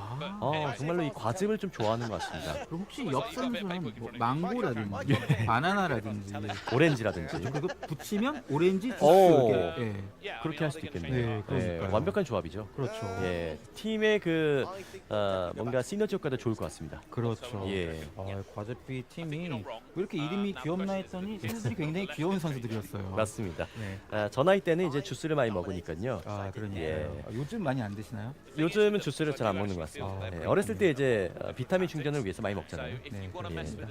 정말로 이 과즙을 좀 좋아하는 것 같습니다. 그럼 혹시 옆 선수는 뭐 망고라든지 바나나라든지 오렌지라든지. 그거 붙이면 오렌지 주스 오. 이렇게 그렇게 할 수도 있겠네요. 네, 그러니까요. 완벽한 조합이죠. 그렇죠. 예, 팀의 그 뭔가 시너지 효과도 좋을 것 같습니다. 그렇죠. 예. 과즙비 팀이 왜 이렇게 이름이 귀엽나 했더니 선수들이 굉장히 귀여운 선수들이었어요. 맞습니다. 네. 저 나이 때는 이제 주스를 많이 먹으니까요. 그러니까요. 예. 요즘 많이 안 드시나요? 요즘은 주스를 잘 안 먹는 것 같습니다. 예, 어렸을 때 이제 비타민 충전을 위해서 많이 먹잖아요. 네, 그렇습니다.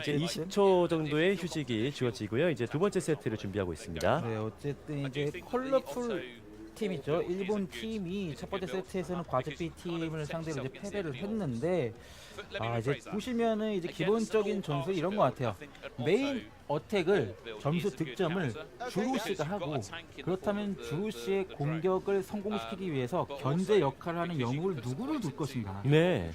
이제 20초 정도의 휴식이 주어지고요. 이제 두 번째 세트를 준비하고 있습니다. 네, 어쨌든 이제 컬러풀 팀이죠. 일본 팀이 첫 번째 세트에서는 과즙비 팀을 상대로 이제 패배를 했는데, 이제 보시면은 이제 기본적인 전술 이런 것 같아요. 메인 어택을 점수 득점을 주루시가 하고, 그렇다면 주루시의 공격을 성공시키기 위해서 견제 역할을 하는 영웅을 누구를 둘 것인가? 네.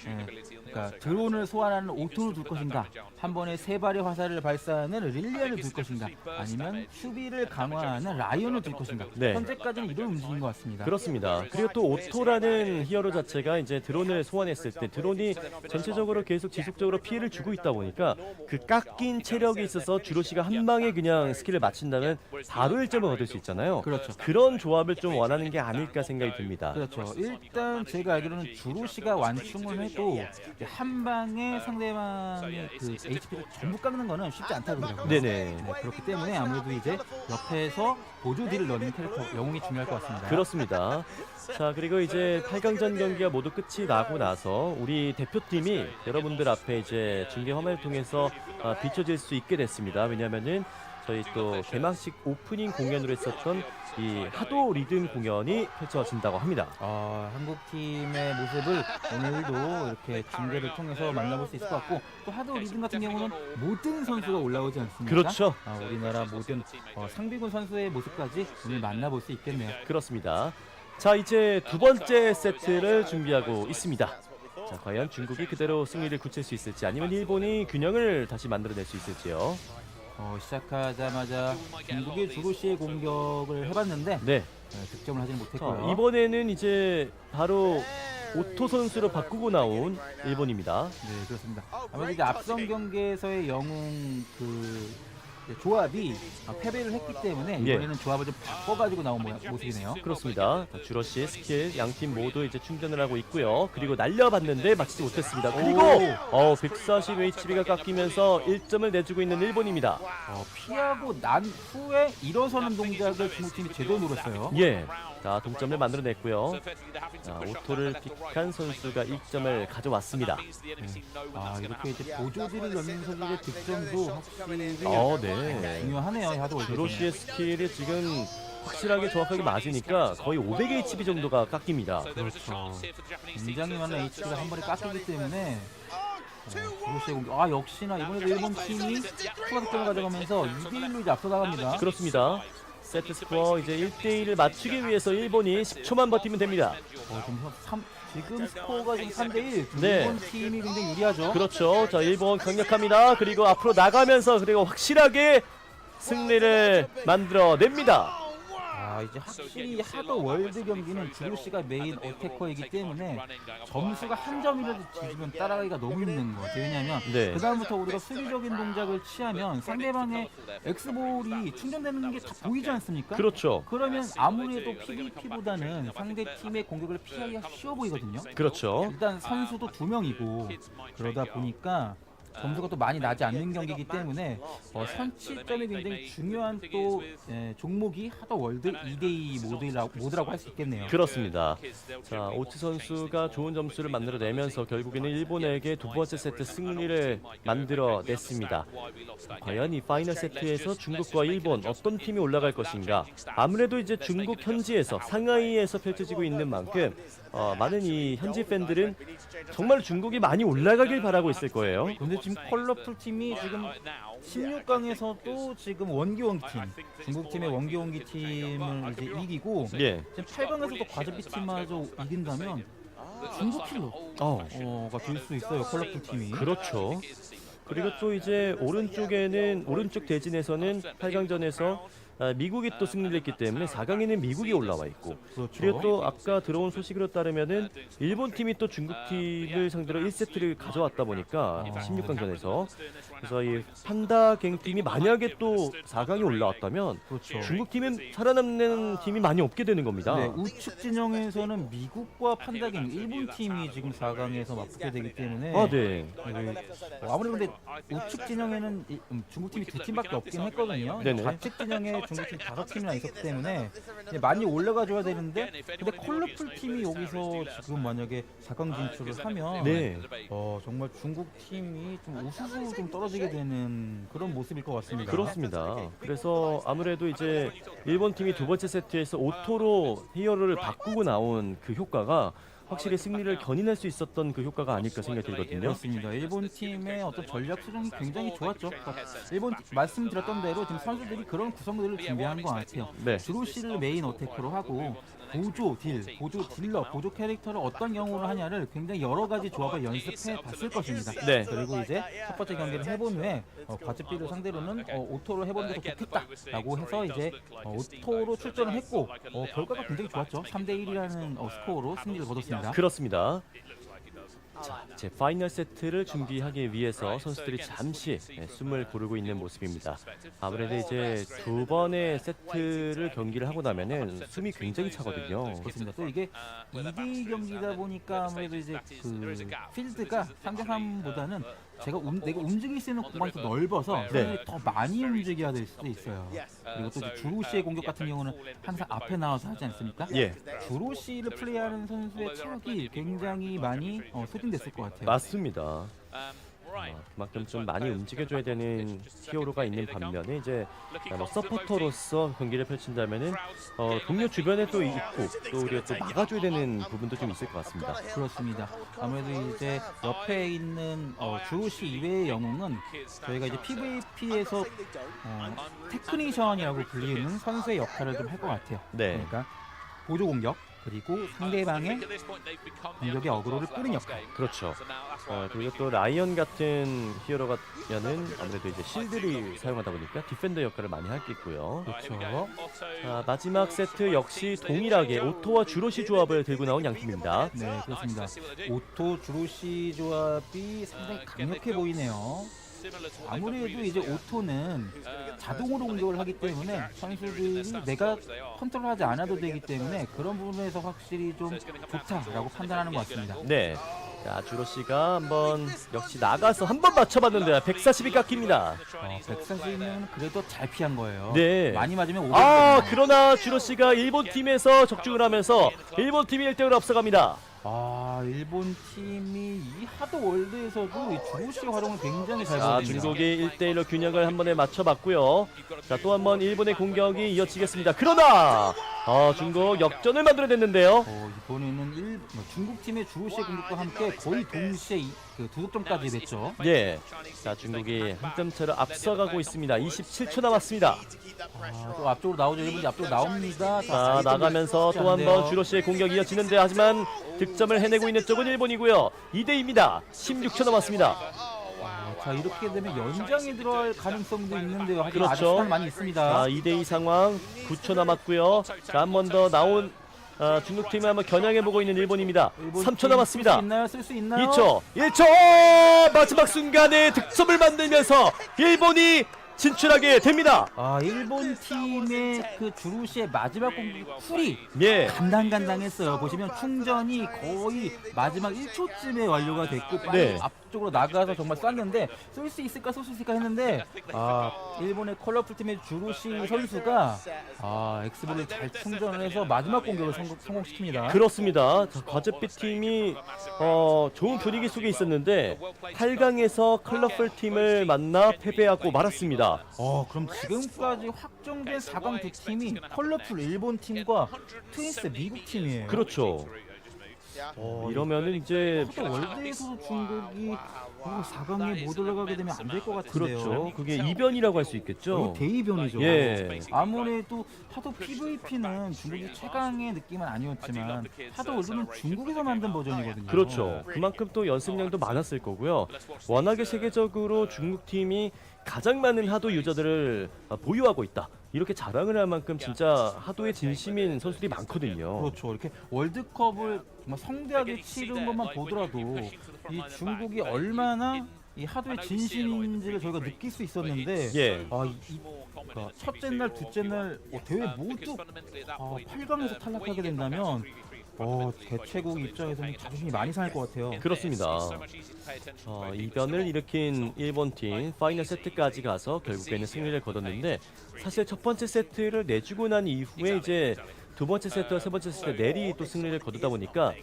그러니까 드론을 소환하는 오토를 둘 것인가? 한 번에 3발의 화살을 발사하는 릴리안을 둘 것인가? 아니면 수비를 강화하는 라이언을 둘 것인가? 네. 현재까지는 이런 움직임인 것 같습니다. 그렇습니다. 그리고 또 오토라는 히어로 자체가 이제 드론을 소환했을 때 드론이 전체적으로 계속 지속적으로 피해를 주고 있다 보니까 그 깎인 체력이 있어서 주로시가 한 방에 그냥 스킬을 맞춘다면 바로 1점을 얻을 수 있잖아요. 그렇죠. 그런 조합을 좀 원하는 게 아닐까 생각이 듭니다. 그렇죠. 일단 제가 알기로는 주로시가 완충을 해도 한 방에 상대방의 그 HP를 전부 깎는 거는 쉽지 않다고 그러더라고요. 네네. 네, 그렇기 때문에 아무래도 이제 옆에서 보조 딜을 넣는 캐릭터 영웅이 중요할 것 같습니다. 그렇습니다. 자, 그리고 이제 8강전 경기가 모두 끝이 나고 나서 우리 대표팀이 여러분들 앞에 이제 중계 화면을 통해서 비춰질 수 있게 됐습니다. 왜냐하면은 저희 또 개막식 오프닝 공연으로 했었던 이 하도 리듬 공연이 펼쳐진다고 합니다. 한국 팀의 모습을 오늘도 이렇게 중계를 통해서 만나볼 수 있을 것 같고, 또 하도 리듬 같은 경우는 모든 선수가 올라오지 않습니까? 그렇죠. 우리나라 모든 상비군 선수의 모습까지 오늘 만나볼 수 있겠네요. 그렇습니다. 자, 이제 두 번째 세트를 준비하고 있습니다. 자, 과연 중국이 그대로 승리를 굳힐 수 있을지 아니면 일본이 균형을 다시 만들어낼 수 있을지요. 시작하자마자 중국의 주로시의 공격을 해봤는데 네. 득점을 하지는 못했고요. 자, 이번에는 이제 바로 오토 선수로 바꾸고 나온 일본입니다. 네, 그렇습니다. 아무래도 이제 앞선 경기에서의 영웅 조합이 패배를 했기 때문에 이번에는 조합을 좀 바꿔가지고 나온 모습이네요. 그렇습니다. 주러시의 스킬 양팀 모두 이제 충전을 하고 있고요. 그리고 날려봤는데 맞히지 못했습니다. 그리고 140 HP가 깎이면서 1점을 내주고 있는 일본입니다. 피하고 난 후에 일어서는 동작을 중국팀이 제대로 노렸어요. 예. 자, 동점을 만들어냈고요. 자, 오토를 픽한 선수가 1점을 가져왔습니다. 이렇게 이제 보조딜을 넣는 선수의 득점도 확실히 네. 중요하네요. 하도 주로시의 스킬이 지금 확실하게 정확하게 맞으니까 거의 500 HP 정도가 깎입니다. 그렇죠. 굉장히 많은 HP가 한 번에 깎이기 때문에 주로시의 공격. 역시나 이번에도 일본 팀이 추가 득점을 가져가면서 2대1로 이제 앞서 나갑니다. 그렇습니다. 세트 스코어 이제 1대1을 맞추기 위해서 일본이 10초만 버티면 됩니다. 지금 스코어가 지금 3대1. 네. 일본 팀이 굉장히 유리하죠. 그렇죠. 자, 일본 강력합니다. 그리고 앞으로 나가면서 그리고 확실하게 승리를 만들어냅니다. 이제 확실히 하도 월드 경기는 주로시가 메인 어태커이기 때문에 점수가 한 점이라도 뒤지면 따라가기가 너무 힘든 것 같아요. 왜냐하면 그 다음부터 우리가 수비적인 동작을 취하면 상대방의 X볼이 충전되는 게 다 보이지 않습니까? 그렇죠. 그러면 아무래도 PVP보다는 상대 팀의 공격을 피하기가 쉬워 보이거든요. 그렇죠. 일단 선수도 2명이고 그러다 보니까 점수가 또 많이 나지 않는 경기이기 때문에 선취점이 굉장히 중요한 또 종목이 하도 월드 2대2 모드라고 할 수 있겠네요. 그렇습니다. 자, 오츠 선수가 좋은 점수를 만들어내면서 결국에는 일본에게 두 번째 세트 승리를 만들어냈습니다. 과연 이 파이널 세트에서 중국과 일본 어떤 팀이 올라갈 것인가? 아무래도 이제 중국 현지에서 상하이에서 펼쳐지고 있는 만큼 많은 이 현지 팬들은 정말 중국이 많이 올라가길 바라고 있을 거예요. 근데 지금 컬러풀 팀이 지금 16강에서도 지금 원기원기 팀, 중국 팀의 원기원기 팀을 이제 이기고 예. 지금 8강에서도 과즙비 팀마저 이긴다면 중국 킬러가 될 수 있어요. 컬러풀 팀이. 그렇죠. 그리고 또 이제 오른쪽 대진에서는 8강전에서 미국이 또 승리를 했기 때문에 4강에는 미국이 올라와 있고, 그렇죠. 그리고 또 아까 들어온 소식으로 따르면은 일본 팀이 또 중국 팀을 상대로 1세트를 가져왔다 보니까 16강전에서 그래서 이 판다갱 팀이 만약에 또 4강에 올라왔다면 그렇죠. 중국 팀은 살아남는 팀이 많이 없게 되는 겁니다. 네, 우측 진영에서는 미국과 판다갱 일본 팀이 지금 4강에서 맞붙게 되기 때문에 네. 아무래도 근데 우측 진영에는 중국 팀이 2팀밖에 없긴 했거든요. 네네. 좌측 진영에 중국 팀 5팀이나 있었기 때문에 많이 올라가줘야 되는데, 근데 컬러풀 팀이 여기서 지금 만약에 4강 진출을 하면 네. 정말 중국 팀이 좀 우수수 좀 떨어지게 되는 그런 모습일 것 같습니다. 그렇습니다. 그래서 아무래도 이제 일본 팀이 두 번째 세트에서 오토로 히어로를 바꾸고 나온 그 효과가 확실히 승리를 견인할 수 있었던 그 효과가 아닐까 생각이 들거든요. 그렇습니다. 일본 팀의 어떤 전략 수정이 굉장히 좋았죠. 일본 말씀드렸던 대로 지금 선수들이 그런 구성들을 준비한 것 같아요. 네. 주로시를 메인 어택으로 하고 보조 딜러, 보조 캐릭터를 어떤 경우로 하냐를 굉장히 여러 가지 조합을 연습해 봤을 것입니다. 네. 그리고 이제 첫 번째 경기를 해본 후에 과즙비를 상대로는 오토로 해보는 것도 좋겠다라고 해서 이제 오토로 출전을 했고 결과가 굉장히 좋았죠. 3대1이라는 스코어로 승리를 거뒀습니다. 그렇습니다. 자, 이제 파이널 세트를 준비하기 위해서 선수들이 잠시 숨을 고르고 있는 모습입니다. 아무래도 이제 두 번의 세트를 경기를 하고 나면은 숨이 굉장히 차거든요. 그렇습니다. 또 이게 2대2 경기다 보니까 아무래도 이제 그 필드가 상대함보다는 내가 움직일 수 있는 공간이 더 넓어서 네. 더 많이 움직여야 될 수도 있어요. 그리고 또 주로시의 공격 같은 경우는 항상 앞에 나와서 하지 않습니까? 예. 주로시를 플레이하는 선수의 체력이 굉장히 많이 소진됐을 것 같아요. 맞습니다. 그만큼 좀 많이 움직여줘야 되는 히어로가 있는 반면에 이제 서포터로서 경기를 펼친다면은 동료 주변에 또 있고 또 우리가 또 막아줘야 되는 부분도 좀 있을 것 같습니다. 그렇습니다. 아무래도 이제 옆에 있는 주로시 이외의 영웅은 저희가 이제 PVP에서 테크니션이라고 불리는 선수의 역할을 좀 할 것 같아요. 네. 그러니까 보조 공격 그리고 상대방의 공격의 어그로를 끄는 역할. 그렇죠. 그리고 또 라이언 같은 히어로가면은 아무래도 이제 실드를 사용하다 보니까 디펜더 역할을 많이 할 게 있고요. 그렇죠. 자, 마지막 세트 역시 동일하게 오토와 주로시 조합을 들고 나온 양팀입니다. 네, 그렇습니다. 오토 주로시 조합이 상당히 강력해 보이네요. 아무래도 이제 오토는 자동으로 공격을 하기 때문에 선수들이 내가 컨트롤하지 않아도 되기 때문에 그런 부분에서 확실히 좀 좋다라고 판단하는 것 같습니다. 네. 자, 주로시가 한번 역시 나가서 한번 맞춰봤는데 140이 깎입니다. 140은 그래도 잘 피한 거예요. 네. 많이 맞으면 500. 그러나 주로시가 일본 팀에서 적중을 하면서 일본 팀이 1대1로 앞서갑니다. 일본 팀이 이 하도 월드에서도 이 주로시 활용을 굉장히 잘 자, 보입니다. 중국이 1대1로 균형을 한 번에 맞춰봤고요. 자, 또 한 번 일본의 공격이 이어지겠습니다. 그러나 중국 역전을 만들어냈는데요. 이번에는 중국 팀의 주로시의 공격과 함께 거의 동시에 두 득점까지 냈죠. 예. 자, 중국이 한 점 차로 앞서가고 있습니다. 27초 남았습니다. 또 앞쪽으로 나오죠. 일본이 앞쪽으로 나옵니다. 자, 나가면서 또 한 번 주로시의 공격이 이어지는데 하지만 득점을 해내고 있는 쪽은 일본이고요. 2대2입니다. 16초 남았습니다. 자, 이렇게 되면 연장에 들어갈 가능성도 있는데요. 하지만 그렇죠. 아직 시간 많이 있습니다. 자, 2대2 상황 9초 남았고요. 자, 한 번 더 나온 중국팀을 한번 겨냥해보고 있는 일본입니다. 3초 남았습니다. 쓸 수 있나요? 2초, 1초! 마지막 순간에 득점을 만들면서 일본이 진출하게 됩니다. 일본 팀의 그 주루시의 마지막 공격 쿨이 예. 간당간당했어요. 보시면 충전이 거의 마지막 1초쯤에 완료가 됐고 빨리 네. 앞쪽으로 나가서 정말 쐈는데 쏠 수 있을까 했는데 일본의 컬러풀 팀의 주루시 선수가 엑스볼을 잘 충전을 해서 마지막 공격을 성공시킵니다. 그렇습니다. 자, 과즙빛 팀이 좋은 분위기 속에 있었는데 8강에서 컬러풀 팀을 만나 패배하고 말았습니다. 그럼 지금까지 확정된 4강 두 팀이 컬러풀 일본 팀과 트윈스 미국 팀이에요. 그렇죠. 이러면은 이제 월드에서 중국이 4강에 못 올라가게 되면 안 될 것 같은데요. 그렇죠. 그게 이변이라고 할 수 있겠죠. 대이변이죠. 예. 아무래도 하도 PVP는 중국이 최강의 느낌은 아니었지만 하도 월드는 중국에서 만든 버전이거든요. 그렇죠. 그만큼 또 연습량도 많았을 거고요. 워낙에 세계적으로 중국 팀이 가장 많은 하도 유저들을 보유하고 있다. 이렇게 자랑을 할 만큼 진짜 하도의 진심인 선수들이 많거든요. 그렇죠. 이렇게 월드컵을 정말 성대하게 치른 것만 보더라도 이 중국이 얼마나 이 하도의 진심인지를 저희가 느낄 수 있었는데 예. 첫째 날, 둘째 날 대회 모두 8강에서 탈락하게 된다면 개최국 입장에서는 자존심이 많이 상할 것 같아요. 그렇습니다. 이변을 일으킨 일본 팀 파이널 세트까지 가서 결국에는 승리를 거뒀는데 사실 첫 번째 세트를 내주고 난 이후에 이제 두 번째 세트와 세 번째 세트 내리 또 승리를 거두다 보니까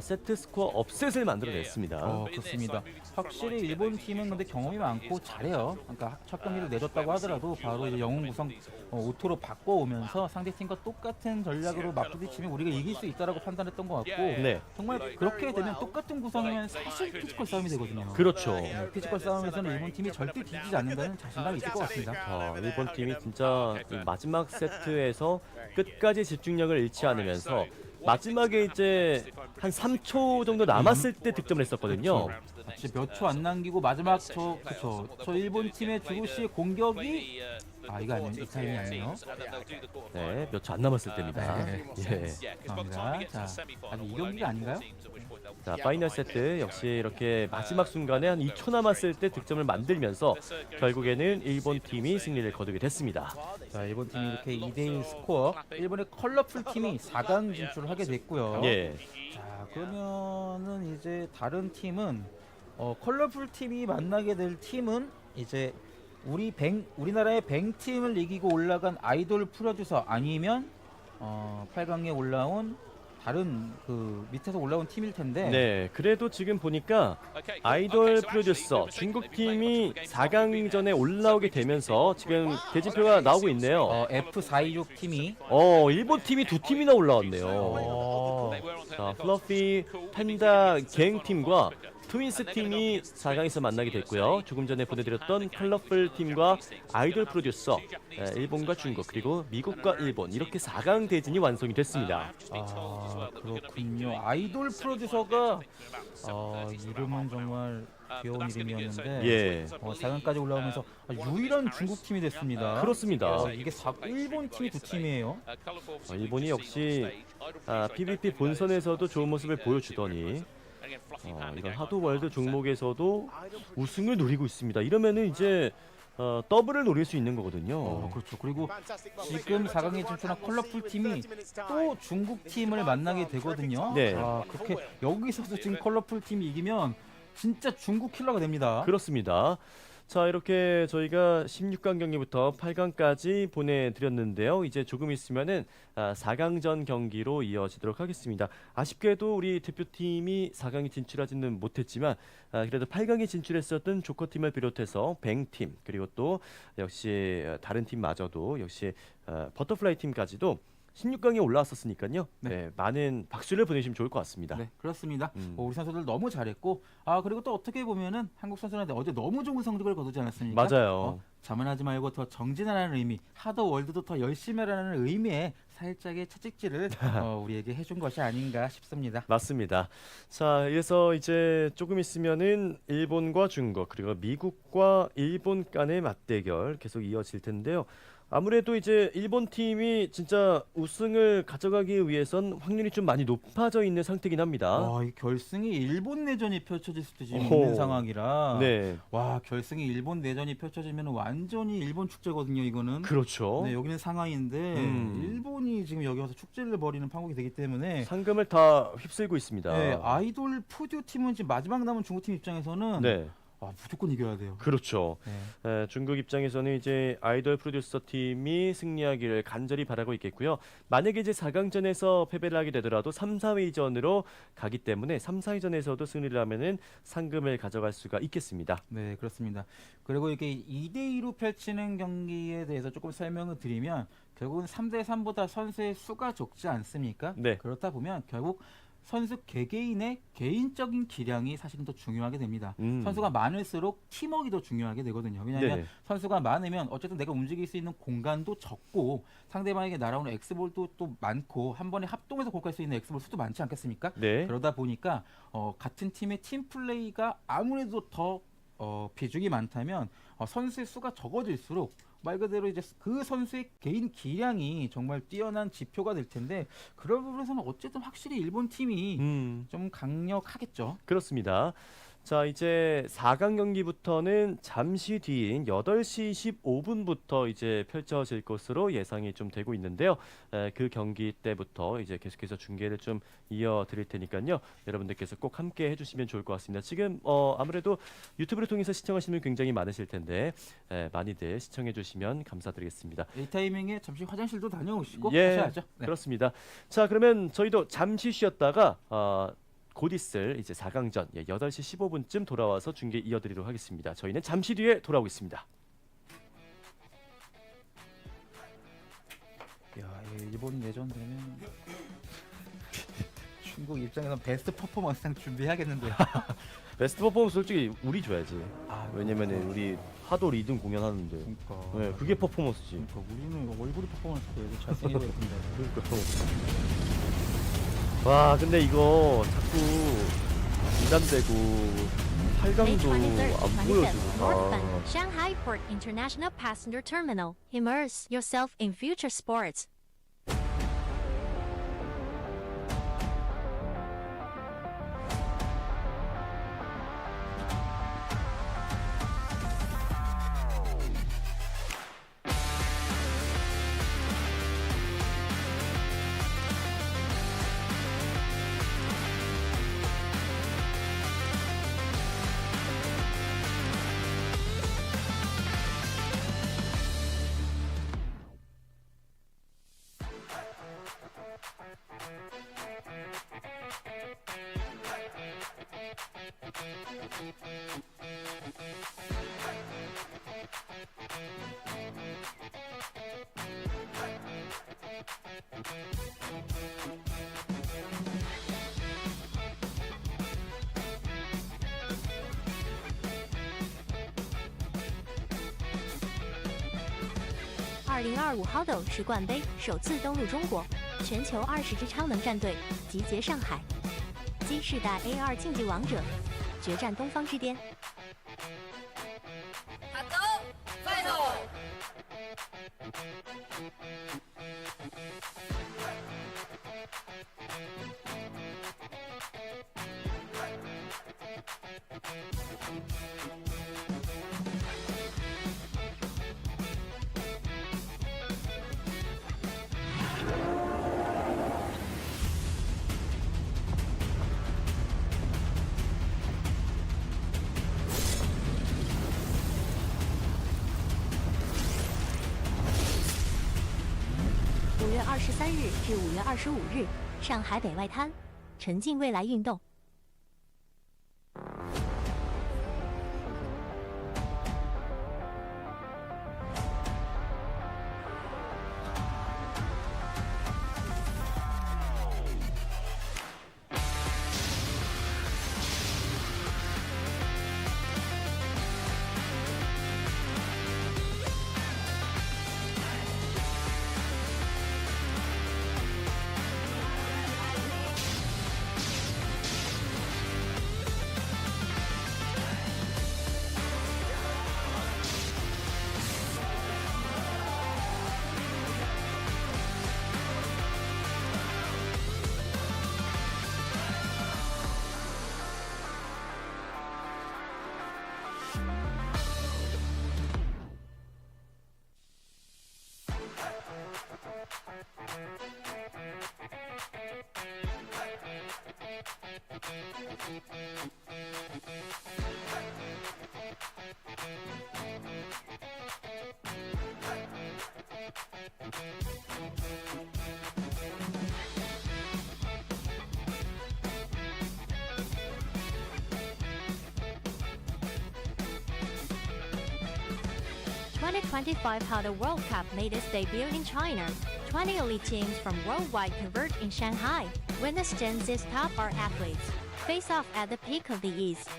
세트 스코어 업셋을 만들어냈습니다. 그렇습니다. 확실히 일본 팀은 근데 경험이 많고 잘해요. 그러니까 첫 경기를 내줬다고 하더라도 바로 이제 영웅 구성 오토로 바꿔오면서 상대 팀과 똑같은 전략으로 맞부딪히면 우리가 이길 수 있다라고 판단했던 것 같고 네. 정말 그렇게 되면 똑같은 구성이면 사실 피지컬 싸움이 되거든요. 그렇죠. 피지컬 싸움에서는 일본 팀이 절대 뒤지지 않는다는 자신감이 있을 것 같습니다. 일본 팀이 진짜 이 마지막 세트에서 끝까지 집중력을 잃지 않으면서 마지막에 이제 한 3초 정도 남았을 때 득점을 했었거든요. 몇 초 안 남기고 마지막 저 일본 팀의 주루시의 공격이 이거 아니에요. 이 타임이 아니에요. 네, 몇 초 안 남았을 때입니다. 네. 예. 감사합니다. 자, 아니 이 경기가 아닌가요? 자, 파이널 세트 역시 이렇게 마지막 순간에 한 2초 남았을 때 득점을 만들면서 결국에는 일본 팀이 승리를 거두게 됐습니다. 자, 일본 팀이 이렇게 2대1 스코어. 일본의 컬러풀 팀이 4강 진출을 하게 됐고요. 예. 자, 그러면은 이제 다른 팀은 컬러풀 팀이 만나게 될 팀은 이제 우리나라의 뱅팀을 이기고 올라간 아이돌 프로듀서 아니면 8강에 올라온 다른 그 밑에서 올라온 팀일 텐데. 네, 그래도 지금 보니까 아이돌 프로듀서 중국 팀이 4강전에 올라오게 되면서 지금 대진표가 나오고 있네요. F426 팀이 일본 팀이 두 팀이나 올라왔네요. 자, 플러피 팬다 갱 팀과 트윈스 팀이 4강에서 만나게 됐고요. 조금 전에 보내드렸던 컬러풀 팀과 아이돌 프로듀서, 일본과 중국 그리고 미국과 일본 이렇게 4강 대진이 완성이 됐습니다. 그렇군요. 아이돌 프로듀서가 이름은 정말 귀여운 이름이었는데 예. 4강까지 올라오면서 유일한 중국 팀이 됐습니다. 그렇습니다. 이게 일본 팀이 두 팀이에요. 일본이 역시 PVP 본선에서도 좋은 모습을 보여주더니 이런 하도 월드 종목에서도 우승을 노리고 있습니다. 이러면은 이제 더블을 노릴 수 있는 거거든요. 그렇죠. 그리고 지금 4강에 진출한 컬러풀 팀이 또 중국 팀을 만나게 되거든요. 네. 그렇게 여기서도 지금 컬러풀 팀이 이기면 진짜 중국 킬러가 됩니다. 그렇습니다. 자, 이렇게 저희가 16강 경기부터 8강까지 보내드렸는데요. 이제 조금 있으면은 4강전 경기로 이어지도록 하겠습니다. 아쉽게도 우리 대표팀이 4강에 진출하지는 못했지만 그래도 8강에 진출했었던 조커팀을 비롯해서 뱅팀 그리고 또 역시 다른 팀마저도 역시 버터플라이 팀까지도 16강에 올라왔었으니까요. 네, 많은 박수를 보내주시면 좋을 것 같습니다. 네, 그렇습니다. 우리 선수들 너무 잘했고 그리고 또 어떻게 보면은 한국 선수들한테 어제 너무 좋은 성적을 거두지 않았습니까? 맞아요. 자만하지 말고 더 정진하라는 의미, 하도 월드도 더 열심히 하라는 의미에 살짝의 채찍질을 우리에게 해준 것이 아닌가 싶습니다. 맞습니다. 자, 그래서 이제 조금 있으면은 일본과 중국 그리고 미국과 일본 간의 맞대결 계속 이어질 텐데요. 아무래도 이제 일본 팀이 진짜 우승을 가져가기 위해선 확률이 좀 많이 높아져 있는 상태긴 합니다. 와, 이 결승이 일본 내전이 펼쳐질 수도 지금 오호. 있는 상황이라. 네, 와, 결승이 일본 내전이 펼쳐지면 완전히 일본 축제거든요, 이거는. 그렇죠. 네, 여기는 상하이인데 일본이 지금 여기 와서 축제를 벌이는 판국이 되기 때문에 상금을 다 휩쓸고 있습니다. 네, 아이돌 푸듀 팀은 지금 마지막 남은 중국 팀 입장에서는 네. 무조건 이겨야 돼요. 그렇죠. 네. 중국 입장에서는 이제 아이돌 프로듀서 팀이 승리하기를 간절히 바라고 있겠고요. 만약에 이제 4강전에서 패배를 하게 되더라도 3, 4위전으로 가기 때문에 3, 4위전에서도 승리를 하면은 상금을 가져갈 수가 있겠습니다. 네, 그렇습니다. 그리고 이렇게 2대2로 펼치는 경기에 대해서 조금 설명을 드리면 결국은 3대3보다 선수의 수가 적지 않습니까? 네. 그렇다 보면 결국 선수 개개인의 개인적인 기량이 사실은 더 중요하게 됩니다. 선수가 많을수록 팀워크가 더 중요하게 되거든요. 왜냐하면 네네. 선수가 많으면 어쨌든 내가 움직일 수 있는 공간도 적고 상대방에게 날아오는 엑스볼도 또 많고 한 번에 합동해서 공격할 수 있는 엑스볼 수도 많지 않겠습니까? 네. 그러다 보니까 같은 팀의 팀 플레이가 아무래도 더 비중이 많다면 선수의 수가 적어질수록 말 그대로 이제 그 선수의 개인 기량이 정말 뛰어난 지표가 될 텐데 그런 부분에서는 어쨌든 확실히 일본 팀이 좀 강력하겠죠. 그렇습니다. 자, 이제 4강 경기부터는 잠시 뒤인 8시 15분부터 이제 펼쳐질 것으로 예상이 좀 되고 있는데요. 그 경기 때부터 이제 계속해서 중계를 좀 이어드릴 테니까요. 여러분들께서 꼭 함께 해주시면 좋을 것 같습니다. 지금 아무래도 유튜브를 통해서 시청하시는 분 굉장히 많으실 텐데 많이들 시청해주시면 감사드리겠습니다. 이 타이밍에 잠시 화장실도 다녀오시고 예, 하셔야죠. 네. 그렇습니다. 자, 그러면 저희도 잠시 쉬었다가 곧 있을 이제 4강전 8시 15분쯤 돌아와서 중계 이어드리도록 하겠습니다. 저희는 잠시 뒤에 돌아오겠습니다. 야, 일본 내전 되면 중국 입장에서 베스트 퍼포먼스상 준비해야겠는데요. 베스트 퍼포먼스 솔직히 우리 줘야지. 아, 왜냐면은 우리 하도 리듬 공연하는데. 그러니까. 네, 그게 퍼포먼스지. 그러니까 우리는 얼굴이 퍼포먼스도 여기 잘생기고 있는데. 그러니까. 와, 근데 이거 자꾸 중단되고 8강도 23rd, 안 25th, 보여주고. Northbound, Shanghai Port International Passenger Terminal. Immerse yourself in future sports.2025 HADO 世冠杯首次登陆中国，全球20支超能战队集结上海，基世代 AR 竞技王者决战东方之巅。 5月23日至5月25日，上海北外滩，沉浸未来运动。2025 HADO World Cup made its debut in China. 20 elite teams from worldwide converge in Shanghai. Winners Gen Z's top are athletes. Face off at the peak of the East.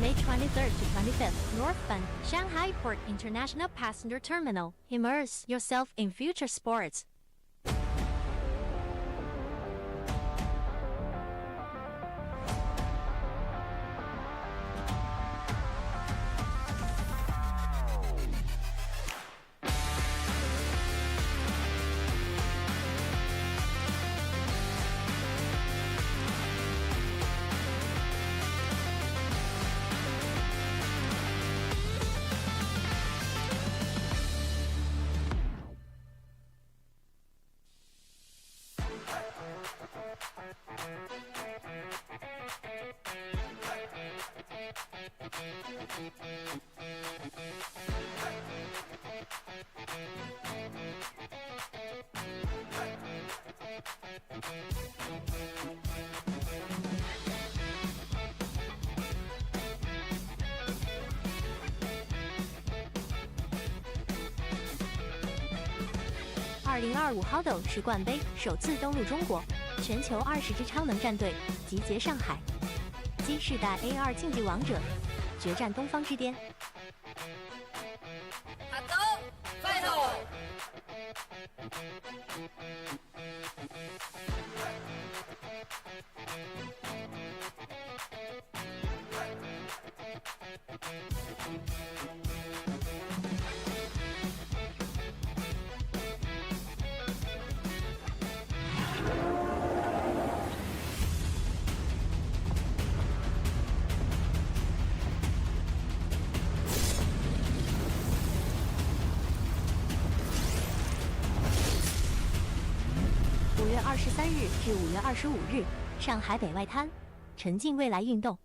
May 23rd to 25th, northbound, Shanghai Port International Passenger Terminal. Immerse yourself in future sports.2025 HADO 世冠杯首次登陆中国，全球20支超能战队集结上海，G世代 AR 竞技王者决战东方之巅。5月23日至5月25日，上海北外滩，沉浸未来运动。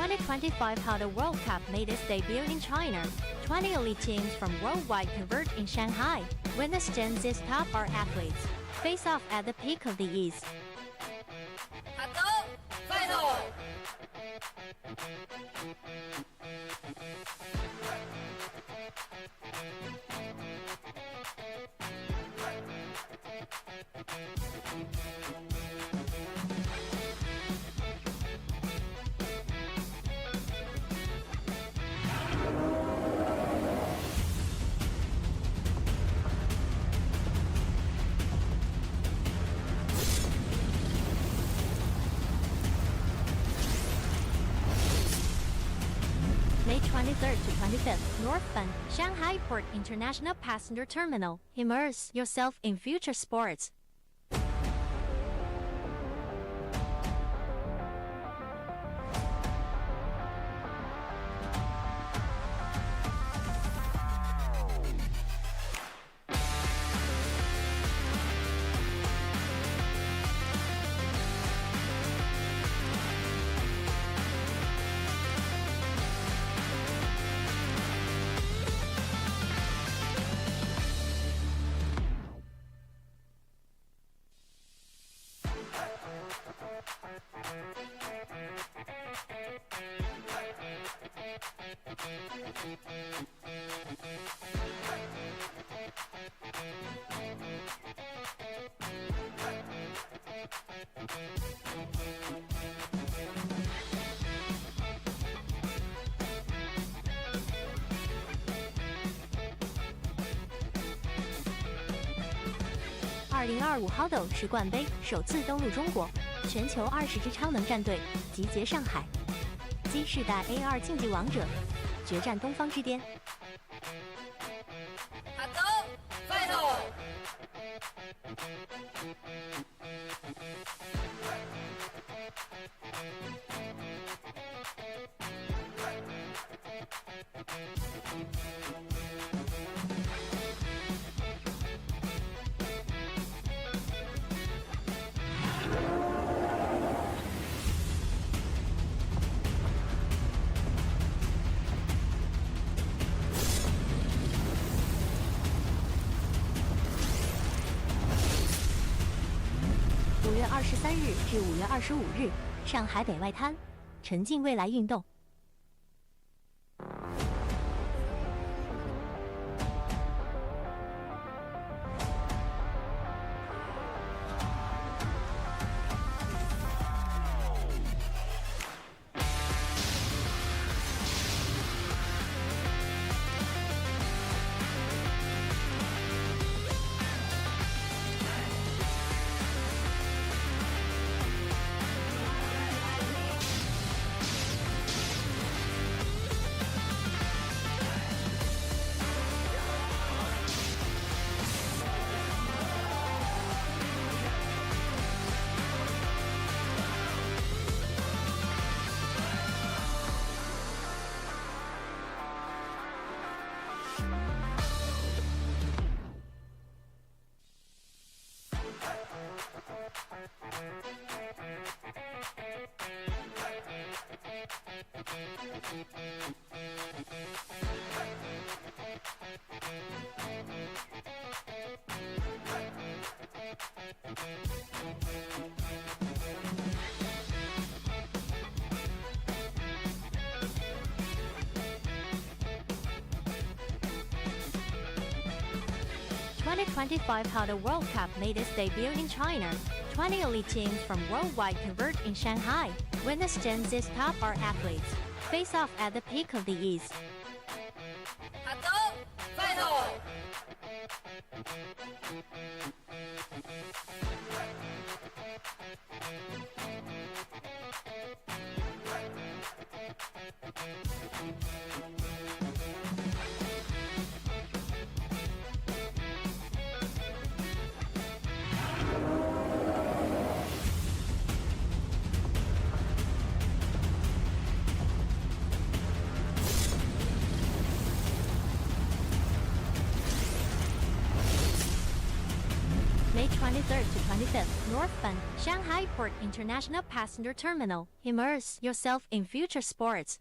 2025 HADO World Cup made its debut in China. 20 elite teams from worldwide converge in Shanghai. Winners Gen Z's top are athletes. Face off at the peak of the East. 23rd to 25th, northbound Shanghai Port International Passenger Terminal. Immerse yourself in future sports. (2025 HADO 世冠杯首次登陆中国，全球20支超能战队集结上海。Z世代 AR 竞技王者决战东方之巅。5月23日至5月25日，上海北外滩，沉浸未来运动。2025 HADO World Cup made its debut in China. 20 elite teams from worldwide converge in Shanghai. Witness Gen Z's top art athletes face off at the peak of the East. May 23rd to 25th, northbound Shanghai Port International Passenger Terminal. Immerse yourself in future sports.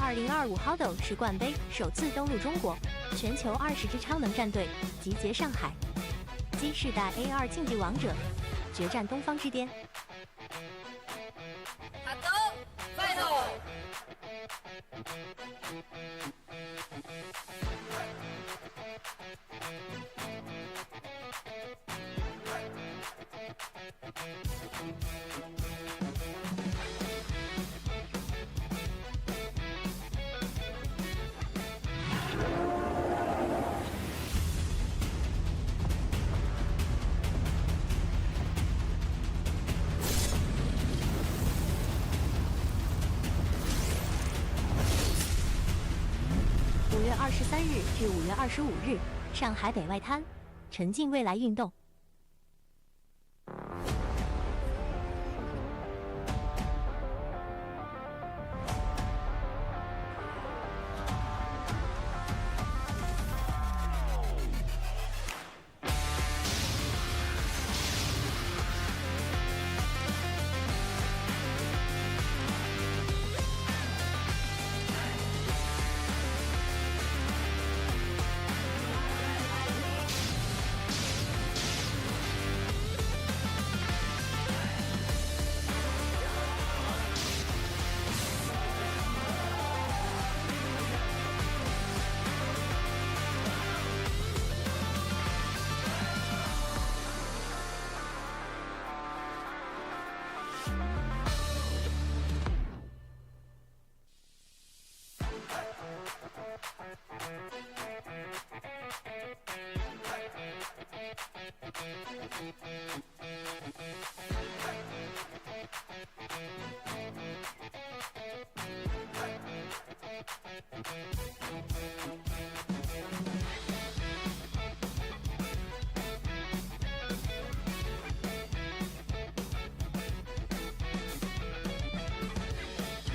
2025 HADO 世冠杯首次登陆中国，全球20支超能战队集结上海。G 世代 AR 竞技王者决战东方之巅。5月23日至5月25日，上海北外滩，沉浸未来运动。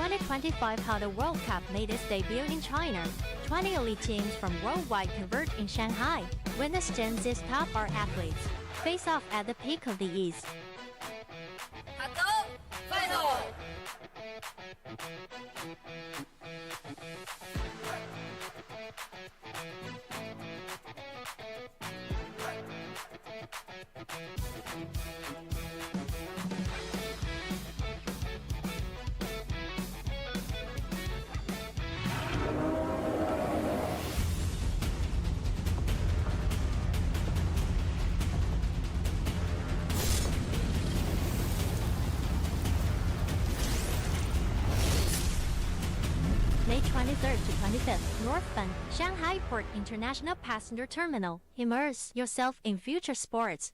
2025 HADO World Cup made its debut in China. 20 elite teams from worldwide converge in Shanghai. Witness Gen Z's top art athletes face off at the peak of the East. May 23rd to 25th, northbound, Shanghai Port International Passenger Terminal. Immerse yourself in future sports.2025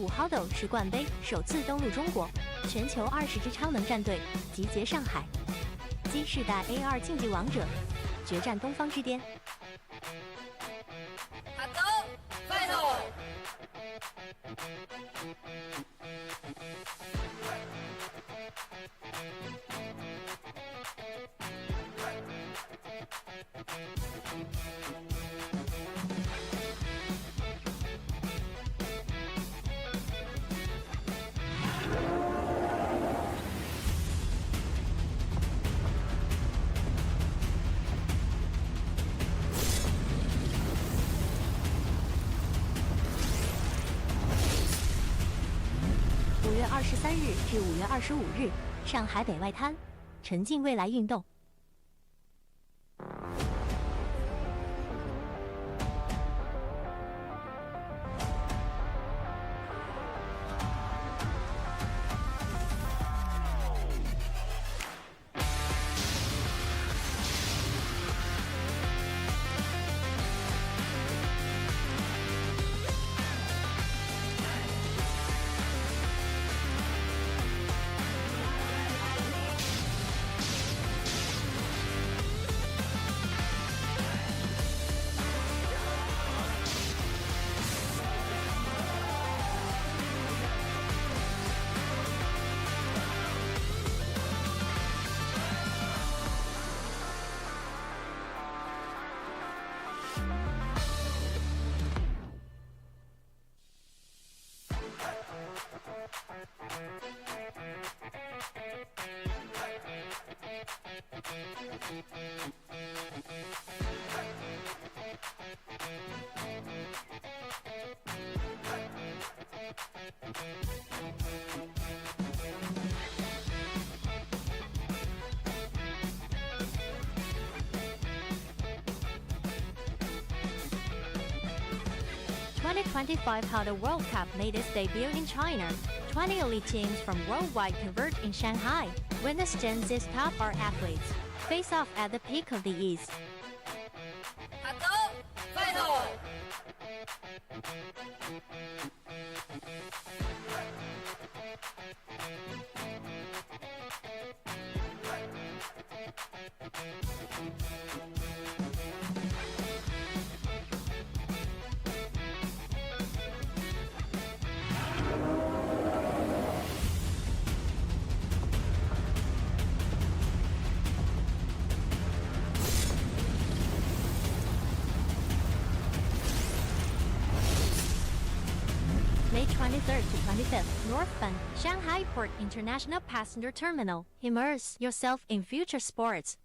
HADO 世冠杯首次登陆中国，全球20支超能战队集结上海。G 世代 AR 竞技王者决战东方之巅。23日至5月25日，上海北外滩，沉浸未来运动。2025 HADO World Cup made its debut in China. 20 elite teams from worldwide converge in Shanghai. Witness Gen Z's top art athletes face off at the peak of the East. May 23rd to 25th, northbound, Shanghai Port International Passenger Terminal. Immerse yourself in future sports.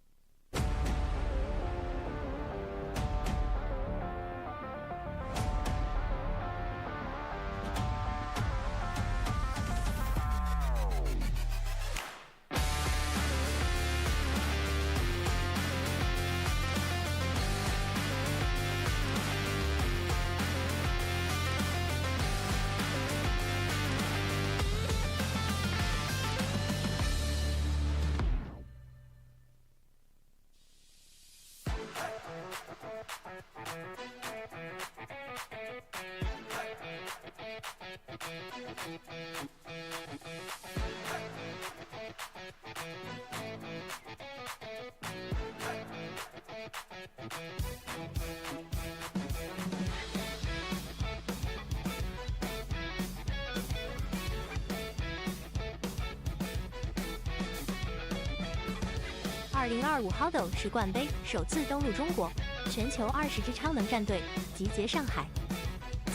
(2025 HADO 世冠杯首次登陆中国，全球20支超能战队集结上海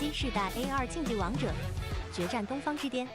，G世代 AR 竞技王者决战东方之巅。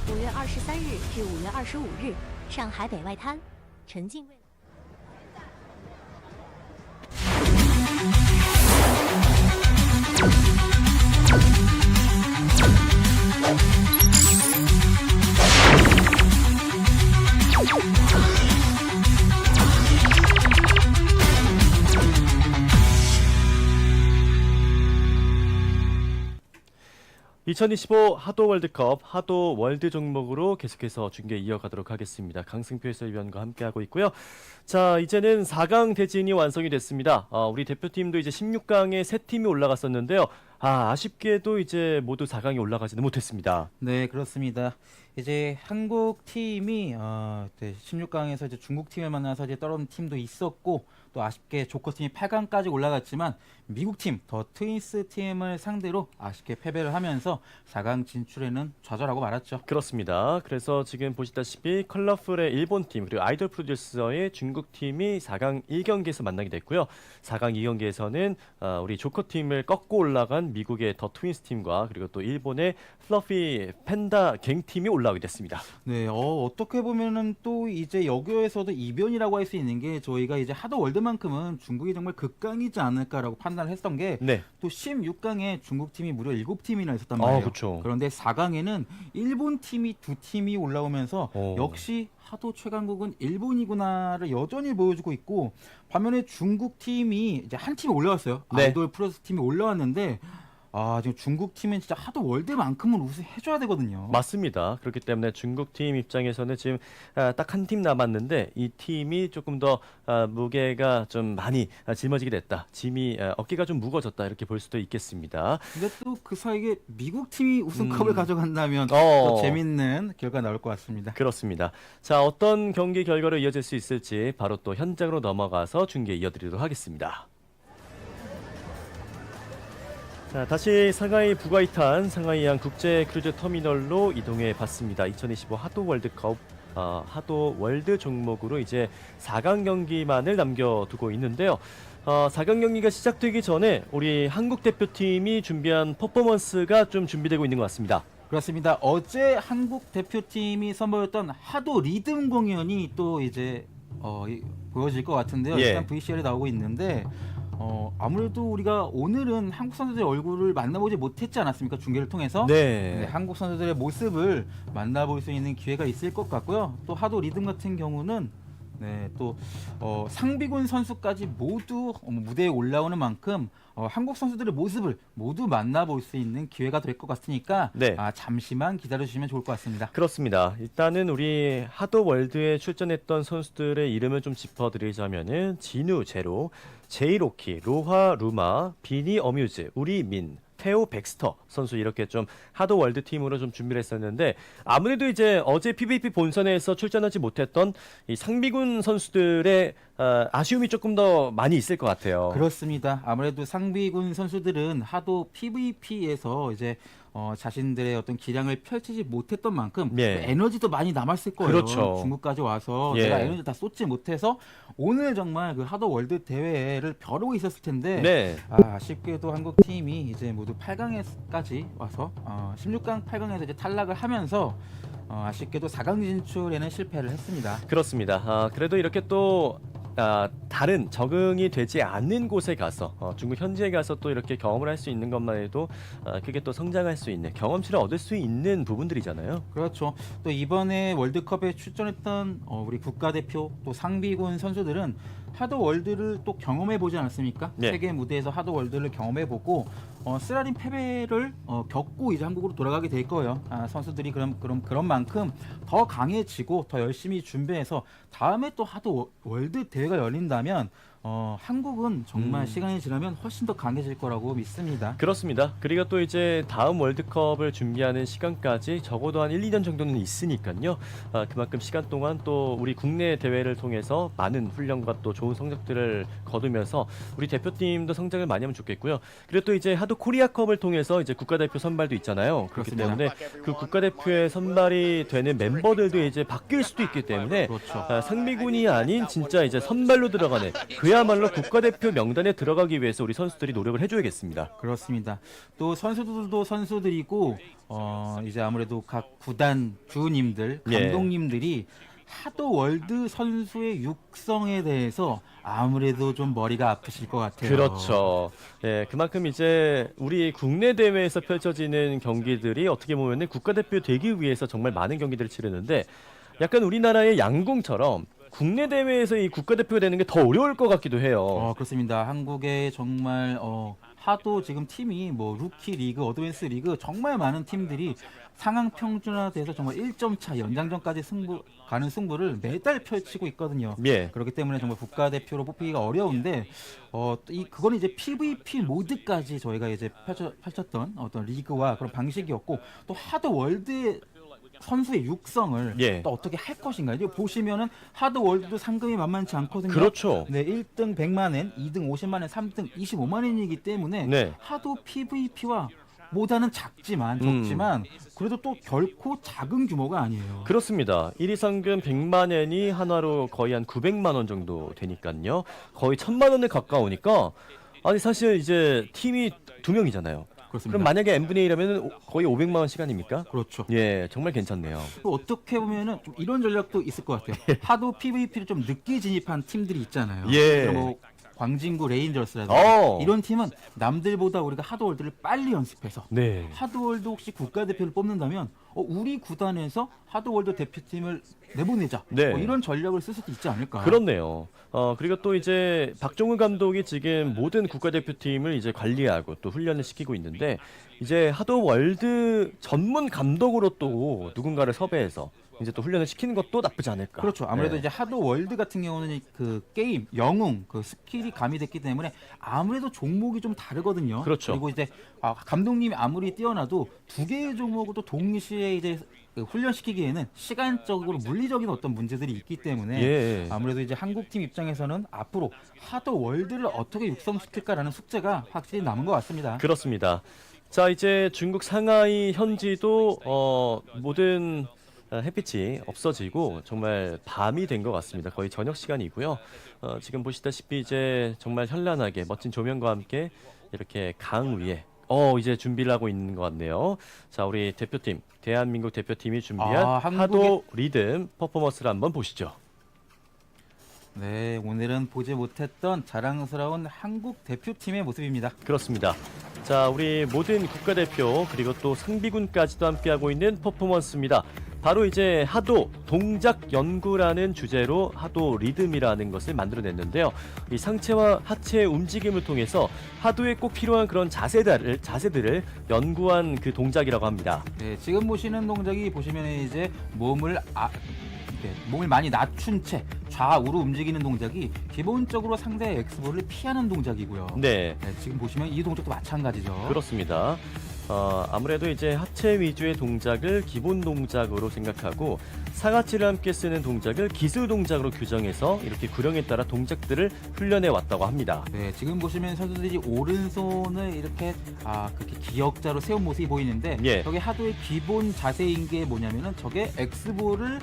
5月23日至5月25日，上海北外滩，沉浸未来。2025 하도 월드컵 하도 월드 종목으로 계속해서 중계 이어가도록 하겠습니다. 강승표 해설위원과 함께하고 있고요. 자, 이제는 4강 대진이 완성이 됐습니다. 우리 대표팀도 이제 16강에 3팀이 올라갔었는데요. 아쉽게도 이제 모두 4강에 올라가지는 못했습니다. 네, 그렇습니다. 이제 한국 팀이 16강에서 이제 중국 팀을 만나서 이제 떨어진 팀도 있었고 또 아쉽게 조커 팀이 8강까지 올라갔지만 미국 팀 더 트윈스 팀을 상대로 아쉽게 패배를 하면서 4강 진출에는 좌절하고 말았죠. 그렇습니다. 그래서 지금 보시다시피 컬러풀의 일본 팀 그리고 아이돌 프로듀서의 중국 팀이 4강 1경기에서 만나게 됐고요. 4강 2경기에서는 우리 조커 팀을 꺾고 올라간 미국의 더 트윈스 팀과 그리고 또 일본의 플러피 팬다 갱 팀이 올라오게 됐습니다. 네, 어떻게 보면은 또 이제 여기에서도 이변이라고 할 수 있는 게 저희가 이제 하도 월드만큼은 중국이 정말 극강이지 않을까라고 판단을 했던 게 또 16강에 중국 팀이 무려 7팀이나 있었단 말이에요. 그렇죠. 그런데 4강에는 일본 팀이 2팀이 올라오면서 역시 하도 최강국은 일본이구나를 여전히 보여주고 있고 반면에 중국 팀이 이제 한 팀이 올라왔어요. 네. 아이돌 프로듀서 팀이 올라왔는데 지금 중국 팀은 진짜 하도 월드만큼은 우승해줘야 되거든요. 맞습니다. 그렇기 때문에 중국 팀 입장에서는 지금 딱 한 팀 남았는데 이 팀이 조금 더 무게가 좀 많이 짊어지게 됐다. 짐이 어깨가 좀 무거워졌다 이렇게 볼 수도 있겠습니다. 근데 또 그 사이에 미국 팀이 우승컵을 가져간다면 더 재밌는 결과 나올 것 같습니다. 그렇습니다. 자, 어떤 경기 결과로 이어질 수 있을지 바로 또 현장으로 넘어가서 중계 이어드리도록 하겠습니다. 자, 다시 상하이 부가이탄 상하이항 국제 크루즈 터미널로 이동해 봤습니다. 2025 하도 월드컵 하도 월드 종목으로 이제 4강 경기만을 남겨두고 있는데요. 4강 경기가 시작되기 전에 우리 한국 대표팀이 준비한 퍼포먼스가 좀 준비되고 있는 것 같습니다. 그렇습니다. 어제 한국 대표팀이 선보였던 하도 리듬 공연이 또 이제 보여질 것 같은데요. 일단 VCR에 나오고 있는데 아무래도 우리가 오늘은 한국 선수들의 얼굴을 만나보지 못했지 않았습니까? 중계를 통해서 네, 한국 선수들의 모습을 만나볼 수 있는 기회가 있을 것 같고요. 또 하도 리듬 같은 경우는 또 상비군 선수까지 모두 무대에 올라오는 만큼 한국 선수들의 모습을 모두 만나볼 수 있는 기회가 될 것 같으니까 잠시만 기다려주시면 좋을 것 같습니다. 그렇습니다. 일단은 우리 하도 월드에 출전했던 선수들의 이름을 좀 짚어드리자면은 진우 제로, 제이로키, 로하 루마, 비니 어뮤즈, 우리 민, 테오 백스터 선수 이렇게 좀 하도 월드 팀으로 좀 준비를 했었는데 아무래도 이제 어제 PVP 본선에서 출전하지 못했던 이 상비군 선수들의 아쉬움이 조금 더 많이 있을 것 같아요. 그렇습니다. 아무래도 상비군 선수들은 하도 PVP에서 이제 자신들의 어떤 기량을 펼치지 못했던 만큼 에너지도 많이 남았을 거예요. 그렇죠. 중국까지 와서 내가 에너지 다 쏟지 못해서 오늘 정말 그 하도 월드 대회를 벼르고 있었을 텐데 아쉽게도 한국 팀이 이제 모두 8강에까지 와서 16강 8강에서 이제 탈락을 하면서 아쉽게도 4강 진출에는 실패를 했습니다. 그렇습니다. 그래도 이렇게 또 다른 적응이 되지 않는 곳에 가서 중국 현지에 가서 또 이렇게 경험을 할 수 있는 것만 해도 그게 또 성장할 수 있는 경험치를 얻을 수 있는 부분들이잖아요. 그렇죠. 또 이번에 월드컵에 출전했던 우리 국가대표 또 상비군 선수들은 하도 월드를 또 경험해 보지 않았습니까? 세계 무대에서 하도 월드를 경험해 보고 쓰라린 패배를 겪고 이제 한국으로 돌아가게 될 거예요. 선수들이 그런 만큼 더 강해지고 더 열심히 준비해서 다음에 또 하도 월드 대회가 열린다면 한국은 정말 시간이 지나면 훨씬 더 강해질 거라고 믿습니다. 그렇습니다. 그리고 또 이제 다음 월드컵을 준비하는 시간까지 적어도 한 1, 2년 정도는 있으니까요. 그만큼 시간 동안 또 우리 국내 대회를 통해서 많은 훈련과 또 좋은 성적들을 거두면서 우리 대표팀도 성장을 많이 하면 좋겠고요. 그리고 또 이제 하도 코리아컵을 통해서 이제 국가대표 선발도 있잖아요. 그렇기 때문에 그 국가대표에 선발이 되는 멤버들도 이제 바뀔 수도 있기 때문에 상비군이 아닌 진짜 이제 선발로 들어가는 그야말로 국가대표 명단에 들어가기 위해서 우리 선수들이 노력을 해줘야겠습니다. 그렇습니다. 또 선수들도 선수들이고 이제 아무래도 각 구단 주님들, 감독님들이 하도 월드 선수의 육성에 대해서 아무래도 좀 머리가 아프실 것 같아요. 그렇죠. 그만큼 이제 우리 국내 대회에서 펼쳐지는 경기들이 어떻게 보면 국가대표 되기 위해서 정말 많은 경기들을 치르는데 약간 우리나라의 양궁처럼 국내 대회에서 이 국가대표가 되는 게 더 어려울 것 같기도 해요. 그렇습니다. 한국의 정말 하도 지금 팀이 뭐 루키 리그, 어드밴스 리그 정말 많은 팀들이 상황 평준화돼서 정말 1점 차 연장전까지 가는 승부를 매달 펼치고 있거든요. 예. 그렇기 때문에 정말 국가대표로 뽑히기가 어려운데 그거는 이제 PVP 모드까지 저희가 이제 펼쳤던 어떤 리그와 그런 방식이었고 또 하도 월드의 선수의 육성을 예. 또 어떻게 할 것인가. 이제 보시면은 하도 월드도 상금이 만만치 않거든요. 그렇죠. 네, 1등 100만 원, 2등 50만 원, 3등 25만 원이기 때문에 네. 하도 PVP와 보다는 적지만 그래도 또 결코 작은 규모가 아니에요. 그렇습니다. 1위 상금 100만 엔이 한화로 거의 한 900만 원 정도 되니까요. 거의 1000만 원에 가까우니까 아니 사실 이제 팀이 2명이잖아요. 그렇습니다. 그럼 만약에 n분의 1이라면 거의 500만 원 시간입니까? 그렇죠. 예, 정말 괜찮네요. 또 어떻게 보면은 좀 이런 전략도 있을 것 같아요. 하도 PVP를 좀 늦게 진입한 팀들이 있잖아요. 예. 뭐 광진구 레인저스라든지 이런 팀은 남들보다 우리가 하드월드를 빨리 연습해서 네. 하드월드 혹시 국가대표를 뽑는다면 우리 구단에서 하드월드 대표팀을 내보내자. 네. 이런 전략을 쓸 수도 있지 않을까. 그렇네요. 그리고 또 이제 박종훈 감독이 지금 모든 국가대표팀을 이제 관리하고 또 훈련을 시키고 있는데 이제 하드월드 전문 감독으로 또 누군가를 섭외해서 이제 또 훈련을 시키는 것도 나쁘지 않을까. 그렇죠. 아무래도 네. 이제 하드월드 같은 경우는 그 게임, 영웅, 그 스킬이 가미됐기 때문에 아무래도 종목이 좀 다르거든요. 그렇죠. 그리고 이제 감독님이 아무리 뛰어나도 두 개의 종목을 또 동시에 이제 훈련시키기에는 시간적으로 물리적인 어떤 문제들이 있기 때문에 예. 아무래도 이제 한국팀 입장에서는 앞으로 하드월드를 어떻게 육성시킬까라는 숙제가 확실히 남은 것 같습니다. 그렇습니다. 자, 이제 중국 상하이 현지도 모든 햇빛이 없어지고 정말 밤이 된 것 같습니다. 거의 저녁 시간이고요. 지금 보시다시피 이제 정말 현란하게 멋진 조명과 함께 이렇게 강 위에 이제 준비를 하고 있는 것 같네요. 자, 우리 대표팀, 대한민국 대표팀이 준비한 하도 리듬 퍼포먼스를 한번 보시죠. 네, 오늘은 보지 못했던 자랑스러운 한국 대표팀의 모습입니다. 그렇습니다. 자, 우리 모든 국가대표 그리고 또 상비군까지도 함께하고 있는 퍼포먼스입니다. 바로 이제 하도 동작 연구라는 주제로 하도 리듬이라는 것을 만들어냈는데요. 이 상체와 하체의 움직임을 통해서 하도에 꼭 필요한 그런 자세들을 연구한 그 동작이라고 합니다. 네, 지금 보시는 동작이 보시면 이제 몸을 많이 낮춘 채 좌우로 움직이는 동작이 기본적으로 상대의 엑스볼을 피하는 동작이고요. 네. 네, 지금 보시면 이 동작도 마찬가지죠. 그렇습니다. 아무래도 이제 하체 위주의 동작을 기본 동작으로 생각하고 상하체를 함께 쓰는 동작을 기술 동작으로 규정해서 이렇게 구령에 따라 동작들을 훈련해 왔다고 합니다. 네, 지금 보시면 선수들이 오른손을 이렇게 그렇게 기역자로 세운 모습이 보이는데 예. 저게 하도의 기본 자세인 게 뭐냐면은 저게 엑스볼을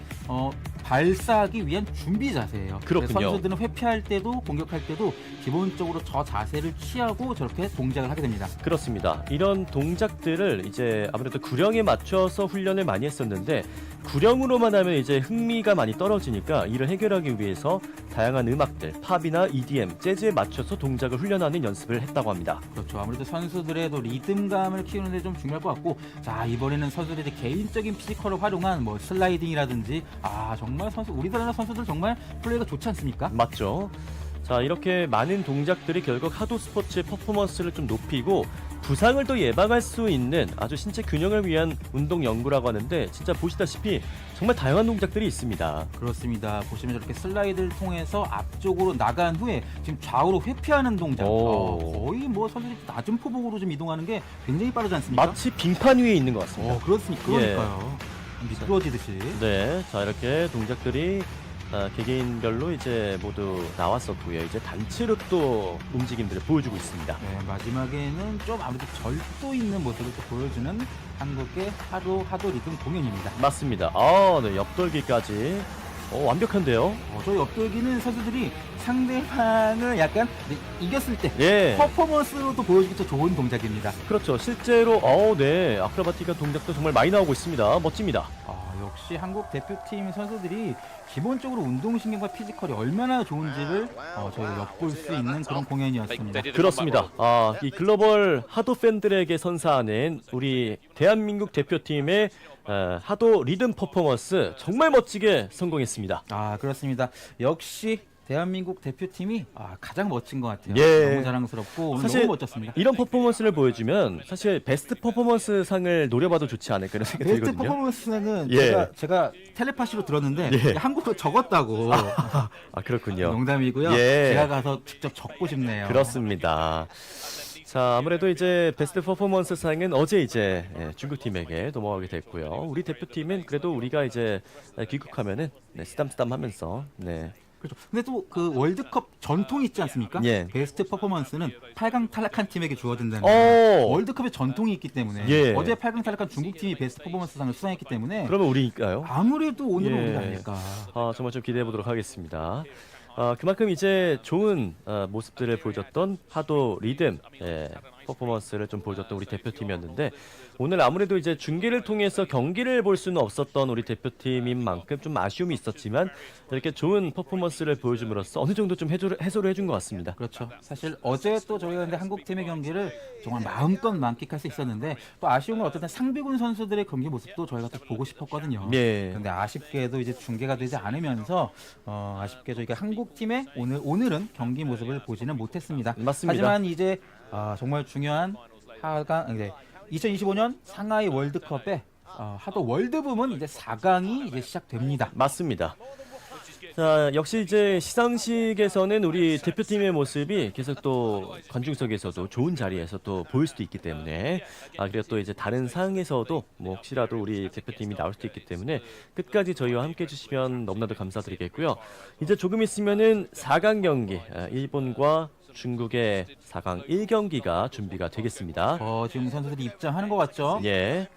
발사하기 위한 준비 자세예요. 그렇군요. 선수들은 회피할 때도 공격할 때도 기본적으로 저 자세를 취하고 저렇게 동작을 하게 됩니다. 그렇습니다. 이런 동작들을 이제 아무래도 구령에 맞춰서 훈련을 많이 했었는데 구령으로만 하면 이제 흥미가 많이 떨어지니까 이를 해결하기 위해서 다양한 음악들, 팝이나 EDM, 재즈에 맞춰서 동작을 훈련하는 연습을 했다고 합니다. 그렇죠. 아무래도 선수들의 또 리듬감을 키우는 데 좀 중요할 것 같고, 자, 이번에는 선수들의 개인적인 피지컬을 활용한 뭐 슬라이딩이라든지 정말 우리나라 선수들 정말 플레이가 좋지 않습니까? 맞죠. 자, 이렇게 많은 동작들이 결국 하도 스포츠의 퍼포먼스를 좀 높이고 부상을 또 예방할 수 있는 아주 신체 균형을 위한 운동 연구라고 하는데 진짜 보시다시피 정말 다양한 동작들이 있습니다. 그렇습니다. 보시면 저렇게 슬라이드를 통해서 앞쪽으로 나간 후에 지금 좌우로 회피하는 동작. 거의 뭐 선수들이 낮은 포복으로 좀 이동하는 게 굉장히 빠르지 않습니까? 마치 빙판 위에 있는 것 같습니다. 그러니까요. 미끄러지듯이. 네, 자 이렇게 동작들이 개개인별로 이제 모두 나왔었고요. 이제 단체로 또 움직임들을 보여주고 있습니다. 네, 마지막에는 좀 아무래도 절도 있는 모습을 또 보여주는 한국의 하도 리듬 공연입니다. 맞습니다. 네, 옆돌기까지 완벽한데요. 저 옆돌기는 선수들이 상대방을 약간 이겼을 때 퍼포먼스로도 보여주기 더 좋은 동작입니다. 그렇죠. 실제로 네, 아크로바틱한 동작도 정말 많이 나오고 있습니다. 멋집니다. 역시 한국 대표팀 선수들이 기본적으로 운동신경과 피지컬이 얼마나 좋은지를 저희가 엿볼 수 있는 그런 공연이었습니다. 그렇습니다. 이 글로벌 하도 팬들에게 선사하는 우리 대한민국 대표팀의 하도 리듬 퍼포먼스 정말 멋지게 성공했습니다. 그렇습니다. 역시 대한민국 대표팀이 가장 멋진 것 같아요. 예. 너무 자랑스럽고 오늘 사실 너무 멋졌습니다. 이런 퍼포먼스를 보여주면 사실 베스트 퍼포먼스 상을 노려봐도 좋지 않을까 이런 생각이 베스트 들거든요. 퍼포먼스는 예. 제가 텔레파시로 들었는데 예. 한국어 적었다고. 그렇군요. 농담이고요. 예. 제가 가서 직접 적고 싶네요. 그렇습니다. 자, 아무래도 이제 베스트 퍼포먼스 상은 어제 이제 중국 팀에게 넘어가게 됐고요. 우리 대표팀은 그래도 우리가 이제 귀국하면은 쓰담쓰담하면서 그렇죠. 근데 또 그 월드컵 전통이 있지 않습니까? 예. 베스트 퍼포먼스는 8강 탈락한 팀에게 주어진다는 오! 월드컵의 전통이 있기 때문에 예. 어제 8강 탈락한 중국 팀이 베스트 퍼포먼스상을 수상했기 때문에 그러면 우리일까요? 아무래도 오늘은 예. 우리가 아닐까. 정말 좀 기대해 보도록 하겠습니다. 그만큼 이제 좋은 모습들을 보여줬던 하도 리듬 퍼포먼스를 좀 보여줬던 우리 대표팀이었는데 오늘 아무래도 이제 중계를 통해서 경기를 볼 수는 없었던 우리 대표팀인 만큼 좀 아쉬움이 있었지만 이렇게 좋은 퍼포먼스를 보여줌으로써 어느 정도 좀 해소를 해준 것 같습니다. 그렇죠. 사실 어제 또 저희가 근데 한국 팀의 경기를 정말 마음껏 만끽할 수 있었는데 또 아쉬운 건 어쨌든 상비군 선수들의 경기 모습도 저희가 또 보고 싶었거든요. 예. 근데 아쉽게도 이제 중계가 되지 않으면서 아쉽게 저희가 한국 팀의 오늘은 경기 모습을 보지는 못했습니다. 맞습니다. 하지만 이제 정말 중요한 2025년 상하이 월드컵에 하도 월드붐은 이제 4강이 이제 시작됩니다. 맞습니다. 자, 역시 이제 시상식에서는 우리 대표팀의 모습이 계속 또 관중석에서도 좋은 자리에서 또 보일 수도 있기 때문에 그리고 또 이제 다른 상에서도 뭐 혹시라도 우리 대표팀이 나올 수도 있기 때문에 끝까지 저희와 함께 해주시면 너무나도 감사드리겠고요. 이제 조금 있으면은 4강 경기 일본과 중국의 4강 1경기가 준비가 되겠습니다. 지금 선수들이 입장하는 것 같죠? 예.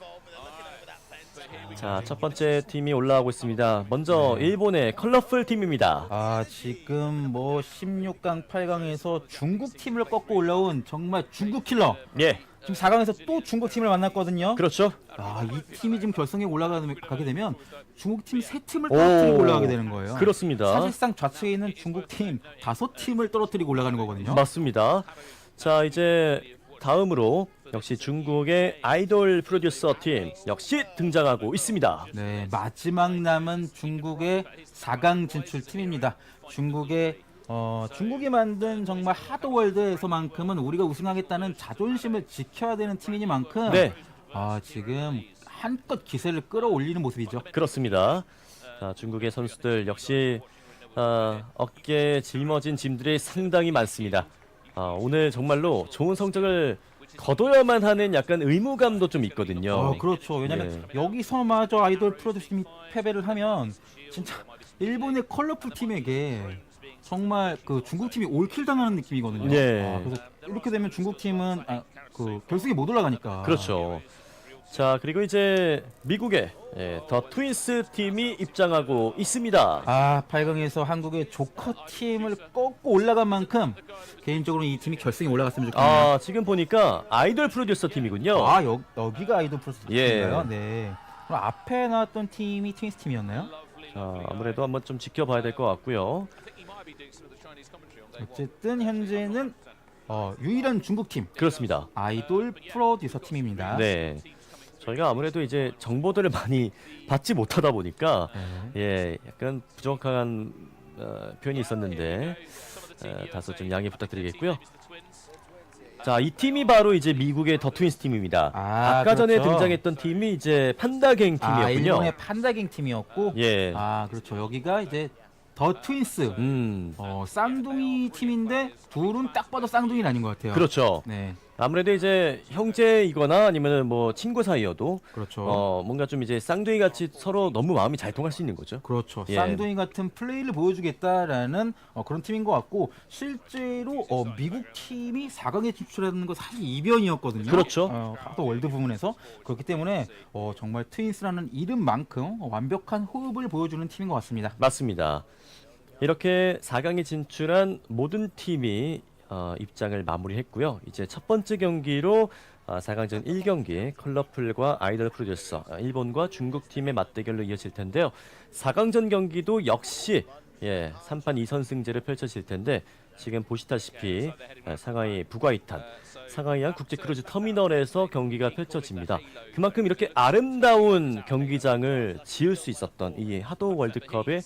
자, 첫 번째 팀이 올라오고 있습니다. 먼저 일본의 컬러풀 팀입니다. 지금 뭐 16강, 8강에서 중국 팀을 꺾고 올라온 정말 중국 킬러. 예. 지금 4강에서 또 중국 팀을 만났거든요. 그렇죠. 이 팀이 지금 결승에 올라가게 되면 중국 팀 3팀을 떨어뜨리고 올라가게 되는 거예요. 그렇습니다. 사실상 좌측에 있는 중국 팀 5팀을 떨어뜨리고 올라가는 거거든요. 맞습니다. 자, 이제 다음으로 역시 중국의 아이돌 프로듀서 팀 역시 등장하고 있습니다. 네, 마지막 남은 중국의 4강 진출 팀입니다. 중국이 만든 정말 하도 월드에서만큼은 우리가 우승하겠다는 자존심을 지켜야 되는 팀이니만큼 지금 한껏 기세를 끌어올리는 모습이죠. 그렇습니다. 자, 중국의 선수들 역시 어깨에 짊어진 짐들이 상당히 많습니다. 오늘 정말로 좋은 성적을 거둬야만 하는 약간 의무감도 좀 있거든요. 그렇죠. 왜냐면 여기서마저 아이돌 프로듀싱이 패배를 하면 진짜 일본의 컬러풀 팀에게 정말 그 중국 팀이 올킬 당하는 느낌이거든요. 그래서 이렇게 되면 중국 팀은 그 결승에 못 올라가니까. 그렇죠. 자, 그리고 이제 미국의 더 트윈스 팀이 입장하고 있습니다. 8강에서 한국의 조커 팀을 꺾고 올라간 만큼 개인적으로 이 팀이 결승에 올라갔으면 좋겠네요. 지금 보니까 아이돌 프로듀서 팀이군요. 여기가 아이돌 프로듀서 팀인가요? 네. 그럼 앞에 나왔던 팀이 트윈스 팀이었나요? 자, 아무래도 한번 좀 지켜봐야 될 것 같고요. 어쨌든 현재는 유일한 중국 팀. 그렇습니다. 아이돌 프로듀서 팀입니다. 네. 저희가 아무래도 이제 정보들을 많이 받지 못하다 보니까 약간 부정확한 표현이 있었는데 다소 좀 양해 부탁드리겠고요. 자, 이 팀이 바로 이제 미국의 더 트윈스 팀입니다. 아까 전에 등장했던 팀이 이제 판다갱 팀이었군요. 일본의 판다갱 팀이었고, 그렇죠. 여기가 이제 더 트윈스, 쌍둥이 팀인데 둘은 딱 봐도 쌍둥이는 아닌 것 같아요. 그렇죠. 네. 아무래도 이제 형제이거나 아니면 뭐 친구 사이여도 뭔가 좀 이제 쌍둥이 같이 서로 너무 마음이 잘 통할 수 있는 거죠. 그렇죠. 쌍둥이 같은 플레이를 보여주겠다라는 그런 팀인 것 같고 실제로 미국 팀이 4강에 진출하는 거 사실 이변이었거든요. 그렇죠. 하도 월드 부문에서 그렇기 때문에 정말 트윈스라는 이름만큼 완벽한 호흡을 보여주는 팀인 것 같습니다. 맞습니다. 이렇게 4강에 진출한 모든 팀이 입장을 마무리했고요. 이제 첫 번째 경기로 4강전 1경기 컬러풀과 아이돌 프로듀서 일본과 중국 팀의 맞대결로 이어질 텐데요. 4강전 경기도 역시 3판 2선승제를 펼쳐질 텐데 지금 보시다시피 상하이 부과이탄 상하이항 국제크루즈 터미널에서 경기가 펼쳐집니다. 그만큼 이렇게 아름다운 경기장을 지을 수 있었던 이 하도 월드컵에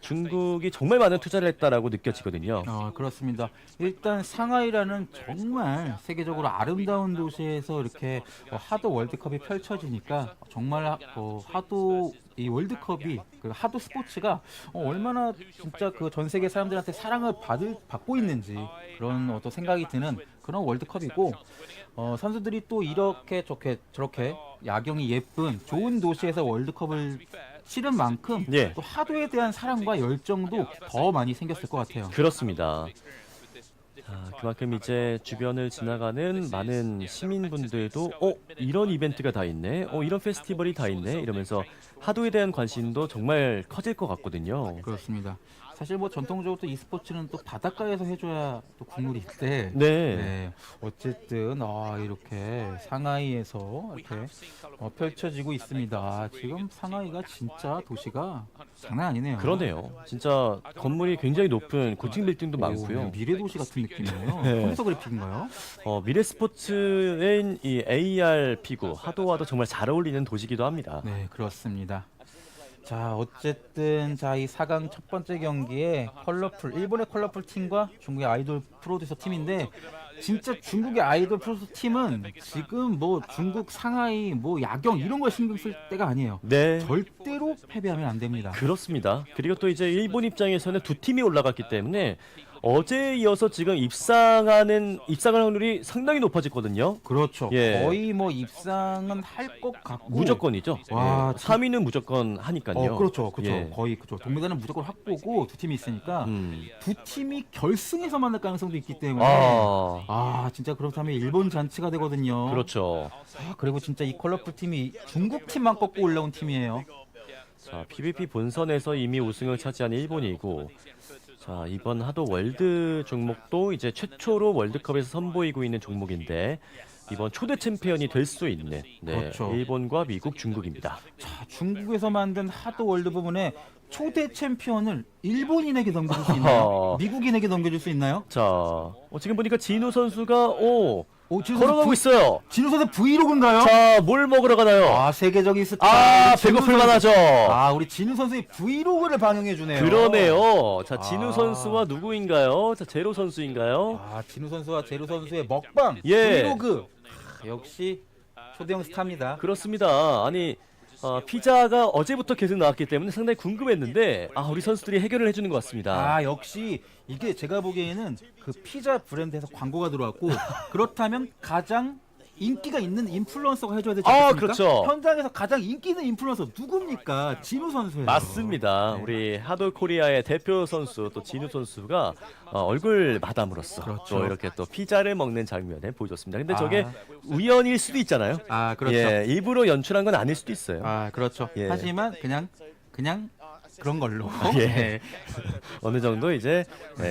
중국이 정말 많은 투자를 했다라고 느껴지거든요. 그렇습니다. 일단 상하이라는 정말 세계적으로 아름다운 도시에서 이렇게 하도 월드컵이 펼쳐지니까 정말 하도 이 월드컵이 그 하도 스포츠가 얼마나 진짜 그 전 세계 사람들한테 사랑을 받고 있는지 그런 어떤 생각이 드는 그런 월드컵이고 선수들이 또 이렇게 저렇게 야경이 예쁜 좋은 도시에서 월드컵을 치른 만큼 예. 또 하도에 대한 사랑과 열정도 더 많이 생겼을 것 같아요. 그렇습니다. 그만큼 이제 주변을 지나가는 많은 시민분들도 이런 이벤트가 다 있네, 이런 페스티벌이 다 있네 이러면서 하도에 대한 관심도 정말 커질 것 같거든요. 그렇습니다. 사실 뭐 전통적으로 또 e스포츠는 또 바닷가에서 해줘야 또 국물이 있대. 네. 어쨌든 이렇게 상하이에서 이렇게 펼쳐지고 있습니다. 지금 상하이가 진짜 도시가 장난 아니네요. 그러네요. 진짜 건물이 굉장히 높은 고층 빌딩도 많고요. 미래 도시 같은 느낌이에요. 네. 컴퓨터 그래픽인가요? 미래 스포츠인 이 AR피구 하도와도 정말 잘 어울리는 도시기도 합니다. 네, 그렇습니다. 자, 어쨌든 이 4강 첫 번째 경기에 일본의 컬러풀 팀과 중국의 아이돌 프로듀서 팀인데 진짜 중국의 아이돌 프로듀서 팀은 지금 뭐 중국 상하이 뭐 야경 이런 거 신경 쓸 때가 아니에요. 네. 절대로 패배하면 안 됩니다. 그렇습니다. 그리고 또 이제 일본 입장에서는 두 팀이 올라갔기 때문에 어제에 이어서 지금 입상할 확률이 상당히 높아졌거든요. 그렇죠. 예. 거의 뭐 입상은 할 것 같고 무조건이죠. 와, 3위는 무조건 하니까요. 그렇죠. 예. 거의 그렇죠. 동메달은 무조건 확보고 두 팀이 있으니까 두 팀이 결승에서 만날 가능성도 있기 때문에 진짜 그렇다면 일본 잔치가 되거든요. 그렇죠. 그리고 진짜 이 컬러풀 팀이 중국 팀만 꺾고 올라온 팀이에요. 자, PVP 본선에서 이미 우승을 차지한 일본이고, 자, 이번 하도 월드 종목도 이제 최초로 월드컵에서 선보이고 있는 종목인데 이번 초대 챔피언이 될 수 있는 그렇죠. 일본과 미국, 중국입니다. 자, 중국에서 만든 하도 월드 부분에 초대 챔피언을 일본인에게 넘겨줄 수 있나요? 미국인에게 넘겨줄 수 있나요? 자, 지금 보니까 진우 선수가 진우 걸어가고 있어요. 진우 선수 브이로그인가요? 자, 뭘 먹으러 가나요? 세계적인 스타. 배고플만 하죠. 우리 진우 선수의 브이로그를 방영해 주네요. 그러네요. 자, 진우 선수와 누구인가요? 자, 제로 선수인가요? 진우 선수와 제로 선수의 먹방 예. 브이로그. 역시 초대형 스타입니다. 그렇습니다. 아니, 피자가 어제부터 계속 나왔기 때문에 상당히 궁금했는데 우리 선수들이 해결을 해주는 것 같습니다. 역시 이게 제가 보기에는 그 피자 브랜드에서 광고가 들어왔고 그렇다면 가장 인기가 있는 인플루언서가 해줘야 되지 않습니까? 그렇죠. 현장에서 가장 인기 있는 인플루언서 누굽니까? 진우 선수예요. 맞습니다. 우리 하도 코리아의 대표 선수 또 진우 선수가 얼굴 마담으로써 그렇죠. 또 이렇게 또 피자를 먹는 장면을 보여줬습니다. 근데 저게 우연일 수도 있잖아요. 그렇죠. 예, 일부러 연출한 건 아닐 수도 있어요. 그렇죠. 예. 하지만 그냥 그런 걸로. 예. 어느 정도 이제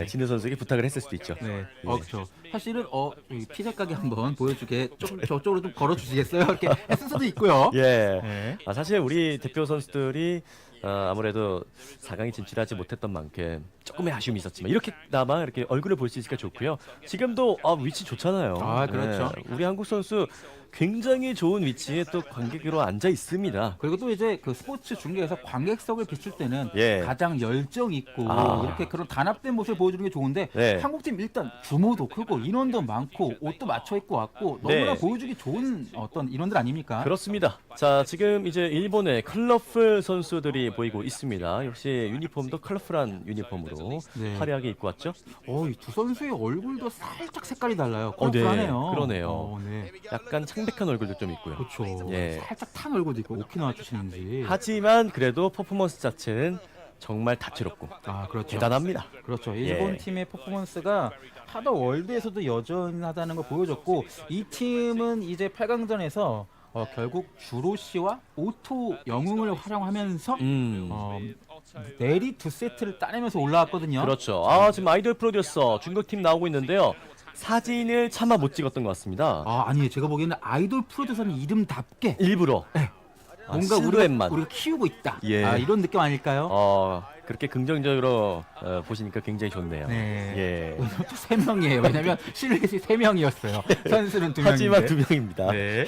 진우 선수에게 부탁을 했을 수도 있죠. 네. 그렇죠. 사실은 이 피자 가게 한번 보여주게 저쪽으로 좀 걸어주시겠어요? 이렇게 했을 수도 있고요. 예. 네. 사실 우리 대표 선수들이 아무래도 4강에 진출하지 못했던 만큼 조금의 아쉬움이 있었지만 이렇게나마 이렇게 얼굴을 볼 수 있으니까 좋고요. 지금도 위치 좋잖아요. 그렇죠. 우리 한국 선수 굉장히 좋은 위치에 또 관객으로 앉아 있습니다. 그리고 또 이제 그 스포츠 중계에서 관객석을 비출 때는 예. 가장 열정 있고 이렇게 그런 단합된 모습을 보여주는 게 좋은데 네. 한국팀 일단 규모도 크고 인원도 많고 옷도 맞춰 입고 왔고 너무나 네. 보여주기 좋은 어떤 인원들 아닙니까? 그렇습니다. 자, 지금 이제 일본의 컬러풀 선수들이 보이고 있습니다. 역시 유니폼도 컬러풀한 유니폼으로 네. 화려하게 입고 왔죠. 이 두 선수의 얼굴도 살짝 색깔이 달라요. 컬러풀하네요. 네, 그러네요. 네. 약간 창백한 얼굴도 좀 있고요. 그렇죠. 예. 살짝 탄 얼굴도 있고 오키나와 출신인지. 하지만 그래도 퍼포먼스 자체는 정말 다채롭고 그렇죠. 대단합니다. 그렇죠. 일본 예. 팀의 퍼포먼스가 하도 월드에서도 여전하다는 걸 보여줬고 이 팀은 이제 8강전에서 결국 주로 씨와 오토 영웅을 활용하면서 내리 두 세트를 따내면서 올라왔거든요. 그렇죠. 지금 아이돌 프로듀서 중국 팀 나오고 있는데요. 사진을 차마 못 찍었던 것 같습니다. 아니에요. 제가 보기에는 아이돌 프로듀서는 이름답게 일부러. 뭔가 실루엣만. 우리가 키우고 있다. 예. 이런 느낌 아닐까요? 그렇게 긍정적으로 보시니까 굉장히 좋네요. 네. 예. 오늘 또 3명이에요. 왜냐면 실내시 3명이었어요. 선수는 2명인데. 하지만 2명입니다. 네.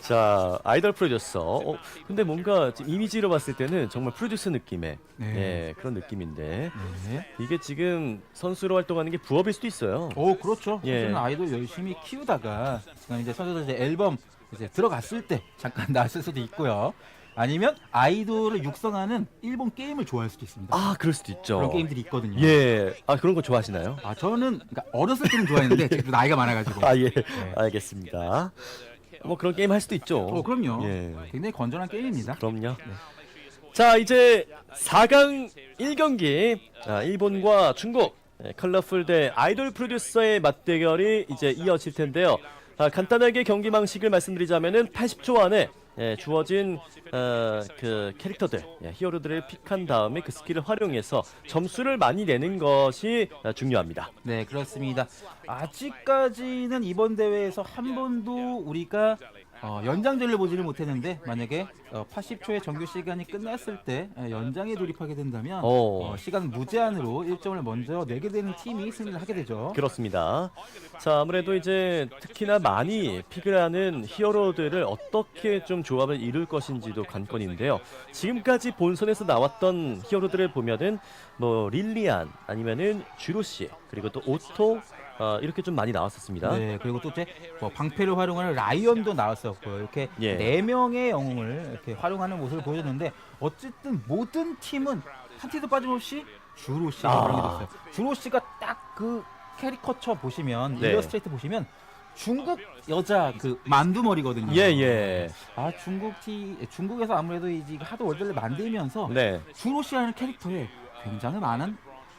자, 아이돌 프로듀서. 근데 뭔가 지금 이미지로 봤을 때는 정말 프로듀서 느낌의 네. 예, 그런 느낌인데 네. 이게 지금 선수로 활동하는 게 부업일 수도 있어요. 그렇죠. 예. 선수는 아이돌 열심히 키우다가 지금 이제 선수들 이제 앨범 이제 들어갔을 때 잠깐 나왔을 수도 있고요. 아니면 아이돌을 육성하는 일본 게임을 좋아할 수도 있습니다. 아, 그럴 수도 있죠. 그런 게임들이 있거든요. 예. 아, 그런 거 좋아하시나요? 저는 그러니까 어렸을 때는 좋아했는데 지금 나이가 많아가지고. 아, 예. 네. 알겠습니다. 뭐 그런 게임 할 수도 있죠. 그럼요. 예. 굉장히 건전한 게임입니다. 그럼요. 자, 이제 4강 1경기 일본과 중국 컬러풀 대 아이돌 프로듀서의 맞대결이 이제 이어질 텐데요. 간단하게 경기 방식을 말씀드리자면은 80초 안에 주어진 그 캐릭터들, 히어로들을 픽한 다음에 그 스킬을 활용해서 점수를 많이 내는 것이 중요합니다. 네, 그렇습니다. 아직까지는 이번 대회에서 한 번도 우리가 연장전을 보지를 못했는데 만약에 80초의 정규 시간이 끝났을 때 연장에 돌입하게 된다면 시간 무제한으로 1점을 먼저 내게 되는 팀이 승리를 하게 되죠. 그렇습니다. 자, 아무래도 이제 특히나 많이 픽을 하는 히어로들을 어떻게 좀 조합을 이룰 것인지도 관건인데요. 지금까지 본선에서 나왔던 히어로들을 보면은 뭐 릴리안 아니면은 주로시 그리고 또 오토 이렇게 좀 많이 나왔었습니다. 네, 그리고 또 이제 방패를 활용하는 라이언도 나왔었고요. 이렇게 예. 4명의 영웅을 이렇게 활용하는 모습을 보여줬는데 어쨌든 모든 팀은 한 팀도 빠짐없이 주로시가 활용이 됐어요. 주로시가 딱 그 캐리커처 보시면 네. 일러스트레이트 보시면 중국 여자 그 만두머리거든요. 예. 중국에서 아무래도 이제 하도 월드를 만들면서 네. 주로시라는 캐릭터에 굉장히 많은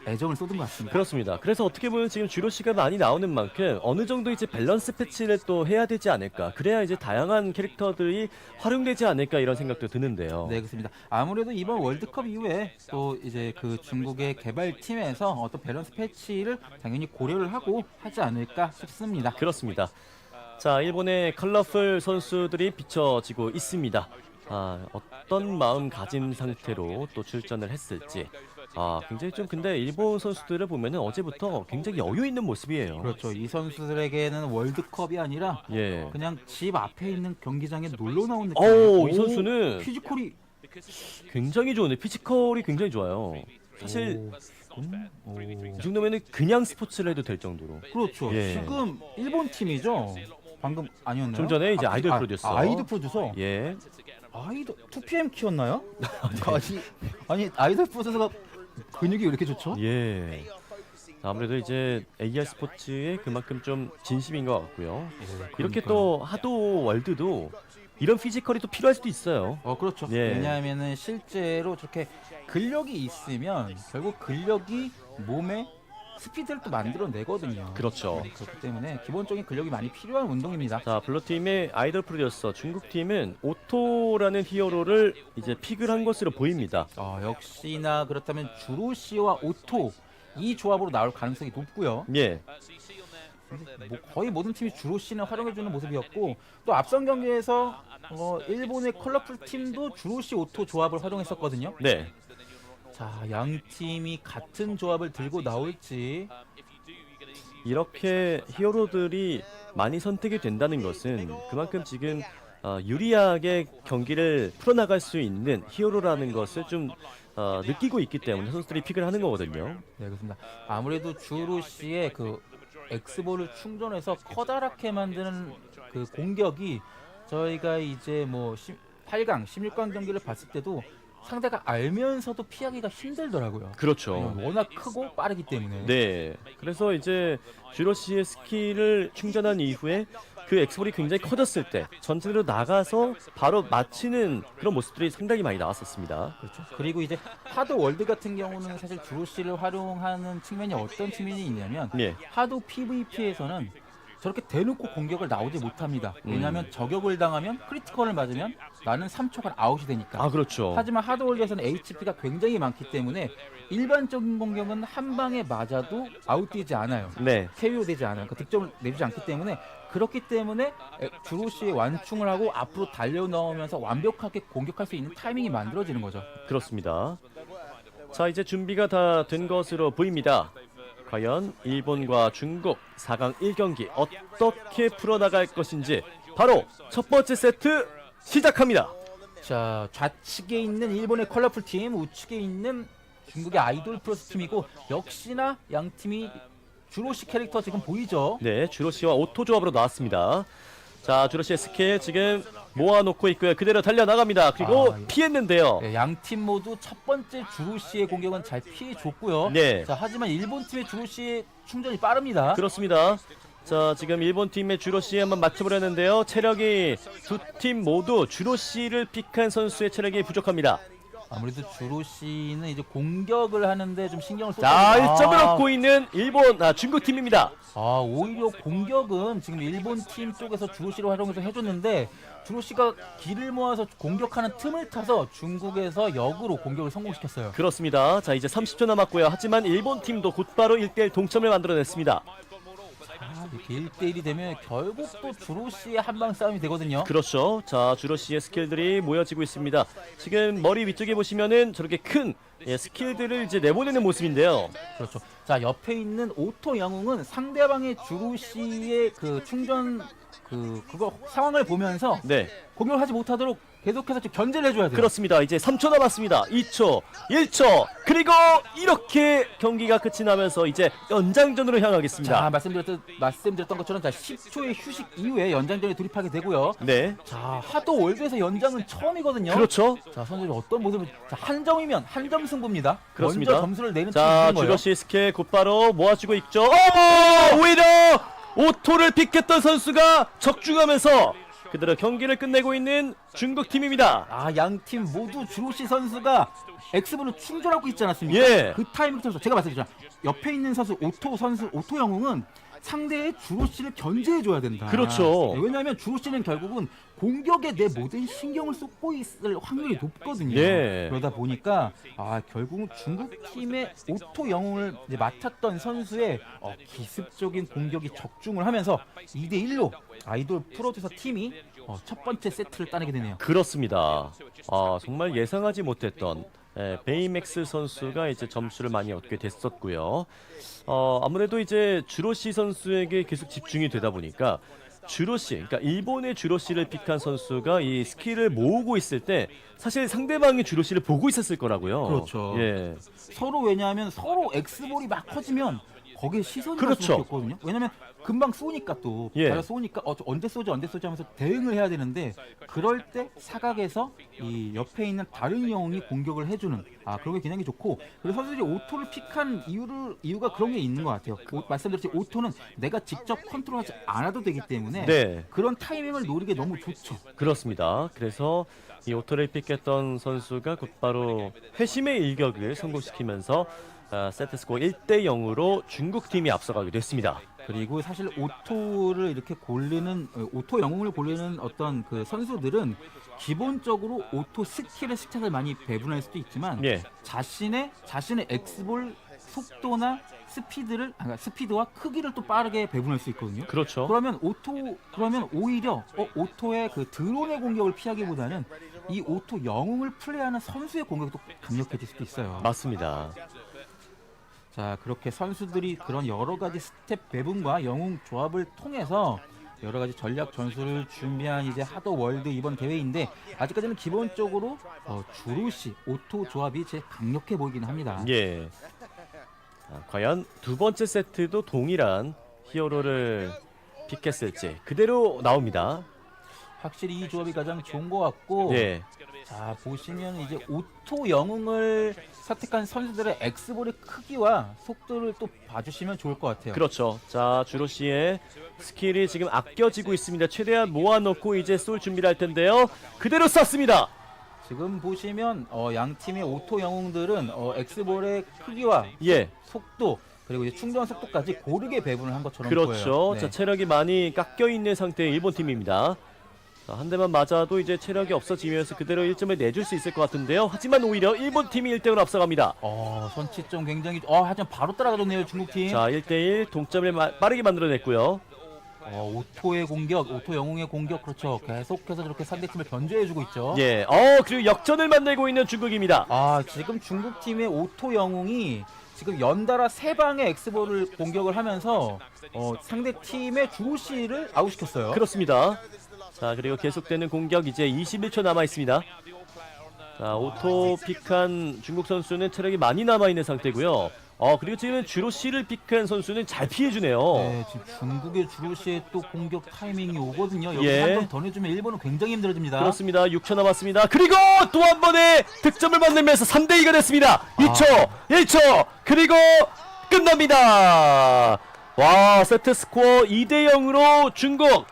애정을 쏟은 것 같습니다. 그렇습니다. 그래서 어떻게 보면 지금 주로시가 많이 나오는 만큼 어느 정도 이제 밸런스 패치를 또 해야 되지 않을까. 그래야 이제 다양한 캐릭터들이 활용되지 않을까 이런 생각도 드는데요. 네, 그렇습니다. 아무래도 이번 월드컵 이후에 또 이제 그 중국의 개발팀에서 어떤 밸런스 패치를 당연히 고려를 하고 하지 않을까 싶습니다. 그렇습니다. 자, 일본의 컬러풀 선수들이 비춰지고 있습니다. 어떤 마음가짐 상태로 또 출전을 했을지. 굉장히 좀 근데 일본 선수들을 보면은 어제부터 굉장히 여유 있는 모습이에요. 그렇죠. 이 선수들에게는 월드컵이 아니라 그냥 집 앞에 있는 경기장에 놀러 나온 느낌. 이 선수는 피지컬이 굉장히 좋은데 피지컬이 굉장히 좋아요. 사실 이 정도면은 그냥 스포츠를 해도 될 정도로. 그렇죠. 예. 지금 일본 팀이죠. 방금 아니었나요? 좀 전에 이제 아이돌 프로듀서. 아이돌 프로듀서. 예. 아이돌 2PM 키웠나요? 아니 아이돌 프로듀서가 근육이 왜 이렇게 좋죠? 예. 아무래도 이제 AR 스포츠에 그만큼 좀 진심인 것 같고요. 이렇게 또 하도 월드도 이런 피지컬이 또 필요할 수도 있어요. 그렇죠. 예. 왜냐하면은 실제로 저렇게 근력이 있으면 결국 근력이 몸에 스피드를 또 만들어내거든요. 그렇죠. 그렇기 때문에 기본적인 근력이 많이 필요한 운동입니다. 자, 블루팀의 아이돌 프로듀서 중국팀은 오토라는 히어로를 이제 픽을 한 것으로 보입니다. 역시나 그렇다면 주로시와 오토 이 조합으로 나올 가능성이 높고요. 예. 거의 모든 팀이 주로시는 활용해주는 모습이었고 또 앞선 경기에서 일본의 컬러풀 팀도 주로시 오토 조합을 활용했었거든요. 네. 자, 양 팀이 같은 조합을 들고 나올지. 이렇게 히어로들이 많이 선택이 된다는 것은 그만큼 지금 유리하게 경기를 풀어나갈 수 있는 히어로라는 것을 좀 느끼고 있기 때문에 선수들이 픽을 하는 거거든요. 네, 그렇습니다. 아무래도 주로시의 그 엑스볼을 충전해서 커다랗게 만드는 그 공격이 저희가 이제 뭐 8강, 16강 경기를 봤을 때도 상대가 알면서도 피하기가 힘들더라고요. 그렇죠. 워낙 크고 빠르기 때문에. 네. 그래서 이제 주로시의 스킬을 충전한 이후에 그 엑스볼이 굉장히 커졌을 때 전진으로 나가서 바로 맞히는 그런 모습들이 상당히 많이 나왔었습니다. 그렇죠. 그리고 이제 하도 월드 같은 경우는 사실 주로시를 활용하는 측면이 어떤 측면이 있냐면 하도 PVP에서는 저렇게 대놓고 공격을 나오지 못합니다. 왜냐하면 저격을 당하면 크리티컬을 맞으면 나는 3초간 아웃이 되니까. 그렇죠. 하지만 하드월드에서는 HP가 굉장히 많기 때문에 일반적인 공격은 한 방에 맞아도 아웃되지 않아요. KO 되지 않아요. 그러니까 득점을 내주지 않기 때문에 그렇기 때문에 주로시의 완충을 하고 앞으로 달려 나오면서 완벽하게 공격할 수 있는 타이밍이 만들어지는 거죠. 그렇습니다. 자, 이제 준비가 다 된 것으로 보입니다. 과연 일본과 중국 4강 1경기 어떻게 풀어나갈 것인지 바로 첫 번째 세트 시작합니다. 자, 좌측에 있는 일본의 컬러풀 팀, 우측에 있는 중국의 아이돌 프로스 팀이고 역시나 양 팀이 주로시 캐릭터 지금 보이죠? 네, 주로시와 오토 조합으로 나왔습니다. 자, 주로시의 스킬 지금 모아놓고 있고요. 그대로 달려나갑니다. 그리고 피했는데요. 네, 양 팀 모두 첫 번째 주로시의 공격은 잘 피해줬고요. 네. 자, 하지만 일본 팀의 주로시의 충전이 빠릅니다. 그렇습니다. 자, 지금 일본 팀의 주로시 한번 맞춰보려는데요. 체력이 두 팀 모두 주로시를 픽한 선수의 체력이 부족합니다. 아무래도 주로시는 이제 공격을 하는데 좀 신경을 쏟고 자, 1점을 얻고 있는 중국 팀입니다. 오히려 공격은 지금 일본 팀 쪽에서 주로시를 활용해서 해줬는데 주로시가 길을 모아서 공격하는 틈을 타서 중국에서 역으로 공격을 성공시켰어요. 그렇습니다. 자, 이제 30초 남았고요. 하지만 일본 팀도 곧바로 1대1 동점을 만들어냈습니다. 이렇게 1대1이 되면 결국 또 주로시의 한방 싸움이 되거든요. 그렇죠. 자, 주로시의 스킬들이 모여지고 있습니다. 지금 머리 위쪽에 보시면은 저렇게 큰 스킬들을 이제 내보내는 모습인데요. 그렇죠. 자, 옆에 있는 오토 영웅은 상대방의 주로시의 그 충전 그거 상황을 보면서 공격을 하지 못하도록 계속해서 좀 견제를 해줘야 돼요. 그렇습니다. 이제 3초 남았습니다. 2초, 1초, 그리고 이렇게 경기가 끝이 나면서 이제 연장전으로 향하겠습니다. 자, 말씀드렸던 것처럼 자, 10초의 휴식 이후에 연장전에 돌입하게 되고요. 네. 자, 하도 월드에서 연장은 처음이거든요. 그렇죠. 자, 선수들이 어떤 모습을 한 점이면 한 점 승부입니다. 그렇습니다. 먼저 점수를 내는 팀이 자, 이기는 거예요. 주로시 스킬 곧바로 모아주고 있죠. 오히려 오토를 픽했던 선수가 적중하면서 그대로 경기를 끝내고 있는 중국 팀입니다. 양 팀 모두 주로시 선수가 X분을 충전하고 있지 않았습니까? 예. 그 타이밍부터 제가 말씀드렸잖아요. 옆에 있는 오토 영웅은 상대의 주로시를 견제해줘야 된다. 그렇죠. 왜냐하면 주로시는 결국은 공격에 내 모든 신경을 쏟고 있을 확률이 높거든요. 예. 그러다 보니까 결국은 중국 팀의 오토 영웅을 이제 맡았던 선수의 기습적인 공격이 적중을 하면서 2대1로 아이돌 프로듀서 팀이 첫 번째 세트를 따내게 되네요. 그렇습니다. 정말 예상하지 못했던 베이맥스 선수가 이제 점수를 많이 얻게 됐었고요. 아무래도 이제 주로시 선수에게 계속 집중이 되다 보니까 주로시, 그러니까 일본의 주로시를 픽한 선수가 이 스킬을 모으고 있을 때 사실 상대방의 주로시를 보고 있었을 거라고요. 그렇죠. 예. 왜냐하면 서로 X볼이 막 커지면 거기에 시선이 갈 그렇죠. 수밖에 없거든요. 왜냐면 금방 쏘니까 또 자기가 쏘니까 언제 쏘지 하면서 대응을 해야 되는데 그럴 때 사각에서 이 옆에 있는 다른 영웅이 공격을 해주는 그런 게 굉장히 좋고 그리고 선수들이 오토를 픽한 이유가 그런 게 있는 것 같아요. 말씀드렸지 오토는 내가 직접 컨트롤하지 않아도 되기 때문에 그런 타이밍을 노리기 너무 좋죠. 그렇습니다. 그래서 이 오토를 픽했던 선수가 곧바로 회심의 일격을 성공시키면서 세트스코어 1대0으로 중국팀이 앞서가게 됐습니다. 그리고 사실 오토를 이렇게 오토 영웅을 고르는 어떤 그 선수들은 기본적으로 오토 스킬의 스탯을 많이 배분할 수도 있지만 자신의 X볼 속도나 스피드와 크기를 또 빠르게 배분할 수 있거든요. 그렇죠. 그러면 오히려 오토의 그 드론의 공격을 피하기보다는 이 오토 영웅을 플레이하는 선수의 공격이 또 강력해질 수도 있어요. 맞습니다. 자, 그렇게 선수들이 그런 여러 가지 스텝 배분과 영웅 조합을 통해서 여러 가지 전략 전술을 준비한 이제 하도 월드 이번 대회인데 아직까지는 기본적으로 주로시 오토 조합이 제일 강력해 보이긴 합니다. 예. 과연 두 번째 세트도 동일한 히어로를 픽했을지 그대로 나옵니다. 확실히 이 조합이 가장 좋은 것 같고 자, 보시면 이제 오토 영웅을 선택한 선수들의 X볼의 크기와 속도를 또 봐주시면 좋을 것 같아요. 그렇죠. 자, 주로시의 스킬이 지금 아껴지고 있습니다. 최대한 모아놓고 이제 쏠 준비를 할 텐데요. 그대로 쐈습니다. 지금 보시면 양 팀의 오토 영웅들은 X볼의 크기와 속도 그리고 이제 충전 속도까지 고르게 배분을 한 것처럼 보여요. 그렇죠. 자, 체력이 많이 깎여 있는 상태의 일본 팀입니다. 한 대만 맞아도 이제 체력이 없어지면서 그대로 1점을 내줄 수 있을 것 같은데요. 하지만 오히려 일본 팀이 1대0으로 앞서갑니다. 선취점 굉장히 하지만 바로 따라가줬네요, 중국팀. 자, 1대1 동점을 빠르게 만들어냈고요. 오토의 공격, 오토 영웅의 공격, 그렇죠. 계속해서 저렇게 상대팀을 견제해주고 있죠. 예, 그리고 역전을 만들고 있는 중국입니다. 지금 중국 팀의 오토 영웅이 지금 연달아 3방의 엑스볼을 공격을 하면서 상대 팀의 주로시를 아웃시켰어요. 그렇습니다. 자, 그리고 계속되는 공격 이제 21초 남아 있습니다. 자, 오토 픽한 중국 선수는 체력이 많이 남아 있는 상태고요. 그리고 지금 주로시를 픽한 선수는 잘 피해주네요. 네, 지금 중국의 주로시의 또 공격 타이밍이 오거든요. 여기 예. 한 번 더 내주면 일본은 굉장히 힘들어집니다. 그렇습니다. 6초 남았습니다. 그리고 또 한 번의 득점을 만들면서 3대2가 됐습니다. 2초, 1초, 그리고 끝납니다. 와, 세트 스코어 2대0으로 중국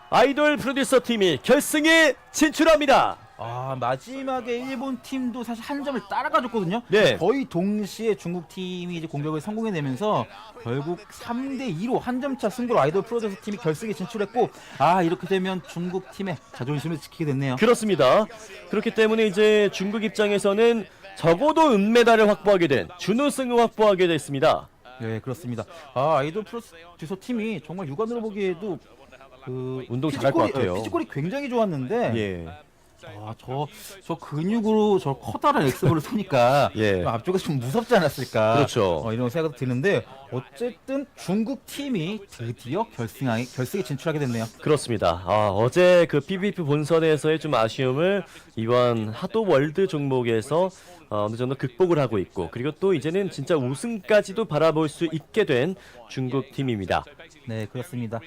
아이돌 프로듀서 팀이 결승에 진출합니다. 마지막에 일본 팀도 사실 한 점을 따라가줬거든요. 네. 거의 동시에 중국 팀이 이제 공격을 성공해내면서 결국 3대2로 한 점 차 승부로 아이돌 프로듀서 팀이 결승에 진출했고, 이렇게 되면 중국 팀의 자존심을 지키게 됐네요. 그렇습니다. 그렇기 때문에 이제 중국 입장에서는 적어도 은메달을 확보하게 된 준우승을 확보하게 됐습니다. 네, 그렇습니다. 아이돌 프로듀서 팀이 정말 육안으로 보기에도 운동 잘할 것 같아요. 피지컬이 굉장히 좋았는데, 예. 저 근육으로 저 커다란 엑스볼을 쏘니까 예. 앞쪽에서 좀 무섭지 않았을까. 그렇죠. 이런 생각도 드는데, 어쨌든 중국 팀이 드디어 결승에 진출하게 됐네요. 그렇습니다. 어제 그 PVP 본선에서의 좀 아쉬움을 이번 하도 월드 종목에서 어느 정도 극복을 하고 있고, 그리고 또 이제는 진짜 우승까지도 바라볼 수 있게 된 중국 팀입니다. 네, 그렇습니다.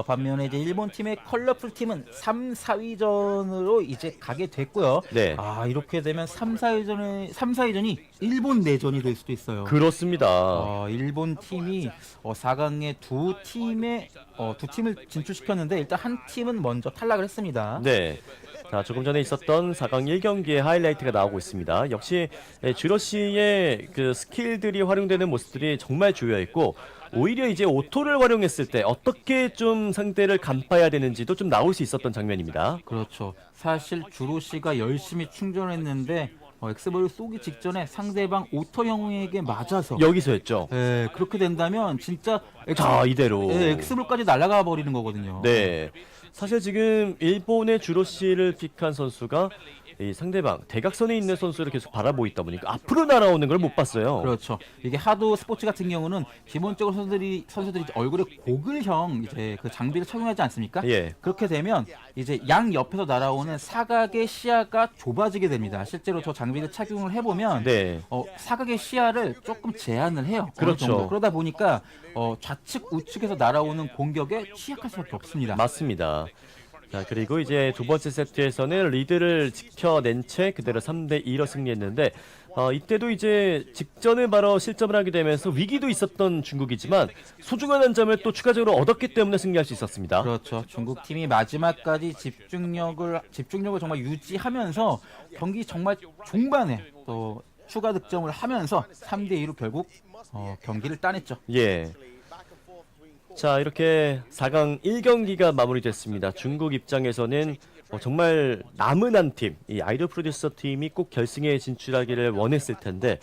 반면에 이제 일본 팀의 컬러풀 팀은 3, 4위전으로 이제 가게 됐고요. 네. 이렇게 되면 3, 4위전이 일본 내전이 될 수도 있어요. 그렇습니다. 일본 팀이 4강에 두 팀을 진출시켰는데, 일단 한 팀은 먼저 탈락을 했습니다. 네. 자, 조금 전에 있었던 4강 1경기의 하이라이트가 나오고 있습니다. 역시 주러시의 그 스킬들이 활용되는 모습들이 정말 주요했고, 오히려 이제 오토를 활용했을 때 어떻게 좀 상대를 간파해야 되는지도 좀 나올 수 있었던 장면입니다. 그렇죠. 사실 주로시가 열심히 충전했는데 엑스볼을 쏘기 직전에 상대방 오토 영웅에게 맞아서 여기서였죠. 그렇게 된다면 진짜 이대로 엑스볼까지 날아가 버리는 거거든요. 네. 사실 지금 일본의 주로시를 픽한 선수가 이 상대방 대각선에 있는 선수를 계속 바라보고 있다 보니까 앞으로 날아오는 걸 못 봤어요. 그렇죠. 이게 하도 스포츠 같은 경우는 기본적으로 선수들이 얼굴에 고글형 이제 그 장비를 착용하지 않습니까? 예. 그렇게 되면 이제 양 옆에서 날아오는 사각의 시야가 좁아지게 됩니다. 실제로 저 장비를 착용을 해보면 네. 사각의 시야를 조금 제한을 해요. 그렇죠. 그러다 보니까 좌측 우측에서 날아오는 공격에 취약할 수밖에 없습니다. 맞습니다. 자, 그리고 이제 두 번째 세트에서는 리드를 지켜낸 채 그대로 3대2로 승리했는데, 이때도 이제 직전에 바로 실점을 하게 되면서 위기도 있었던 중국이지만 소중한 한 점을 또 추가적으로 얻었기 때문에 승리할 수 있었습니다. 그렇죠. 중국 팀이 마지막까지 집중력을 정말 유지하면서 경기 정말 종반에 또 추가 득점을 하면서 3대2로 결국 경기를 따냈죠. 예. 자, 이렇게 4강 1경기가 마무리됐습니다. 중국 입장에서는 정말 남은 한 팀, 이 아이돌 프로듀서 팀이 꼭 결승에 진출하기를 원했을 텐데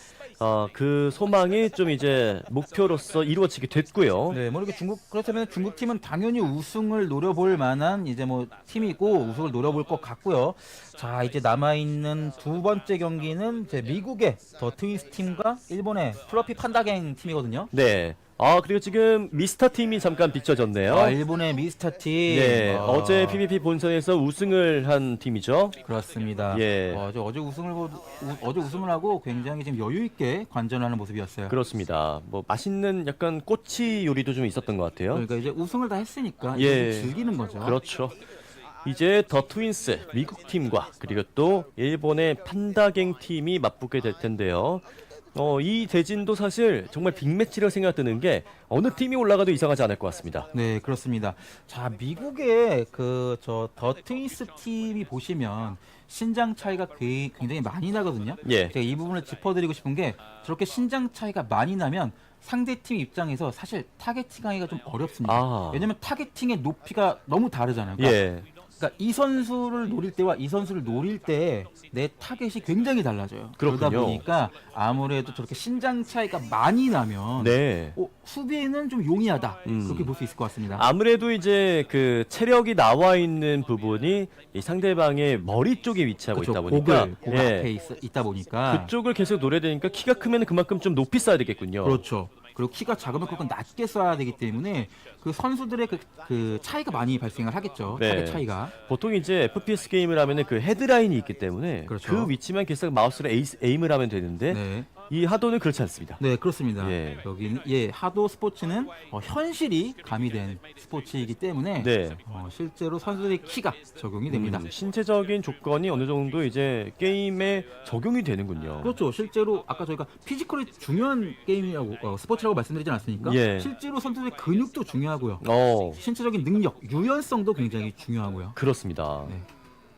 그 소망이 좀 이제 목표로서 이루어지게 됐고요. 네, 이렇게 그렇다면 중국 팀은 당연히 우승을 노려볼 만한 이제 팀이고 우승을 노려볼 것 같고요. 자, 이제 남아 있는 두 번째 경기는 이제 미국의 더 트윈스 팀과 일본의 플러피 판다갱 팀이거든요. 네. 그리고 지금 미스터 팀이 잠깐 비춰졌네요. 일본의 미스터 팀. 네, 어제 PVP 본선에서 우승을 한 팀이죠. 그렇습니다. 예. 어제 우승을 하고 굉장히 지금 여유 있게 관전하는 모습이었어요. 그렇습니다. 맛있는 약간 꼬치 요리도 좀 있었던 것 같아요. 그러니까 이제 우승을 다 했으니까 예. 이제 즐기는 거죠. 그렇죠. 이제 더 트윈스 미국 팀과 그리고 또 일본의 판다갱 팀이 맞붙게 될 텐데요. 이 대진도 사실 정말 빅매치라고 생각드는 게 어느 팀이 올라가도 이상하지 않을 것 같습니다. 네, 그렇습니다. 자, 미국의 더 트윈스 팀이 보시면 신장 차이가 굉장히 많이 나거든요. 예. 제가 이 부분을 짚어드리고 싶은 게, 저렇게 신장 차이가 많이 나면 상대팀 입장에서 사실 타겟팅하기가 좀 어렵습니다. 왜냐면 타겟팅의 높이가 너무 다르잖아요. 그러니까 예. 그러니까 이 선수를 노릴 때와 이 선수를 노릴 때 내 타겟이 굉장히 달라져요. 그러다 보니까 아무래도 저렇게 신장 차이가 많이 나면 네. 수비에는 좀 용이하다. 그렇게 볼 수 있을 것 같습니다. 아무래도 이제 그 체력이 나와 있는 부분이 이 상대방의 머리 쪽에 위치하고 그렇죠. 있다 보니까 목 앞에 있다 보니까 그쪽을 계속 노려야 되니까 키가 크면 그만큼 좀 높이 쏴야 되겠군요. 그렇죠. 그리고 키가 작으면 그건 낮게 쏴야 되기 때문에 그 선수들의 그 차이가 많이 발생을 하겠죠. 네. 타겟 차이가. 보통 이제 FPS 게임을 하면은 그 헤드라인이 있기 때문에 그렇죠. 그 위치만 계속 마우스로 에임을 하면 되는데 네. 이 하도는 그렇지 않습니다. 네, 그렇습니다. 예. 여기는 하도 스포츠는 현실이 가미된 스포츠이기 때문에 네. 실제로 선수들의 키가 적용이 됩니다. 신체적인 조건이 어느 정도 이제 게임에 적용이 되는군요. 그렇죠. 실제로 아까 저희가 피지컬이 중요한 게임이라고 스포츠라고 말씀드리지 않았습니까? 예. 실제로 선수들의 근육도 중요하고요. 어, 신체적인 능력, 유연성도 굉장히 중요하고요. 그렇습니다. 네.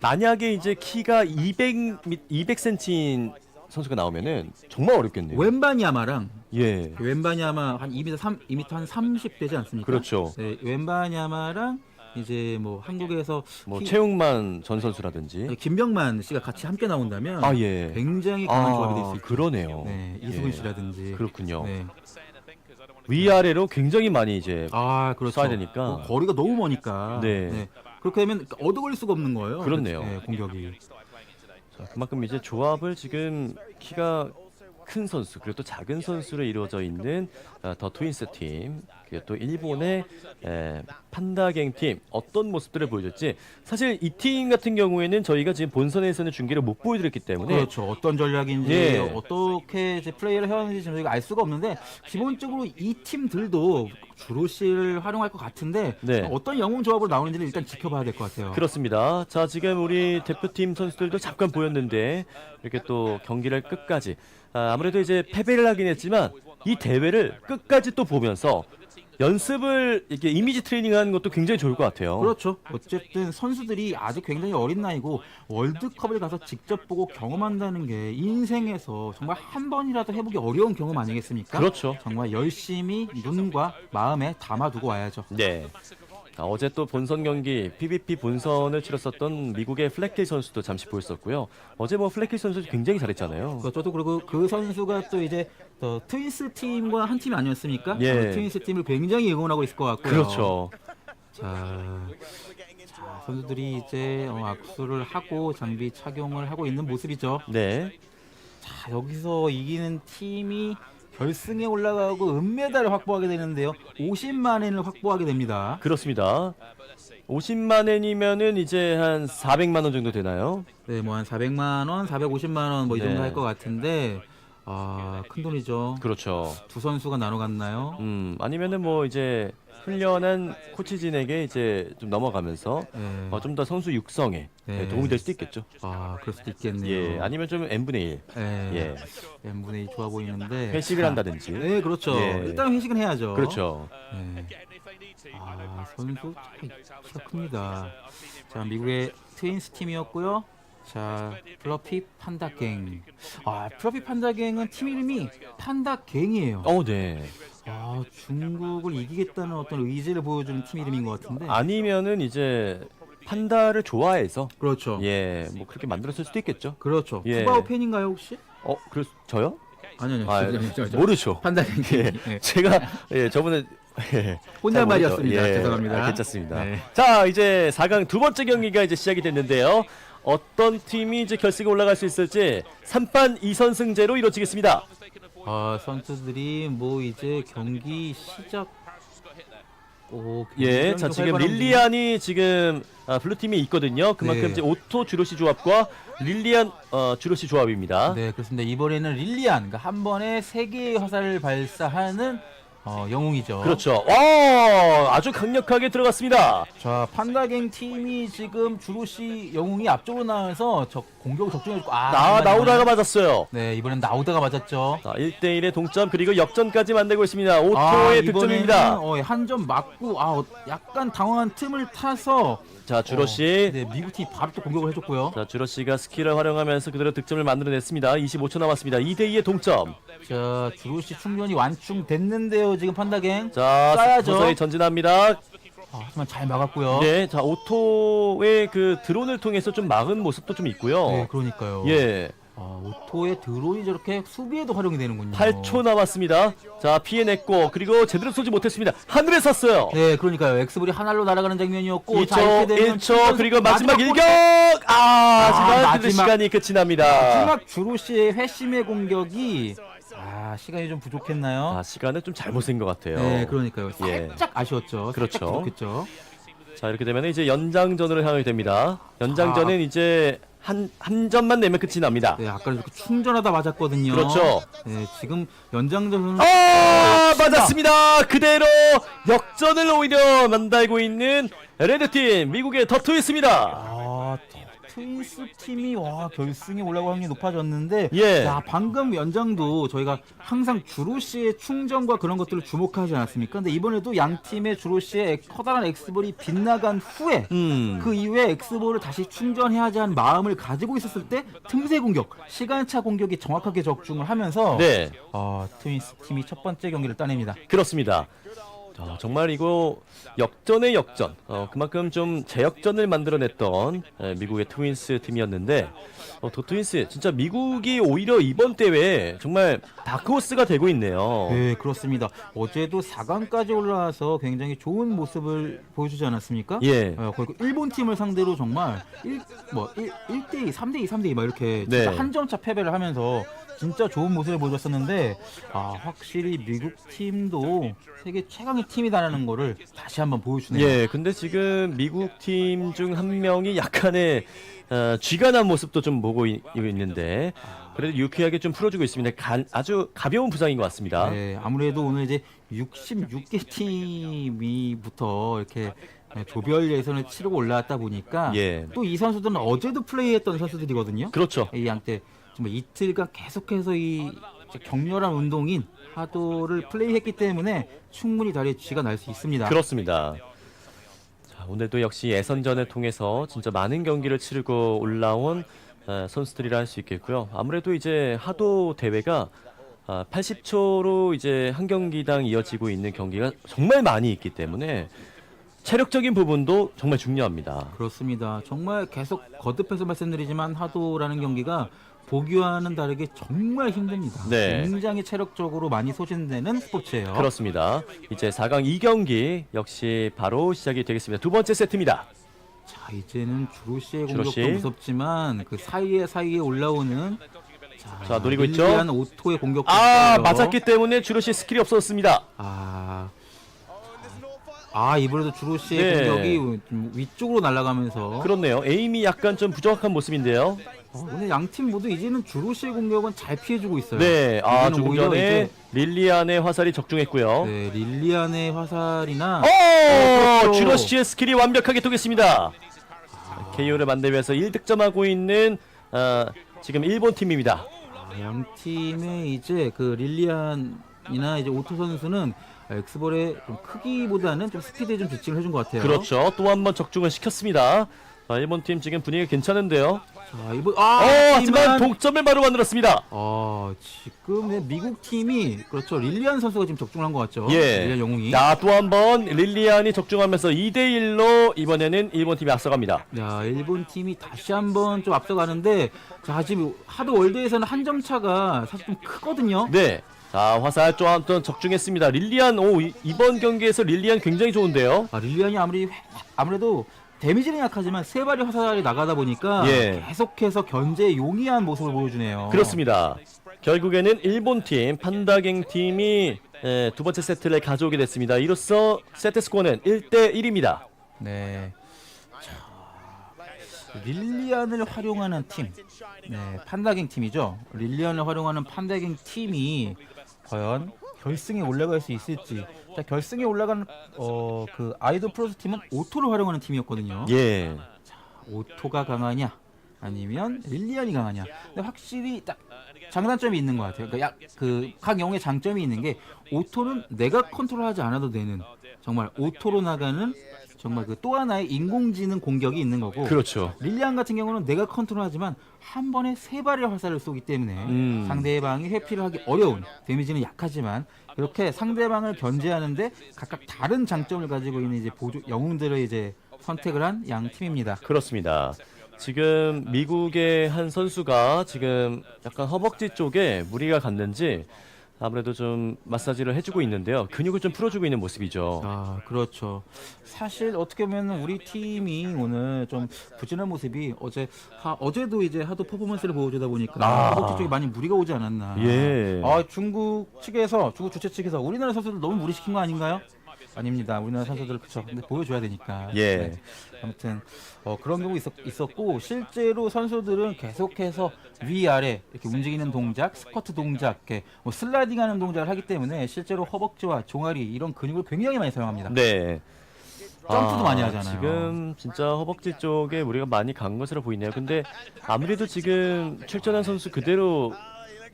만약에 이제 키가 200cm인 선수가 나오면은 정말 어렵겠네요. 웬바냐마랑 예. 웬바냐마 한 2m 한 30 되지 않습니까? 그렇죠. 네, 웬바냐마랑 이제 뭐 한국에서 뭐 최용만 전 선수라든지 김병만 씨가 같이 함께 나온다면 예. 굉장히 강한 조합이 될 수 있죠. 그러네요. 네, 이수근 예. 씨라든지. 그렇군요. 네. 위아래로 굉장히 많이 이제 그렇죠. 쏴야 되니까. 거리가 너무 머니까. 네. 그렇게 되면 얻어걸릴 수가 없는 거예요. 그렇네요. 네, 공격이. 자, 그만큼 이제 조합을 지금 키가 큰 선수 그리고 또 작은 선수로 이루어져 있는 더 트윈스 팀 그리고 또 일본의 판다갱 팀 어떤 모습들을 보여줬지 사실 이 팀 같은 경우에는 저희가 지금 본선에서는 중계를 못 보여드렸기 때문에 그렇죠. 어떤 전략인지 예. 어떻게 이제 플레이를 해왔는지 저희가 알 수가 없는데 기본적으로 이 팀들도 주로시를 활용할 것 같은데 네. 어떤 영웅 조합으로 나오는지를 일단 지켜봐야 될 것 같아요. 그렇습니다. 자 지금 우리 대표팀 선수들도 잠깐 보였는데 이렇게 또 경기를 끝까지 아무래도 이제 패배를 하긴 했지만 이 대회를 끝까지 또 보면서 연습을 이렇게 이미지 트레이닝하는 것도 굉장히 좋을 것 같아요. 그렇죠. 어쨌든 선수들이 아직 굉장히 어린 나이고 월드컵을 가서 직접 보고 경험한다는 게 인생에서 정말 한 번이라도 해보기 어려운 경험 아니겠습니까? 그렇죠. 정말 열심히 눈과 마음에 담아두고 와야죠. 네. 어제 또 본선 경기 PVP 본선을 치렀었던 미국의 플래키 선수도 잠시 보였었고요. 어제 뭐 플래키 선수 굉장히 잘했잖아요. 저도 그리고 그 선수가 또 이제 트윈스 팀과 한 팀이 아니었습니까? 예. 트윈스 팀을 굉장히 응원하고 있을 것 같고요. 그렇죠. 자, 선수들이 이제 악수를 하고 장비 착용을 하고 있는 모습이죠. 네. 자, 여기서 이기는 팀이 결승에 올라가고 은메달을 확보하게 되는데요. 50만 엔을 확보하게 됩니다. 그렇습니다. 50만 엔이면은 이제 한 400만 원 정도 되나요? 네, 뭐 한 400만 원, 450만 원 뭐 이 정도 네. 할 것 같은데 큰 돈이죠. 그렇죠. 두 선수가 나눠 갔나요? 아니면은 뭐 이제 훈련한 코치진에게 이제 좀 넘어가면서 네. 좀 더 선수 육성에 네. 도움이 될 수도 있겠죠. 그럴 수도 있겠네요. 예, 아니면 좀 n분의 1 예. 예. n분의 1 좋아 보이는데 회식을 한다든지. 네, 그렇죠. 예. 일단 회식은 해야죠. 그렇죠. 네. 선수 키가 큽니다. 자, 미국의 트윈스 팀이었고요. 자, 플러피 판다갱. 플러피 판다갱은 팀 이름이 판다갱이에요. 네. 중국을 이기겠다는 어떤 의지를 보여주는 팀 이름인 것 같은데. 아니면은 이제 판다를 좋아해서 그렇죠. 예, 뭐 그렇게 만들었을 수도 있겠죠. 그렇죠. 예. 푸바오 팬인가요 혹시? 저요? 아니요. 모르죠. 판다갱. 예. 네. 제가 저번에 혼잣말이었습니다. 예. 죄송합니다. 괜찮습니다. 네. 자, 이제 4강 두 번째 경기가 이제 시작이 됐는데요. 어떤 팀이 이제 결승에 올라갈 수 있을지 3판 2선승제로 이루어지겠습니다. 선수들이 뭐 이제 경기 시작. 예, 자 지금 릴리안이 지금 블루팀에 있거든요. 그만큼 네. 이제 오토 주로시 조합과 릴리안 주로시 조합입니다. 네, 그렇습니다. 이번에는 릴리안, 그러니까 한 번에 3개의 화살을 발사하는 영웅이죠. 그렇죠. 아주 강력하게 들어갔습니다. 자, 판다갱 팀이 지금 주로시 영웅이 앞쪽으로 나와서 공격을 적중해주고 나오다가 맞았어요. 네, 이번엔 나오다가 맞았죠. 자, 1대1의 동점 그리고 역전까지 만들고 있습니다. 오토의 득점입니다. 한 점 맞고 약간 당황한 틈을 타서 자, 주로시. 네, 미국 팀이 바로 또 공격을 해줬고요. 자, 주로시가 스킬을 활용하면서 그대로 득점을 만들어냈습니다. 25초 남았습니다. 2대2의 동점. 자, 주로시 충전이 완충됐는데요. 지금 판다갱. 자, 쏴야죠. 서서히 전진합니다. 하지만 잘 막았고요. 네, 자 오토의 그 드론을 통해서 좀 막은 모습도 좀 있고요. 네, 그러니까요. 예. 오토의 드론이 저렇게 수비에도 활용이 되는군요. 8초 남았습니다. 자 피해냈고 그리고 제대로 쏘지 못했습니다. 하늘에 쐈어요. 네, 그러니까요. 엑스볼이 하늘로 날아가는 장면이었고 2초, 1초 그리고 마지막 일격! 마지막 시간이 끝이 납니다. 마지막 주로시의 회심의 공격이 시간이 좀 부족했나요? 시간은 좀 잘못 센 것 같아요. 네, 그러니까요. 살짝 아쉬웠죠. 그렇죠. 살짝 부족했죠. 자 이렇게 되면 이제 연장전으로 향하게 됩니다. 연장전은 이제 한 점만 내면 끝이 납니다. 네, 아까 이렇게 충전하다 맞았거든요. 그렇죠. 네, 지금 연장전은 맞았습니다. 그대로 역전을 오히려 만들고 있는 레드팀 미국의 더 트윈스입니다. 트윈스 팀이 결승에 올라갈 확률이 높아졌는데 예. 자, 방금 연장도 저희가 항상 주로시의 충전과 그런 것들을 주목하지 않았습니까? 근데 이번에도 양 팀의 주로시의 커다란 엑스볼이 빗나간 후에 그 이후에 엑스볼을 다시 충전해야 하는 마음을 가지고 있었을 때 틈새 공격, 시간차 공격이 정확하게 적중을 하면서 네. 트윈스 팀이 첫 번째 경기를 따냅니다. 그렇습니다. 정말 이거 역전의 역전, 그만큼 좀 재역전을 만들어냈던 미국의 트윈스 팀이었는데 더 트윈스 진짜 미국이 오히려 이번 대회에 정말 다크호스가 되고 있네요. 네, 그렇습니다. 어제도 4강까지 올라와서 굉장히 좋은 모습을 보여주지 않았습니까? 예. 그리고 일본 팀을 상대로 정말 1대2, 3대2, 3대2 막 이렇게 진짜 한 점 차 패배를 하면서 진짜 좋은 모습을 보여줬었는데 확실히 미국 팀도 세계 최강의 팀이다라는 거를 다시 한번 보여주네요. 예, 근데 지금 미국 팀 중 한 명이 약간의 쥐가 난 모습도 좀 보고 있는데 그래도 유쾌하게 좀 풀어주고 있습니다. 아주 가벼운 부상인 것 같습니다. 네, 아무래도 오늘 이제 66개 팀이부터 이렇게 조별 예선을 치르고 올라왔다 보니까 또 이 선수들은 어제도 플레이했던 선수들이거든요. 그렇죠. 이 양때 정말 이틀간 계속해서 이 격렬한 운동인 하도를 플레이했기 때문에 충분히 다리에 쥐가 날 수 있습니다. 그렇습니다. 자, 오늘도 역시 예선전을 통해서 진짜 많은 경기를 치르고 올라온 선수들이라 할 수 있겠고요. 아무래도 이제 하도 대회가 80초로 이제 한 경기당 이어지고 있는 경기가 정말 많이 있기 때문에 체력적인 부분도 정말 중요합니다. 그렇습니다. 정말 계속 거듭해서 말씀드리지만 하도라는 경기가 보기와는 다르게 정말 힘듭니다. 네. 굉장히 체력적으로 많이 소진되는 스포츠예요. 그렇습니다. 이제 4강 2경기 역시 바로 시작이 되겠습니다. 두 번째 세트입니다. 자, 이제는 주로시의 공격도 무섭지만 그 사이에 올라오는 자 노리고 있죠. 릴리안 오토의 공격도 맞았기 때문에 주로시 스킬이 없었습니다. 이번에도 주로시의 공격이 좀 위쪽으로 날아가면서 그렇네요. 에임이 약간 좀 부족한 모습인데요. 오늘 양팀 모두 이제는 주로시의 공격은 잘 피해주고 있어요. 네, 조금 전에 릴리안의 화살이 적중했고요. 네, 릴리안의 화살이나 주로시의 스킬이 완벽하게 통했습니다. KO를 만들기 위해서 1득점하고 있는 지금 일본 팀입니다. 양 팀의 이제 그 릴리안이나 이제 오토 선수는 엑스볼의 좀 크기보다는 좀 스피드에 좀 집중을 해준 것 같아요. 그렇죠. 또 한 번 적중을 시켰습니다. 일본 팀 지금 분위기가 괜찮은데요. 하지만 동점을 바로 만들었습니다. 지금 미국 팀이 그렇죠. 릴리안 선수가 지금 적중을 한 것 같죠. 예. 릴리안 영웅이. 또 한 번 릴리안이 적중하면서 2대1로 이번에는 일본 팀이 앞서갑니다. 일본 팀이 다시 한번 좀 앞서가는데 지금 하도 월드에서는 한 점 차가 사실 좀 크거든요. 네. 자 화살 좀 한번 적중했습니다. 릴리안 이번 경기에서 릴리안 굉장히 좋은데요. 릴리안이 아무래도 데미지는 약하지만 세 발의 화살이 나가다 보니까 계속해서 견제에 용이한 모습을 보여주네요. 그렇습니다. 결국에는 일본 팀 판다갱 팀이 두 번째 세트를 가져오게 됐습니다. 이로써 세트 스코어는 1대1입니다. 네. 릴리안을 활용하는 팀, 판다갱 팀이죠. 릴리안을 활용하는 판다갱 팀이 과연 결승에 올라갈 수 있을지. 결승에 올라간 그 아이돌 프로스 팀은 오토를 활용하는 팀이었거든요. 오토가 강하냐 아니면 릴리안이 강하냐. 근데 확실히 딱 장단점이 있는 것 같아요. 그러니까 각 영웅의 장점이 있는 게 오토는 내가 컨트롤하지 않아도 되는 정말 오토로 나가는 정말 그 또 하나의 인공지능 공격이 있는 거고. 그렇죠. 릴리안 같은 경우는 내가 컨트롤하지만 한 번에 세 발의 화살을 쏘기 때문에 상대방이 회피를 하기 어려운 데미지는 약하지만 이렇게 상대방을 견제하는데 각각 다른 장점을 가지고 있는 이제 영웅들을 이제 선택을 한 양 팀입니다. 그렇습니다. 지금 미국의 한 선수가 지금 약간 허벅지 쪽에 무리가 갔는지 아무래도 좀 마사지를 해주고 있는데요. 근육을 좀 풀어주고 있는 모습이죠. 아, 그렇죠. 사실 어떻게 보면 우리 팀이 오늘 좀 부진한 모습이 어제도 이제 하도 퍼포먼스를 보여주다 보니까 허벅지 쪽에 많이 무리가 오지 않았나. 예. 중국 주최 측에서 우리나라 선수들 너무 무리시킨 거 아닌가요? 아닙니다. 우리나라 선수들 그쵸. 근데 보여줘야 되니까. 예. 네. 아무튼 그런 경우 있었고 실제로 선수들은 계속해서 위아래 이렇게 움직이는 동작, 스쿼트 동작, 이렇게 슬라이딩하는 동작을 하기 때문에 실제로 허벅지와 종아리 이런 근육을 굉장히 많이 사용합니다. 네. 점프도 많이 하잖아요. 지금 진짜 허벅지 쪽에 우리가 많이 간 것으로 보이네요. 근데 아무래도 지금 출전한 선수 그대로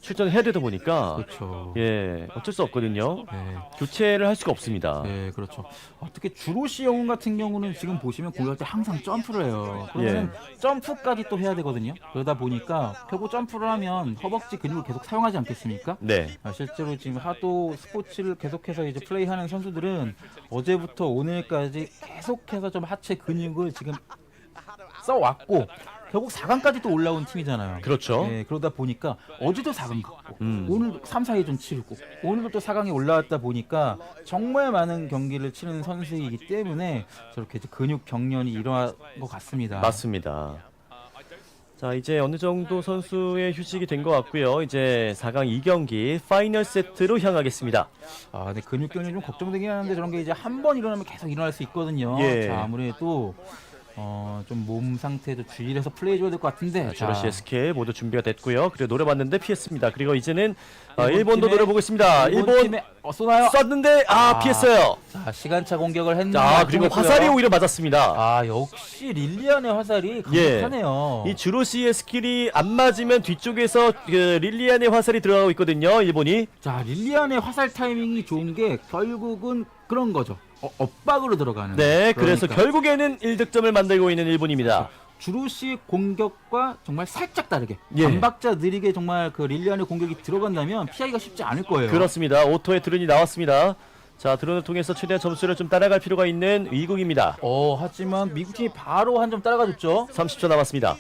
출전해야 되다 보니까 그렇죠. 예, 어쩔 수 없거든요. 네. 교체를 할 수가 없습니다. 네, 그렇죠. 특히 주로시 영웅 같은 경우는 지금 보시면 공격할 때 항상 점프를 해요. 그러면 점프까지 또 해야 되거든요. 그러다 보니까 결국 점프를 하면 허벅지 근육을 계속 사용하지 않겠습니까? 네. 실제로 지금 하도 스포츠를 계속해서 이제 플레이하는 선수들은 어제부터 오늘까지 계속해서 좀 하체 근육을 지금 써왔고 결국 4강까지 또 올라온 팀이잖아요. 그렇죠. 네, 그러다 보니까 어제도 4강 갔고 오늘도 3, 4회전 치르고 오늘도 또 4강에 올라왔다 보니까 정말 많은 경기를 치는 선수이기 때문에 저렇게 이제 근육 경련이 일어난 것 같습니다. 맞습니다. 자, 이제 어느 정도 선수의 휴식이 된 것 같고요. 이제 4강 2경기 파이널 세트로 향하겠습니다. 네, 근육 경련이 좀 걱정되긴 하는데 저런 게 이제 한 번 일어나면 계속 일어날 수 있거든요. 예. 자, 아무래도 좀 몸 상태도 주의해서 플레이해줘야 될 것 같은데. 주로시의 스킬 모두 준비가 됐고요. 그리고 노려봤는데 피했습니다. 그리고 이제는 일본도 노려보고 있습니다. 일본 팀에 쏘나요? 쐈는데 피했어요. 자, 시간차 공격을 했는데. 그리고 화살이 오히려 맞았습니다. 역시 릴리안의 화살이 강력하네요. 이 주로시의 스킬이 안 맞으면 뒤쪽에서 릴리안의 화살이 들어가고 있거든요. 일본이. 자, 릴리안의 화살 타이밍이 좋은 게 결국은 그런 거죠. 엇박으로 들어가는. 네, 그래서 그러니까. 결국에는 1득점을 만들고 있는 일본입니다. 주로시 공격과 정말 살짝 다르게 예. 반박자 느리게 정말 그 릴리안의 공격이 들어간다면 피하기가 쉽지 않을 거예요. 그렇습니다. 오토의 드론이 나왔습니다. 자, 드론을 통해서 최대한 점수를 좀 따라갈 필요가 있는 미국입니다. 하지만 미국팀이 바로 한 점 따라가줬죠. 30초 남았습니다.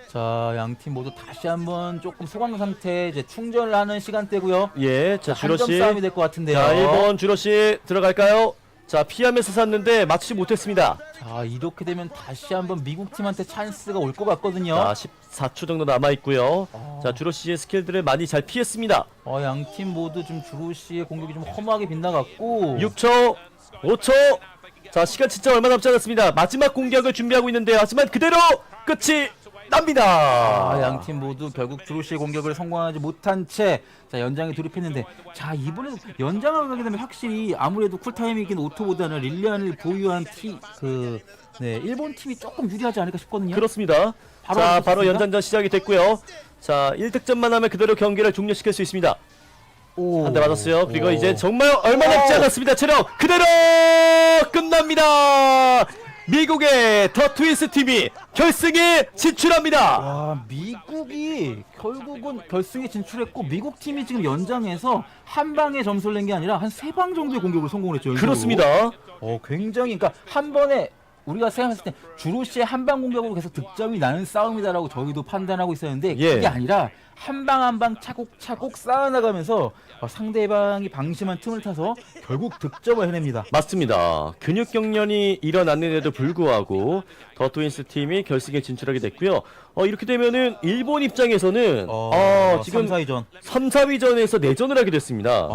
자, 양팀 모두 다시 한번 조금 소강 상태 이제 충전을 하는 시간대고요. 예, 자, 주로시. 한점 싸움이 될 것 같은데요. 자, 1번 주로시 들어갈까요? 자, 피하면서 쐈는데 맞추지 못했습니다. 자, 이렇게 되면 다시 한번 미국 팀한테 찬스가 올 것 같거든요. 자, 14초 정도 남아 있고요. 자, 주로시의 스킬들을 많이 잘 피했습니다. 양팀 모두 좀 주로시의 공격이 좀 허무하게 빗나갔고. 6초, 5초. 자, 시간 진짜 얼마 남지 않았습니다. 마지막 공격을 준비하고 있는데요. 하지만 그대로 끝이 납니다. 양팀 모두 결국 주로시의 공격을 성공하지 못한 채 자, 연장에 돌입했는데, 자, 이번에 연장을 가게 되면 확실히 아무래도 쿨타임이긴 오토보다는 릴리안을 보유한 일본 팀이 조금 유리하지 않을까 싶거든요. 그렇습니다. 바로 연장전 시작이 됐고요. 자, 1득점만 하면 그대로 경기를 종료시킬 수 있습니다. 한 대 맞았어요. 그리고 이제 정말 얼마 남지 않았습니다. 체력 그대로 끝납니다. 미국의 더 트윈스 팀이 결승에 진출합니다. 미국이 결국은 결승에 진출했고 미국 팀이 지금 연장에서 한 방에 점수를 낸 게 아니라 한 3방 정도의 공격을 성공을 했죠. 그렇습니다. 굉장히 그러니까 한 번에 우리가 생각했을 때 주로시의 한방 공격으로 계속 득점이 나는 싸움이다라고 저희도 판단하고 있었는데 그게 아니라 한 방 한 방 차곡차곡 쌓아나가면서 상대방이 방심한 틈을 타서 결국 득점을 해냅니다. 맞습니다. 근육 경련이 일어났는데도 불구하고 더 트윈스 팀이 결승에 진출하게 됐고요. 이렇게 되면은 일본 입장에서는 지금 3, 4위전에서 내전을 하게 됐습니다.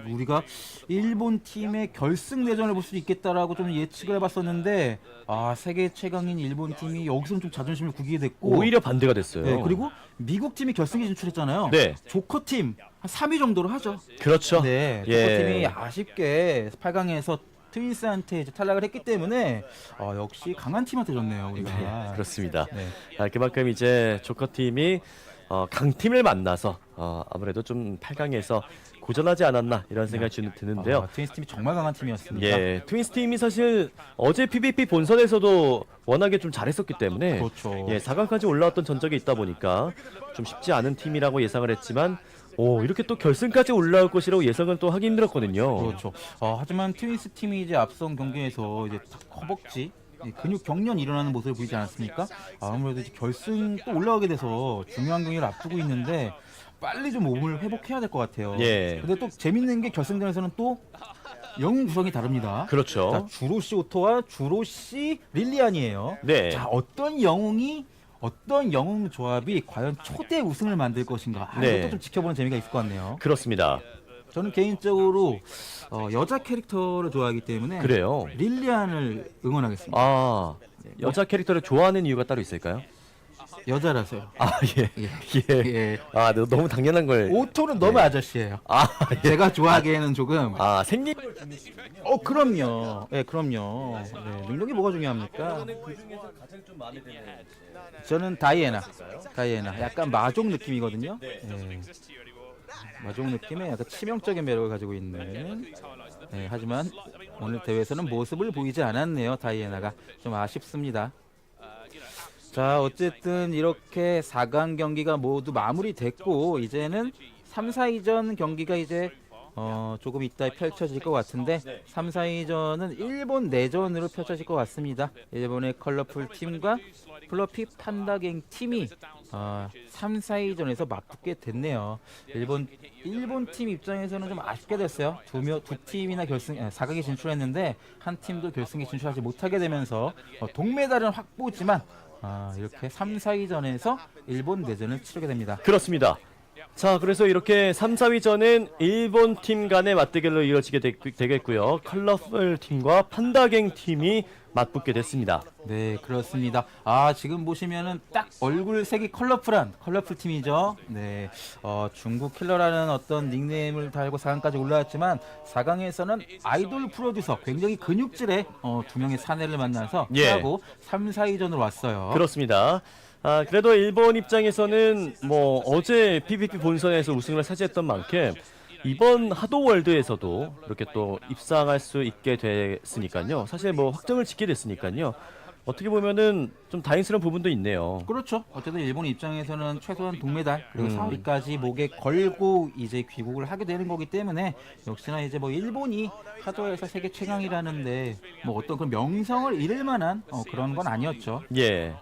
우리가 일본 팀의 결승 내전을 볼 수 있겠다라고 좀 예측을 해봤었는데 세계 최강인 일본 팀이 여기서 좀 자존심을 구기게 됐고 오히려 반대가 됐어요. 네, 그리고 미국 팀이 결승에 진출했잖아요. 네. 조커 팀 한 3위 정도로 하죠. 그렇죠. 네, 조커 팀이 아쉽게 8강에서 트윈스한테 이제 탈락을 했기 때문에 역시 강한 팀한테 졌네요, 우리가. 네, 그렇습니다. 네. 그만큼 이제 조커 팀이 강팀을 만나서 아무래도 좀 8강에서 고전하지 않았나 이런 생각이 드는데요. 트윈스 팀이 정말 강한 팀이었습니다. 예, 트윈스 팀이 사실 어제 PVP 본선에서도 워낙에 좀 잘했었기 때문에 그렇죠. 4강까지 올라왔던 전적이 있다 보니까 좀 쉽지 않은 팀이라고 예상을 했지만 오, 이렇게 또 결승까지 올라올 것이라고 예상은 또 하기 힘들었거든요. 그렇죠. 하지만 트윈스 팀이 이제 앞선 경기에서 이제 허벅지 근육 경련이 일어나는 모습을 보이지 않았습니까? 아무래도 이제 결승 또 올라가게 돼서 중요한 경기를 앞두고 있는데 빨리 좀 몸을 회복해야 될 것 같아요. 예. 근데 또 재밌는 게 결승전에서는 또 영웅 구성이 다릅니다. 그렇죠. 자, 주로시 오토와 주로시 릴리안이에요. 네. 자, 어떤 영웅 조합이 과연 초대 우승을 만들 것인가? 네. 이것도 좀 지켜보는 재미가 있을 것 같네요. 그렇습니다. 저는 개인적으로 여자 캐릭터를 좋아하기 때문에 그래요. 릴리안을 응원하겠습니다. 아, 여자 캐릭터를 좋아하는 이유가 따로 있을까요? 여자라서요. 아, 예. 예. 아, 너무 당연한 걸. 오토는 너무 아저씨예요. 아, 예. 제가 좋아하기에는 조금. 아, 생긴. 그럼요. 예, 그럼요. 네, 능력이 뭐가 중요합니까? 그 중에서 가장 좀 마음에 드는. 저는 다이애나. 약간 마족 느낌이거든요. 예. 마족 느낌의 약간 치명적인 매력을 가지고 있는. 하지만 오늘 대회에서는 모습을 보이지 않았네요. 다이애나가 좀 아쉽습니다. 자, 어쨌든 이렇게 4강 경기가 모두 마무리됐고 이제는 3, 4위전 경기가 이제 조금 이따 펼쳐질 것 같은데 3, 4위전은 일본 내전으로 펼쳐질 것 같습니다. 일본의 컬러풀 팀과 플러피 판다갱 팀이 3, 4위전에서 맞붙게 됐네요. 일본 팀 입장에서는 좀 아쉽게 됐어요. 두 팀이나 4강에 진출했는데 한 팀도 결승에 진출하지 못하게 되면서 동메달은 확보지만 이렇게 3, 4위전에서 일본 내전을 치르게 됩니다. 그렇습니다. 자, 그래서 이렇게 3, 4위전은 일본 팀 간의 맞대결로 이어지게 되겠고요. 컬러풀 팀과 판다갱 팀이 맞붙게 됐습니다. 네, 그렇습니다. 지금 보시면은 딱 얼굴색이 컬러풀한 컬러풀 팀이죠. 네, 중국 킬러라는 어떤 닉네임을 달고 4강까지 올라왔지만 4강에서는 아이돌 프로듀서 굉장히 근육질의 두 명의 사내를 만나서 하고 3, 4위전으로 왔어요. 그렇습니다. 그래도 일본 입장에서는 뭐 어제 PVP 본선에서 우승을 차지했던 만큼 이번 하도 월드에서도 이렇게 또 입상할 수 있게 됐으니까요. 사실 뭐 확정을 짓게 됐으니까요. 어떻게 보면은 좀 다행스러운 부분도 있네요. 그렇죠. 어쨌든 일본 입장에서는 최소한 동메달 그리고 4위까지 목에 걸고 이제 귀국을 하게 되는 거기 때문에 역시나 이제 뭐 일본이 하도에서 세계 최강이라는데 뭐 어떤 그런 명성을 잃을 만한 그런 건 아니었죠. 예.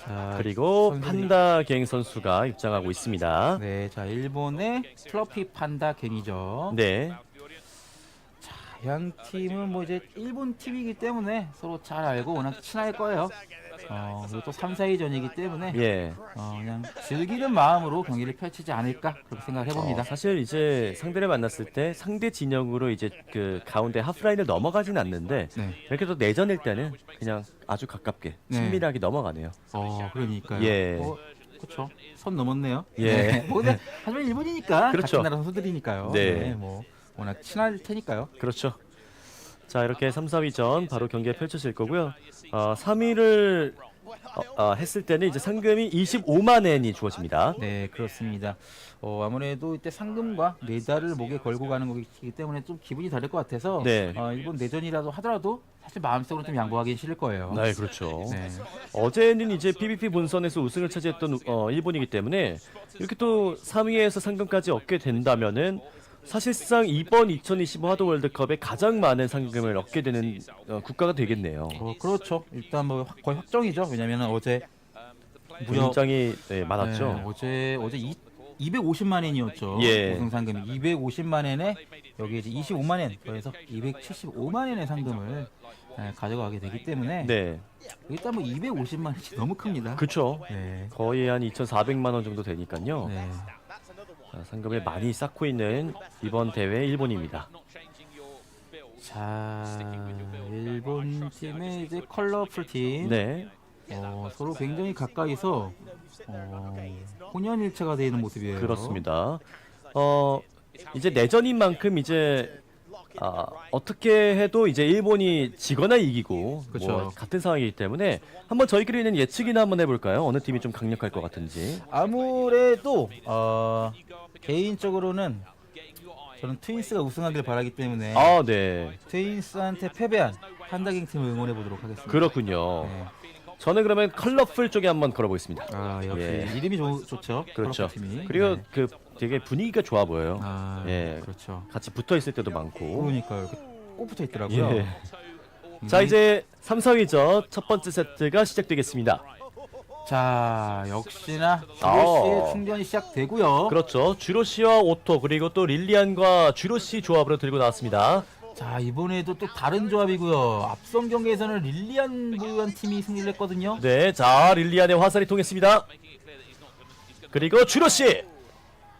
자, 그리고 판다갱 선수가 입장하고 있습니다. 네, 자 일본의 플러피 판다갱이죠. 네. 자, 양 팀은 뭐 이제 일본 팀이기 때문에 서로 잘 알고 워낙 친할 거예요. 그리고 또 3, 4위전이기 때문에 그냥 즐기는 마음으로 경기를 펼치지 않을까 그렇게 생각을 해봅니다. 사실 이제 상대를 만났을 때 상대 진영으로 이제 그 가운데 하프라인을 넘어가진 않는데 이렇게 또 내전일 때는 그냥 아주 가깝게 친밀하게 넘어가네요. 그러니까요. 예. 그렇죠. 선 넘었네요. 예. 근데 하지만 일본이니까 그렇죠. 같은 나라 선수들이니까요. 네. 뭐 워낙 친할 테니까요. 그렇죠. 자, 이렇게 3, 4위전 바로 경기가 펼쳐질 거고요. 3위를 했을 때는 이제 상금이 25만 엔이 주어집니다. 네, 그렇습니다. 아무래도 이때 상금과 메달을 목에 걸고 가는 거기 때문에 좀 기분이 다를 것 같아서 일본 내전이라도 하더라도 사실 마음속으로 좀 양보하기 싫을 거예요. 네, 그렇죠. 어제는 이제 PVP 본선에서 우승을 차지했던 일본이기 때문에 이렇게 또 3위에서 상금까지 얻게 된다면은 사실상 이번 2025 하도 월드컵에 가장 많은 상금을 얻게 되는 국가가 되겠네요. 그렇죠. 일단 뭐 거의 확정이죠. 왜냐면 어제 굉장히 많았죠. 어제 250만 엔이었죠. 우승 상금이 250만 엔에 여기 이제 25만 엔, 그래서 275만 엔의 상금을 가져가게 되기 때문에 일단 뭐 250만 엔이 너무 큽니다. 그렇죠. 거의 한 2,400만 원 정도 되니까요. 상금을 많이 쌓고 있는 이번 대회 일본입니다. 자, 일본 팀의 이제 컬러풀 팀. 서로 굉장히 가까이서 혼연일체가 되어 있는 모습이에요. 그렇습니다. 이제 내전인 만큼 이제 어떻게 해도 이제 일본이 지거나 이기고 뭐 같은 상황이기 때문에 한번 저희끼리는 예측이나 한번 해볼까요? 어느 팀이 좀 강력할 것 같은지. 아무래도 개인적으로는 저는 트윈스가 우승하길 바라기 때문에 트윈스한테 패배한 판다갱 팀을 응원해 보도록 하겠습니다. 그렇군요. 저는 그러면 컬러풀 쪽에 한번 걸어보겠습니다. 역시 이름이 좋죠. 그렇죠. 팀이. 그리고 그 되게 분위기가 좋아 보여요. 아, 예, 그렇죠. 같이 붙어 있을 때도 많고. 그러니까요. 이렇게 꼭 붙어 있더라고요. 예. 자, 이제 3, 4위전 첫 번째 세트가 시작되겠습니다. 자, 역시나 주로시의 충전이 시작되고요. 그렇죠. 주로시와 오토 그리고 또 릴리안과 주로시 조합으로 들고 나왔습니다. 자, 이번에도 또 다른 조합이고요. 앞선 경기에서는 릴리안 보유한 팀이 승리를 했거든요. 네, 자 릴리안의 화살이 통했습니다. 그리고 주로시.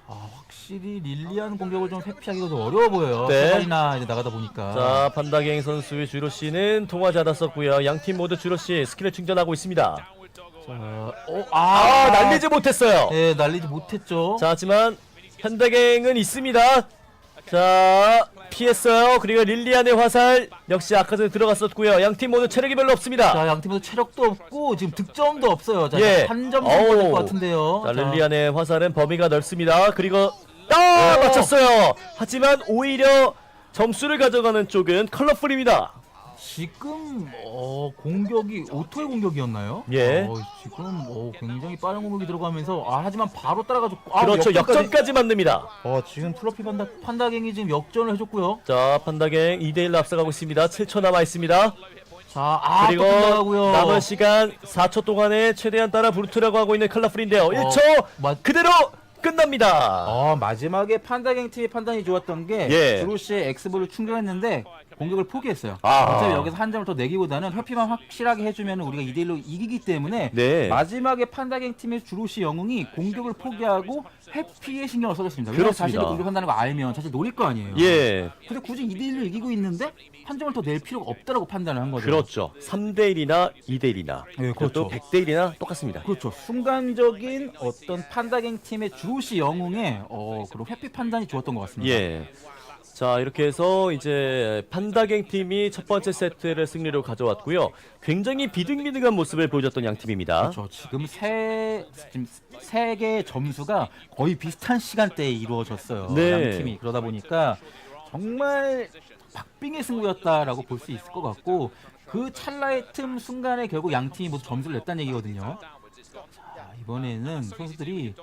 확실히 릴리안 공격을 좀 회피하기가 좀 어려워 보여요. 네. 세발이나 이제 나가다 보니까. 자, 판다갱 선수의 주로시는 통하지 않았었고요. 양팀 모두 주로시 스킬을 충전하고 있습니다. 날리지 못했어요. 네, 날리지 못했죠. 자, 하지만 판다갱은 있습니다. 자, 피했어요. 그리고 릴리안의 화살 역시 아까 전에 들어갔었고요. 양팀 모두 체력이 별로 없습니다. 자, 양 팀도 체력도 없고 지금 득점도 없어요. 자, 예. 한 점 정도 될것 같은데요. 자, 릴리안의 화살은 범위가 넓습니다. 그리고 맞췄어요. 하지만 오히려 점수를 가져가는 쪽은 컬러풀입니다. 지금 공격이 오토의 공격이었나요? 예. 지금 굉장히 빠른 공격이 들어가면서 하지만 바로 따라가지고 그렇죠. 역전까지 만듭니다. 지금 플러피 판다갱이 지금 역전을 해줬고요. 자, 판다갱 2대1로 앞서가고 있습니다. 7초 남아 있습니다. 자, 그리고 남은 시간 4초 동안에 최대한 따라 부르트라고 하고 있는 컬러풀인데요. 1초 그대로 끝납니다. 마지막에 판다갱 팀의 판단이 좋았던 게 주로시의 엑스볼을 충전했는데 공격을 포기했어요. 어차피 여기서 한 점을 더 내기보다는 회피만 확실하게 해주면 우리가 2대1로 이기기 때문에 마지막에 판다갱 팀의 주로시 영웅이 공격을 포기하고 회피에 신경을 써줬습니다. 왜냐면 자신이 공격한다는 거 알면 사실 노릴 거 아니에요. 근데 굳이 2대1로 이기고 있는데 한 점을 더 낼 필요가 없다라고 판단을 한 거죠. 그렇죠. 3대1이나 2대1이나 그것도 100대1이나 똑같습니다. 그렇죠. 순간적인 어떤 판다갱 팀의 주로시 영웅의 그런 회피 판단이 좋았던 것 같습니다. 자, 이렇게 해서 이제 판다갱 팀이 첫 번째 세트를 승리로 가져왔고요. 굉장히 비등비등한 모습을 보여줬던 양 팀입니다. 그렇죠. 지금 세 개의 점수가 거의 비슷한 시간대에 이루어졌어요. 양 팀이. 그러다 보니까 정말 박빙의 승부였다라고 볼 수 있을 것 같고 그 찰나의 틈 순간에 결국 양 팀이 모두 점수를 냈다는 얘기거든요. 자, 이번에는 선수들이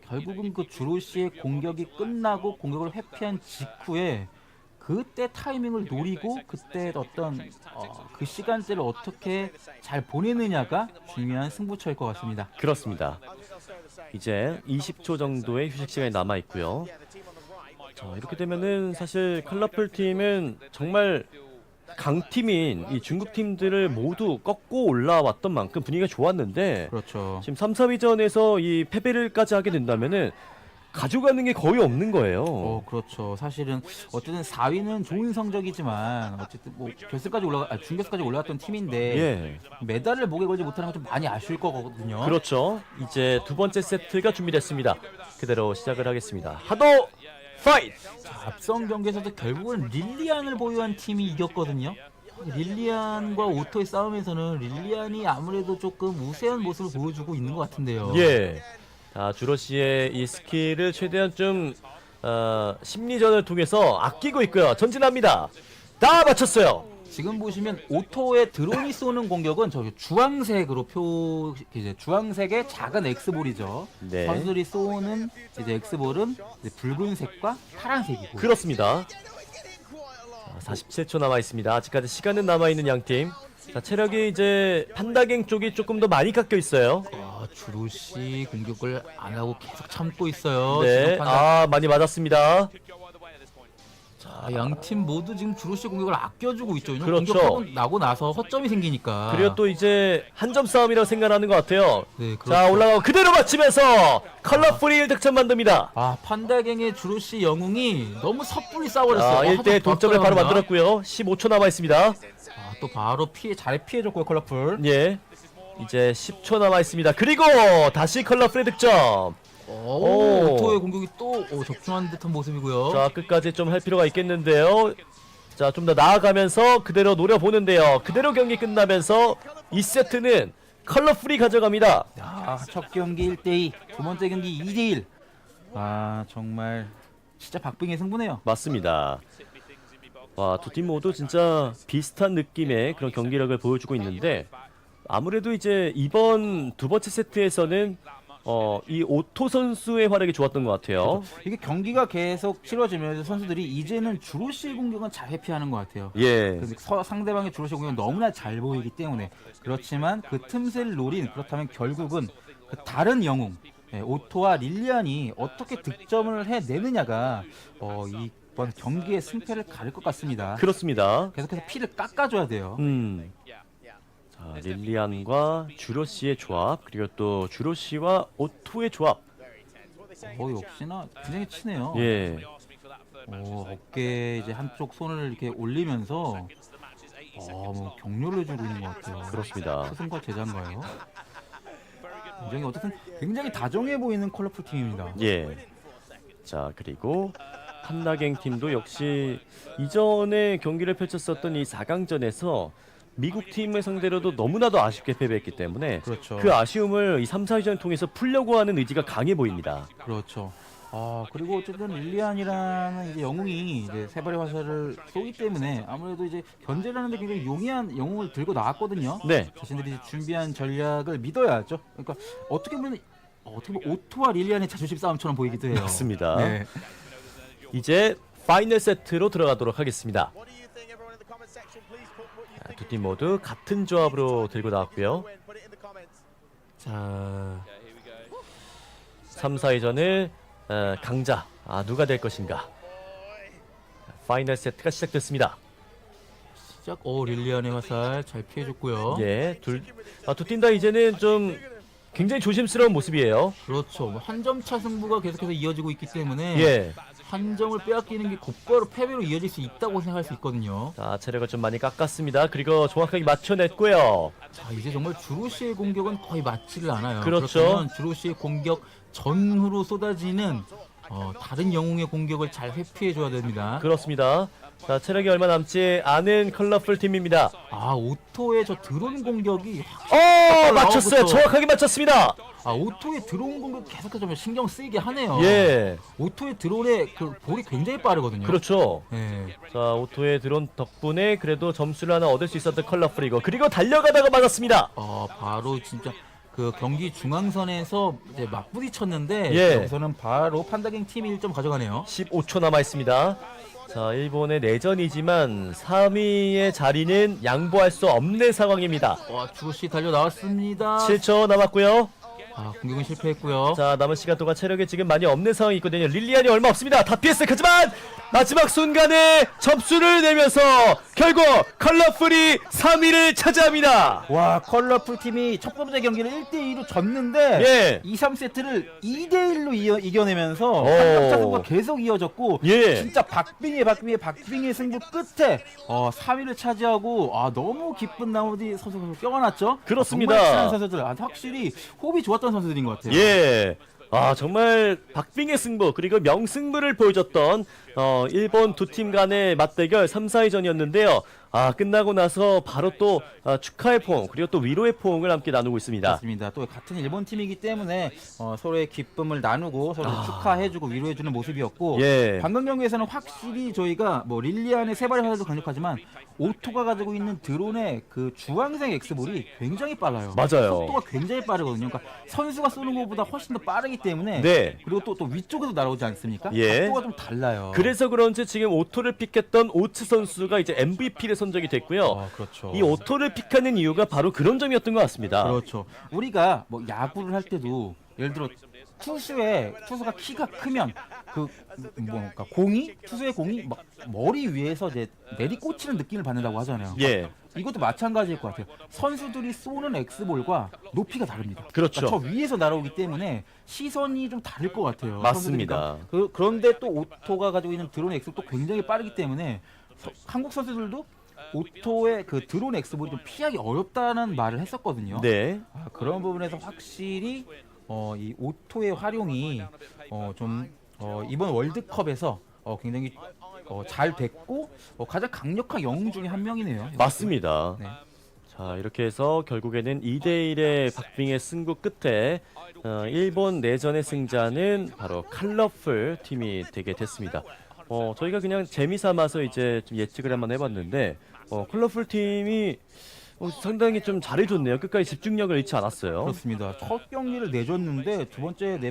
결국은 그 주로시의 공격이 끝나고 공격을 회피한 직후에 그때 타이밍을 노리고 그때 어떤 그 시간대를 어떻게 잘 보내느냐가 중요한 승부처일 것 같습니다. 그렇습니다. 이제 20초 정도의 휴식 시간이 남아 있고요. 자, 이렇게 되면은 사실 컬러풀 팀은 정말 강팀인 이 중국 팀들을 모두 꺾고 올라왔던 만큼 분위기가 좋았는데 그렇죠. 지금 3, 4위전에서 이 패배를까지 하게 된다면은 가져가는 게 거의 없는 거예요. 그렇죠. 사실은 어쨌든 4위는 좋은 성적이지만 어쨌든 뭐 결승까지 준결승까지 올라갔던 팀인데 메달을 목에 걸지 못하는 건 좀 많이 아쉬울 거거든요. 그렇죠. 이제 두 번째 세트가 준비됐습니다. 그대로 시작을 하겠습니다. 하도 파이트! 자, 앞선 경기에서도 결국은 릴리안을 보유한 팀이 이겼거든요. 릴리안과 오토의 싸움에서는 릴리안이 아무래도 조금 우세한 모습을 보여주고 있는 것 같은데요. 자, 주로시의 이 스킬을 최대한 좀 심리전을 통해서 아끼고 있고요. 전진합니다. 다 맞췄어요. 지금 보시면 오토의 드론이 쏘는 공격은 저기 주황색으로 이제 주황색의 작은 엑스볼이죠. 선수들이 쏘는 이제 엑스볼은 이제 붉은색과 파란색이고. 그렇습니다. 자, 47초 남아 있습니다. 아직까지 시간은 남아 있는 양 팀. 자, 체력이 이제 판다갱 쪽이 조금 더 많이 깎여 있어요. 주로시 공격을 안 하고 계속 참고 있어요. 많이 맞았습니다. 양 팀 모두 지금 주로시 공격을 아껴주고 있죠. 그렇죠. 공격하고 나고 나서 허점이 생기니까. 그리고 또 이제 한 점 싸움이라고 생각하는 것 같아요. 그렇죠. 자, 올라가고 그대로 맞추면서 컬러풀이 1득점 만듭니다. 판다갱의 주로시 영웅이 너무 섣불리 싸워버렸어요. 1대 동점을 바로 만들었고요. 15초 남아 있습니다. 또 바로 잘 피해줬고요, 컬러풀. 이제 10초 남아 있습니다. 그리고 다시 컬러풀의 득점. 오토의 공격이 또 적중한 듯한 모습이고요. 자, 끝까지 좀 할 필요가 있겠는데요. 자, 좀 더 나아가면서 그대로 노려보는데요. 그대로 경기 끝나면서 2세트는 컬러풀이 가져갑니다. 첫 경기 1대2, 두 번째 경기 2대1. 정말 진짜 박빙의 승부네요. 맞습니다. 와, 두 팀 모두 진짜 비슷한 느낌의 그런 경기력을 보여주고 있는데 아무래도 이제 이번 두 번째 세트에서는 이 오토 선수의 활약이 좋았던 것 같아요. 이게 경기가 계속 치러지면서 선수들이 이제는 주로시의 공격은 잘 회피하는 것 같아요. 예. 상대방의 주로시 공격은 너무나 잘 보이기 때문에. 그렇지만 그 틈새를 노린, 그렇다면 결국은 그 다른 영웅 오토와 릴리안이 어떻게 득점을 해내느냐가 이번 경기의 승패를 가릴 것 같습니다. 그렇습니다. 계속해서 피를 깎아줘야 돼요. 자, 릴리안과 주로시의 조합, 그리고 또 주로시와 오토의 조합. 역시나 굉장히 치네요. 예. 어깨에 이제 한쪽 손을 이렇게 올리면서 뭐 격려를 해주고 있는 것 같아요. 그렇습니다. 스승과 제자인가요? 굉장히 다정해 보이는 컬러풀 팀입니다. 예. 자, 그리고 한나갱 팀도 역시 이전에 경기를 펼쳤었던 이 4강전에서 미국 팀을 상대로도 너무나도 아쉽게 패배했기 때문에 그렇죠. 그 아쉬움을 이 3, 4위전 통해서 풀려고 하는 의지가 강해 보입니다. 그렇죠. 그리고 어쨌든 릴리안이라는 이제 영웅이 이제 세 발의 화살을 쏘기 때문에 아무래도 이제 견제를 하는데 굉장히 용이한 영웅을 들고 나왔거든요. 네. 자신들이 준비한 전략을 믿어야죠. 그러니까 어떻게 보면 오토와 릴리안의 자존심 싸움처럼 보이기도 해요. 맞습니다. 네. 이제 파이널 세트로 들어가도록 하겠습니다. 두 팀 모두 같은 조합으로 들고 나왔고요. 자, 3, 4위전을 강자 누가 될 것인가. 파이널 세트가 시작됐습니다. 릴리안의 화살 잘 피해줬고요. 예, 두 팀 다 이제는 좀 굉장히 조심스러운 모습이에요. 그렇죠. 한 점 차 승부가 계속해서 이어지고 있기 때문에 예. 한 점을 빼앗기는 게 곧바로 패배로 이어질 수 있다고 생각할 수 있거든요. 자, 체력을 좀 많이 깎았습니다. 그리고 정확하게 맞춰냈고요. 자, 이제 정말 주로시의 공격은 거의 맞지를 않아요. 그렇죠. 그렇다면 주로시의 공격 전후로 쏟아지는 다른 영웅의 공격을 잘 회피해줘야 됩니다. 그렇습니다. 자, 체력이 얼마 남지 않은 컬러풀 팀입니다. 오토의 저 드론 공격이 맞췄어요. 정확하게 맞췄습니다. 오토의 드론 공격 계속해서 좀 신경 쓰이게 하네요. 예. 오토의 드론의 그 볼이 굉장히 빠르거든요. 그렇죠. 예. 자, 오토의 드론 덕분에 그래도 점수를 하나 얻을 수 있었던 컬러풀이고, 그리고 달려가다가 맞았습니다. 바로 진짜 그 경기 중앙선에서 이제 맞부딪혔는데 예. 여기서는 바로 판다갱 팀이 1점 가져가네요. 15초 남아 있습니다. 자, 일본의 내전이지만 3위의 자리는 양보할 수 없는 상황입니다. 주로시 달려 나왔습니다. 7초 남았고요. 공격은 실패했고요. 자, 남은 시간 동안 체력이 지금 많이 없는 상황이 있거든요. 릴리안이 얼마 없습니다. 다 피했어요. 하지만 마지막 순간에 점수를 내면서 결국 컬러풀이 3위를 차지합니다. 컬러풀 팀이 첫 번째 경기를 1대2로 졌는데 예. 2, 3세트를 2대1로 이겨내면서 한점차 승부가 계속 이어졌고 예. 진짜 박빙의 승부 끝에 3위를 차지하고 너무 기쁜 나머지 선수가 껴안았죠. 그렇습니다. 정말 친한 선수들 확실히 호흡이 좋았던 선수들인 것 같아요. 예. 정말 박빙의 승부, 그리고 명승부를 보여줬던 일본 두 팀 간의 맞대결 3, 4위전이었는데요. 끝나고 나서 바로 또 축하의 포옹, 그리고 또 위로의 포옹을 함께 나누고 있습니다. 맞습니다. 또 같은 일본 팀이기 때문에 서로의 기쁨을 나누고 서로 축하해주고 위로해주는 모습이었고, 예. 방금 경기에서는 확실히 저희가 릴리안의 세 발의 화살도 강력하지만 오토가 가지고 있는 드론의 그 주황색 엑스볼이 굉장히 빨라요. 맞아요. 속도가 굉장히 빠르거든요. 그러니까 선수가 쏘는 것보다 훨씬 더 빠르기 때문에. 네. 그리고 또 위쪽에서 날아오지 않습니까? 예. 속도가 좀 달라요. 그래서 그런지 지금 오토를 픽했던 오츠 선수가 이제 MVP를 선정이 됐고요. 그렇죠. 이 오토를 픽하는 이유가 바로 그런 점이었던 것 같습니다. 그렇죠. 우리가 야구를 할 때도 예를 들어 투수가 키가 크면 투수의 공이 막 머리 위에서 이제 내리꽂히는 느낌을 받는다고 하잖아요. 예. 이것도 마찬가지일 것 같아요. 선수들이 쏘는 엑스볼과 높이가 다릅니다. 그렇죠. 그러니까 저 위에서 날아오기 때문에 시선이 좀 다를 것 같아요. 맞습니다. 그런데 또 오토가 가지고 있는 드론 엑스볼도 굉장히 빠르기 때문에 한국 선수들도 오토의 그 드론 엑스볼이 좀 피하기 어렵다는 말을 했었거든요. 네. 그런 부분에서 확실히 이 오토의 활용이 이번 월드컵에서 굉장히 잘 됐고 가장 강력한 영웅 중에 한 명이네요. 맞습니다. 네. 자, 이렇게 해서 결국에는 2대1의 박빙의 승부 끝에 일본 내전의 승자는 바로 컬러풀 팀이 되게 됐습니다. 저희가 그냥 재미삼아서 이제 좀 예측을 한번 해봤는데 컬러풀 팀이 상당히 좀 잘해줬네요. 끝까지 집중력을 잃지 않았어요. 그렇습니다. 첫 경기를 내줬는데 두 번째, 세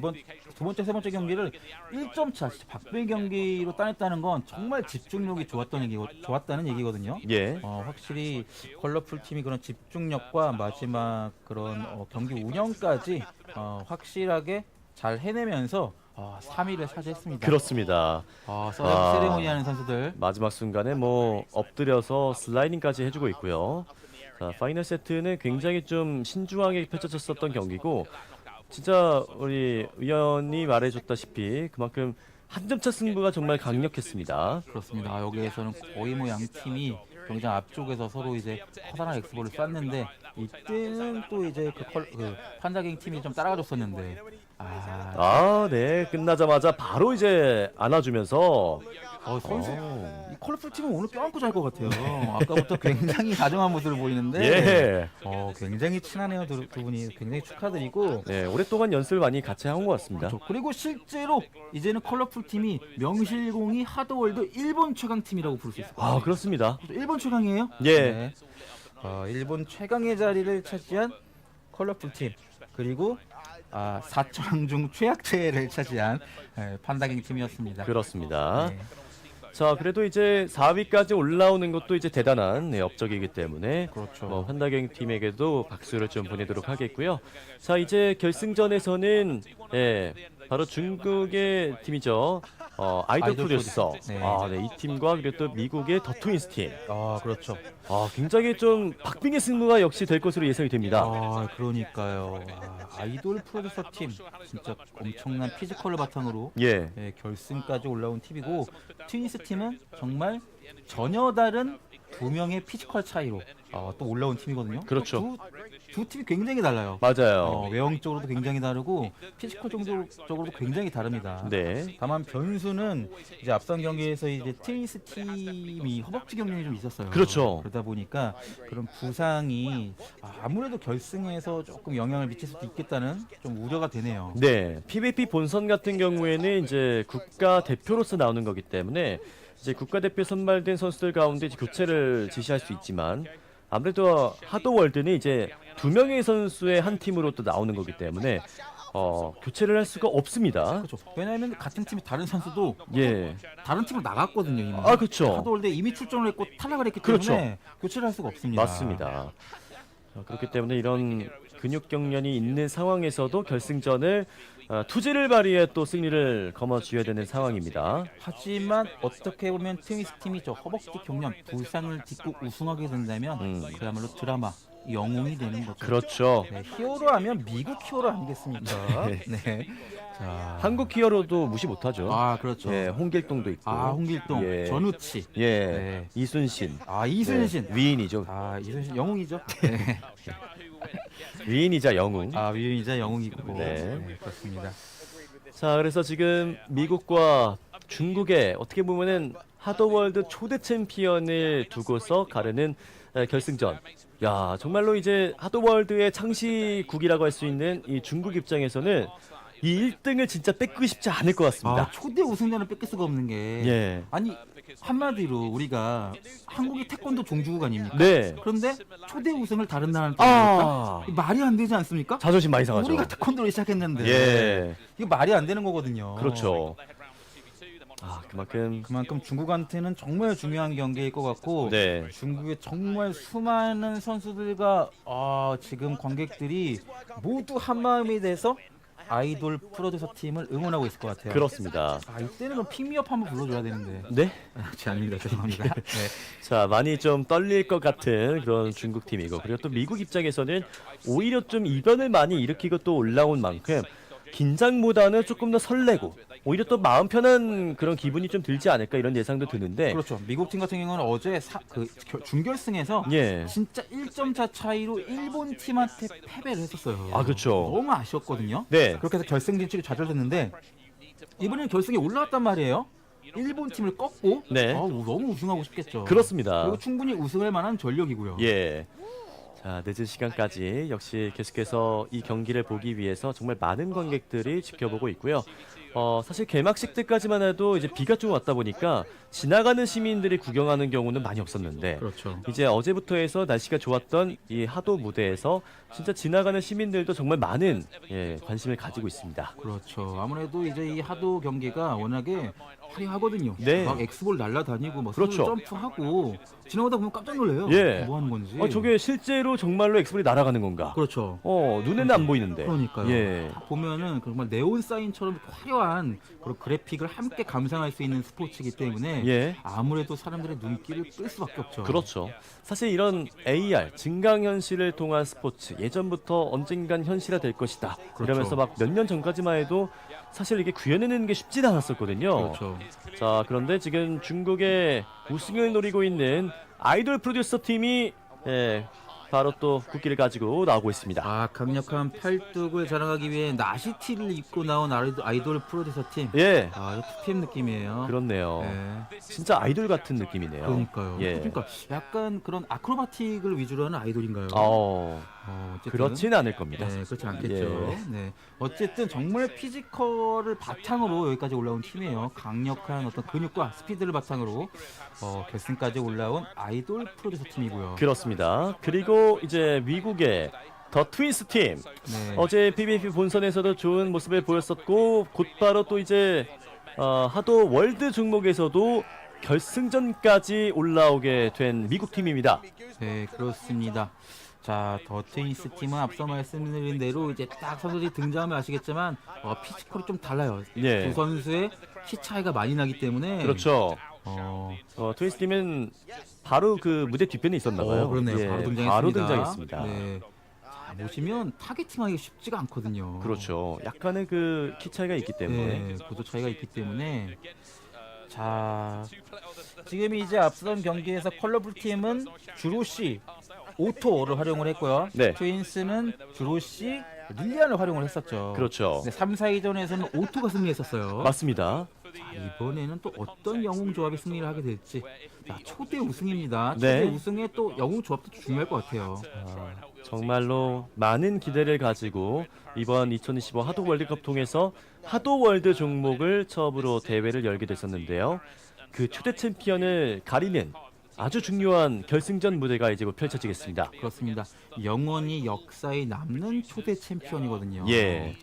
번째 경기를 1점 차, 진짜 박빙 경기로 따냈다는 건 정말 집중력이 좋았다는 얘기거든요. 예. 확실히 컬러풀 팀이 그런 집중력과 마지막 그런 경기 운영까지 확실하게 잘 해내면서 3위를 차지했습니다. 그렇습니다. 세레모니 하는 선수들. 마지막 순간에 뭐 엎드려서 슬라이딩까지 해주고 있고요. 자, 파이널 세트는 굉장히 좀 신중하게 펼쳐졌었던 경기고 진짜 우리 의원이 말해줬다시피 그만큼 한 점 차 승부가 정말 강력했습니다. 그렇습니다. 여기에서는 거의 뭐 양 팀이 경기장 앞쪽에서 서로 이제 커다란 엑스볼을 쐈는데 이때는 또 이제 그 판다갱 팀이 좀 따라가줬었는데 네. 끝나자마자 바로 이제 안아주면서 선수 이 컬러풀 팀은 오늘 껴안고 잘 것 같아요. 아까부터 굉장히 다정한 모습을 보이는데 예. 굉장히 친하네요. 두 분이 굉장히 축하드리고 네, 오랫동안 연습을 많이 같이 한 것 같습니다. 그렇죠. 그리고 실제로 이제는 컬러풀 팀이 명실공히 하드월드 일본 최강 팀이라고 부를 수 있을 것 같아요. 그렇습니다. 일본 최강이에요? 예. 네. 일본 최강의 자리를 차지한 컬러풀 팀 그리고 4천 중 최약체를 차지한 판다갱 팀이었습니다. 그렇습니다. 네. 자, 그래도 이제 4위까지 올라오는 것도 이제 대단한 업적이기 때문에 그렇죠. 판다갱 팀에게도 박수를 좀 보내도록 하겠고요. 자, 이제 결승전에서는 바로 중국의 팀이죠. 아이돌 프로듀서. 네. 이 팀과 그리고 또 미국의 더 트윈스 팀. 그렇죠. 굉장히 좀 박빙의 승부가 역시 될 것으로 예상이 됩니다. 그러니까요. 아이돌 프로듀서 팀 진짜 엄청난 피지컬을 바탕으로 결승까지 올라온 팀이고 트윈스 팀은 정말 전혀 다른 두 명의 피지컬 차이로 또 올라온 팀이거든요. 그렇죠. 두 팀이 굉장히 달라요. 맞아요. 외형적으로도 굉장히 다르고 피지컬 적으로도 굉장히 다릅니다. 네. 다만 변수는 이제 앞선 경기에서 이제 트윈스 팀이 허벅지 경련이 좀 있었어요. 그렇죠. 그러다 보니까 그런 부상이 아무래도 결승에서 조금 영향을 미칠 수도 있겠다는 좀 우려가 되네요. 네. PVP 본선 같은 경우에는 이제 국가 대표로서 나오는 거기 때문에 이제 국가대표 선발된 선수들 가운데 이제 교체를 지시할 수 있지만 아무래도 하도월드는 이제 2명의 선수의 한 팀으로 또 나오는 거기 때문에 교체를 할 수가 없습니다. 그렇죠. 왜냐하면 같은 팀이 다른 선수도 다른 팀으로 나갔거든요. 이미. 그렇죠. 하도월드에 이미 출전을 했고 탈락을 했기 때문에 그렇죠. 교체를 할 수가 없습니다. 맞습니다. 그렇기 때문에 이런 근육 경련이 있는 상황에서도 결승전을 투지를 발휘해 또 승리를 거머쥐어야 되는 상황입니다. 하지만 어떻게 보면 트윈스 팀이 저 허벅지 경련 부상을 딛고 우승하게 된다면 그야말로 드라마 영웅이 되는 거죠. 그렇죠. 네, 히어로 하면 미국 히어로 아니겠습니까? 네. 자, 한국 히어로도 무시 못하죠. 그렇죠. 홍길동도 있고. 홍길동, 전우치, 네. 이순신. 이순신. 위인이죠. 이순신 영웅이죠. 네. 위인이자 영웅. 위인이자 영웅이고. 네. 그렇습니다. 자, 그래서 지금 미국과 중국의 어떻게 보면은 하도월드 초대 챔피언을 두고서 가르는 결승전. 야, 정말로 이제 하도월드의 창시국이라고 할 수 있는 이 중국 입장에서는 이 1등을 진짜 뺏고 싶지 않을 것 같습니다. 초대 우승자는 뺏길 수가 없는 게 아니 한마디로 우리가 한국이 태권도 종주국 아닙니까? 네. 그런데 초대 우승을 다른 나라한테 줍니까? 말이 안 되지 않습니까? 자존심 많이 상하죠. 우리가 태권도를 시작했는데 이거 말이 안 되는 거거든요. 그렇죠. 그만큼 중국한테는 정말 중요한 경기일 것 같고 중국의 정말 수많은 선수들과 지금 관객들이 모두 한마음이 돼서 아이돌 프로듀서 팀을 응원하고 있을 것 같아요. 그렇습니다. 이때는 좀 픽미업 한번 불러줘야 되는데. 네? 아닙니다. 죄송합니다. 네. 자, 많이 좀 떨릴 것 같은 그런 중국 팀이고 그리고 또 미국 입장에서는 오히려 좀 이변을 많이 일으키고 또 올라온 만큼 긴장보다는 조금 더 설레고 오히려 또 마음 편한 그런 기분이 좀 들지 않을까 이런 예상도 드는데 그렇죠. 미국 팀 같은 경우는 어제 준결승에서 진짜 1점 차 차이로 일본 팀한테 패배를 했었어요. 그렇죠. 너무 아쉬웠거든요. 네. 그렇게 해서 결승 진출이 좌절됐는데 이번에는 결승에 올라왔단 말이에요. 일본 팀을 꺾고 너무 우승하고 싶겠죠. 그렇습니다. 그리고 충분히 우승할 만한 전력이고요. 자, 늦은 시간까지 역시 계속해서 이 경기를 보기 위해서 정말 많은 관객들이 지켜보고 있고요. 사실 개막식 때까지만 해도 이제 비가 좀 왔다 보니까 지나가는 시민들이 구경하는 경우는 많이 없었는데 그렇죠. 이제 어제부터 해서 날씨가 좋았던 이 하도 무대에서 진짜 지나가는 시민들도 정말 많은 관심을 가지고 있습니다. 그렇죠. 아무래도 이제 이 하도 경기가 워낙에 화려하거든요. 네. 막 엑스볼 날라다니고 막 그렇죠. 점프하고 지나가다 보면 깜짝 놀래요. 예. 뭐 하는 건지. 저게 실제로 정말로 엑스볼이 날아가는 건가? 그렇죠. 눈에는 안 보이는데. 그러니까요. 예. 다 보면은 정말 네온 사인처럼 화려한 그런 그래픽을 함께 감상할 수 있는 스포츠이기 때문에 예. 아무래도 사람들의 눈길을 끌 수밖에 없죠. 그렇죠. 사실 이런 AR 증강현실을 통한 스포츠 예전부터 언젠간 현실화 될 것이다. 그렇죠. 이러면서 막 몇 년 전까지만 해도 사실 이게 구현해내는 게 쉽지 않았었거든요. 그렇죠. 자, 그런데 지금 중국의 우승을 노리고 있는 아이돌 프로듀서 팀이 바로 또 국기를 가지고 나오고 있습니다. 아, 강력한 팔뚝을 자랑하기 위해 나시티를 입고 나온 아이돌 프로듀서 팀. 예. 아, 이거 투팀 느낌이에요. 그렇네요. 네. 진짜 아이돌 같은 느낌이네요. 그러니까요. 예. 그러니까 약간 그런 아크로바틱을 위주로 하는 아이돌인가요? 어쨌든. 그렇진 않을 겁니다. 네, 그렇지 않겠죠. 예. 네, 어쨌든 정말 피지컬을 바탕으로 여기까지 올라온 팀이에요. 강력한 어떤 근육과 스피드를 바탕으로 결승까지 올라온 아이돌 프로듀서 팀이고요. 그렇습니다. 그리고 이제 미국의 더 트윈스 팀. 네. 어제 PVP 본선에서도 좋은 모습을 보였었고 곧바로 또 이제 하도 월드 종목에서도 결승전까지 올라오게 된 미국 팀입니다. 네, 그렇습니다. 자, 더 트윈스 팀은 앞서 말씀드린 대로 이제 딱 선수들이 등장하면 아시겠지만 피지컬이 좀 달라요. 예. 두 선수의 키 차이가 많이 나기 때문에 그렇죠. 트윈스 팀은 바로 그 무대 뒷편에 있었나 봐요. 그렇네요. 예, 바로 등장했습니다. 바로 등장했습니다. 네. 자, 보시면 타겟팅하기 쉽지가 않거든요. 그렇죠. 약간의 그 키 차이가 있기 때문에. 네, 구도 차이가 있기 때문에. 자, 지금 이제 앞선 경기에서 컬러풀 팀은 주로시 오토를 활용을 했고요. 네. 트윈스는 주로시 릴리안을 활용을 했었죠. 그렇죠. 네, 3, 4위전에서는 오토가 승리했었어요. 맞습니다. 자, 이번에는 또 어떤 영웅 조합이 승리를 하게 될지. 자, 초대 우승입니다. 네. 초대 우승에 또 영웅 조합도 중요할 것 같아요. 정말로 많은 기대를 가지고 이번 2025 하도 월드컵 통해서 하도 월드 종목을 처음으로 대회를 열게 됐었는데요. 그 초대 챔피언을 가리는 아주 중요한 결승전 무대가 이제 곧 펼쳐지겠습니다. 그렇습니다. 영원히 역사에 남는 초대 챔피언이거든요. 예.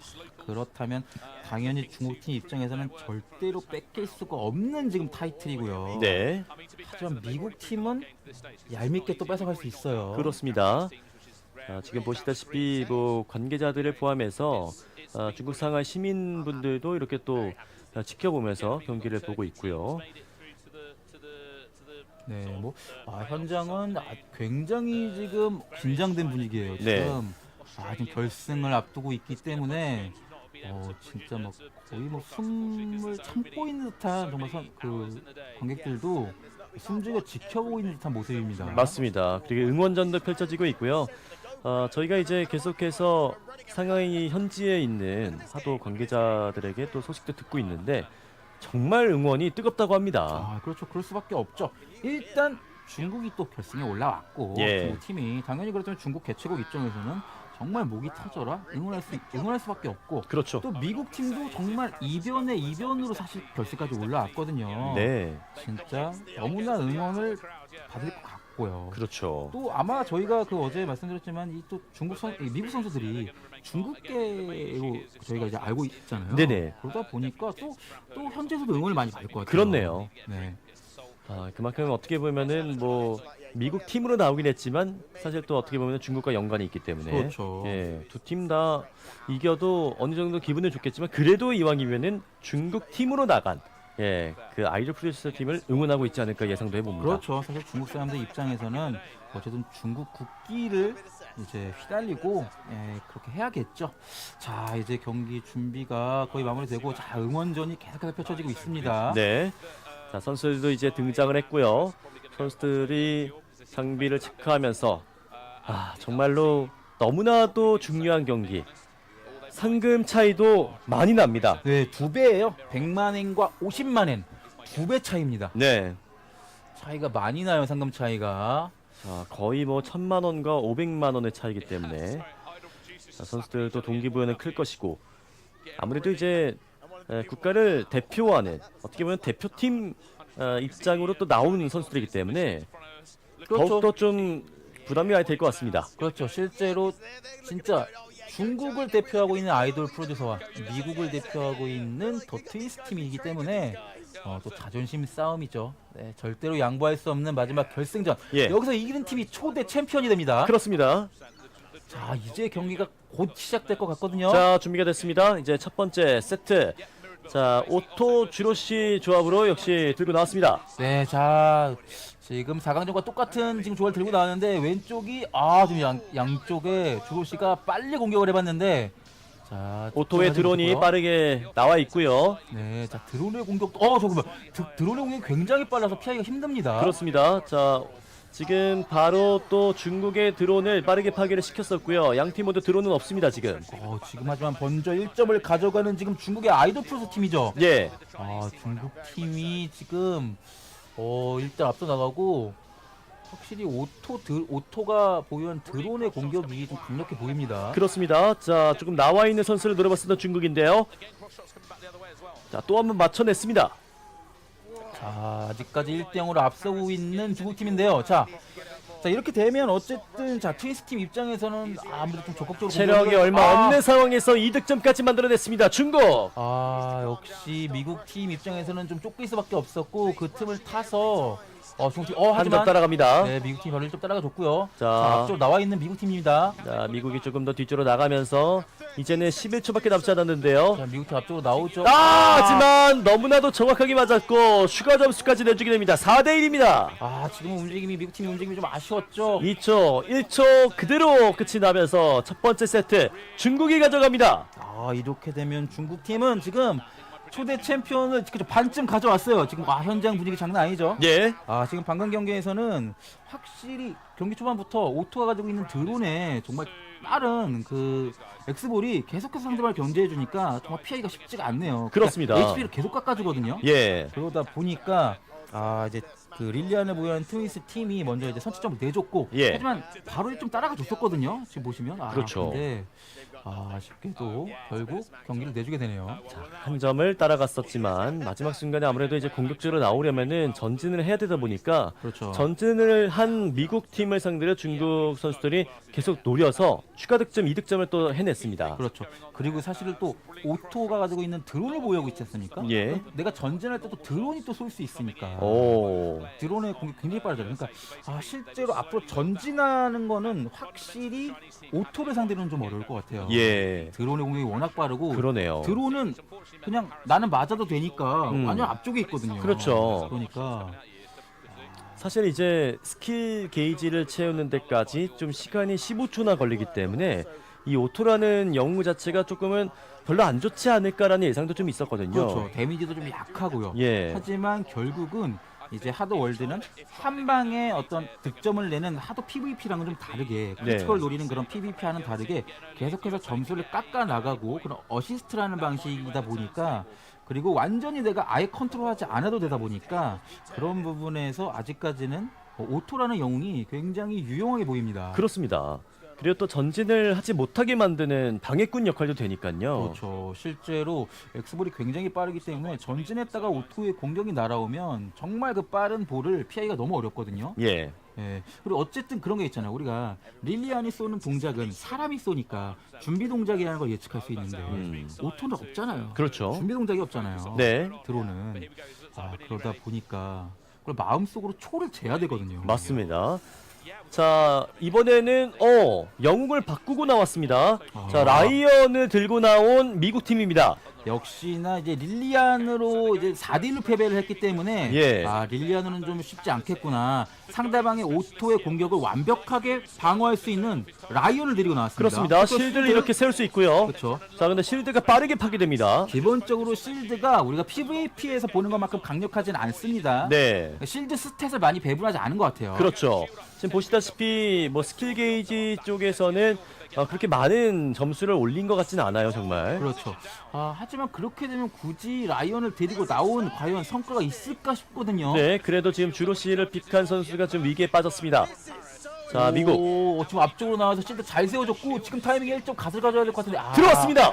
그렇다면 당연히 중국팀 입장에서는 절대로 뺏길 수가 없는 지금 타이틀이고요. 네, 하지만 미국 팀은 얄밉게 또 뺏어갈 수 있어요. 그렇습니다. 지금 보시다시피 뭐 관계자들을 포함해서 중국 상하이 시민분들도 이렇게 또 지켜보면서 경기를 보고 있고요. 네, 뭐 현장은 굉장히 지금 긴장된 분위기예요. 지금 네. 지금 결승을 앞두고 있기 때문에 진짜 막 거의 뭐 숨을 참고 있는 듯한 정말 그 관객들도 숨죽여 지켜보고 있는 듯한 모습입니다. 맞습니다. 그리고 응원전도 펼쳐지고 있고요. 저희가 이제 계속해서 상하이 현지에 있는 하도 관계자들에게 또 소식도 듣고 있는데 정말 응원이 뜨겁다고 합니다. 그렇죠. 그럴 수밖에 없죠. 일단 중국이 또 결승에 올라왔고 예. 중국 팀이 당연히 그렇다면 중국 개최국 입장에서는 정말 목이 터져라 응원할 수밖에 없고 그렇죠. 또 미국 팀도 정말 이변에 이변으로 사실 결승까지 올라왔거든요. 네, 진짜 너무나 응원을 받을 것 같고요. 그렇죠. 또 아마 저희가 어제 말씀드렸지만 이 또 미국 선수들이 중국계로 저희가 이제 알고 있잖아요. 네네. 그러다 보니까 또 현지에서도 응원을 많이 받을 것 같아요. 그렇네요. 네. 그만큼 어떻게 보면은 뭐 미국 팀으로 나오긴 했지만 사실 또 어떻게 보면 중국과 연관이 있기 때문에 그렇죠. 예, 두 팀 다 이겨도 어느 정도 기분은 좋겠지만 그래도 이왕이면은 중국 팀으로 나간 그 아이돌 프로듀서 팀을 응원하고 있지 않을까 예상도 해봅니다. 그렇죠. 사실 중국 사람들 입장에서는 어쨌든 중국 국기를 이제 휘날리고 그렇게 해야겠죠. 자, 이제 경기 준비가 거의 마무리되고 자, 응원전이 계속해서 펼쳐지고 있습니다. 네. 자, 선수들도 이제 등장을 했고요. 선수들이 장비를 체크하면서 정말로 너무나도 중요한 경기. 상금 차이도 많이 납니다. 네, 2배예요. 100만엔과 50만엔 2배 차이입니다. 네. 차이가 많이 나요, 상금 차이가. 자, 거의 뭐 1000만 원과 500만 원의 차이기 때문에 선수들도 동기부여는 클 것이고 아무래도 이제 국가를 대표하는 어떻게 보면 대표팀 입장으로 또 나오는 선수들이기 때문에 그렇죠. 더욱더 좀 부담이 많이 될 것 같습니다. 그렇죠. 실제로 진짜 중국을 대표하고 있는 아이돌 프로듀서와 미국을 대표하고 있는 더 트위스트 팀이기 때문에 또 자존심 싸움이죠. 네, 절대로 양보할 수 없는 마지막 결승전. 예. 여기서 이기는 팀이 초대 챔피언이 됩니다. 그렇습니다. 자, 이제 경기가 곧 시작될 것 같거든요. 자, 준비가 됐습니다. 이제 첫 번째 세트. 자, 오토 주로시 조합으로 역시 들고 나왔습니다. 네, 자, 지금 4강전과 똑같은 지금 조합을 들고 나왔는데 왼쪽이 지금 양쪽에 주로시가 빨리 공격을 해봤는데 자, 오토의 드론이 빠르게 나와 있고요. 네, 자 드론의 공격도 잠깐만 드론의 공격이 굉장히 빨라서 피하기가 힘듭니다. 그렇습니다. 자, 지금 바로 또 중국의 드론을 빠르게 파괴를 시켰었고요. 양팀 모두 드론은 없습니다 지금. 지금 하지만 먼저 1점을 가져가는 지금 중국의 아이돌 프로스 팀이죠. 예. 중국 팀이 지금 일단 앞서 나가고 확실히 오토가 보유한 드론의 공격이 좀 강력해 보입니다. 그렇습니다. 자, 조금 나와 있는 선수를 노려봤었던 중국인데요. 자, 또 한 번 맞춰냈습니다. 자, 아직까지 1대0으로 앞서고 있는 중국팀인데요. 자, 이렇게 되면 어쨌든 트위스팀 입장에서는 아무래도 좀 적극적으로 체력이 얼마 없는 상황에서 2득점까지 만들어냈습니다. 중국! 역시 미국팀 입장에서는 좀 쫓길 수밖에 없었고 그 틈을 타서 중국팀 한 점 따라갑니다. 네, 미국팀 바로 1점 따라가줬고요. 자, 앞쪽으로 나와 있는 미국팀입니다. 자, 미국이 조금 더 뒤쪽으로 나가면서 이제는 11초밖에 남지 않았는데요. 자, 미국팀 앞쪽으로 나오죠. 하지만 너무나도 정확하게 맞았고 추가 점수까지 내주게 됩니다. 4대1입니다. 지금 미국팀의 움직임이 좀 아쉬웠죠. 2초, 1초 그대로 끝이 나면서 첫 번째 세트 중국이 가져갑니다. 이렇게 되면 중국팀은 지금 초대 챔피언을 반쯤 가져왔어요. 지금 현장 분위기 장난 아니죠? 예. 지금 방금 경기에서는 확실히 경기 초반부터 오토가 가지고 있는 드론에 정말 빠른 그 엑스볼이 계속해서 상대방을 견제해주니까 정말 피하기가 쉽지가 않네요. 그렇습니다. HP를 계속 깎아주거든요. 예. 그러다 보니까 이제 그 릴리안을 보유한 트윈스 팀이 먼저 이제 선취점을 내줬고 예. 하지만 바로 1점 따라가 줬었거든요. 지금 보시면 그렇죠. 근데 아쉽게도 결국 경기를 내주게 되네요. 자, 한 점을 따라갔었지만 마지막 순간에 아무래도 이제 공격적으로 나오려면은 전진을 해야 되다 보니까 그렇죠. 전진을 한 미국 팀을 상대로 중국 선수들이 계속 노려서 추가 득점 2득점을 또 해냈습니다. 그렇죠. 그리고 사실은 또 오토가 가지고 있는 드론을 보유하고 있지 않습니까? 예. 내가 전진할 때도 드론이 또 쏠 수 있으니까. 오. 드론의 공격 굉장히 빠르잖아요. 그러니까 실제로 앞으로 전진하는 거는 확실히 오토를 상대로는 좀 어려울 것 같아요. 예. 드론의 공격이 워낙 빠르고 그러네요. 드론은 그냥 나는 맞아도 되니까 완전 앞쪽에 있거든요. 그렇죠. 그러니까 사실 이제 스킬 게이지를 채우는 데까지 좀 시간이 15초나 걸리기 때문에 이 오토라는 영웅 자체가 조금은 별로 안 좋지 않을까라는 예상도 좀 있었거든요. 그렇죠. 데미지도 좀 약하고요. 예. 하지만 결국은 이제 하도 월드는 한 방에 어떤 득점을 내는 하도 PVP랑은 좀 다르게 크리티컬 노리는 그런 PVP와는 다르게 계속해서 점수를 깎아 나가고 그런 어시스트라는 방식이다 보니까 그리고 완전히 내가 아예 컨트롤하지 않아도 되다 보니까 그런 부분에서 아직까지는 오토라는 영웅이 굉장히 유용하게 보입니다. 그렇습니다. 그리고 또 전진을 하지 못하게 만드는 방해꾼 역할도 되니까요. 그렇죠. 실제로 엑스볼이 굉장히 빠르기 때문에 전진했다가 오토의 공격이 날아오면 정말 그 빠른 볼을 피하기가 너무 어렵거든요. 예. 예. 그리고 어쨌든 그런 게 있잖아요. 우리가 릴리안이 쏘는 동작은 사람이 쏘니까 준비 동작이라는 걸 예측할 수 있는데 오토는 없잖아요. 그렇죠. 준비 동작이 없잖아요. 네. 드론은. 그러다 보니까 그걸 마음속으로 초를 재야 되거든요. 맞습니다. 자, 이번에는 영웅을 바꾸고 나왔습니다. 자, 라이언을 들고 나온 미국 팀입니다. 역시나 이제 릴리안으로 이제 4대1로 패배를 했기 때문에 예. 릴리안으로는 좀 쉽지 않겠구나. 상대방의 오토의 공격을 완벽하게 방어할 수 있는 라이언을 데리고 나왔습니다. 그렇습니다. 실드를 이렇게 세울 수 있고요. 그렇죠. 자, 근데 실드가 빠르게 파괴됩니다. 기본적으로 실드가 우리가 PVP에서 보는 것만큼 강력하진 않습니다. 네. 실드 스탯을 많이 배분하지 않은 것 같아요. 그렇죠. 지금 보시다시피 뭐 스킬 게이지 쪽에서는 그렇게 많은 점수를 올린 것 같지는 않아요, 정말. 그렇죠. 하지만 그렇게 되면 굳이 라이언을 데리고 나온 과연 성과가 있을까 싶거든요. 네, 그래도 지금 주로시를 픽한 선수가 좀 위기에 빠졌습니다. 자, 미국. 지금 앞쪽으로 나와서 실드 잘 세워줬고 지금 타이밍에 1점 갓을 가져야 될 것 같은데. 들어왔습니다.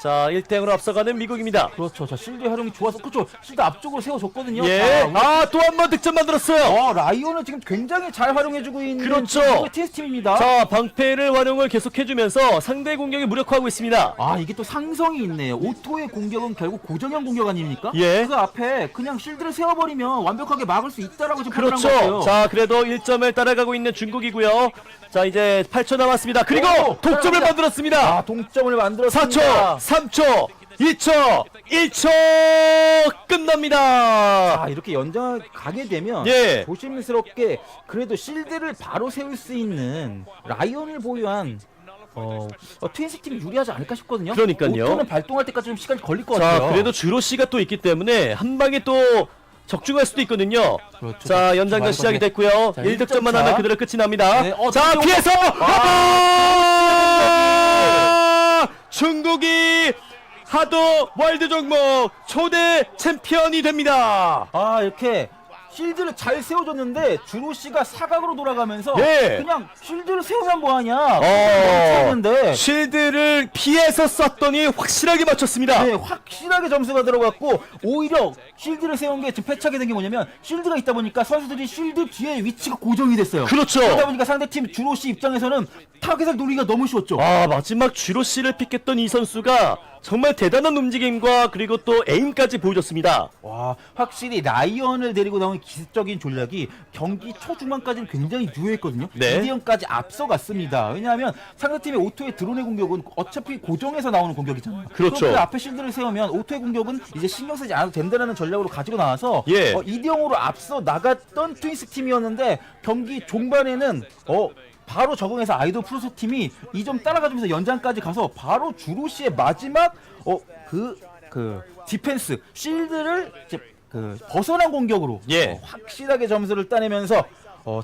자, 1대0으로 앞서가는 미국입니다. 그렇죠. 자, 실드 활용이 좋아서 그렇죠. 실드 앞쪽으로 세워줬거든요. 예. 또 한 번 득점 만들었어요. 라이온을 지금 굉장히 잘 활용해주고 있는 그렇죠. TS 팀입니다. 자, 방패를 활용을 계속해주면서 상대 공격에 무력화하고 있습니다. 이게 또 상성이 있네요. 오토의 공격은 결국 고정형 공격 아닙니까? 예. 그 앞에 그냥 실드를 세워버리면 완벽하게 막을 수 있다라고 지금 판단한 그렇죠. 것 같아요. 자, 그래도 1점을 따라가고 있는 중국이고요. 자, 이제 8초 남았습니다. 그리고 동점을 만들었습니다. 동점을 만들었습니다. 4초, 3초, 2초, 1초 끝납니다. 이렇게 연장을 가게 되면 예. 조심스럽게 그래도 실드를 바로 세울 수 있는 라이온을 보유한 트윈스 팀이 유리하지 않을까 싶거든요. 그러니까요. 오토는 발동할 때까지 좀 시간이 걸릴 것 자, 같아요. 그래도 주로시가 또 있기 때문에 한 방에 또 적중할 수도 있거든요. 그렇죠. 자, 연장전 시작이 됐고요. 자, 1득점만 1점 차. 하면 그대로 끝이 납니다. 네, 자, 득점. 피해서 중국이 하도 월드 종목 초대 챔피언이 됩니다. 이렇게 실드를 잘 세워줬는데 주로시가 사각으로 돌아가면서 예. 그냥 실드를 세우면 뭐하냐 데 실드를 피해서 쐈더니 확실하게 맞췄습니다. 네, 확실하게 점수가 들어갔고 오히려 실드를 세운 게 지금 패착이 된 게 뭐냐면 실드가 있다 보니까 선수들이 실드 뒤에 위치가 고정이 됐어요. 그렇죠. 그러다 보니까 상대팀 주로시 입장에서는 타겟을 노리기가 너무 쉬웠죠. 마지막 주로시를 픽했던 이 선수가 정말 대단한 움직임과 그리고 또 에임까지 보여줬습니다. 확실히 라이언을 데리고 나온 기습적인 전략이 경기 초중반까지는 굉장히 유효했거든요. 네. 2대0까지 앞서갔습니다. 왜냐하면 상대팀의 오토의 드론의 공격은 어차피 고정해서 나오는 공격이잖아요. 그렇죠. 그 앞에 실드를 세우면 오토의 공격은 이제 신경 쓰지 않아도 된다는 전략으로 가지고 나와서 예. 2대0으로 앞서 나갔던 트윈스 팀이었는데 경기 종반에는 바로 적응해서 아이돌 프로스 팀이 2점 따라가면서 연장까지 가서 바로 주로시의 마지막 디펜스 실드를 이제 벗어난 공격으로 확실하게 점수를 따내면서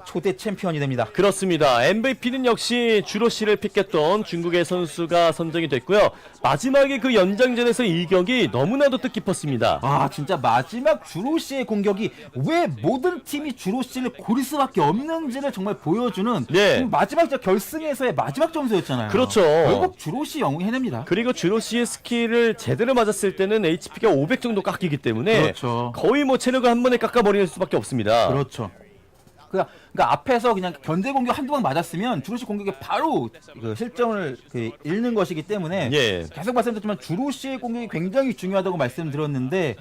초대 챔피언이 됩니다. 그렇습니다. MVP는 역시 주로시를 픽했던 중국의 선수가 선정이 됐고요. 마지막에 그 연장전에서 일격이 너무나도 뜻깊었습니다. 진짜 마지막 주로시의 공격이 왜 모든 팀이 주로시를 고를 수밖에 없는지를 정말 보여주는 마지막 결승에서의 마지막 점수였잖아요. 그렇죠. 결국 주로시 영웅이 해냅니다. 그리고 주로시의 스킬을 제대로 맞았을 때는 HP가 500 정도 깎이기 때문에 그렇죠. 거의 체력을 한 번에 깎아버릴 수밖에 없습니다. 그렇죠. 그러니까 앞에서 그냥 견제 공격 한두 방 맞았으면 주로시 공격에 바로 실점을 잃는 것이기 때문에 계속 말씀드렸지만 주로시의 공격이 굉장히 중요하다고 말씀드렸는데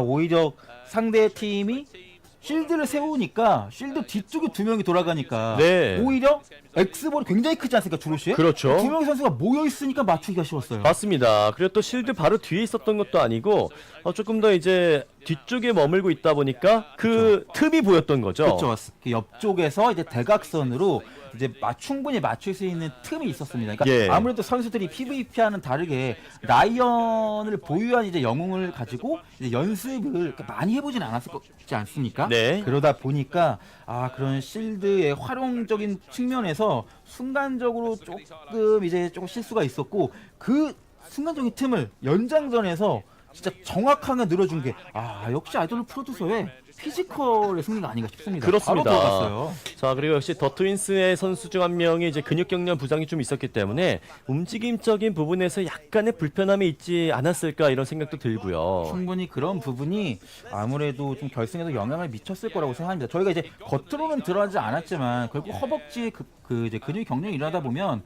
오히려 상대 팀이 실드를 세우니까 실드 뒤쪽에 두 명이 돌아가니까 오히려 X볼이 굉장히 크지 않습니까 주로시에? 그렇죠. 두 명의 선수가 모여있으니까 맞추기가 쉬웠어요. 맞습니다. 그리고 또 실드 바로 뒤에 있었던 것도 아니고 조금 더 이제 뒤쪽에 머물고 있다 보니까 그 틈이 보였던 거죠. 그렇죠. 그 옆쪽에서 이제 대각선으로 이제 충분히 맞출 수 있는 틈이 있었습니다. 그러니까 아무래도 선수들이 PVP와는 다르게 라이언을 보유한 이제 영웅을 가지고 이제 연습을 많이 해보진 않았을 거지 않습니까? 그러다 보니까 그런 실드의 활용적인 측면에서 순간적으로 조금 실수가 있었고 그 순간적인 틈을 연장전에서 진짜 정확하게 늘어준 게 역시 아이돌 프로듀서의 피지컬의 승리가 아닌가 싶습니다. 그렇습니다. 바로 들어갔어요. 자, 그리고 역시 더 트윈스의 선수 중 한 명이 이제 근육 경련 부상이 좀 있었기 때문에 움직임적인 부분에서 약간의 불편함이 있지 않았을까 이런 생각도 들고요. 충분히 그런 부분이 아무래도 좀 결승에도 영향을 미쳤을 거라고 생각합니다. 저희가 이제 겉으로는 드러나지 않았지만 결국 허벅지에 이제 근육 경련이 일어나다 보면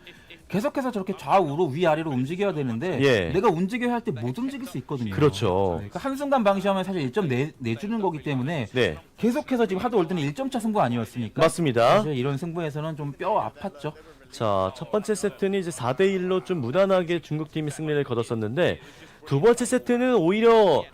계속해서 저렇게 좌우로 위아래로 움직여야 되는데 내가 움직여야 할 때 못 움직일 수 있거든요. 그렇죠. 그러니까 한순간 방심하면 사실 1점 내주는 거기 때문에 계속해서 지금 하도 월드는 1점차 승부 아니었습니까? 맞습니다. 사실 이런 승부에서는 좀 뼈 아팠죠. 자, 첫 번째 세트는 이제 4대1로 좀 무난하게 중국팀이 승리를 거뒀었는데 두 번째 세트는 오히려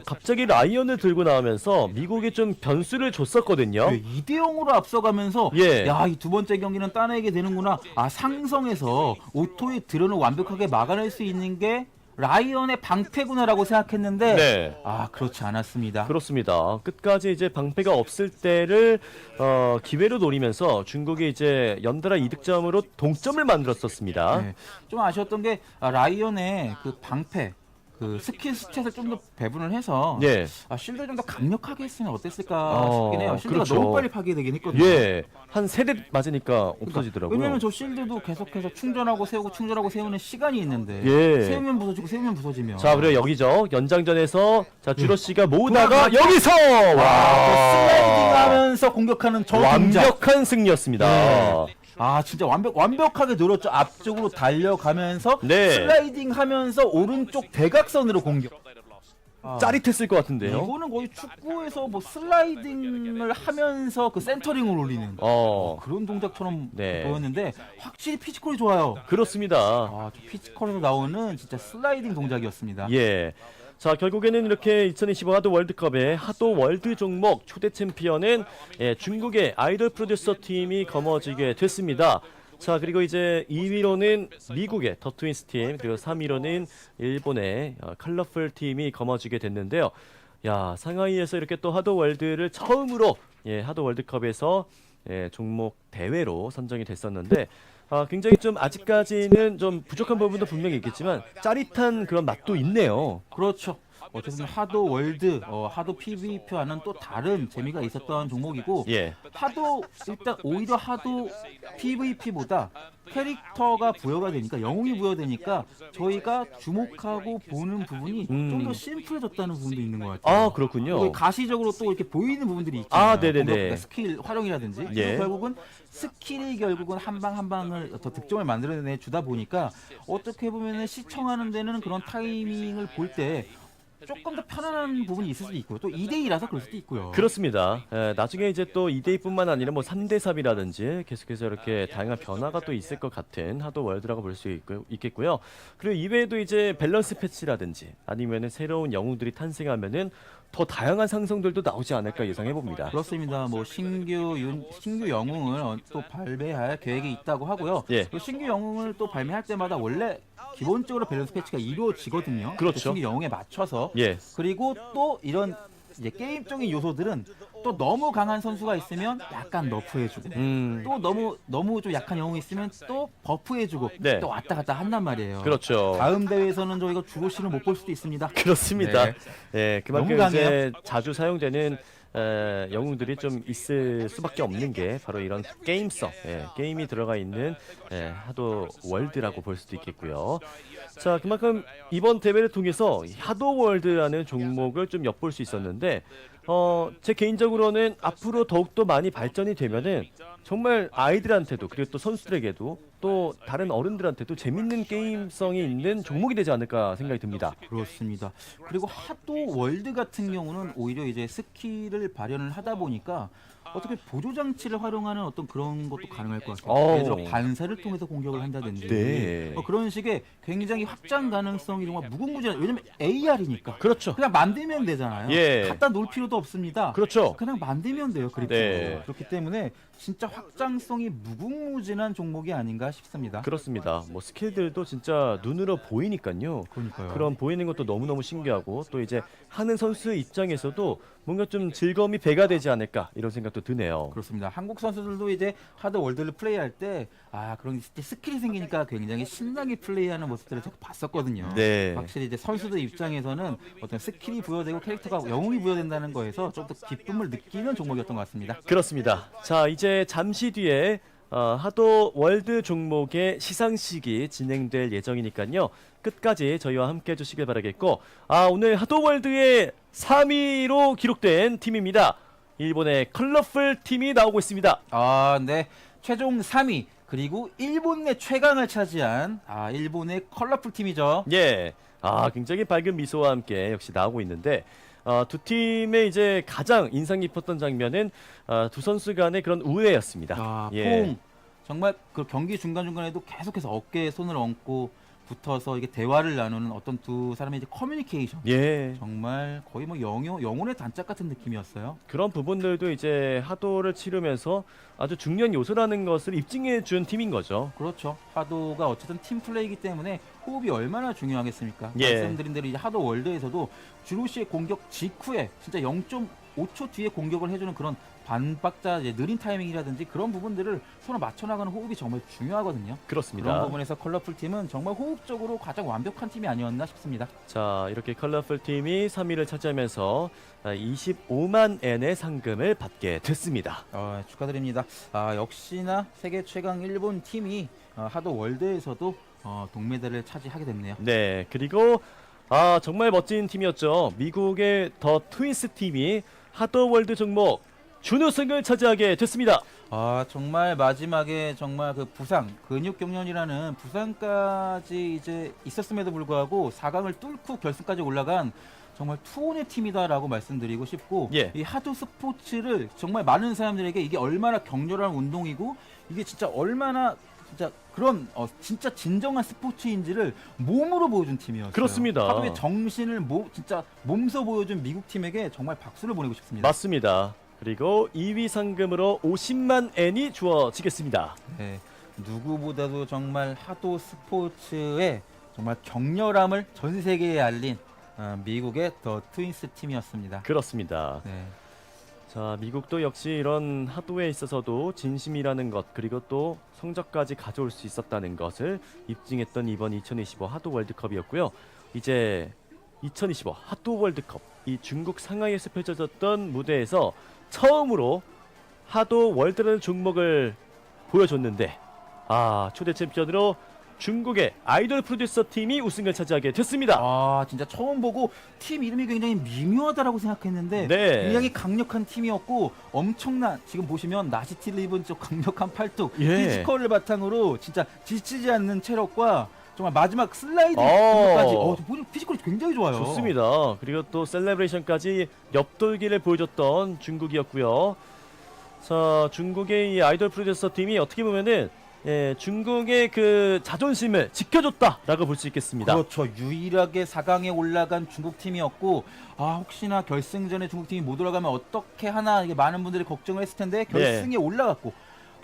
갑자기 라이언을 들고 나오면서 미국이 좀 변수를 줬었거든요. 2대0으로 앞서가면서 이 두 번째 경기는 따내게 되는구나. 상성에서 오토의 드론을 완벽하게 막아낼 수 있는 게 라이언의 방패구나라고 생각했는데 그렇지 않았습니다. 그렇습니다. 끝까지 이제 방패가 없을 때를 기회로 노리면서 중국이 이제 연달아 2득점으로 동점을 만들었었습니다. 좀 아쉬웠던 게 라이언의 그 방패 그 스킬 스탯을 좀 더 배분을 해서 예. 쉴드를 좀 더 강력하게 했으면 어땠을까 싶긴 해요. 쉴드가 그렇죠. 너무 빨리 파괴되긴 했거든요. 예. 한 3대 맞으니까 없어지더라고요. 왜냐면 저 실드도 계속해서 충전하고 세우고 충전하고 세우는 시간이 있는데 예. 세우면 부서지고 세우면 부서지면 자, 그리고 여기죠. 연장전에서 자 주로 씨가 모으다가 여기서 슬라이딩하면서 공격하는 저 동작. 완벽한 승리였습니다. 네. 진짜 완벽하게 노렸죠. 앞쪽으로 달려가면서 네. 슬라이딩하면서 오른쪽 대각선으로 공격. 짜릿했을 것 같은데요. 이거는 거의 축구에서 뭐 슬라이딩을 하면서 그 센터링을 올리는 그런 동작처럼 네. 보였는데 확실히 피지컬이 좋아요. 그렇습니다. 피지컬에서 나오는 진짜 슬라이딩 동작이었습니다. 예. 자, 결국에는 이렇게 2025 하도 월드컵의 하도 월드 종목 초대 챔피언은 중국의 아이돌 프로듀서 팀이 거머쥐게 됐습니다. 자, 그리고 이제 2위로는 미국의 더 트윈스 팀, 그리고 3위로는 일본의 컬러풀 팀이 거머쥐게 됐는데요. 야, 상하이에서 이렇게 또 하도 월드를 처음으로 하도 월드컵에서 종목 대회로 선정이 됐었는데 굉장히 좀 아직까지는 좀 부족한 부분도 분명히 있겠지만 짜릿한 그런 맛도 있네요. 그렇죠. 어쨌든 하도 월드, 하도 PVP와는 또 다른 재미가 있었던 종목이고 하도 일단 오히려 하도 PVP보다 캐릭터가 부여가 되니까 영웅이 부여되니까 저희가 주목하고 보는 부분이 좀 더 심플해졌다는 부분도 있는 것 같아요. 그렇군요. 가시적으로 또 이렇게 보이는 부분들이 있잖아요. 네네네. 스킬 활용이라든지 결국은 스킬이 결국은 한 방 한 방을 더 득점을 만들어내 주다 보니까 어떻게 보면 시청하는 데는 그런 타이밍을 볼 때 조금 더 편안한 부분이 있을 수도 있고요. 또 2대2라서 그럴 수도 있고요. 그렇습니다. 나중에 이제 또 2대2뿐만 아니라 뭐 3대3이라든지 계속해서 이렇게 다양한 변화가 또 있을 것 같은 하도 월드라고 볼 수 있겠고요. 그리고 이외에도 이제 밸런스 패치라든지 아니면은 새로운 영웅들이 탄생하면은 더 다양한 상성들도 나오지 않을까 예상해 봅니다. 그렇습니다. 뭐 신규 영웅을 또 발매할 계획이 있다고 하고요. 또 신규 영웅을 또 발매할 때마다 원래 기본적으로 밸런스 패치가 이루어지거든요. 그렇죠. 신규 영웅에 맞춰서. 그리고 또 이런 이제 게임적인 요소들은 또 너무 강한 선수가 있으면 약간 너프해주고 또 너무 좀 약한 영웅이 있으면 또 버프해주고 또 왔다 갔다 한단 말이에요. 그렇죠. 다음 대회에서는 저희가 주로 씨를 못 볼 수도 있습니다. 그렇습니다. 그만큼 너무 이제 자주 사용되는 영웅들이 좀 있을 수밖에 없는 게 바로 이런 게임성, 게임이 들어가 있는 하도 월드라고 볼 수도 있겠고요. 자, 그만큼 이번 대회를 통해서 하도 월드라는 종목을 좀 엿볼 수 있었는데 제 개인적으로는 앞으로 더욱더 많이 발전이 되면은 정말 아이들한테도 그리고 또 선수들에게도 또 다른 어른들한테도 재밌는 게임성이 있는 종목이 되지 않을까 생각이 듭니다. 그렇습니다. 그리고 하도 월드 같은 경우는 오히려 이제 스킬을 발현을 하다 보니까 어떻게 보조 장치를 활용하는 어떤 그런 것도 가능할 것 같아요. 예를 들어 반사를 통해서 공격을 한다든지 그런 식의 굉장히 확장 가능성이 정말 무궁무진한. 왜냐면 AR이니까. 그렇죠. 그냥 만들면 되잖아요. 갖다 놓을 필요도 없습니다. 그렇죠. 그냥 만들면 돼요. 그렇기 때문에 진짜 확장성이 무궁무진한 종목이 아닌가 싶습니다. 그렇습니다. 뭐 스킬들도 진짜 눈으로 보이니까요. 그러니까요. 그런 보이는 것도 너무너무 신기하고 또 이제 하는 선수 입장에서도 뭔가 좀 즐거움이 배가 되지 않을까 이런 생각도 드네요. 그렇습니다. 한국 선수들도 이제 하드 월드를 플레이할 때 그런 스킬이 생기니까 굉장히 신나게 플레이하는 모습들을 제가 봤었거든요. 확실히 이제 선수들 입장에서는 어떤 스킬이 부여되고 캐릭터가 영웅이 부여된다는 거에서 좀 더 기쁨을 느끼는 종목이었던 것 같습니다. 그렇습니다. 자, 이제 잠시 뒤에 하도 월드 종목의 시상식이 진행될 예정이니까요. 끝까지 저희와 함께 해주시길 바라겠고 오늘 하도 월드의 3위로 기록된 팀입니다. 일본의 컬러풀 팀이 나오고 있습니다. 네. 최종 3위 그리고 일본 내 최강을 차지한 일본의 컬러풀 팀이죠. 굉장히 밝은 미소와 함께 역시 나오고 있는데 두 팀의 이제 가장 인상 깊었던 장면은 두 선수 간의 그런 우애였습니다. 정말 그 경기 중간중간에도 계속해서 어깨에 손을 얹고 붙어서 이게 대화를 나누는 어떤 두 사람의 이제 커뮤니케이션. 정말 거의 뭐 영혼의 단짝 같은 느낌이었어요. 그런 부분들도 이제 하도를 치르면서 아주 중요한 요소라는 것을 입증해 준 팀인 거죠. 그렇죠. 하도가 어쨌든 팀 플레이이기 때문에 호흡이 얼마나 중요하겠습니까? 말씀드린 대로 이제 하도 월드에서도 주로시의 공격 직후에 진짜 5초 뒤에 공격을 해주는 그런 반박자 이제 느린 타이밍이라든지 그런 부분들을 서로 맞춰나가는 호흡이 정말 중요하거든요. 그렇습니다. 그런 부분에서 컬러풀 팀은 정말 호흡적으로 가장 완벽한 팀이 아니었나 싶습니다. 자, 이렇게 컬러풀 팀이 3위를 차지하면서 25만 엔의 상금을 받게 됐습니다. 축하드립니다. 역시나 세계 최강 일본 팀이 하도 월드에서도 동메달을 차지하게 됐네요. 네, 그리고 정말 멋진 팀이었죠. 미국의 더 트윈스 팀이 하도 월드 종목 준우승을 차지하게 됐습니다. 정말 마지막에 정말 그 부상, 근육 경련이라는 부상까지 이제 있었음에도 불구하고 4강을 뚫고 결승까지 올라간 정말 투혼의 팀이다라고 말씀드리고 싶고, 예. 이 하도 스포츠를 정말 많은 사람들에게 이게 얼마나 격렬한 운동이고 이게 진짜 얼마나 진짜 그런 진짜 진정한 스포츠인지를 몸으로 보여준 팀이었어요. 그렇습니다. 하도의 정신을 진짜 몸소 보여준 미국 팀에게 정말 박수를 보내고 싶습니다. 맞습니다. 그리고 2위 상금으로 50만 엔이 주어지겠습니다. 네, 누구보다도 정말 하도 스포츠의 정말 격렬함을 전 세계에 알린 미국의 더 트윈스 팀이었습니다. 그렇습니다. 네. 자, 미국도 역시 이런 하도에 있어서도 진심이라는 것, 그리고 또 성적까지 가져올 수 있었다는 것을 입증했던 이번 2025 하도 월드컵이었고요. 이제 2025 하도 월드컵, 이 중국 상하이에서 펼쳐졌던 무대에서 처음으로 하도 월드라는 종목을 보여줬는데 초대 챔피언으로 중국의 아이돌 프로듀서 팀이 우승을 차지하게 됐습니다. 진짜 처음 보고 팀 이름이 굉장히 미묘하다라고 생각했는데 네. 굉장히 강력한 팀이었고 엄청난, 지금 보시면 나시티를 입은 저 강력한 팔뚝, 예. 피지컬을 바탕으로 진짜 지치지 않는 체력과 정말 마지막 슬라이딩 공격까지 피지컬이 굉장히 좋아요. 좋습니다. 그리고 또 셀레브레이션까지 옆돌기를 보여줬던 중국이었고요. 자, 중국의 이 아이돌 프로듀서 팀이 어떻게 보면은 중국의 그 자존심을 지켜줬다라고 볼 수 있겠습니다. 그렇죠. 유일하게 4강에 올라간 중국 팀이었고 혹시나 결승전에 중국 팀이 못 올라가면 어떻게 하나, 이게 많은 분들이 걱정을 했을 텐데 결승에 올라갔고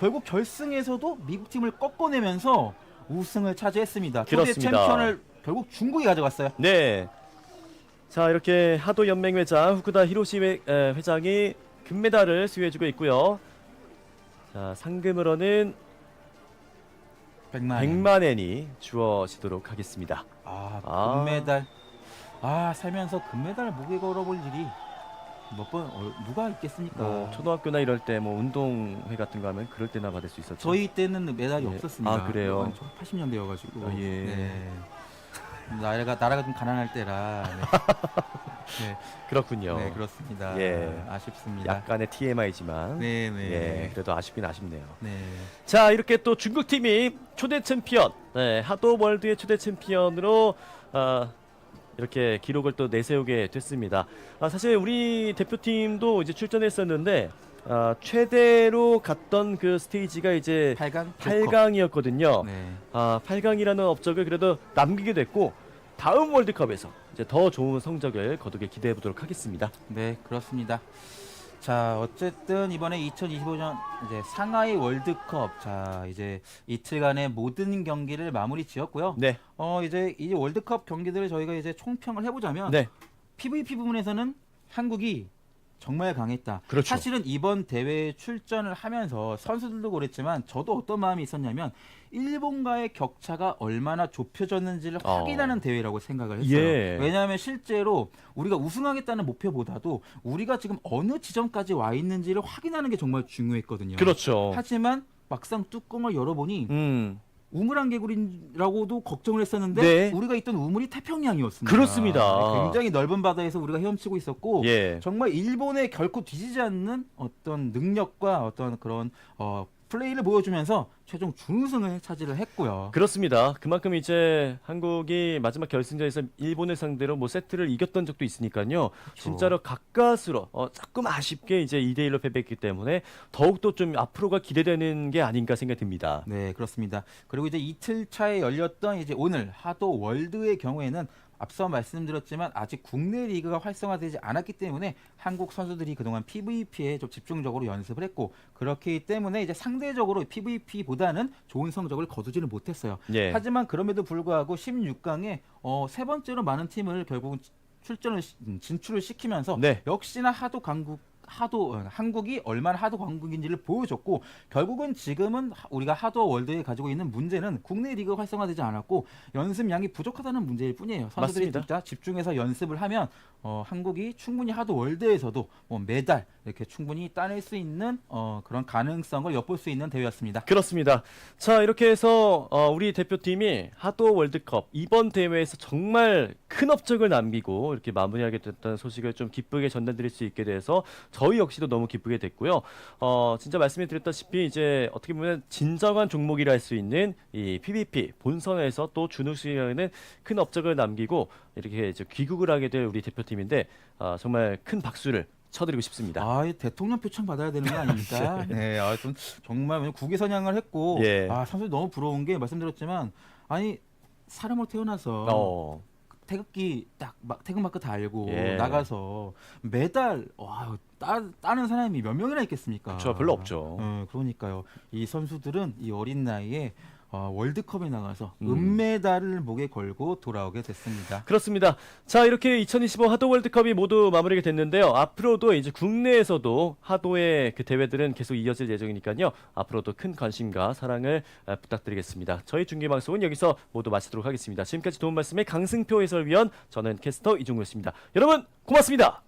결국 결승에서도 미국 팀을 꺾어내면서 우승을 차지했습니다. 초대 그렇습니다. 챔피언을 결국 중국이 가져갔어요. 네. 자, 이렇게 하도 연맹 회장 후쿠다 히로시 회장이 금메달을 수여해주고 있고요. 자, 상금으로는 100만 엔이 주어지도록 하겠습니다. 금메달. 살면서 금메달 목에 걸어볼 일이 누가 있겠습니까? 초등학교나 이럴 때 운동회 같은 거 하면 그럴 때나 받을 수 있었죠. 저희 때는 메달이 없었습니다. 그래요? 80년대여가지고. 예. 네. 나라가 좀 가난할 때라. 네. 그렇군요. 네, 그렇습니다. 예. 아쉽습니다. 약간의 TMI지만 네. 그래도 아쉽긴 아쉽네요. 네. 자, 이렇게 또 중국 팀이 초대 챔피언, 하도 월드의 초대 챔피언으로 이렇게 기록을 또 내세우게 됐습니다. 사실 우리 대표팀도 이제 출전했었는데 최대로 갔던 그 스테이지가 이제 8강이었거든요. 네. 8강이라는 업적을 그래도 남기게 됐고 다음 월드컵에서 이제 더 좋은 성적을 거두게 기대해 보도록 하겠습니다. 네, 그렇습니다. 자, 어쨌든 이번에 2025년 이제 상하이 월드컵, 자 이제 이틀간의 모든 경기를 마무리 지었고요. 네. 이제 이 월드컵 경기들을 저희가 이제 총평을 해보자면, 네. PVP 부분에서는 한국이 정말 강했다. 그렇죠. 사실은 이번 대회에 출전을 하면서 선수들도 그랬지만 저도 어떤 마음이 있었냐면 일본과의 격차가 얼마나 좁혀졌는지를 확인하는 대회라고 생각을 했어요. 예. 왜냐하면 실제로 우리가 우승하겠다는 목표보다도 우리가 지금 어느 지점까지 와 있는지를 확인하는 게 정말 중요했거든요. 그렇죠. 하지만 막상 뚜껑을 열어보니 우물안 개구리라고도 걱정을 했었는데 네. 우리가 있던 우물이 태평양이었습니다. 그렇습니다. 굉장히 넓은 바다에서 우리가 헤엄치고 있었고 예. 정말 일본에 결코 뒤지지 않는 어떤 능력과 어떤 그런 플레이를 보여주면서 최종 준우승을 차지를 했고요. 그렇습니다. 그만큼 이제 한국이 마지막 결승전에서 일본을 상대로 세트를 이겼던 적도 있으니까요. 그렇죠. 진짜로 가까스로 조금 아쉽게 이제 2대1로 패배했기 때문에 더욱더 좀 앞으로가 기대되는 게 아닌가 생각이 듭니다. 네, 그렇습니다. 그리고 이제 이틀 차에 열렸던 이제 오늘 하도 월드의 경우에는 앞서 말씀드렸지만 아직 국내 리그가 활성화되지 않았기 때문에 한국 선수들이 그동안 PVP에 좀 집중적으로 연습을 했고, 그렇기 때문에 이제 상대적으로 PVP보다는 좋은 성적을 거두지는 못했어요. 예. 하지만 그럼에도 불구하고 16강에 세 번째로 많은 팀을 결국은 진출을 시키면서 네. 역시나 한국이 얼마나 하도 강국인지를 보여줬고 결국은 지금은 우리가 하도 월드에 가지고 있는 문제는 국내 리그 활성화되지 않았고 연습량이 부족하다는 문제일 뿐이에요. 선수들이 맞습니다. 진짜 집중해서 연습을 하면 한국이 충분히 하도 월드에서도 메달 이렇게 충분히 따낼 수 있는 그런 가능성을 엿볼 수 있는 대회였습니다. 그렇습니다. 자, 이렇게 해서 우리 대표팀이 하도 월드컵 이번 대회에서 정말 큰 업적을 남기고 이렇게 마무리하게 됐다는 소식을 좀 기쁘게 전달드릴 수 있게 돼서 저희 역시도 너무 기쁘게 됐고요. 진짜 말씀해 드렸다시피 이제 어떻게 보면 진정한 종목이라 할 수 있는 이 PVP 본선에서 또 준우승이라는 큰 업적을 남기고 이렇게 이제 귀국을 하게 될 우리 대표팀인데 정말 큰 박수를 쳐드리고 싶습니다. 대통령 표창 받아야 되는 거 아닙니까? 네, 정말 국위 선양을 했고 예. 선수 너무 부러운 게 말씀드렸지만 사람으로 태어나서 태극기 태극마크 달고 나가서 메달 따는 사람이 몇 명이나 있겠습니까? 그렇죠, 별로 없죠. 그러니까요. 이 선수들은 이 어린 나이에 월드컵에 나가서 은메달을 목에 걸고 돌아오게 됐습니다. 그렇습니다. 자, 이렇게 2025 하도 월드컵이 모두 마무리가 됐는데요. 앞으로도 이제 국내에서도 하도의 그 대회들은 계속 이어질 예정이니까요. 앞으로도 큰 관심과 사랑을 부탁드리겠습니다. 저희 중계 방송은 여기서 모두 마치도록 하겠습니다. 지금까지 도움 말씀의 강승표 해설위원, 저는 캐스터 이종우였습니다. 여러분 고맙습니다.